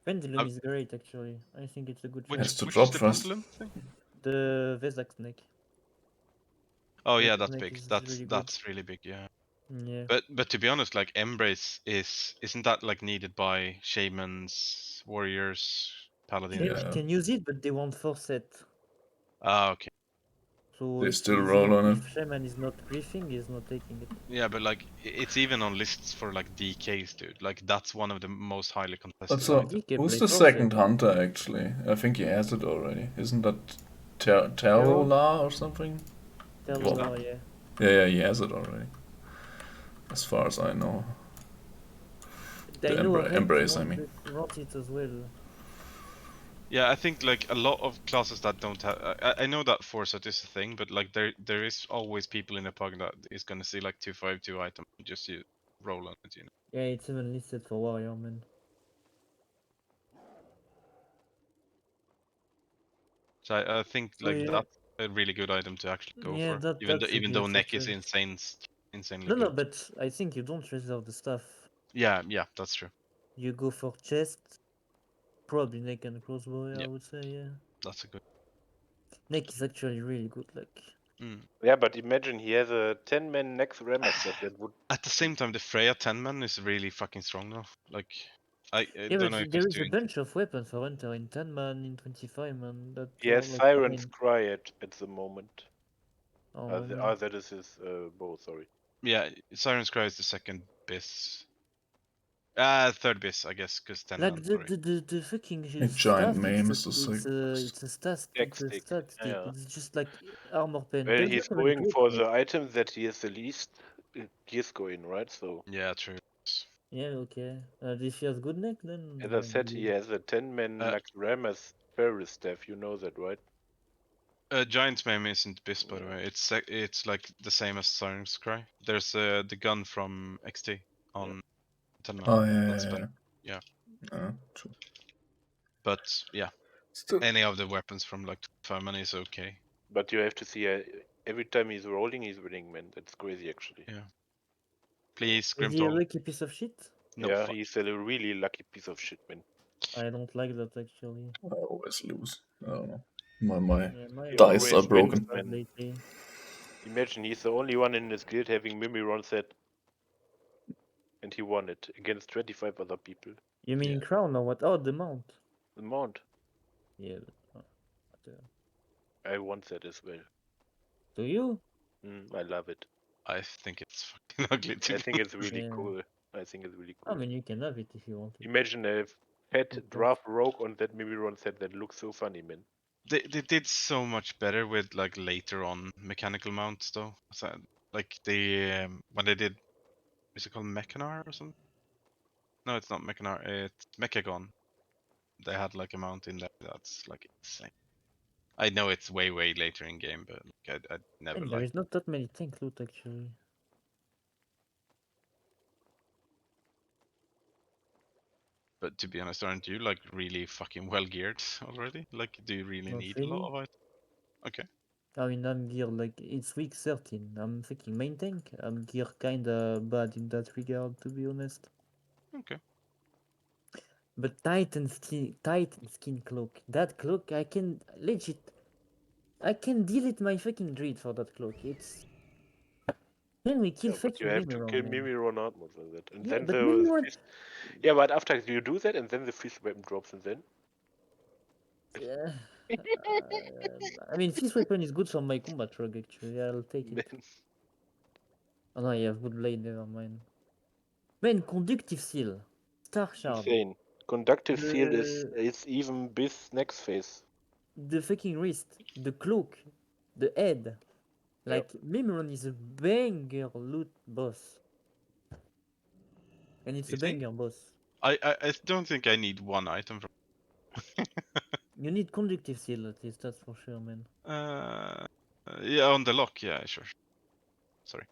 Speaker 2: Pendulum is great, actually. I think it's a good
Speaker 3: Which,
Speaker 6: Has to
Speaker 3: which
Speaker 6: drop
Speaker 3: is the
Speaker 6: first.
Speaker 3: pendulum thing?
Speaker 2: The Vezak snake.
Speaker 3: Oh yeah,
Speaker 2: That
Speaker 3: that's
Speaker 2: snake
Speaker 3: big.
Speaker 2: is
Speaker 3: That's
Speaker 2: really good.
Speaker 3: that's really big. Yeah.
Speaker 2: Yeah.
Speaker 3: But to be honest, like Embrace isn't that like needed by shamans, warriors, paladins?
Speaker 2: They can use it, but they want force set.
Speaker 3: Ah, okay.
Speaker 2: So
Speaker 6: They
Speaker 2: if
Speaker 6: still roll on it.
Speaker 2: if Shaman is not griefing, he's not taking it.
Speaker 7: Yeah, but like it's even on lists for like DKs, dude. Like that's one of the most highly contested
Speaker 6: Also,
Speaker 7: items.
Speaker 2: DK
Speaker 6: who's
Speaker 2: play
Speaker 6: the
Speaker 2: force
Speaker 6: second
Speaker 2: it.
Speaker 6: hunter actually? I think he has it already. Isn't that Terola or something?
Speaker 2: Terola, yeah.
Speaker 6: Yeah, he has it already. As far as I know.
Speaker 2: I
Speaker 6: The
Speaker 2: know Red
Speaker 6: Embrace, I mean.
Speaker 2: wants it as well.
Speaker 7: Yeah, I think like a lot of classes that don't have. I know that foresight is a thing, but like there is always people in the pug that is gonna see like 252 item just you roll on it, you know.
Speaker 2: Yeah, it's even listed for warrior, man.
Speaker 7: So I think
Speaker 2: So
Speaker 7: like
Speaker 2: yeah.
Speaker 7: that's a really good item to actually go
Speaker 2: Yeah,
Speaker 7: for, even though
Speaker 2: that's a
Speaker 7: even though
Speaker 2: glitch
Speaker 7: neck is
Speaker 2: actually.
Speaker 7: insanely
Speaker 2: No,
Speaker 7: good.
Speaker 2: but I think you don't reserve the stuff.
Speaker 7: Yeah, that's true.
Speaker 2: You go for chest, probably neck and crossbow,
Speaker 7: Yeah.
Speaker 2: I would say, yeah.
Speaker 7: That's a good.
Speaker 2: Neck is actually really good, like.
Speaker 12: Yeah, but imagine he has a 10-man next rammer set that would.
Speaker 7: At the same time, the Freya 10-man is really fucking strong though. Like, I
Speaker 2: Yeah,
Speaker 7: don't
Speaker 2: but
Speaker 7: know if
Speaker 2: there
Speaker 7: it's
Speaker 2: is a
Speaker 7: doing.
Speaker 2: bunch of weapons for Hunter in 10 man, in 25 man. That
Speaker 12: He has
Speaker 2: like
Speaker 12: Siren's
Speaker 2: fine.
Speaker 12: Cry at the moment.
Speaker 2: Oh, yeah.
Speaker 12: That is his bow, sorry.
Speaker 7: Yeah, Siren's Cry is the second bis. Third bis, I guess, because 10
Speaker 2: Like
Speaker 7: man.
Speaker 2: the fucking
Speaker 6: A giant
Speaker 2: staff,
Speaker 6: meme is the second.
Speaker 2: it's a stat
Speaker 12: Deck stick.
Speaker 2: stat stick.
Speaker 12: Yeah.
Speaker 2: It's just like armor pen.
Speaker 12: Well,
Speaker 2: There's
Speaker 12: he's
Speaker 2: not even
Speaker 12: going
Speaker 2: cloak
Speaker 12: for
Speaker 2: on it.
Speaker 12: the item that he has the least gears going, right? So.
Speaker 7: Yeah, true.
Speaker 2: Yeah, okay. If he has good neck, then
Speaker 12: As
Speaker 2: yeah,
Speaker 12: I said, he
Speaker 2: maybe.
Speaker 12: has a 10-man Max Ram as Ferris staff. You know that, right?
Speaker 7: Giant's Meme isn't bis, by the way. It's like the same as Siren's Cry. There's the gun from XT on 10 man.
Speaker 6: Oh, yeah,
Speaker 7: That's
Speaker 6: yeah,
Speaker 7: better.
Speaker 6: yeah. True.
Speaker 7: But yeah,
Speaker 6: Still.
Speaker 7: any of the weapons from like 5 man is okay.
Speaker 12: But you have to see every time he's rolling, he's winning, man. That's crazy, actually.
Speaker 7: Yeah. Please,
Speaker 2: Is he a
Speaker 7: Grimtall.
Speaker 2: lucky piece of shit?
Speaker 7: No,
Speaker 12: yeah,
Speaker 7: fuck.
Speaker 12: he's a really lucky piece of shit, man.
Speaker 2: I don't like that actually.
Speaker 6: I always lose. I don't know. My
Speaker 2: Yeah,
Speaker 12: He
Speaker 6: dice are
Speaker 12: always wins,
Speaker 6: broken.
Speaker 2: bad
Speaker 12: man.
Speaker 2: lately.
Speaker 12: Imagine he's the only one in his guild having Mimiron set. And he won it against 25 other people.
Speaker 2: You mean crown or what? Oh, the mount.
Speaker 12: The mount.
Speaker 2: Yeah.
Speaker 12: I want that as well.
Speaker 2: Do you?
Speaker 12: I love it.
Speaker 7: I think it's fucking ugly too.
Speaker 12: I think it's really
Speaker 2: Yeah.
Speaker 12: cool. I think it's really
Speaker 2: I
Speaker 12: cool.
Speaker 2: mean, you can have it if you want it.
Speaker 12: Imagine a pet draft rogue on that Mimiron set that looks so funny, man.
Speaker 7: They did so much better with like later on mechanical mounts though. So, like they when they did, is it called Mechanar or something? No, it's not Mechanar. It's Mechagon. They had like a mount in there that's like insane. I know it's way later in game, but like, I never
Speaker 2: And there
Speaker 7: liked.
Speaker 2: is not that many tank loot actually.
Speaker 7: But to be honest, aren't you like really fucking well geared already? Like, do you really
Speaker 2: Not
Speaker 7: need a
Speaker 2: really.
Speaker 7: lot of it? Okay.
Speaker 2: I mean, I'm geared like it's week 13. I'm thinking main tank. I'm geared kinda bad in that regard, to be honest.
Speaker 7: Okay.
Speaker 2: But Titan skin cloak. That cloak, I can legit. I can delete my fucking druid for that cloak. It's. Then we kill
Speaker 12: Yeah, but you
Speaker 2: fucking
Speaker 12: have to
Speaker 2: Mimiron,
Speaker 12: kill
Speaker 2: man.
Speaker 12: Mimiron Armor for that. And
Speaker 2: Yeah,
Speaker 12: then
Speaker 2: but
Speaker 12: the
Speaker 2: Mimiron.
Speaker 12: yeah, but after you do that, and then the fist weapon drops, and then.
Speaker 2: Yeah. I mean, fist weapon is good for my combat rogue. Actually, I'll take it. Oh no, you have good blade. Never mind. Man, conductive seal, star shard.
Speaker 12: Insane. Conductive seal
Speaker 2: The
Speaker 12: is even bis next phase.
Speaker 2: the fucking wrist, the cloak, the head. Like Mimiron is a banger loot boss, and it's
Speaker 7: You
Speaker 2: a
Speaker 7: think?
Speaker 2: banger boss.
Speaker 7: I don't think I need one item from.
Speaker 2: You need conductive seal at least, that's for sure, man.
Speaker 7: Yeah, on the lock, yeah, sure. Sorry.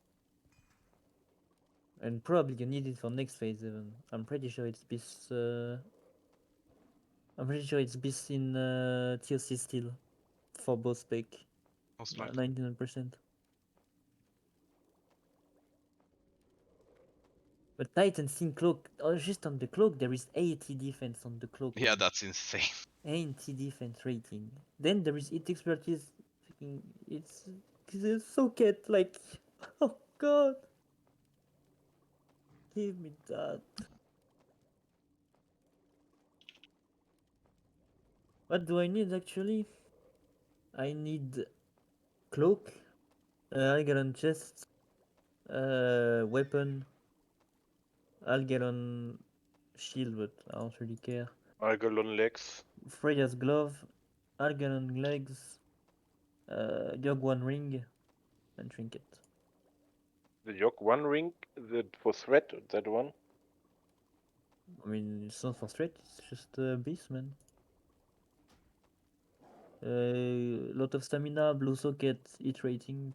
Speaker 2: And probably you need it for next phase even. I'm pretty sure it's bis. I'm pretty sure it's bis in TOC still for boss spec.
Speaker 7: Most likely.
Speaker 2: 99%. But Titan Skin Cloak, just on the cloak, there is 80 defense on the cloak.
Speaker 7: Yeah,
Speaker 2: Man.
Speaker 7: that's insane.
Speaker 2: 80 defense rating. Then there is it expertise. It's socket like. Oh god. Give me that. What do I need actually? I need cloak, I'll get on chest, weapon, I'll get on shield, but I don't really care.
Speaker 12: I go on legs.
Speaker 2: Freya's glove, I'll get on legs, Yog one ring, and trinket.
Speaker 12: The Yok one ring that for threat, that one.
Speaker 2: I mean, it's not for straight, it's just beast, man. Lot of stamina, blue socket, hit rating,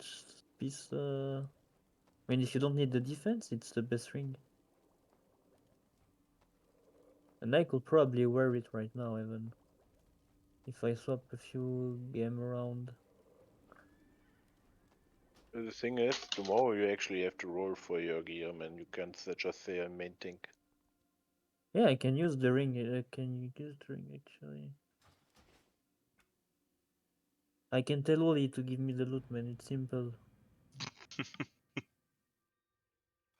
Speaker 2: beast. I mean, if you don't need the defense, it's the best ring. And I could probably wear it right now, even if I swap a few game around.
Speaker 12: The thing is, tomorrow you actually have to roll for your gear, man. You can't just say I'm main tank.
Speaker 2: Yeah, I can use the ring. Can you use the ring actually? I can tell Oli to give me the loot, man. It's simple.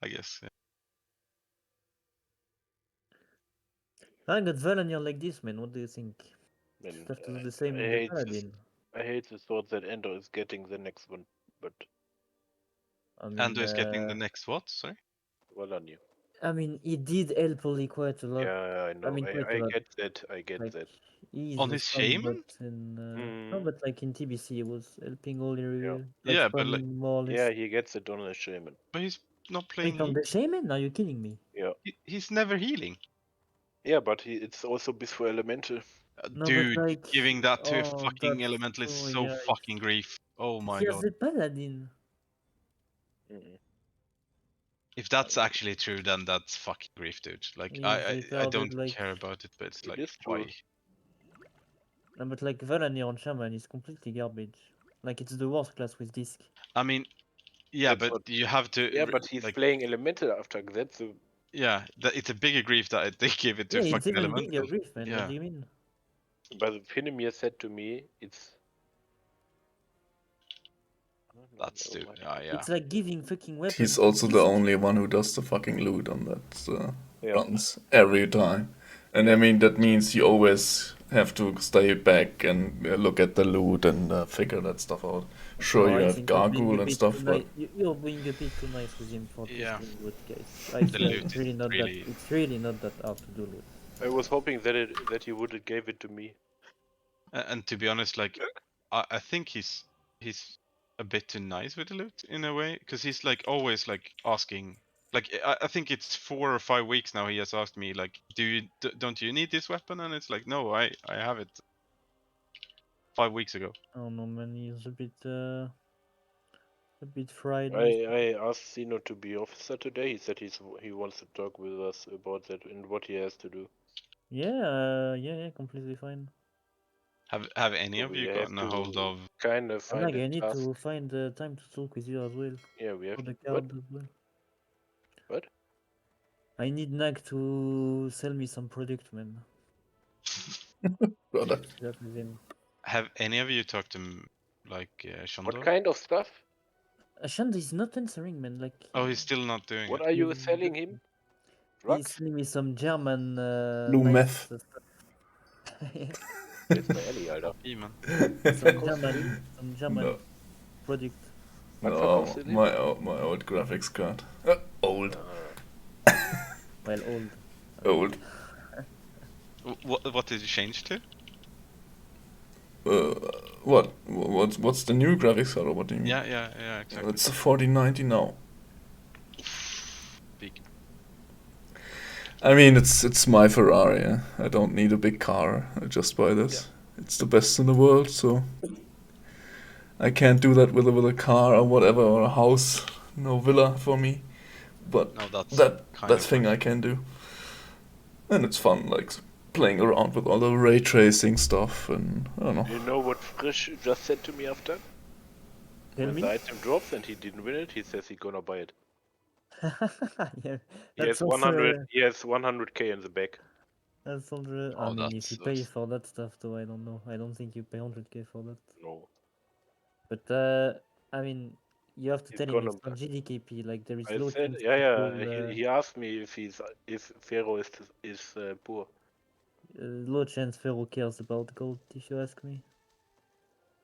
Speaker 3: I guess. Yeah.
Speaker 2: I got Valanir like this, man. What do you think?
Speaker 12: Man,
Speaker 2: Just have to do the same with the Paladin.
Speaker 12: I hate the thought that Endo is getting the next one, but
Speaker 2: I mean,
Speaker 3: Ando is getting the next what? Sorry.
Speaker 12: well on you.
Speaker 2: I mean, he did help Oli quite a lot.
Speaker 12: Yeah, I know.
Speaker 2: I mean, quite a
Speaker 12: I
Speaker 2: lot.
Speaker 12: get that. I get
Speaker 2: Like,
Speaker 12: that.
Speaker 2: he's
Speaker 3: On
Speaker 2: a
Speaker 3: his
Speaker 2: strong
Speaker 3: shaman?
Speaker 2: bot in no,
Speaker 12: Mm.
Speaker 2: but like in TBC, he was helping Oli,
Speaker 12: Yeah.
Speaker 2: like
Speaker 3: Yeah, but like,
Speaker 2: spamming more or less.
Speaker 12: Yeah, he gets it on a shaman.
Speaker 3: but he's not
Speaker 2: Wait,
Speaker 3: playing.
Speaker 2: on the shaman? Are you kidding me?
Speaker 12: Yeah.
Speaker 3: He's never healing.
Speaker 12: Yeah, but it's also before elemental.
Speaker 2: No,
Speaker 3: Dude,
Speaker 2: but like,
Speaker 3: giving that to a
Speaker 2: oh,
Speaker 3: fucking
Speaker 2: that's
Speaker 3: elemental is
Speaker 2: true.
Speaker 3: so
Speaker 2: Yeah,
Speaker 3: fucking grief. Oh my
Speaker 2: he has
Speaker 3: god.
Speaker 2: the Paladin.
Speaker 12: Mm-mm.
Speaker 3: If that's actually true, then that's fucking grief, dude. Like,
Speaker 2: He's
Speaker 3: I
Speaker 2: retarded,
Speaker 3: don't
Speaker 2: like.
Speaker 3: care about it, but it's
Speaker 12: It
Speaker 3: like,
Speaker 12: is true.
Speaker 3: why?
Speaker 2: No, but like Valanir on Shaman is completely garbage. Like it's the worst class with disc.
Speaker 3: I mean, yeah,
Speaker 12: That's
Speaker 3: but
Speaker 12: what-
Speaker 3: you have to.
Speaker 12: Yeah, but he's
Speaker 3: like,
Speaker 12: playing elemental after that, so
Speaker 3: yeah, it's a bigger grief that they give it to
Speaker 2: Yeah, it's
Speaker 3: fucking
Speaker 2: even bigger
Speaker 3: elemental.
Speaker 2: grief, man. What
Speaker 3: Yeah,
Speaker 2: do you mean?
Speaker 12: but Finemir said to me, it's.
Speaker 3: that's
Speaker 12: Never
Speaker 3: too.
Speaker 12: mind.
Speaker 3: Yeah.
Speaker 2: It's like giving fucking weapons.
Speaker 6: He's
Speaker 2: to
Speaker 6: also the
Speaker 2: disc.
Speaker 6: only one who does the fucking loot on that
Speaker 12: Yeah.
Speaker 6: runs every time. And I mean, that means you always have to stay back and look at the loot and figure that stuff out. Sure,
Speaker 2: No,
Speaker 6: you
Speaker 2: I
Speaker 6: have
Speaker 2: think you're being
Speaker 6: Gargoyle
Speaker 2: a
Speaker 6: and
Speaker 2: bit
Speaker 6: stuff,
Speaker 2: too
Speaker 6: but
Speaker 2: nice. You're being a bit too nice with him for
Speaker 3: Yeah.
Speaker 2: twisting loot, guys. I swear,
Speaker 3: loot
Speaker 2: it's
Speaker 3: is
Speaker 2: really not
Speaker 3: really-
Speaker 2: that. It's really not that hard to do loot.
Speaker 12: I was hoping that he would have gave it to me.
Speaker 3: And to be honest, like, I think he's a bit too nice with the loot in a way, because he's like always like asking. Like, I think it's 4 or 5 weeks now. He has asked me like, don't you need this weapon? And it's like, no, I have it 5 weeks ago.
Speaker 2: I don't know, man. He's a bit fried.
Speaker 12: I asked Zeno to be officer today. He said he wants to talk with us about that and what he has to do.
Speaker 2: Yeah, completely fine.
Speaker 3: Have any
Speaker 12: So
Speaker 3: of
Speaker 12: we
Speaker 3: you
Speaker 12: have
Speaker 3: gotten a
Speaker 12: to
Speaker 3: hold of?
Speaker 12: kind of
Speaker 2: And
Speaker 12: find
Speaker 2: like,
Speaker 12: a
Speaker 2: I need
Speaker 12: task.
Speaker 2: to find time to talk with you as well.
Speaker 12: Yeah, we have
Speaker 2: For the
Speaker 12: to. What?
Speaker 2: card as well.
Speaker 12: What?
Speaker 2: I need Nag to sell me some product, man.
Speaker 6: brother.
Speaker 2: That is him.
Speaker 3: Have any of you talked to like Shondo?
Speaker 12: What kind of stuff?
Speaker 2: Shanda is not answering, man. Like,
Speaker 3: Oh, he's still not doing
Speaker 12: What
Speaker 3: it.
Speaker 12: are you selling him?
Speaker 2: he's
Speaker 12: Drugs?
Speaker 2: selling me some German
Speaker 6: Blue
Speaker 2: nice
Speaker 6: meth.
Speaker 2: stuff.
Speaker 12: That's my alley, Alter.
Speaker 3: Man.
Speaker 2: some German
Speaker 6: No.
Speaker 2: product.
Speaker 12: What
Speaker 6: No,
Speaker 12: verkaufst du denn?
Speaker 6: my old graphics card. Old.
Speaker 2: Well, old.
Speaker 6: Old.
Speaker 3: What did you change to?
Speaker 6: What's the new graphics card, or what do you mean?
Speaker 3: Yeah, exactly.
Speaker 6: It's a 4090 now.
Speaker 3: Big.
Speaker 6: I mean, it's my Ferrari. Yeah? I don't need a big car. I just buy this. It's the best in the world, so I can't do that with a car or whatever, or a house. No villa for me. But
Speaker 3: No, that's
Speaker 6: that
Speaker 3: kind of
Speaker 6: thing I can do. And it's fun, like playing around with all the ray tracing stuff, and I don't know.
Speaker 12: You know what Frisch just said to me after?
Speaker 2: Tell
Speaker 12: When
Speaker 2: me.
Speaker 12: the item drops and he didn't win it, he says he's gonna buy it.
Speaker 2: Yeah,
Speaker 12: He has
Speaker 2: that's also
Speaker 12: 100. He has 100k in the back.
Speaker 2: that's also. I
Speaker 3: Oh,
Speaker 2: mean, if you pay
Speaker 3: that's-
Speaker 2: for that stuff, though, I don't know. I don't think you pay 100k for that.
Speaker 12: No.
Speaker 2: But I mean, you have to
Speaker 12: He's
Speaker 2: tell him
Speaker 12: gonna
Speaker 2: it's not GDKP. Like there is
Speaker 12: I
Speaker 2: low
Speaker 12: said,
Speaker 2: chance
Speaker 12: yeah.
Speaker 2: people,
Speaker 12: He asked me if Fero is poor.
Speaker 2: low chance Pharaoh cares about gold. If you ask me.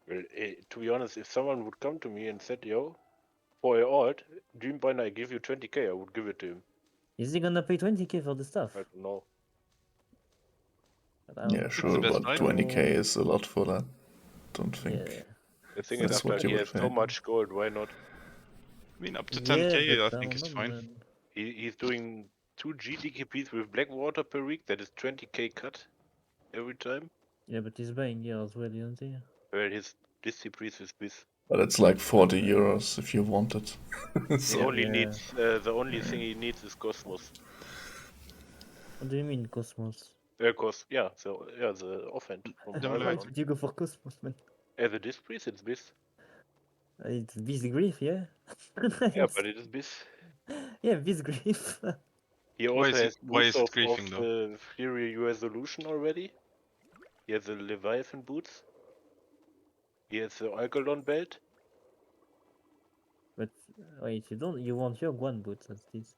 Speaker 12: Well, to be honest, if someone would come to me and said, "Yo, for your alt, Dreambinder, I give you 20k," I would give it to him.
Speaker 2: Is he gonna pay 20k for the stuff?
Speaker 12: I don't know.
Speaker 2: I
Speaker 6: Yeah,
Speaker 2: don't
Speaker 6: sure,
Speaker 3: best
Speaker 6: but
Speaker 3: buy.
Speaker 6: 20k is a lot for that. Don't think
Speaker 2: Yeah.
Speaker 12: The thing
Speaker 2: It's
Speaker 12: is,
Speaker 6: that's
Speaker 12: after
Speaker 6: what you
Speaker 12: he has
Speaker 6: would
Speaker 12: so
Speaker 6: pay.
Speaker 12: much gold, why not?
Speaker 3: I mean, up to
Speaker 2: Yeah,
Speaker 3: 10k, I
Speaker 2: but I
Speaker 3: think
Speaker 2: don't
Speaker 3: it's
Speaker 2: know,
Speaker 3: fine.
Speaker 2: man.
Speaker 12: He's doing 2 GDKPs with Blackwater per week. That is 20k cut every time.
Speaker 2: Yeah, but he's buying gear as well, isn't he?
Speaker 12: Well, his Disciprice is this.
Speaker 6: But it's like 40 euros if you want it.
Speaker 12: He
Speaker 6: So
Speaker 12: only
Speaker 2: Yeah.
Speaker 12: needs the only thing he needs is Cosmos.
Speaker 2: What do you mean, Cosmos?
Speaker 12: The offhand from
Speaker 3: Them
Speaker 2: Why
Speaker 3: like-
Speaker 12: Argon.
Speaker 2: did you go for Cosmos, man?
Speaker 12: As a Disciprice, it's this.
Speaker 2: It's Grief, yeah?
Speaker 12: Yeah, but it is this.
Speaker 2: Yeah, Grief.
Speaker 12: He
Speaker 3: Why
Speaker 12: also
Speaker 3: is it-
Speaker 12: has
Speaker 3: why
Speaker 12: boots
Speaker 3: is it
Speaker 12: of
Speaker 3: griefing, though?
Speaker 12: the Fury Resolution already. He has the Leviathan boots. He has the Algalon belt.
Speaker 2: But wait, you want your Guan boots as this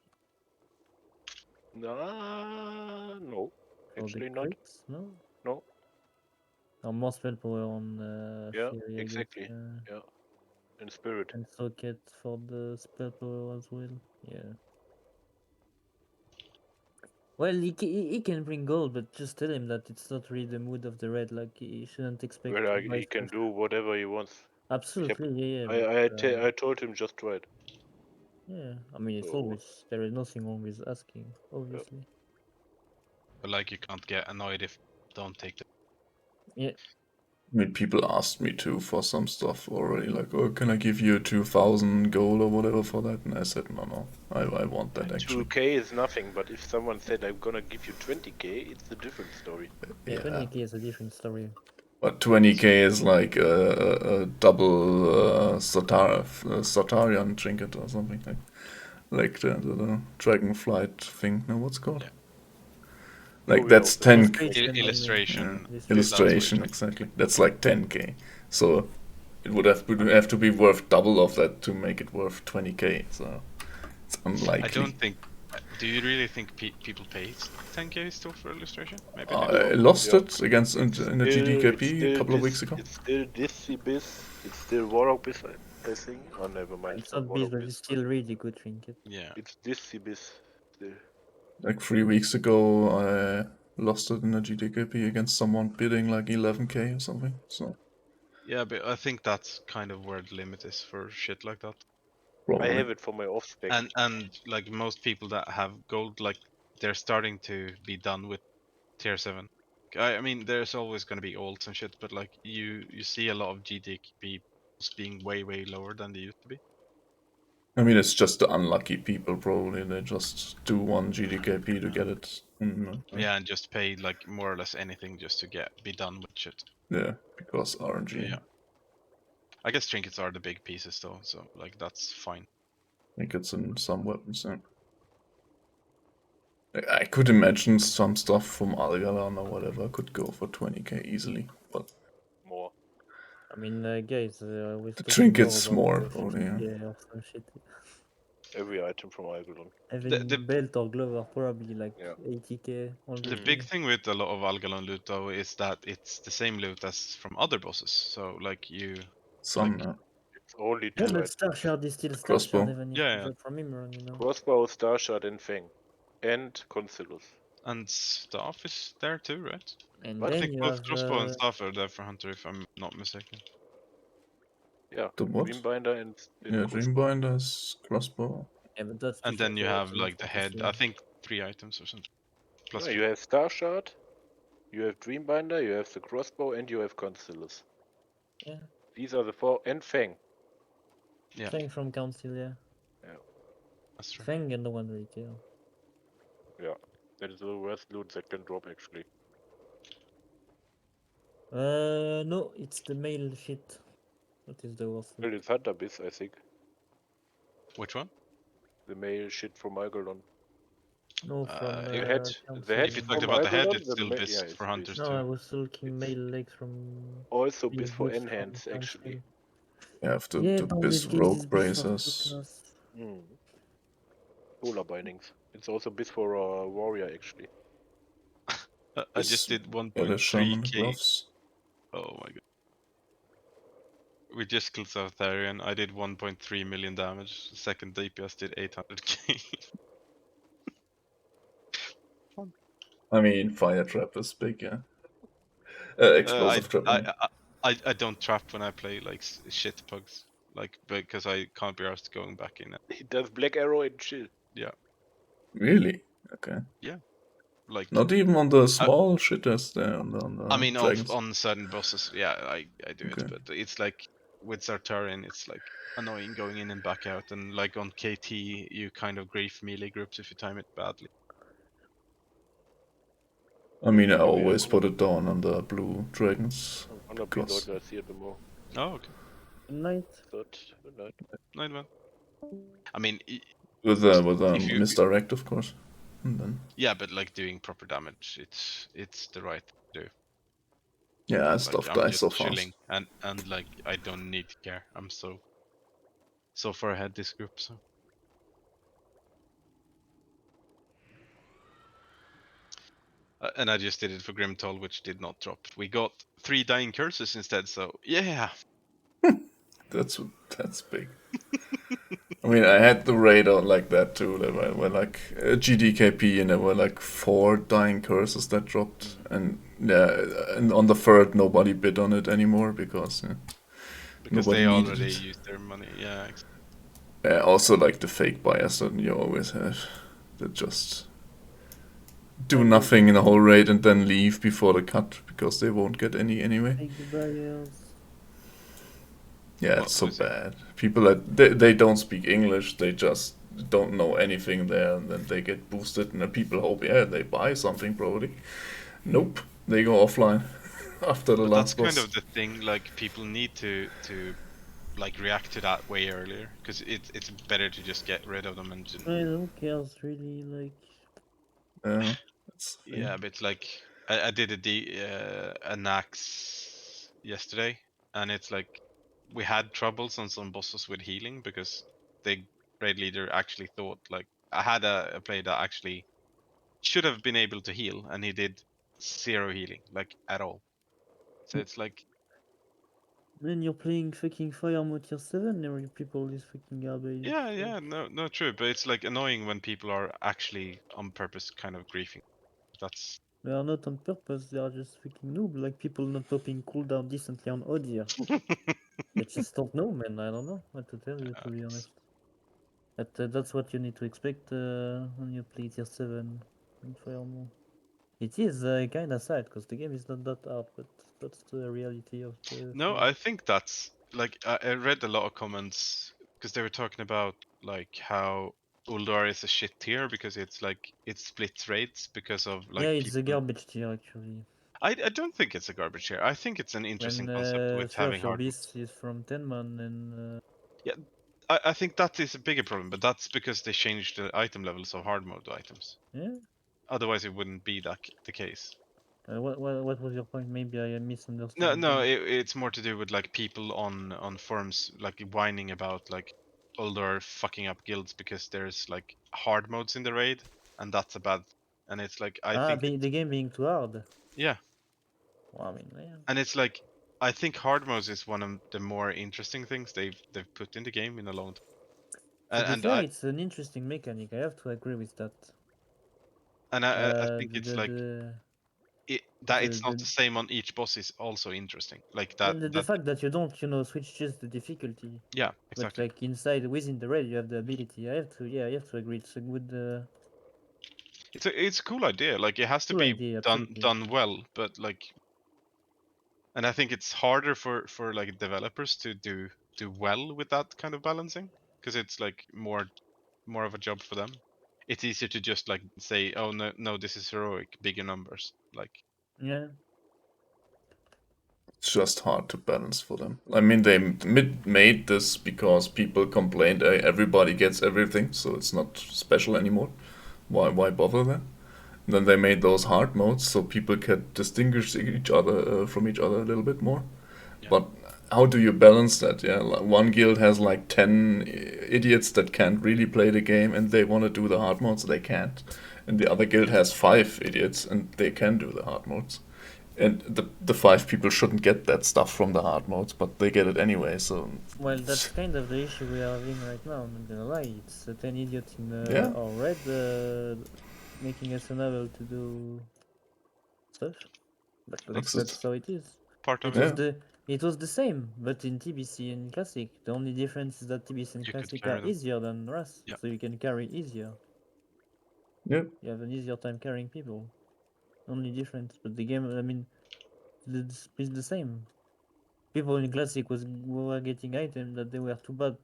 Speaker 12: Nah, no.
Speaker 2: for
Speaker 12: Actually
Speaker 2: the
Speaker 12: not.
Speaker 2: crits, no?
Speaker 12: No.
Speaker 2: Or more spell power on
Speaker 12: Yeah,
Speaker 2: Fury, I guess,
Speaker 12: exactly. Yeah. In spirit.
Speaker 2: and socket for the spell power as well. Yeah. Well, he can bring gold, but just tell him that it's not really the mood of the red. Like he shouldn't expect
Speaker 12: Well,
Speaker 2: to buy
Speaker 12: he can
Speaker 2: stuff.
Speaker 12: do whatever he wants.
Speaker 2: Absolutely, yeah,
Speaker 12: I told him just right.
Speaker 2: yeah. I mean, it's
Speaker 12: So,
Speaker 2: always there is nothing wrong with asking, obviously.
Speaker 3: But like, you can't get annoyed if you don't take the.
Speaker 2: Yeah.
Speaker 6: I mean, people asked me to for some stuff already, like, oh, can I give you 2,000 gold or whatever for that? And I said, no, I want that actually.
Speaker 12: 2k is nothing, but if someone said I'm gonna give you 20k, it's a different story.
Speaker 2: Yeah, 20k is a different story.
Speaker 6: But 20k is like a double Sartarian trinket or something, like the Dragonflight thing. No, what's it called?
Speaker 3: Yeah.
Speaker 6: Like
Speaker 12: we
Speaker 6: that's
Speaker 12: also
Speaker 6: 10
Speaker 3: Illustration.
Speaker 6: Yeah.
Speaker 3: That's
Speaker 6: Illustration,
Speaker 3: what it
Speaker 6: exactly. That's like 10k. So it would have to be worth double of that to make it worth 20k. So it's unlikely.
Speaker 3: I don't think. Do you really think people pay 10k still for illustration? Maybe.
Speaker 6: I lost it against in the GDKP a couple of weeks ago.
Speaker 12: It's still Disciprice. It's still Warlock Bis, I think. Oh, never mind.
Speaker 2: It's not beast, but it's still really good trinket.
Speaker 3: Yeah.
Speaker 12: It's Disciprice still.
Speaker 6: Like 3 weeks ago, I lost it in the GDKP against someone bidding like 11k or something. So
Speaker 3: Yeah, but I think that's kind of where the limit is for shit like that.
Speaker 6: probably.
Speaker 12: I have it for my off spec.
Speaker 3: And like most people that have gold, like they're starting to be done with tier 7. I mean, there's always going to be alts and shit, but like you see a lot of GDKP being way lower than they used to be.
Speaker 6: I mean, it's just the unlucky people probably. They just do one GDKP to get it.
Speaker 3: Yeah, and just pay like more or less anything just to be done with shit.
Speaker 6: Yeah, because RNG.
Speaker 3: Yeah. I guess trinkets are the big pieces though, so like that's fine.
Speaker 6: I think it's in some weapons. Yeah. I could imagine some stuff from Algalan or whatever could go for 20k easily, but
Speaker 12: more.
Speaker 2: I mean, guys, we're
Speaker 6: the
Speaker 2: talking
Speaker 6: trinkets
Speaker 2: more
Speaker 6: more
Speaker 2: about
Speaker 6: probably. Yeah.
Speaker 2: or some shit.
Speaker 12: Every item from Algalon.
Speaker 2: Even
Speaker 3: The-
Speaker 2: belt or glove are probably like
Speaker 12: Yeah.
Speaker 2: 80k. 100k.
Speaker 3: The big thing with a lot of Algalon loot though is that it's the same loot as from other bosses. So like
Speaker 6: Some
Speaker 12: It's only
Speaker 2: Yeah,
Speaker 12: two
Speaker 2: but
Speaker 12: items.
Speaker 2: Star Shard is still Star
Speaker 6: Crossbow.
Speaker 2: Shard even if
Speaker 3: Yeah,
Speaker 2: you
Speaker 3: yeah.
Speaker 2: drop from him, you know.
Speaker 12: Crossbow, Starshard, and Fang. And Concilus.
Speaker 3: And staff is there too, right?
Speaker 2: And
Speaker 3: I
Speaker 2: then
Speaker 3: think
Speaker 2: you
Speaker 3: both
Speaker 2: have
Speaker 3: crossbow and staff are there for Hunter, if I'm not mistaken.
Speaker 12: Yeah.
Speaker 6: The what?
Speaker 12: Dreambinder and
Speaker 6: Yeah,
Speaker 12: crossbow.
Speaker 6: Dreambinders, crossbow.
Speaker 2: yeah, but that's
Speaker 3: And then you have like the head. I think 3 items or something. Plus
Speaker 12: No, you have Starshard, you have Dreambinder, you have the crossbow, and you have Concilus.
Speaker 2: Yeah.
Speaker 12: These are the 4, and Fang.
Speaker 3: Yeah.
Speaker 2: Fang from Council, yeah.
Speaker 12: Yeah.
Speaker 3: That's true.
Speaker 2: Fang and no one retail.
Speaker 12: Yeah. That is the worst loot that can drop actually.
Speaker 2: No, it's the male shit. What is the worst?
Speaker 12: Well, it's Hunter Biss, I think.
Speaker 3: Which one?
Speaker 12: The male shit from Algalon.
Speaker 2: No, from
Speaker 12: The head.
Speaker 2: Council.
Speaker 12: The head
Speaker 3: If you
Speaker 12: from
Speaker 3: talked about the head,
Speaker 12: Algalon,
Speaker 3: it's still
Speaker 12: yeah,
Speaker 3: best
Speaker 12: it's
Speaker 3: for hunters
Speaker 2: No, I
Speaker 3: too.
Speaker 2: was looking male legs from.
Speaker 12: Also
Speaker 2: male
Speaker 12: Biss for
Speaker 2: boots from
Speaker 12: enhance
Speaker 2: Council.
Speaker 12: actually.
Speaker 6: You have the,
Speaker 2: Yeah,
Speaker 6: the
Speaker 2: but
Speaker 6: Biz
Speaker 2: this case
Speaker 6: Rogue
Speaker 2: is best for
Speaker 6: Bracers.
Speaker 2: class.
Speaker 12: Solar bindings. It's also Biss for warrior actually.
Speaker 3: I just did
Speaker 6: Yeah, the Shaman
Speaker 3: 1.3k.
Speaker 6: gloves.
Speaker 3: Oh my god.
Speaker 7: We just killed Southarian. I did 1.3 million damage. Second DPS did 800k.
Speaker 6: I mean, fire trap is big, yeah. Explosive trap, I mean.
Speaker 7: I don't trap when I play like shit pugs, like because I can't be asked going back in.
Speaker 12: He does Black Arrow and chill.
Speaker 7: Yeah.
Speaker 6: Really? Okay.
Speaker 7: Yeah. Like.
Speaker 6: Not even on the small shitters there on the
Speaker 7: I mean,
Speaker 6: dragons.
Speaker 7: on certain bosses, yeah, I do
Speaker 6: Okay.
Speaker 7: it, but it's like with Sartarian, it's like annoying going in and back out, and like on KT, you kind of grief melee groups if you time it badly.
Speaker 6: I mean, I always put it down on the blue dragons.
Speaker 12: I'm gonna be not gonna see it tomorrow.
Speaker 7: Oh, okay.
Speaker 2: Good night.
Speaker 12: Good night.
Speaker 7: Night, man. I mean,
Speaker 6: With
Speaker 7: if you,
Speaker 6: misdirect, of course. And then
Speaker 7: yeah, but like doing proper damage, it's the right thing to do.
Speaker 6: yeah,
Speaker 7: Like,
Speaker 6: stuff
Speaker 7: I'm
Speaker 6: dies so
Speaker 7: just chilling,
Speaker 6: fast.
Speaker 7: and like I don't need to care. I'm so far ahead this group, so. And I just did it for Grimtoll, which did not drop. We got 3 dying curses instead, so yeah.
Speaker 6: That's big. I mean, I had the raid out like that too. There were like GDKP, and there were like 4 dying curses that dropped, and yeah, and on the third nobody bid on it anymore because nobody
Speaker 7: they
Speaker 6: needed
Speaker 7: already
Speaker 6: it.
Speaker 7: used their money. Yeah.
Speaker 6: Yeah, also like the fake buyers that you always have that just do nothing in the whole raid and then leave before the cut because they won't get any anyway.
Speaker 2: Fake buyers.
Speaker 6: Yeah, it's so bad. People that they don't speak English, they just don't know anything there, and then they get boosted, and the people hope, yeah, they buy something probably. Nope, they go offline after the last boss.
Speaker 7: That's kind of the thing. Like people need to like react to that way earlier, because it's better to just get rid of them and.
Speaker 2: Who cares really? Like.
Speaker 6: Yeah.
Speaker 7: Yeah, but like I did a Nax yesterday, and it's like we had troubles on some bosses with healing because the raid leader actually thought like I had a player that actually should have been able to heal, and he did 0 healing, like at all. So it's like.
Speaker 2: Man, you're playing fucking Fire Mode tier 7 and you people is fucking garbage.
Speaker 7: Yeah, no, true, but it's like annoying when people are actually on purpose kind of griefing. That's.
Speaker 2: They are not on purpose, they are just fucking noob, like people not popping cooldown decently on Odir. They just don't know, man, I don't know what to tell you, to be honest. That's what you need to expect when you play tier 7 in Fire Mode. It is kinda sad, because the game is not that hard, but that's the reality of the
Speaker 7: No,
Speaker 2: thing.
Speaker 7: I think that's like I read a lot of comments because they were talking about like how Uldar is a shit tier because it's like it splits rates because of like
Speaker 2: yeah, it's
Speaker 7: people.
Speaker 2: a garbage tier actually.
Speaker 7: I don't think it's a garbage tier. I think it's an interesting
Speaker 2: When
Speaker 7: concept with having
Speaker 2: your
Speaker 7: hard modes.
Speaker 2: beast is from 10 man and
Speaker 7: Yeah, I think that is a bigger problem, but that's because they changed the item levels of hard mode items.
Speaker 2: yeah.
Speaker 7: Otherwise, it wouldn't be that the case.
Speaker 2: What was your point? Maybe I misunderstood.
Speaker 7: No, it's more to do with like people on forums like whining about like older fucking up guilds because there's like hard modes in the raid, and that's a bad. And it's like I think
Speaker 2: the game being too hard.
Speaker 7: Yeah.
Speaker 2: Well, I mean, yeah.
Speaker 7: And it's like I think hard modes is one of the more interesting things they've put in the game in a long time.
Speaker 2: To be fair, it's an interesting mechanic. I have to agree with that.
Speaker 7: And I think it's like it's not
Speaker 2: the
Speaker 7: the same on each boss is also interesting. Like
Speaker 2: and
Speaker 7: that.
Speaker 2: the fact that you don't, switch just the difficulty.
Speaker 7: Yeah, exactly.
Speaker 2: But like within the raid, you have the ability. I have to agree. It's a good.
Speaker 7: It's a cool idea. Like it has to
Speaker 2: Cool
Speaker 7: be
Speaker 2: idea,
Speaker 7: done
Speaker 2: absolutely.
Speaker 7: well, but like. And I think it's harder for like developers to do well with that kind of balancing because it's like more of a job for them. It's easier to just like say, oh no, this is heroic, bigger numbers, like.
Speaker 2: Yeah.
Speaker 6: It's just hard to balance for them. I mean, they made this because people complained everybody gets everything, so it's not special anymore. Why bother then? And then they made those hard modes so people could distinguish each other from each other a little bit more.
Speaker 7: Yeah.
Speaker 6: But how do you balance that? Yeah, one guild has like 10 idiots that can't really play the game and they want to do the hard modes, they can't. And the other guild has 5 idiots and they can do the hard modes. And the 5 people shouldn't get that stuff from the hard modes, but they get it anyway. So
Speaker 2: Well, that's kind of the issue we are having right now. I'm not gonna lie. It's 10 idiots in
Speaker 6: Yeah.
Speaker 2: our red making us unable to do stuff. But that's how it is.
Speaker 3: Part of
Speaker 2: It was the same, but in TBC and Classic. The only difference is that TBC and
Speaker 3: You could
Speaker 2: Classic
Speaker 3: carry
Speaker 2: are
Speaker 3: them.
Speaker 2: easier than Rust,
Speaker 3: Yeah.
Speaker 2: so you can carry easier.
Speaker 6: Yeah.
Speaker 2: You have an easier time carrying people. Only difference, but the game, I mean, it's the same. People in Classic were getting items that they were too bad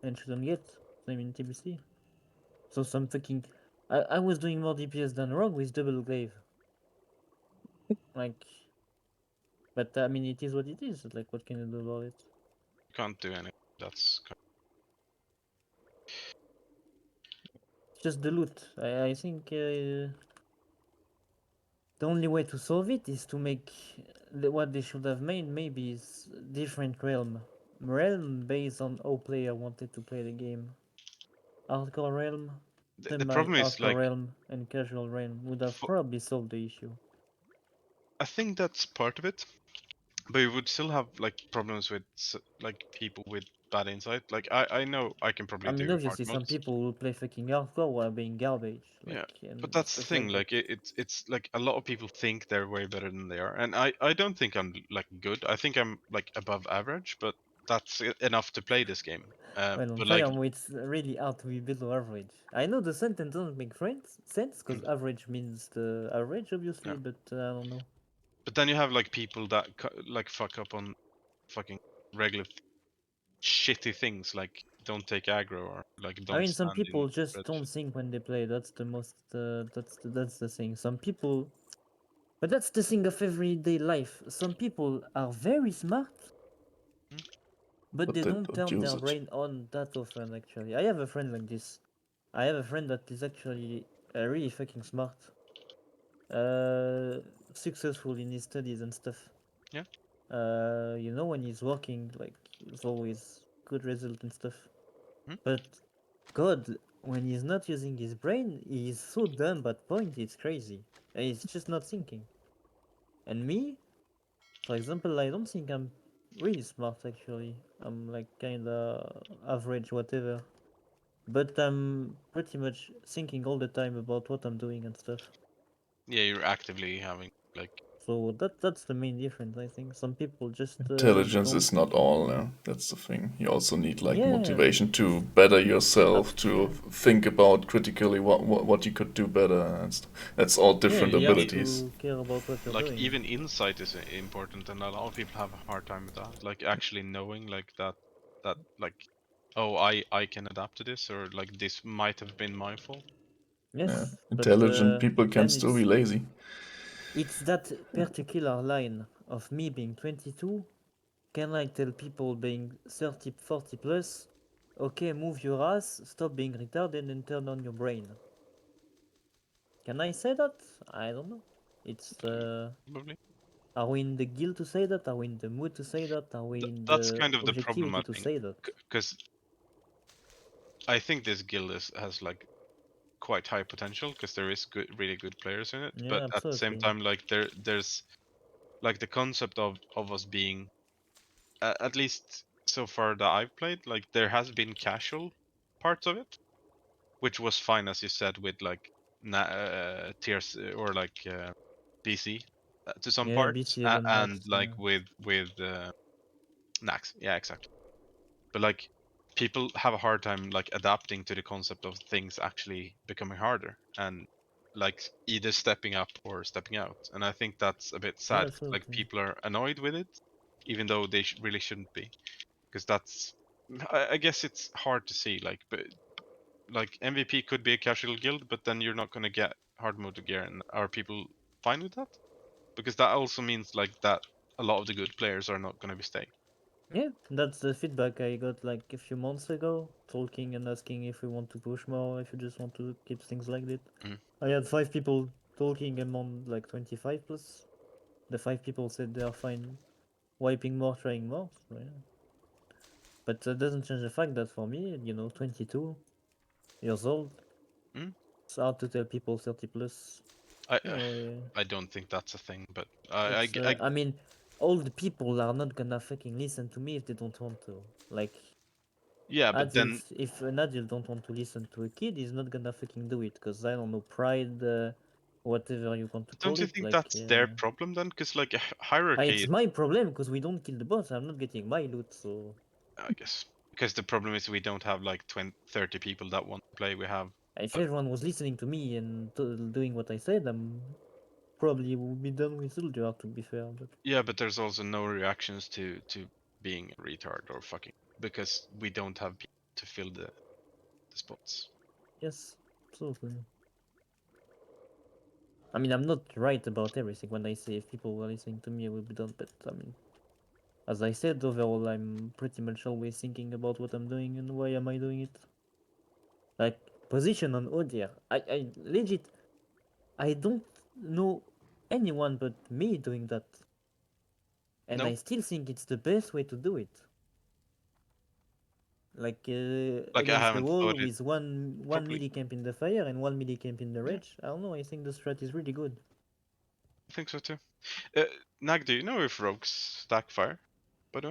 Speaker 2: and shouldn't get. Same in TBC. So some fucking, I was doing more DPS than Rogue with double glaive. Like, but I mean, it is what it is. Like, what can you do about it?
Speaker 3: You can't do anything. That's
Speaker 2: Just the loot. I think the only way to solve it is to make what they should have made maybe is different realm based on how player wanted to play the game. Hardcore realm,
Speaker 3: the problem is
Speaker 2: hardcore
Speaker 3: like
Speaker 2: realm, and casual realm would have probably solved the issue.
Speaker 3: I think that's part of it, but you would still have like problems with like people with bad insight. Like I know I can probably
Speaker 2: I mean,
Speaker 3: do hard
Speaker 2: obviously, some
Speaker 3: modes.
Speaker 2: people will play fucking hardcore while being garbage.
Speaker 3: Yeah,
Speaker 2: And
Speaker 3: but that's the
Speaker 2: stuff
Speaker 3: thing.
Speaker 2: like
Speaker 3: Like it's like a lot of people think they're way better than they are, and I don't think I'm like good. I think I'm like above average, but that's enough to play this game.
Speaker 2: Well, on
Speaker 3: But like
Speaker 2: Fire, it's really hard to be below average. I know the sentence doesn't make sense because average means the average, obviously,
Speaker 3: Yeah.
Speaker 2: but I don't know.
Speaker 3: But then you have like people that like fuck up on fucking regular shitty things, like don't take aggro or like
Speaker 2: I
Speaker 3: don't
Speaker 2: mean, some
Speaker 3: stand in
Speaker 2: people just
Speaker 3: red.
Speaker 2: don't think when they play. That's the most. That's the thing. Some people, but that's the thing of everyday life. Some people are very smart, but they don't turn
Speaker 6: use
Speaker 2: their
Speaker 6: it.
Speaker 2: brain on that often. Actually, I have a friend like this. I have a friend that is actually really fucking smart. Successful in his studies and stuff.
Speaker 3: Yeah.
Speaker 2: You know, when he's working, like, it's always good result and stuff.
Speaker 3: Hmm?
Speaker 2: But God, when he's not using his brain, he's so dumb at point, it's crazy. And he's just not thinking. And me, for example, I don't think I'm really smart actually. I'm like kinda average, whatever. But I'm pretty much thinking all the time about what I'm doing and stuff.
Speaker 3: Yeah, you're actively having like.
Speaker 2: So that's the main difference, I think. Some people just
Speaker 6: Intelligence
Speaker 2: don't.
Speaker 6: is not all. Yeah? That's the thing. You also need like
Speaker 2: Yeah.
Speaker 6: motivation to better yourself, to think about critically what you could do better. And that's all different
Speaker 2: you
Speaker 6: abilities.
Speaker 2: have to care about what you're
Speaker 3: Like
Speaker 2: doing.
Speaker 3: even insight is important, and a lot of people have a hard time with that. Like actually knowing like that like, oh, I can adapt to this, or like this might have been my fault.
Speaker 2: Yes,
Speaker 6: Yeah.
Speaker 2: but
Speaker 6: Intelligent people can
Speaker 2: then
Speaker 6: still be lazy.
Speaker 2: it's that particular line of me being 22. Can I tell people being 30, 40 plus, okay, move your ass, stop being retarded, and turn on your brain? Can I say that? I don't know. It's
Speaker 3: Probably.
Speaker 2: Are we in the guild to say that? Are we in the mood to say that? Are we in
Speaker 3: That's
Speaker 2: the
Speaker 3: kind of the problem,
Speaker 2: objectivity
Speaker 3: I
Speaker 2: to
Speaker 3: think,
Speaker 2: say that?
Speaker 3: because I think this guild has like quite high potential because there is really good players in it.
Speaker 2: Yeah,
Speaker 3: but at the same
Speaker 2: absolutely.
Speaker 3: time, like there's like the concept of us being, at least so far that I've played, like there has been casual parts of it, which was fine, as you said, with like tiers or like BC to some
Speaker 2: Yeah,
Speaker 3: parts,
Speaker 2: BC even
Speaker 3: and
Speaker 2: Nax,
Speaker 3: like
Speaker 2: yeah.
Speaker 3: with Nax. Yeah, exactly. But like people have a hard time like adapting to the concept of things actually becoming harder and like either stepping up or stepping out. And I think that's a bit
Speaker 2: Yeah,
Speaker 3: sad. Like
Speaker 2: absolutely.
Speaker 3: people are annoyed with it, even though they really shouldn't be, because that's I guess it's hard to see. Like, but like MVP could be a casual guild, but then you're not gonna get hard mode gear. And are people fine with that? Because that also means like that a lot of the good players are not gonna be staying.
Speaker 2: Yeah, that's the feedback I got like a few months ago, talking and asking if we want to push more, if you just want to keep things like that.
Speaker 3: Mm.
Speaker 2: I had 5 people talking among like 25 plus. The 5 people said they are fine wiping more, trying more. So yeah. But that doesn't change the fact that for me, 22 years old,
Speaker 3: Mm.
Speaker 2: it's hard to tell people 30 plus
Speaker 7: I don't think that's a thing, but I,
Speaker 2: It's,
Speaker 7: I
Speaker 2: I mean, all the people are not gonna fucking listen to me if they don't want to. Like,
Speaker 7: yeah, but then
Speaker 2: adults, if an adult don't want to listen to a kid, he's not gonna fucking do it. Cause I don't know, pride, whatever you want to call
Speaker 7: don't you
Speaker 2: it.
Speaker 7: think
Speaker 2: Like,
Speaker 7: that's their problem then? Because like hierarchy,
Speaker 2: it's my problem because we don't kill the boss. I'm not getting my loot, so
Speaker 7: I guess. Because the problem is we don't have like 20, 30 people that want to play. We have
Speaker 2: if everyone was listening to me and doing what I said, I'm probably would be done with Soldier. To be fair, but
Speaker 7: yeah, but there's also no reactions to being a retard or fucking because we don't have people to fill the spots.
Speaker 2: yes, absolutely. I mean, I'm not right about everything when I say if people were listening to me, I would be done. But I mean, as I said, overall, I'm pretty much always thinking about what I'm doing and why am I doing it. Like, position on Odir. I legit, I don't know anyone but me doing that. And
Speaker 7: No,
Speaker 2: I still think it's the best way to do it. Like,
Speaker 7: like I
Speaker 2: against the
Speaker 7: haven't
Speaker 2: wall
Speaker 7: thought it
Speaker 2: with one
Speaker 7: properly.
Speaker 2: millicamp in the fire and one millicamp in the
Speaker 7: Yeah,
Speaker 2: rage. I don't know, I think the strat is really good.
Speaker 7: I think so too. Nag, do you know if rogues stack fire? By the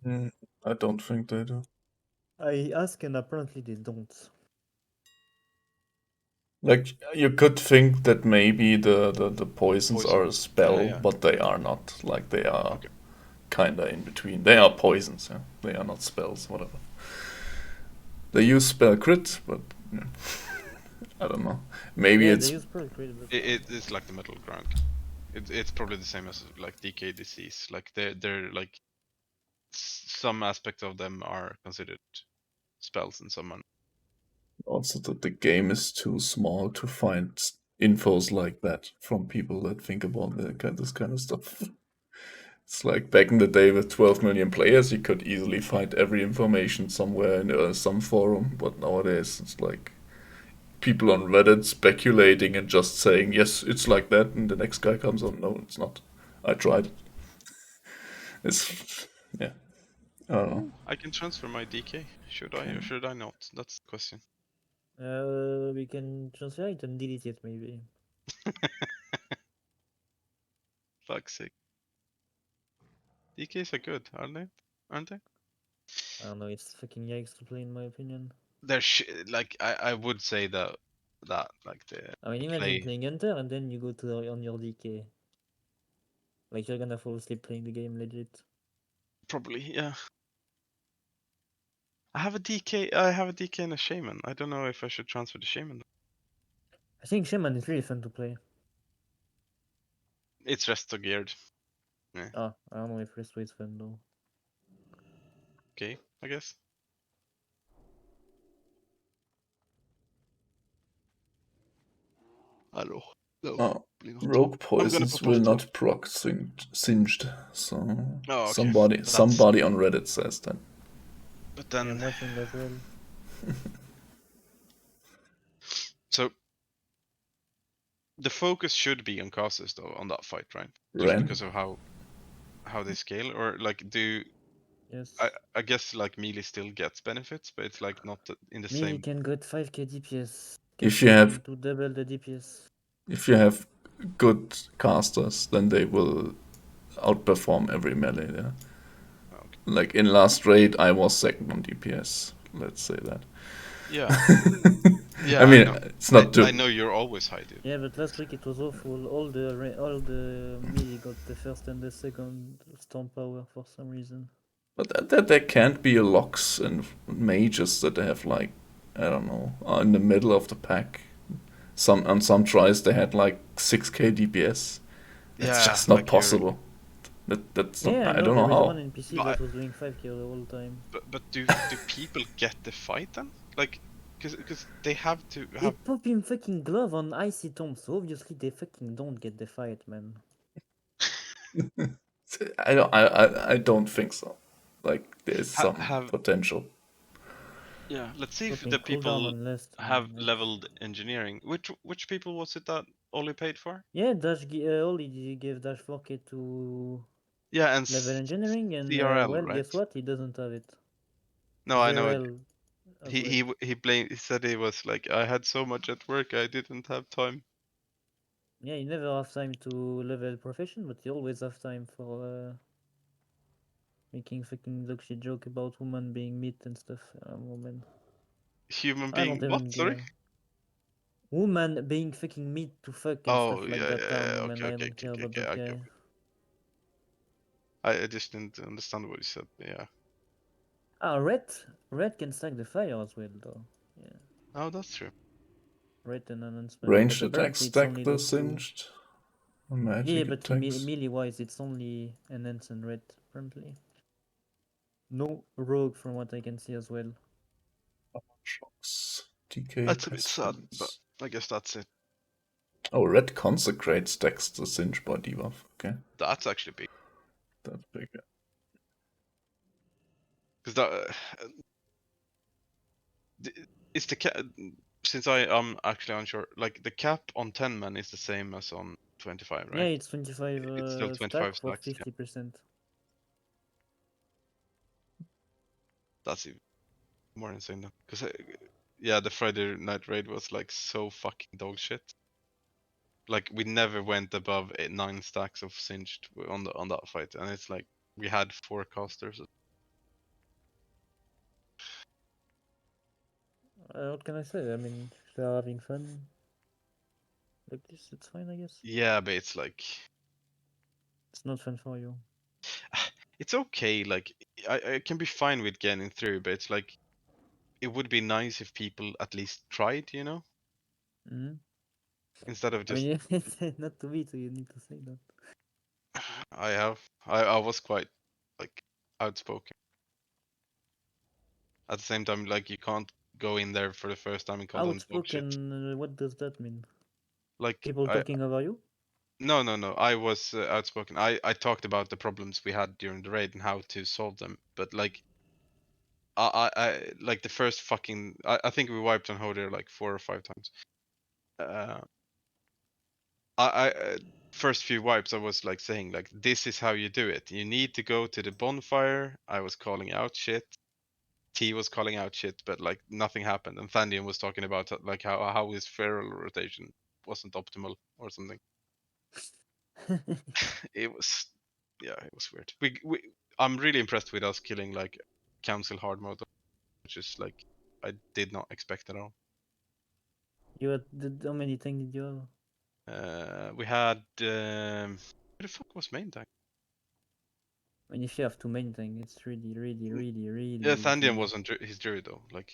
Speaker 7: way,
Speaker 6: I don't think they do.
Speaker 2: I ask and apparently they don't.
Speaker 6: Like, you could think that maybe the poisons
Speaker 7: poison.
Speaker 6: are a spell,
Speaker 7: Yeah.
Speaker 6: but they are not. Like, they are
Speaker 7: Okay.
Speaker 6: kinda in between. They are poisons, yeah. They are not spells, whatever. They use spell crit, but yeah. I don't know. Maybe
Speaker 2: Yeah,
Speaker 6: it's
Speaker 2: they use spell crit, but
Speaker 7: It's like the middle ground. It's probably the same as like DK disease. Like they're like some aspects of them are considered spells and some are.
Speaker 6: also that the game is too small to find infos like that from people that think about this kind of stuff. It's like back in the day with 12 million players, you could easily find every information somewhere in some forum, but nowadays it's like people on Reddit speculating and just saying, yes, it's like that, and the next guy comes on, no, it's not. I tried it. It's, yeah, I don't know.
Speaker 7: I can transfer my DK. Should I or should I not? That's the question.
Speaker 2: we can transfer it and delete it maybe.
Speaker 7: Fuck's sake. DKs are good, aren't they? Aren't they?
Speaker 2: I don't know, it's fucking yikes to play in my opinion.
Speaker 7: They're like I would say that like the
Speaker 2: I mean, imagine
Speaker 7: play
Speaker 2: playing Hunter and then you go to on your DK. Like, you're gonna fall asleep playing the game, legit.
Speaker 7: probably, yeah. I have a DK. I have a DK and a shaman. I don't know if I should transfer the shaman.
Speaker 2: I think Shaman is really fun to play.
Speaker 7: It's resto geared. Yeah.
Speaker 2: Ah, I don't know if Resto is fun though.
Speaker 7: Okay, I guess. Hello. No.
Speaker 6: Oh,
Speaker 7: Probably not.
Speaker 6: rogue
Speaker 7: I'm gonna
Speaker 6: poisons
Speaker 7: pop a
Speaker 6: will
Speaker 7: little.
Speaker 6: not proc singed, so
Speaker 7: Oh, okay.
Speaker 6: somebody on Reddit says that.
Speaker 7: But
Speaker 2: Yeah,
Speaker 7: then
Speaker 2: I'm watching as well.
Speaker 7: so the focus should be on casters though on that fight, right? Just
Speaker 6: Ren?
Speaker 7: because of how they scale, or like do
Speaker 2: Yes.
Speaker 7: I guess like melee still gets benefits, but it's like not in the
Speaker 2: Melee
Speaker 7: same.
Speaker 2: can get 5k DPS.
Speaker 6: If you have
Speaker 2: do double the DPS.
Speaker 6: if you have good casters, then they will outperform every melee. Yeah.
Speaker 7: Oh, okay.
Speaker 6: Like in last raid, I was second on DPS. Let's say that.
Speaker 7: Yeah. Yeah,
Speaker 6: I mean,
Speaker 7: know.
Speaker 6: it's not too.
Speaker 7: I know you're always high, dude.
Speaker 2: Yeah, but last week it was awful. All the melee got the first and the second storm power for some reason.
Speaker 6: But there can't be locks and mages that have like, I don't know, are in the middle of the pack. On some tries they had like 6k DPS. It's
Speaker 7: Yeah,
Speaker 6: just not
Speaker 7: like
Speaker 6: possible. That's not,
Speaker 2: Yeah, I
Speaker 6: I
Speaker 2: know
Speaker 6: don't know
Speaker 2: there is
Speaker 6: how.
Speaker 2: one NPC
Speaker 7: But
Speaker 2: that was doing 5k the whole time.
Speaker 7: But do people get the fight then? Like, because they have to
Speaker 2: They
Speaker 7: have.
Speaker 2: pop him fucking glove on icy tomb, so obviously they fucking don't get the fight, man.
Speaker 6: I don't think so. Like there's some
Speaker 7: have
Speaker 6: potential.
Speaker 7: Yeah, let's see if
Speaker 2: Popping
Speaker 7: the
Speaker 2: cooldown
Speaker 7: people
Speaker 2: on last.
Speaker 7: have leveled engineering. Which people was it that Ollie paid for?
Speaker 2: Yeah, Oli gave Dash 4k to
Speaker 7: Yeah, and
Speaker 2: level engineering, and
Speaker 7: CRL,
Speaker 2: well,
Speaker 7: right?
Speaker 2: guess what? He doesn't have it.
Speaker 7: No, I know it.
Speaker 2: ZRL as
Speaker 7: He
Speaker 2: well.
Speaker 7: he blamed. He said he was like, I had so much at work, I didn't have time.
Speaker 2: Yeah, you never have time to level profession, but you always have time for making fucking dog shit joke about women being meat and stuff. Woman.
Speaker 7: Human
Speaker 2: I don't
Speaker 7: being what?
Speaker 2: even
Speaker 7: Sorry.
Speaker 2: care. Woman being fucking meat to fuck and
Speaker 7: Oh
Speaker 2: stuff like
Speaker 7: yeah,
Speaker 2: that.
Speaker 7: yeah, yeah.
Speaker 2: Woman.
Speaker 7: Okay,
Speaker 2: I
Speaker 7: okay,
Speaker 2: don't
Speaker 7: okay,
Speaker 2: care
Speaker 7: okay,
Speaker 2: about
Speaker 7: okay.
Speaker 2: that
Speaker 7: I get.
Speaker 2: guy.
Speaker 7: I just didn't understand what you said. Yeah.
Speaker 2: Ah, red can stack the fire as well, though. Yeah,
Speaker 7: Oh, that's true.
Speaker 2: red and announcement,
Speaker 6: Ranged
Speaker 2: but
Speaker 6: attacks
Speaker 2: apparently it's
Speaker 6: stack
Speaker 2: only
Speaker 6: the
Speaker 2: those two.
Speaker 6: singed.
Speaker 2: Yeah,
Speaker 6: Magic
Speaker 2: but
Speaker 6: attacks.
Speaker 2: melee wise, it's only enhance and red apparently. No rogue from what I can see as well.
Speaker 6: Shocks. TK
Speaker 7: That's a bit sad, but
Speaker 6: pestilence.
Speaker 7: I guess that's it.
Speaker 6: Oh, red consecrate stacks the singe by debuff. Okay,
Speaker 7: That's actually big.
Speaker 6: that's bigger.
Speaker 7: Because that it's the cap. Since I'm actually unsure, like the cap on 10 men is the same as on 25,
Speaker 2: Yeah,
Speaker 7: right?
Speaker 2: it's 25
Speaker 7: It's still
Speaker 2: stack
Speaker 7: 25
Speaker 2: for
Speaker 7: stacks. Yeah,
Speaker 2: 50%.
Speaker 7: that's even more insane then. Because yeah, the Friday night raid was like so fucking dog shit. Like we never went above 9 stacks of singed on that fight, and it's like we had 4 casters.
Speaker 2: What can I say? I mean, if they're having fun like this, it's fine, I guess.
Speaker 7: Yeah, but it's like
Speaker 2: It's not fun for you.
Speaker 7: it's okay. Like I can be fine with getting through, but it's like it would be nice if people at least tried, you know,
Speaker 2: Mm-hmm.
Speaker 7: instead of
Speaker 2: I
Speaker 7: just
Speaker 2: mean, it's not to be, so you need to say that.
Speaker 7: I was quite like outspoken. At the same time, like you can't go in there for the first time and call them dog shit.
Speaker 2: Outspoken, what does that mean?
Speaker 7: Like
Speaker 2: People talking over you?
Speaker 7: no, I was outspoken. I talked about the problems we had during the raid and how to solve them. But like I like the first fucking I think we wiped on Hoder like 4 or 5 times. Uh, I first few wipes I was like saying like this is how you do it. You need to go to the bonfire. I was calling out shit. T was calling out shit, but like nothing happened. And Thandian was talking about like how his feral rotation wasn't optimal or something. It was yeah, it was weird. We I'm really impressed with us killing like council hard mode, which is like I did not expect at all.
Speaker 2: You had how many things did you have?
Speaker 7: We had where the fuck was main tank?
Speaker 2: I mean, if you have too many things, it's really
Speaker 7: Yeah, Thandian
Speaker 2: easy.
Speaker 7: wasn't his druid though. Like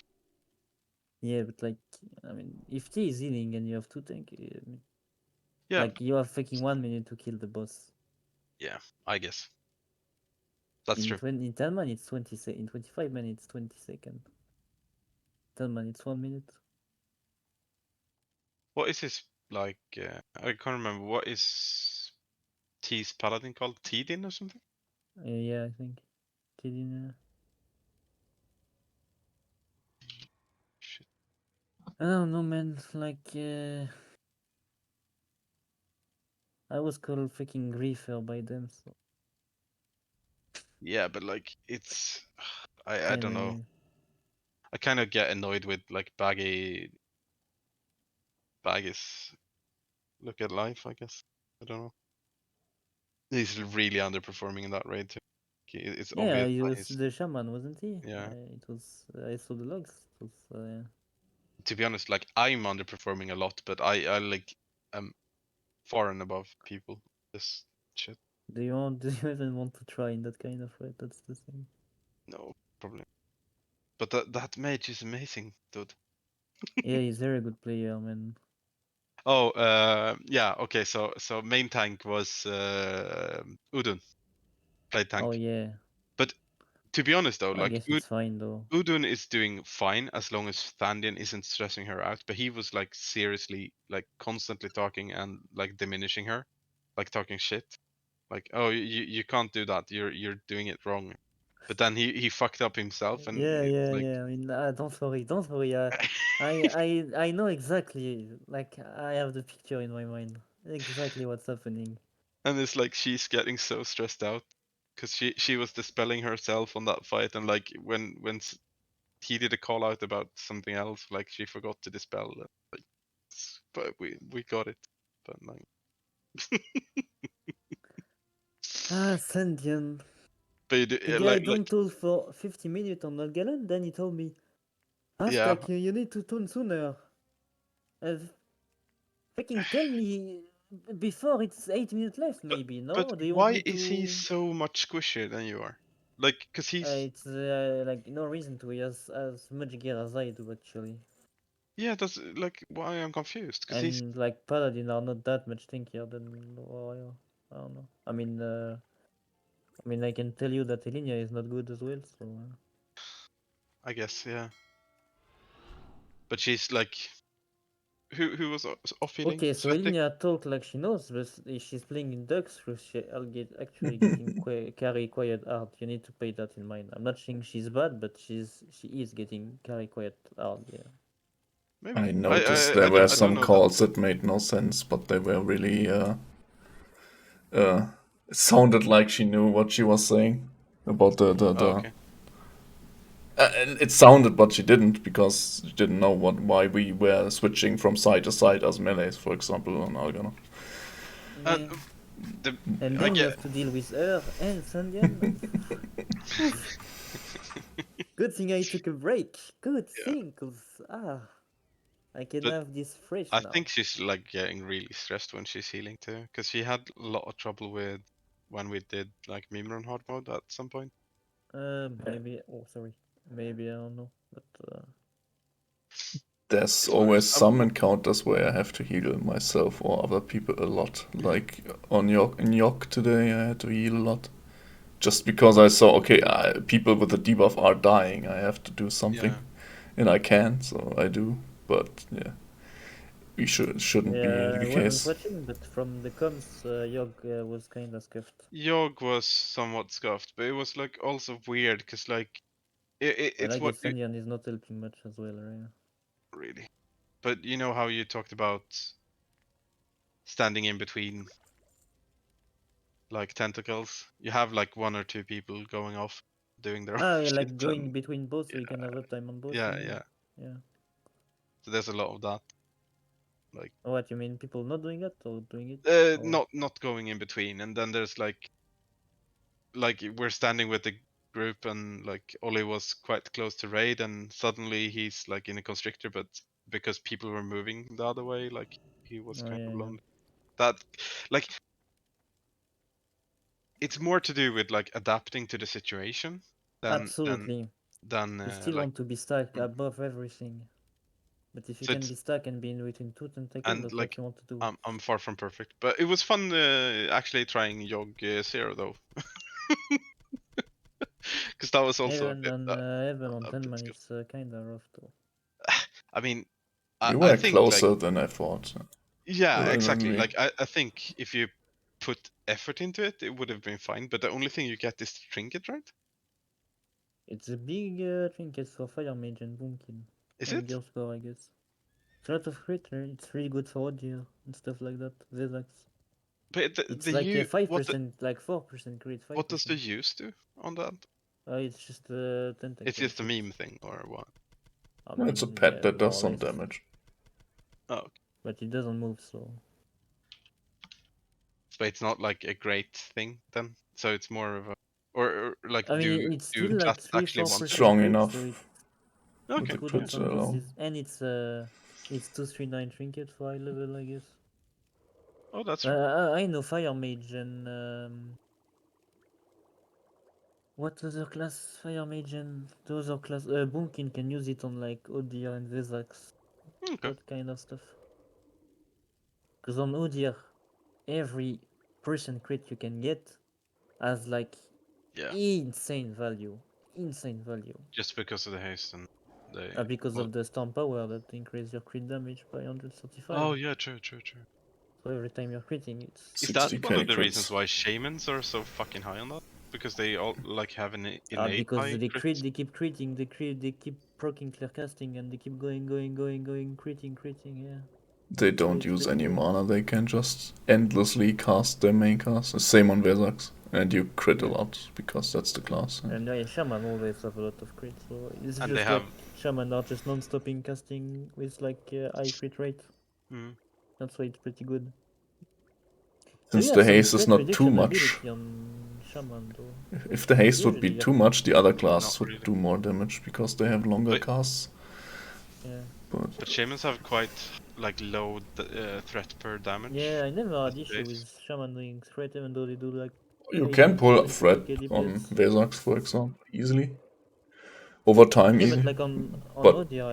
Speaker 2: Yeah, but like, I mean, if T is healing and you have two tank,
Speaker 7: yeah,
Speaker 2: like you have fucking 1 minute to kill the boss.
Speaker 7: yeah, I guess that's true.
Speaker 2: In 10 man it's 20 seconds. In 25 minutes it's 20 seconds. 10 man it's 1 minute.
Speaker 7: What is his like? I can't remember. What is T's paladin called? Tidin or something?
Speaker 2: Yeah, I think. Tidin,
Speaker 7: Shit.
Speaker 2: I don't know, man. Like, I was called freaking griefer by them, so
Speaker 7: Yeah, but like it's I don't know.
Speaker 2: kinda.
Speaker 7: I kind of get annoyed with like Baggy's look at life. I guess I don't know. He's really underperforming in that raid too. It's
Speaker 2: Yeah,
Speaker 7: obvious
Speaker 2: he
Speaker 7: that
Speaker 2: was
Speaker 7: he's
Speaker 2: the shaman, wasn't he?
Speaker 7: yeah.
Speaker 2: It was. I saw the logs. It was.
Speaker 7: To be honest, like I'm underperforming a lot, but I like am far and above people. This shit.
Speaker 2: Do you want? Do you even want to try in that kind of way? That's the thing.
Speaker 7: No, probably. But that mage is amazing, dude.
Speaker 2: Yeah, he's a very good player, man.
Speaker 7: Oh, yeah. Okay, so main tank was Udun, played
Speaker 2: Oh
Speaker 7: tank.
Speaker 2: yeah,
Speaker 7: But to be honest though,
Speaker 2: I
Speaker 7: like
Speaker 2: guess it's fine though.
Speaker 7: Udun is doing fine as long as Thandian isn't stressing her out. But he was like seriously, like constantly talking and like diminishing her, like talking shit. Like, oh, you can't do that. You're doing it wrong. But then he fucked up himself, and
Speaker 2: Yeah,
Speaker 7: it's
Speaker 2: yeah,
Speaker 7: like,
Speaker 2: yeah. I mean, don't worry. I know exactly. Like, I have the picture in my mind. Exactly what's happening.
Speaker 7: and it's like she's getting so stressed out because she was dispelling herself on that fight, and like he did a call out about something else, like she forgot to dispel. Like, but we got it. But like,
Speaker 2: Ah, Sandian.
Speaker 7: But you do,
Speaker 2: The guy don't tool for 50 minutes on that gallon, then he told me,
Speaker 7: yeah.
Speaker 2: Aztec, you need to tune sooner. Freaking tell me before it's 8 minutes left, maybe, no?
Speaker 7: But
Speaker 2: Do you want
Speaker 7: why
Speaker 2: me to...
Speaker 7: is he so much squishier than you are? Like, cause he's
Speaker 2: it's like no reason to. He has as much gear as I do, actually.
Speaker 7: yeah. That's like why I'm confused. Cause he's
Speaker 2: And like Paladin are not that much stinkier than Warrior. I don't know. I mean, I can tell you that Elinia is not good as well, so...
Speaker 7: I guess yeah. But she's like who was off healing?
Speaker 2: Okay, so
Speaker 7: Svetic?
Speaker 2: Elinia talk like she knows, but if she's playing in Ducks, actually getting carry quiet hard. You need to pay that in mind. I'm not saying she's bad, but she is getting carry quiet hard, yeah.
Speaker 7: Maybe.
Speaker 6: I noticed there were
Speaker 7: I don't
Speaker 6: some
Speaker 7: know
Speaker 6: calls that made no sense, but they were really it sounded like she knew what she was saying about the
Speaker 7: Oh, okay.
Speaker 6: it sounded, but she didn't, because she didn't know why we were switching from side to side as melees, for example, on Argana.
Speaker 2: Yeah. And then you have to deal with her and Sandian. Good thing I took a break. Good thing, cause I can
Speaker 7: But
Speaker 2: have this fresh
Speaker 7: I
Speaker 2: now.
Speaker 7: think she's like getting really stressed when she's healing too, because she had a lot of trouble with when we did like meme run hard mode at some point.
Speaker 2: Maybe. Oh, sorry. Maybe I don't know, but.
Speaker 6: There's always some encounters where I have to heal myself or other people a lot. Like on in Yok today, I had to heal a lot. Just because I saw, okay, people with the debuff are dying, I have to do something.
Speaker 7: Yeah.
Speaker 6: And I can, so I do. But yeah, we shouldn't be the
Speaker 2: I wasn't
Speaker 6: case.
Speaker 2: watching, but from the comms, Yogg was kinda scuffed.
Speaker 7: Yogg was somewhat scuffed, but it was like also weird, because like it's
Speaker 2: And I
Speaker 7: what
Speaker 2: guess Sandian is not helping much as well, right?
Speaker 7: really. But you know how you talked about standing in between like tentacles? You have like one or two people going off doing their own shit.
Speaker 2: Like going between both so you can have uptime on both.
Speaker 7: Yeah,
Speaker 2: Maybe?
Speaker 7: yeah.
Speaker 2: Yeah.
Speaker 7: So there's a lot of that. Like
Speaker 2: What you mean? People not doing it or doing it? Or...
Speaker 7: not going in between, and then there's like we're standing with the group, and like Ollie was quite close to raid, and suddenly he's like in a constrictor, but because people were moving the other way, like he was
Speaker 2: Oh,
Speaker 7: kind
Speaker 2: yeah,
Speaker 7: of
Speaker 2: yeah.
Speaker 7: lonely. That like it's more to do with like adapting to the situation
Speaker 2: Absolutely.
Speaker 7: than
Speaker 2: You still
Speaker 7: like
Speaker 2: want to be stuck above everything. But if you
Speaker 7: so
Speaker 2: can
Speaker 7: it's
Speaker 2: be stuck and be in between two tentacles,
Speaker 7: and
Speaker 2: that's what
Speaker 7: like
Speaker 2: you want to do.
Speaker 7: I'm far from perfect, but it was fun actually trying Yogg Zero though. Because that was also a bit
Speaker 2: Even on 10 man, it's kinda rough though.
Speaker 7: I mean,
Speaker 6: You
Speaker 7: I
Speaker 6: were
Speaker 7: think
Speaker 6: closer
Speaker 7: like
Speaker 6: than I thought.
Speaker 7: yeah, exactly.
Speaker 6: Anyway.
Speaker 7: Like I think if you put effort into it, it would have been fine. But the only thing you get is the trinket, right?
Speaker 2: It's a big trinket for Fire Mage and Boomkin.
Speaker 7: Is
Speaker 2: And
Speaker 7: it?
Speaker 2: Gear Score, I guess. It's a lot of crit, right? It's really good for Gear and stuff like that. Vezax.
Speaker 7: But
Speaker 2: It's
Speaker 7: the
Speaker 2: like
Speaker 7: U
Speaker 2: 5%, like 4% crit, 5%.
Speaker 7: what does the use do on that?
Speaker 2: It's just a tentacle.
Speaker 7: It's just a meme thing or what?
Speaker 2: I
Speaker 6: It's a
Speaker 2: mean,
Speaker 6: pet
Speaker 2: yeah,
Speaker 6: that
Speaker 2: more
Speaker 6: does
Speaker 2: or
Speaker 6: some
Speaker 2: less.
Speaker 6: damage.
Speaker 7: Oh, okay.
Speaker 2: But it doesn't move, so.
Speaker 7: But it's not like a great thing then. So it's more of a or like
Speaker 2: I mean,
Speaker 7: do
Speaker 2: it's still like
Speaker 7: classes actually
Speaker 2: 3-4%
Speaker 7: want
Speaker 6: Strong
Speaker 2: crit,
Speaker 6: enough.
Speaker 2: so
Speaker 7: Okay.
Speaker 2: it's good
Speaker 6: Put
Speaker 2: on
Speaker 6: it
Speaker 2: some
Speaker 6: alone.
Speaker 2: bosses. And it's 239 trinket for high level, I guess.
Speaker 7: Oh, that's
Speaker 2: I know Fire Mage and what other class? Fire Mage and the other class Boomkin can use it on like Odir and Vezax.
Speaker 7: okay.
Speaker 2: That kind of stuff. Because on Odir, every percent crit you can get has like insane value. Insane value.
Speaker 7: Just because of the haste and the
Speaker 2: Because of the storm power that increase your crit damage by 135.
Speaker 7: Oh yeah, true.
Speaker 2: So every time you're critting, it's...
Speaker 7: Is that
Speaker 6: 60k
Speaker 7: one of the
Speaker 6: crits.
Speaker 7: reasons why shamans are so fucking high on that? Because they all like have an innate
Speaker 2: because
Speaker 7: high
Speaker 2: they
Speaker 7: crit?
Speaker 2: they keep critting, they keep proccing clear casting, and they keep going, critting, yeah.
Speaker 6: They
Speaker 2: So
Speaker 6: don't
Speaker 2: it's
Speaker 6: use
Speaker 2: pretty
Speaker 6: any
Speaker 2: good.
Speaker 6: mana, they can just endlessly cast their main cast. Same on Vezax. And you crit a lot, because that's the class.
Speaker 2: And Shaman always have a lot of crit, so it's
Speaker 7: And
Speaker 2: just
Speaker 7: they
Speaker 2: like
Speaker 7: have
Speaker 2: Shaman are just non-stopping casting with like high crit rate.
Speaker 7: Mhm.
Speaker 2: That's why it's pretty good.
Speaker 6: Since
Speaker 2: you
Speaker 6: the
Speaker 2: have some
Speaker 6: haste is
Speaker 2: threat
Speaker 6: not too
Speaker 2: reduction
Speaker 6: much.
Speaker 2: ability on Shaman though.
Speaker 6: If the haste would be
Speaker 2: Usually you
Speaker 6: too
Speaker 2: have-
Speaker 6: much, the other classes
Speaker 7: Not
Speaker 6: would
Speaker 7: really.
Speaker 6: do more damage because they have longer
Speaker 7: But-
Speaker 6: casts.
Speaker 2: Yeah.
Speaker 6: But
Speaker 7: shamans have quite like low threat per damage.
Speaker 2: Yeah, I never had
Speaker 7: as
Speaker 2: issue
Speaker 7: base.
Speaker 2: with Shaman doing threat even though they do like
Speaker 6: you can pull a
Speaker 2: 8.2
Speaker 6: threat
Speaker 2: k
Speaker 6: on
Speaker 2: DPS.
Speaker 6: Vesax, for example, easily. Over time,
Speaker 2: Yeah,
Speaker 6: easy.
Speaker 2: but like on
Speaker 6: But
Speaker 2: Odia,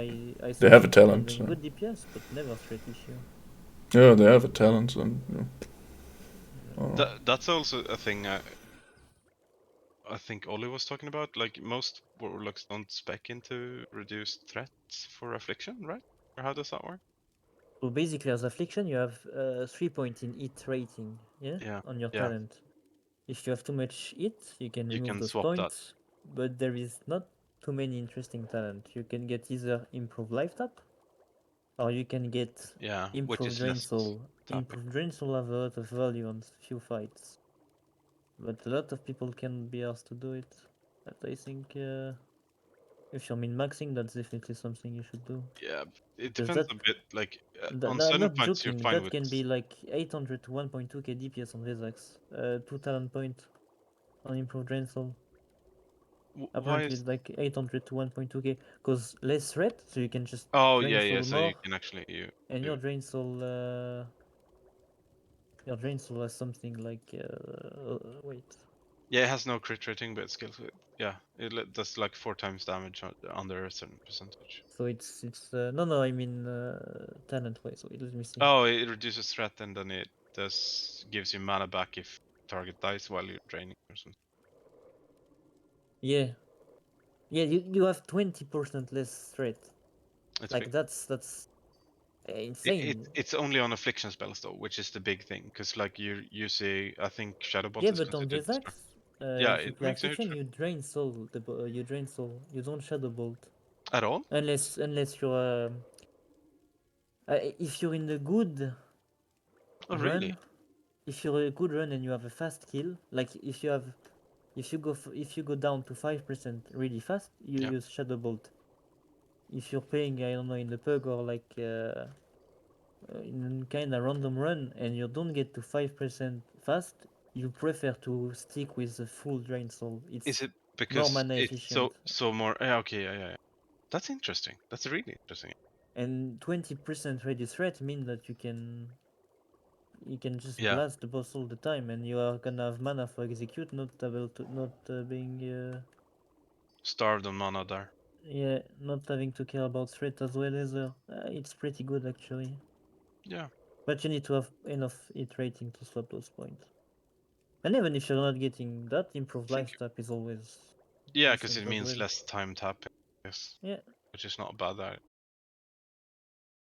Speaker 2: I
Speaker 6: they
Speaker 2: saw
Speaker 6: have a
Speaker 2: some people
Speaker 6: talent,
Speaker 2: doing
Speaker 6: so-
Speaker 2: good DPS, but never threat issue.
Speaker 6: Yeah, they have a talent, and
Speaker 7: That's also a thing I think Ollie was talking about. Like most warlocks don't spec into reduced threats for affliction, right? Or how does that work?
Speaker 2: So basically, as affliction, you have 3 points in hit rating, yeah,
Speaker 7: Yeah,
Speaker 2: on your
Speaker 7: yeah.
Speaker 2: talent. If you have too much hit, you can
Speaker 7: You
Speaker 2: remove
Speaker 7: can
Speaker 2: those
Speaker 7: swap that.
Speaker 2: points. But there is not too many interesting talent. You can get either improve life tap, or you can get
Speaker 7: Yeah, which
Speaker 2: improve
Speaker 7: is
Speaker 2: drain
Speaker 7: less
Speaker 2: soul.
Speaker 7: tapping.
Speaker 2: Improve drain soul have a lot of value on few fights, but a lot of people can be asked to do it. But I think if you're min maxing, that's definitely something you should do.
Speaker 7: Yeah, it
Speaker 2: Because
Speaker 7: depends
Speaker 2: that
Speaker 7: a bit. Like on
Speaker 2: I'm
Speaker 7: certain
Speaker 2: not
Speaker 7: points, you're
Speaker 2: joking.
Speaker 7: fine
Speaker 2: That
Speaker 7: with.
Speaker 2: can be like 800 to 1.2k DPS on Vesax. 2 talent point on improved drain soul.
Speaker 7: Why
Speaker 2: Apparently
Speaker 7: is?
Speaker 2: it's like 800 to 1.2k. Because less threat, so you can just
Speaker 7: Oh
Speaker 2: drain
Speaker 7: yeah,
Speaker 2: soul
Speaker 7: yeah. So
Speaker 2: more.
Speaker 7: you can actually
Speaker 2: And
Speaker 7: do
Speaker 2: your
Speaker 7: it.
Speaker 2: drain soul has something like wait.
Speaker 7: Yeah, it has no crit rating, but it scales with. Yeah, does like 4 times damage under a certain percentage.
Speaker 2: So it's no, I mean talent wise. So let me see.
Speaker 7: Oh, it reduces threat and then it gives you mana back if target dies while you're draining or something.
Speaker 2: Yeah. Yeah, you have 20% less threat.
Speaker 7: It's
Speaker 2: Like
Speaker 7: big.
Speaker 2: that's insane.
Speaker 7: It's only on affliction spells though, which is the big thing, because like you see, I think Shadow Bolt
Speaker 2: Yeah,
Speaker 7: is
Speaker 2: but on
Speaker 7: considered.
Speaker 2: Vesax,
Speaker 7: Yeah,
Speaker 2: if you
Speaker 7: it
Speaker 2: play
Speaker 7: makes a huge
Speaker 2: affliction, you drain soul. You drain soul. You don't shadow bolt
Speaker 7: at all.
Speaker 2: unless you're if you're in the good
Speaker 7: Oh
Speaker 2: run.
Speaker 7: really?
Speaker 2: If you're a good run and you have a fast kill, like if you go down to 5% really fast, you
Speaker 7: Yeah.
Speaker 2: use shadow bolt. If you're playing, I don't know, in the pug or like in kind of random run and you don't get to 5% fast, you prefer to stick with the full drain soul. It's
Speaker 7: Is it
Speaker 2: more
Speaker 7: because
Speaker 2: mana
Speaker 7: it's
Speaker 2: efficient.
Speaker 7: so more? Yeah, okay, yeah. That's interesting. That's really interesting.
Speaker 2: And 20% reduce threat mean that you can just
Speaker 7: Yeah.
Speaker 2: blast the boss all the time, and you are gonna have mana for execute, not able to being
Speaker 7: Starved on mana there.
Speaker 2: yeah, not having to care about threat as well as it's pretty good actually.
Speaker 7: Yeah.
Speaker 2: But you need to have enough hit rating to swap those points. And even if you're not getting that, improved life tap is always
Speaker 7: Yeah, because
Speaker 2: decent
Speaker 7: it
Speaker 2: as
Speaker 7: means
Speaker 2: well.
Speaker 7: less time tapping. Yes.
Speaker 2: Yeah.
Speaker 7: Which is not bad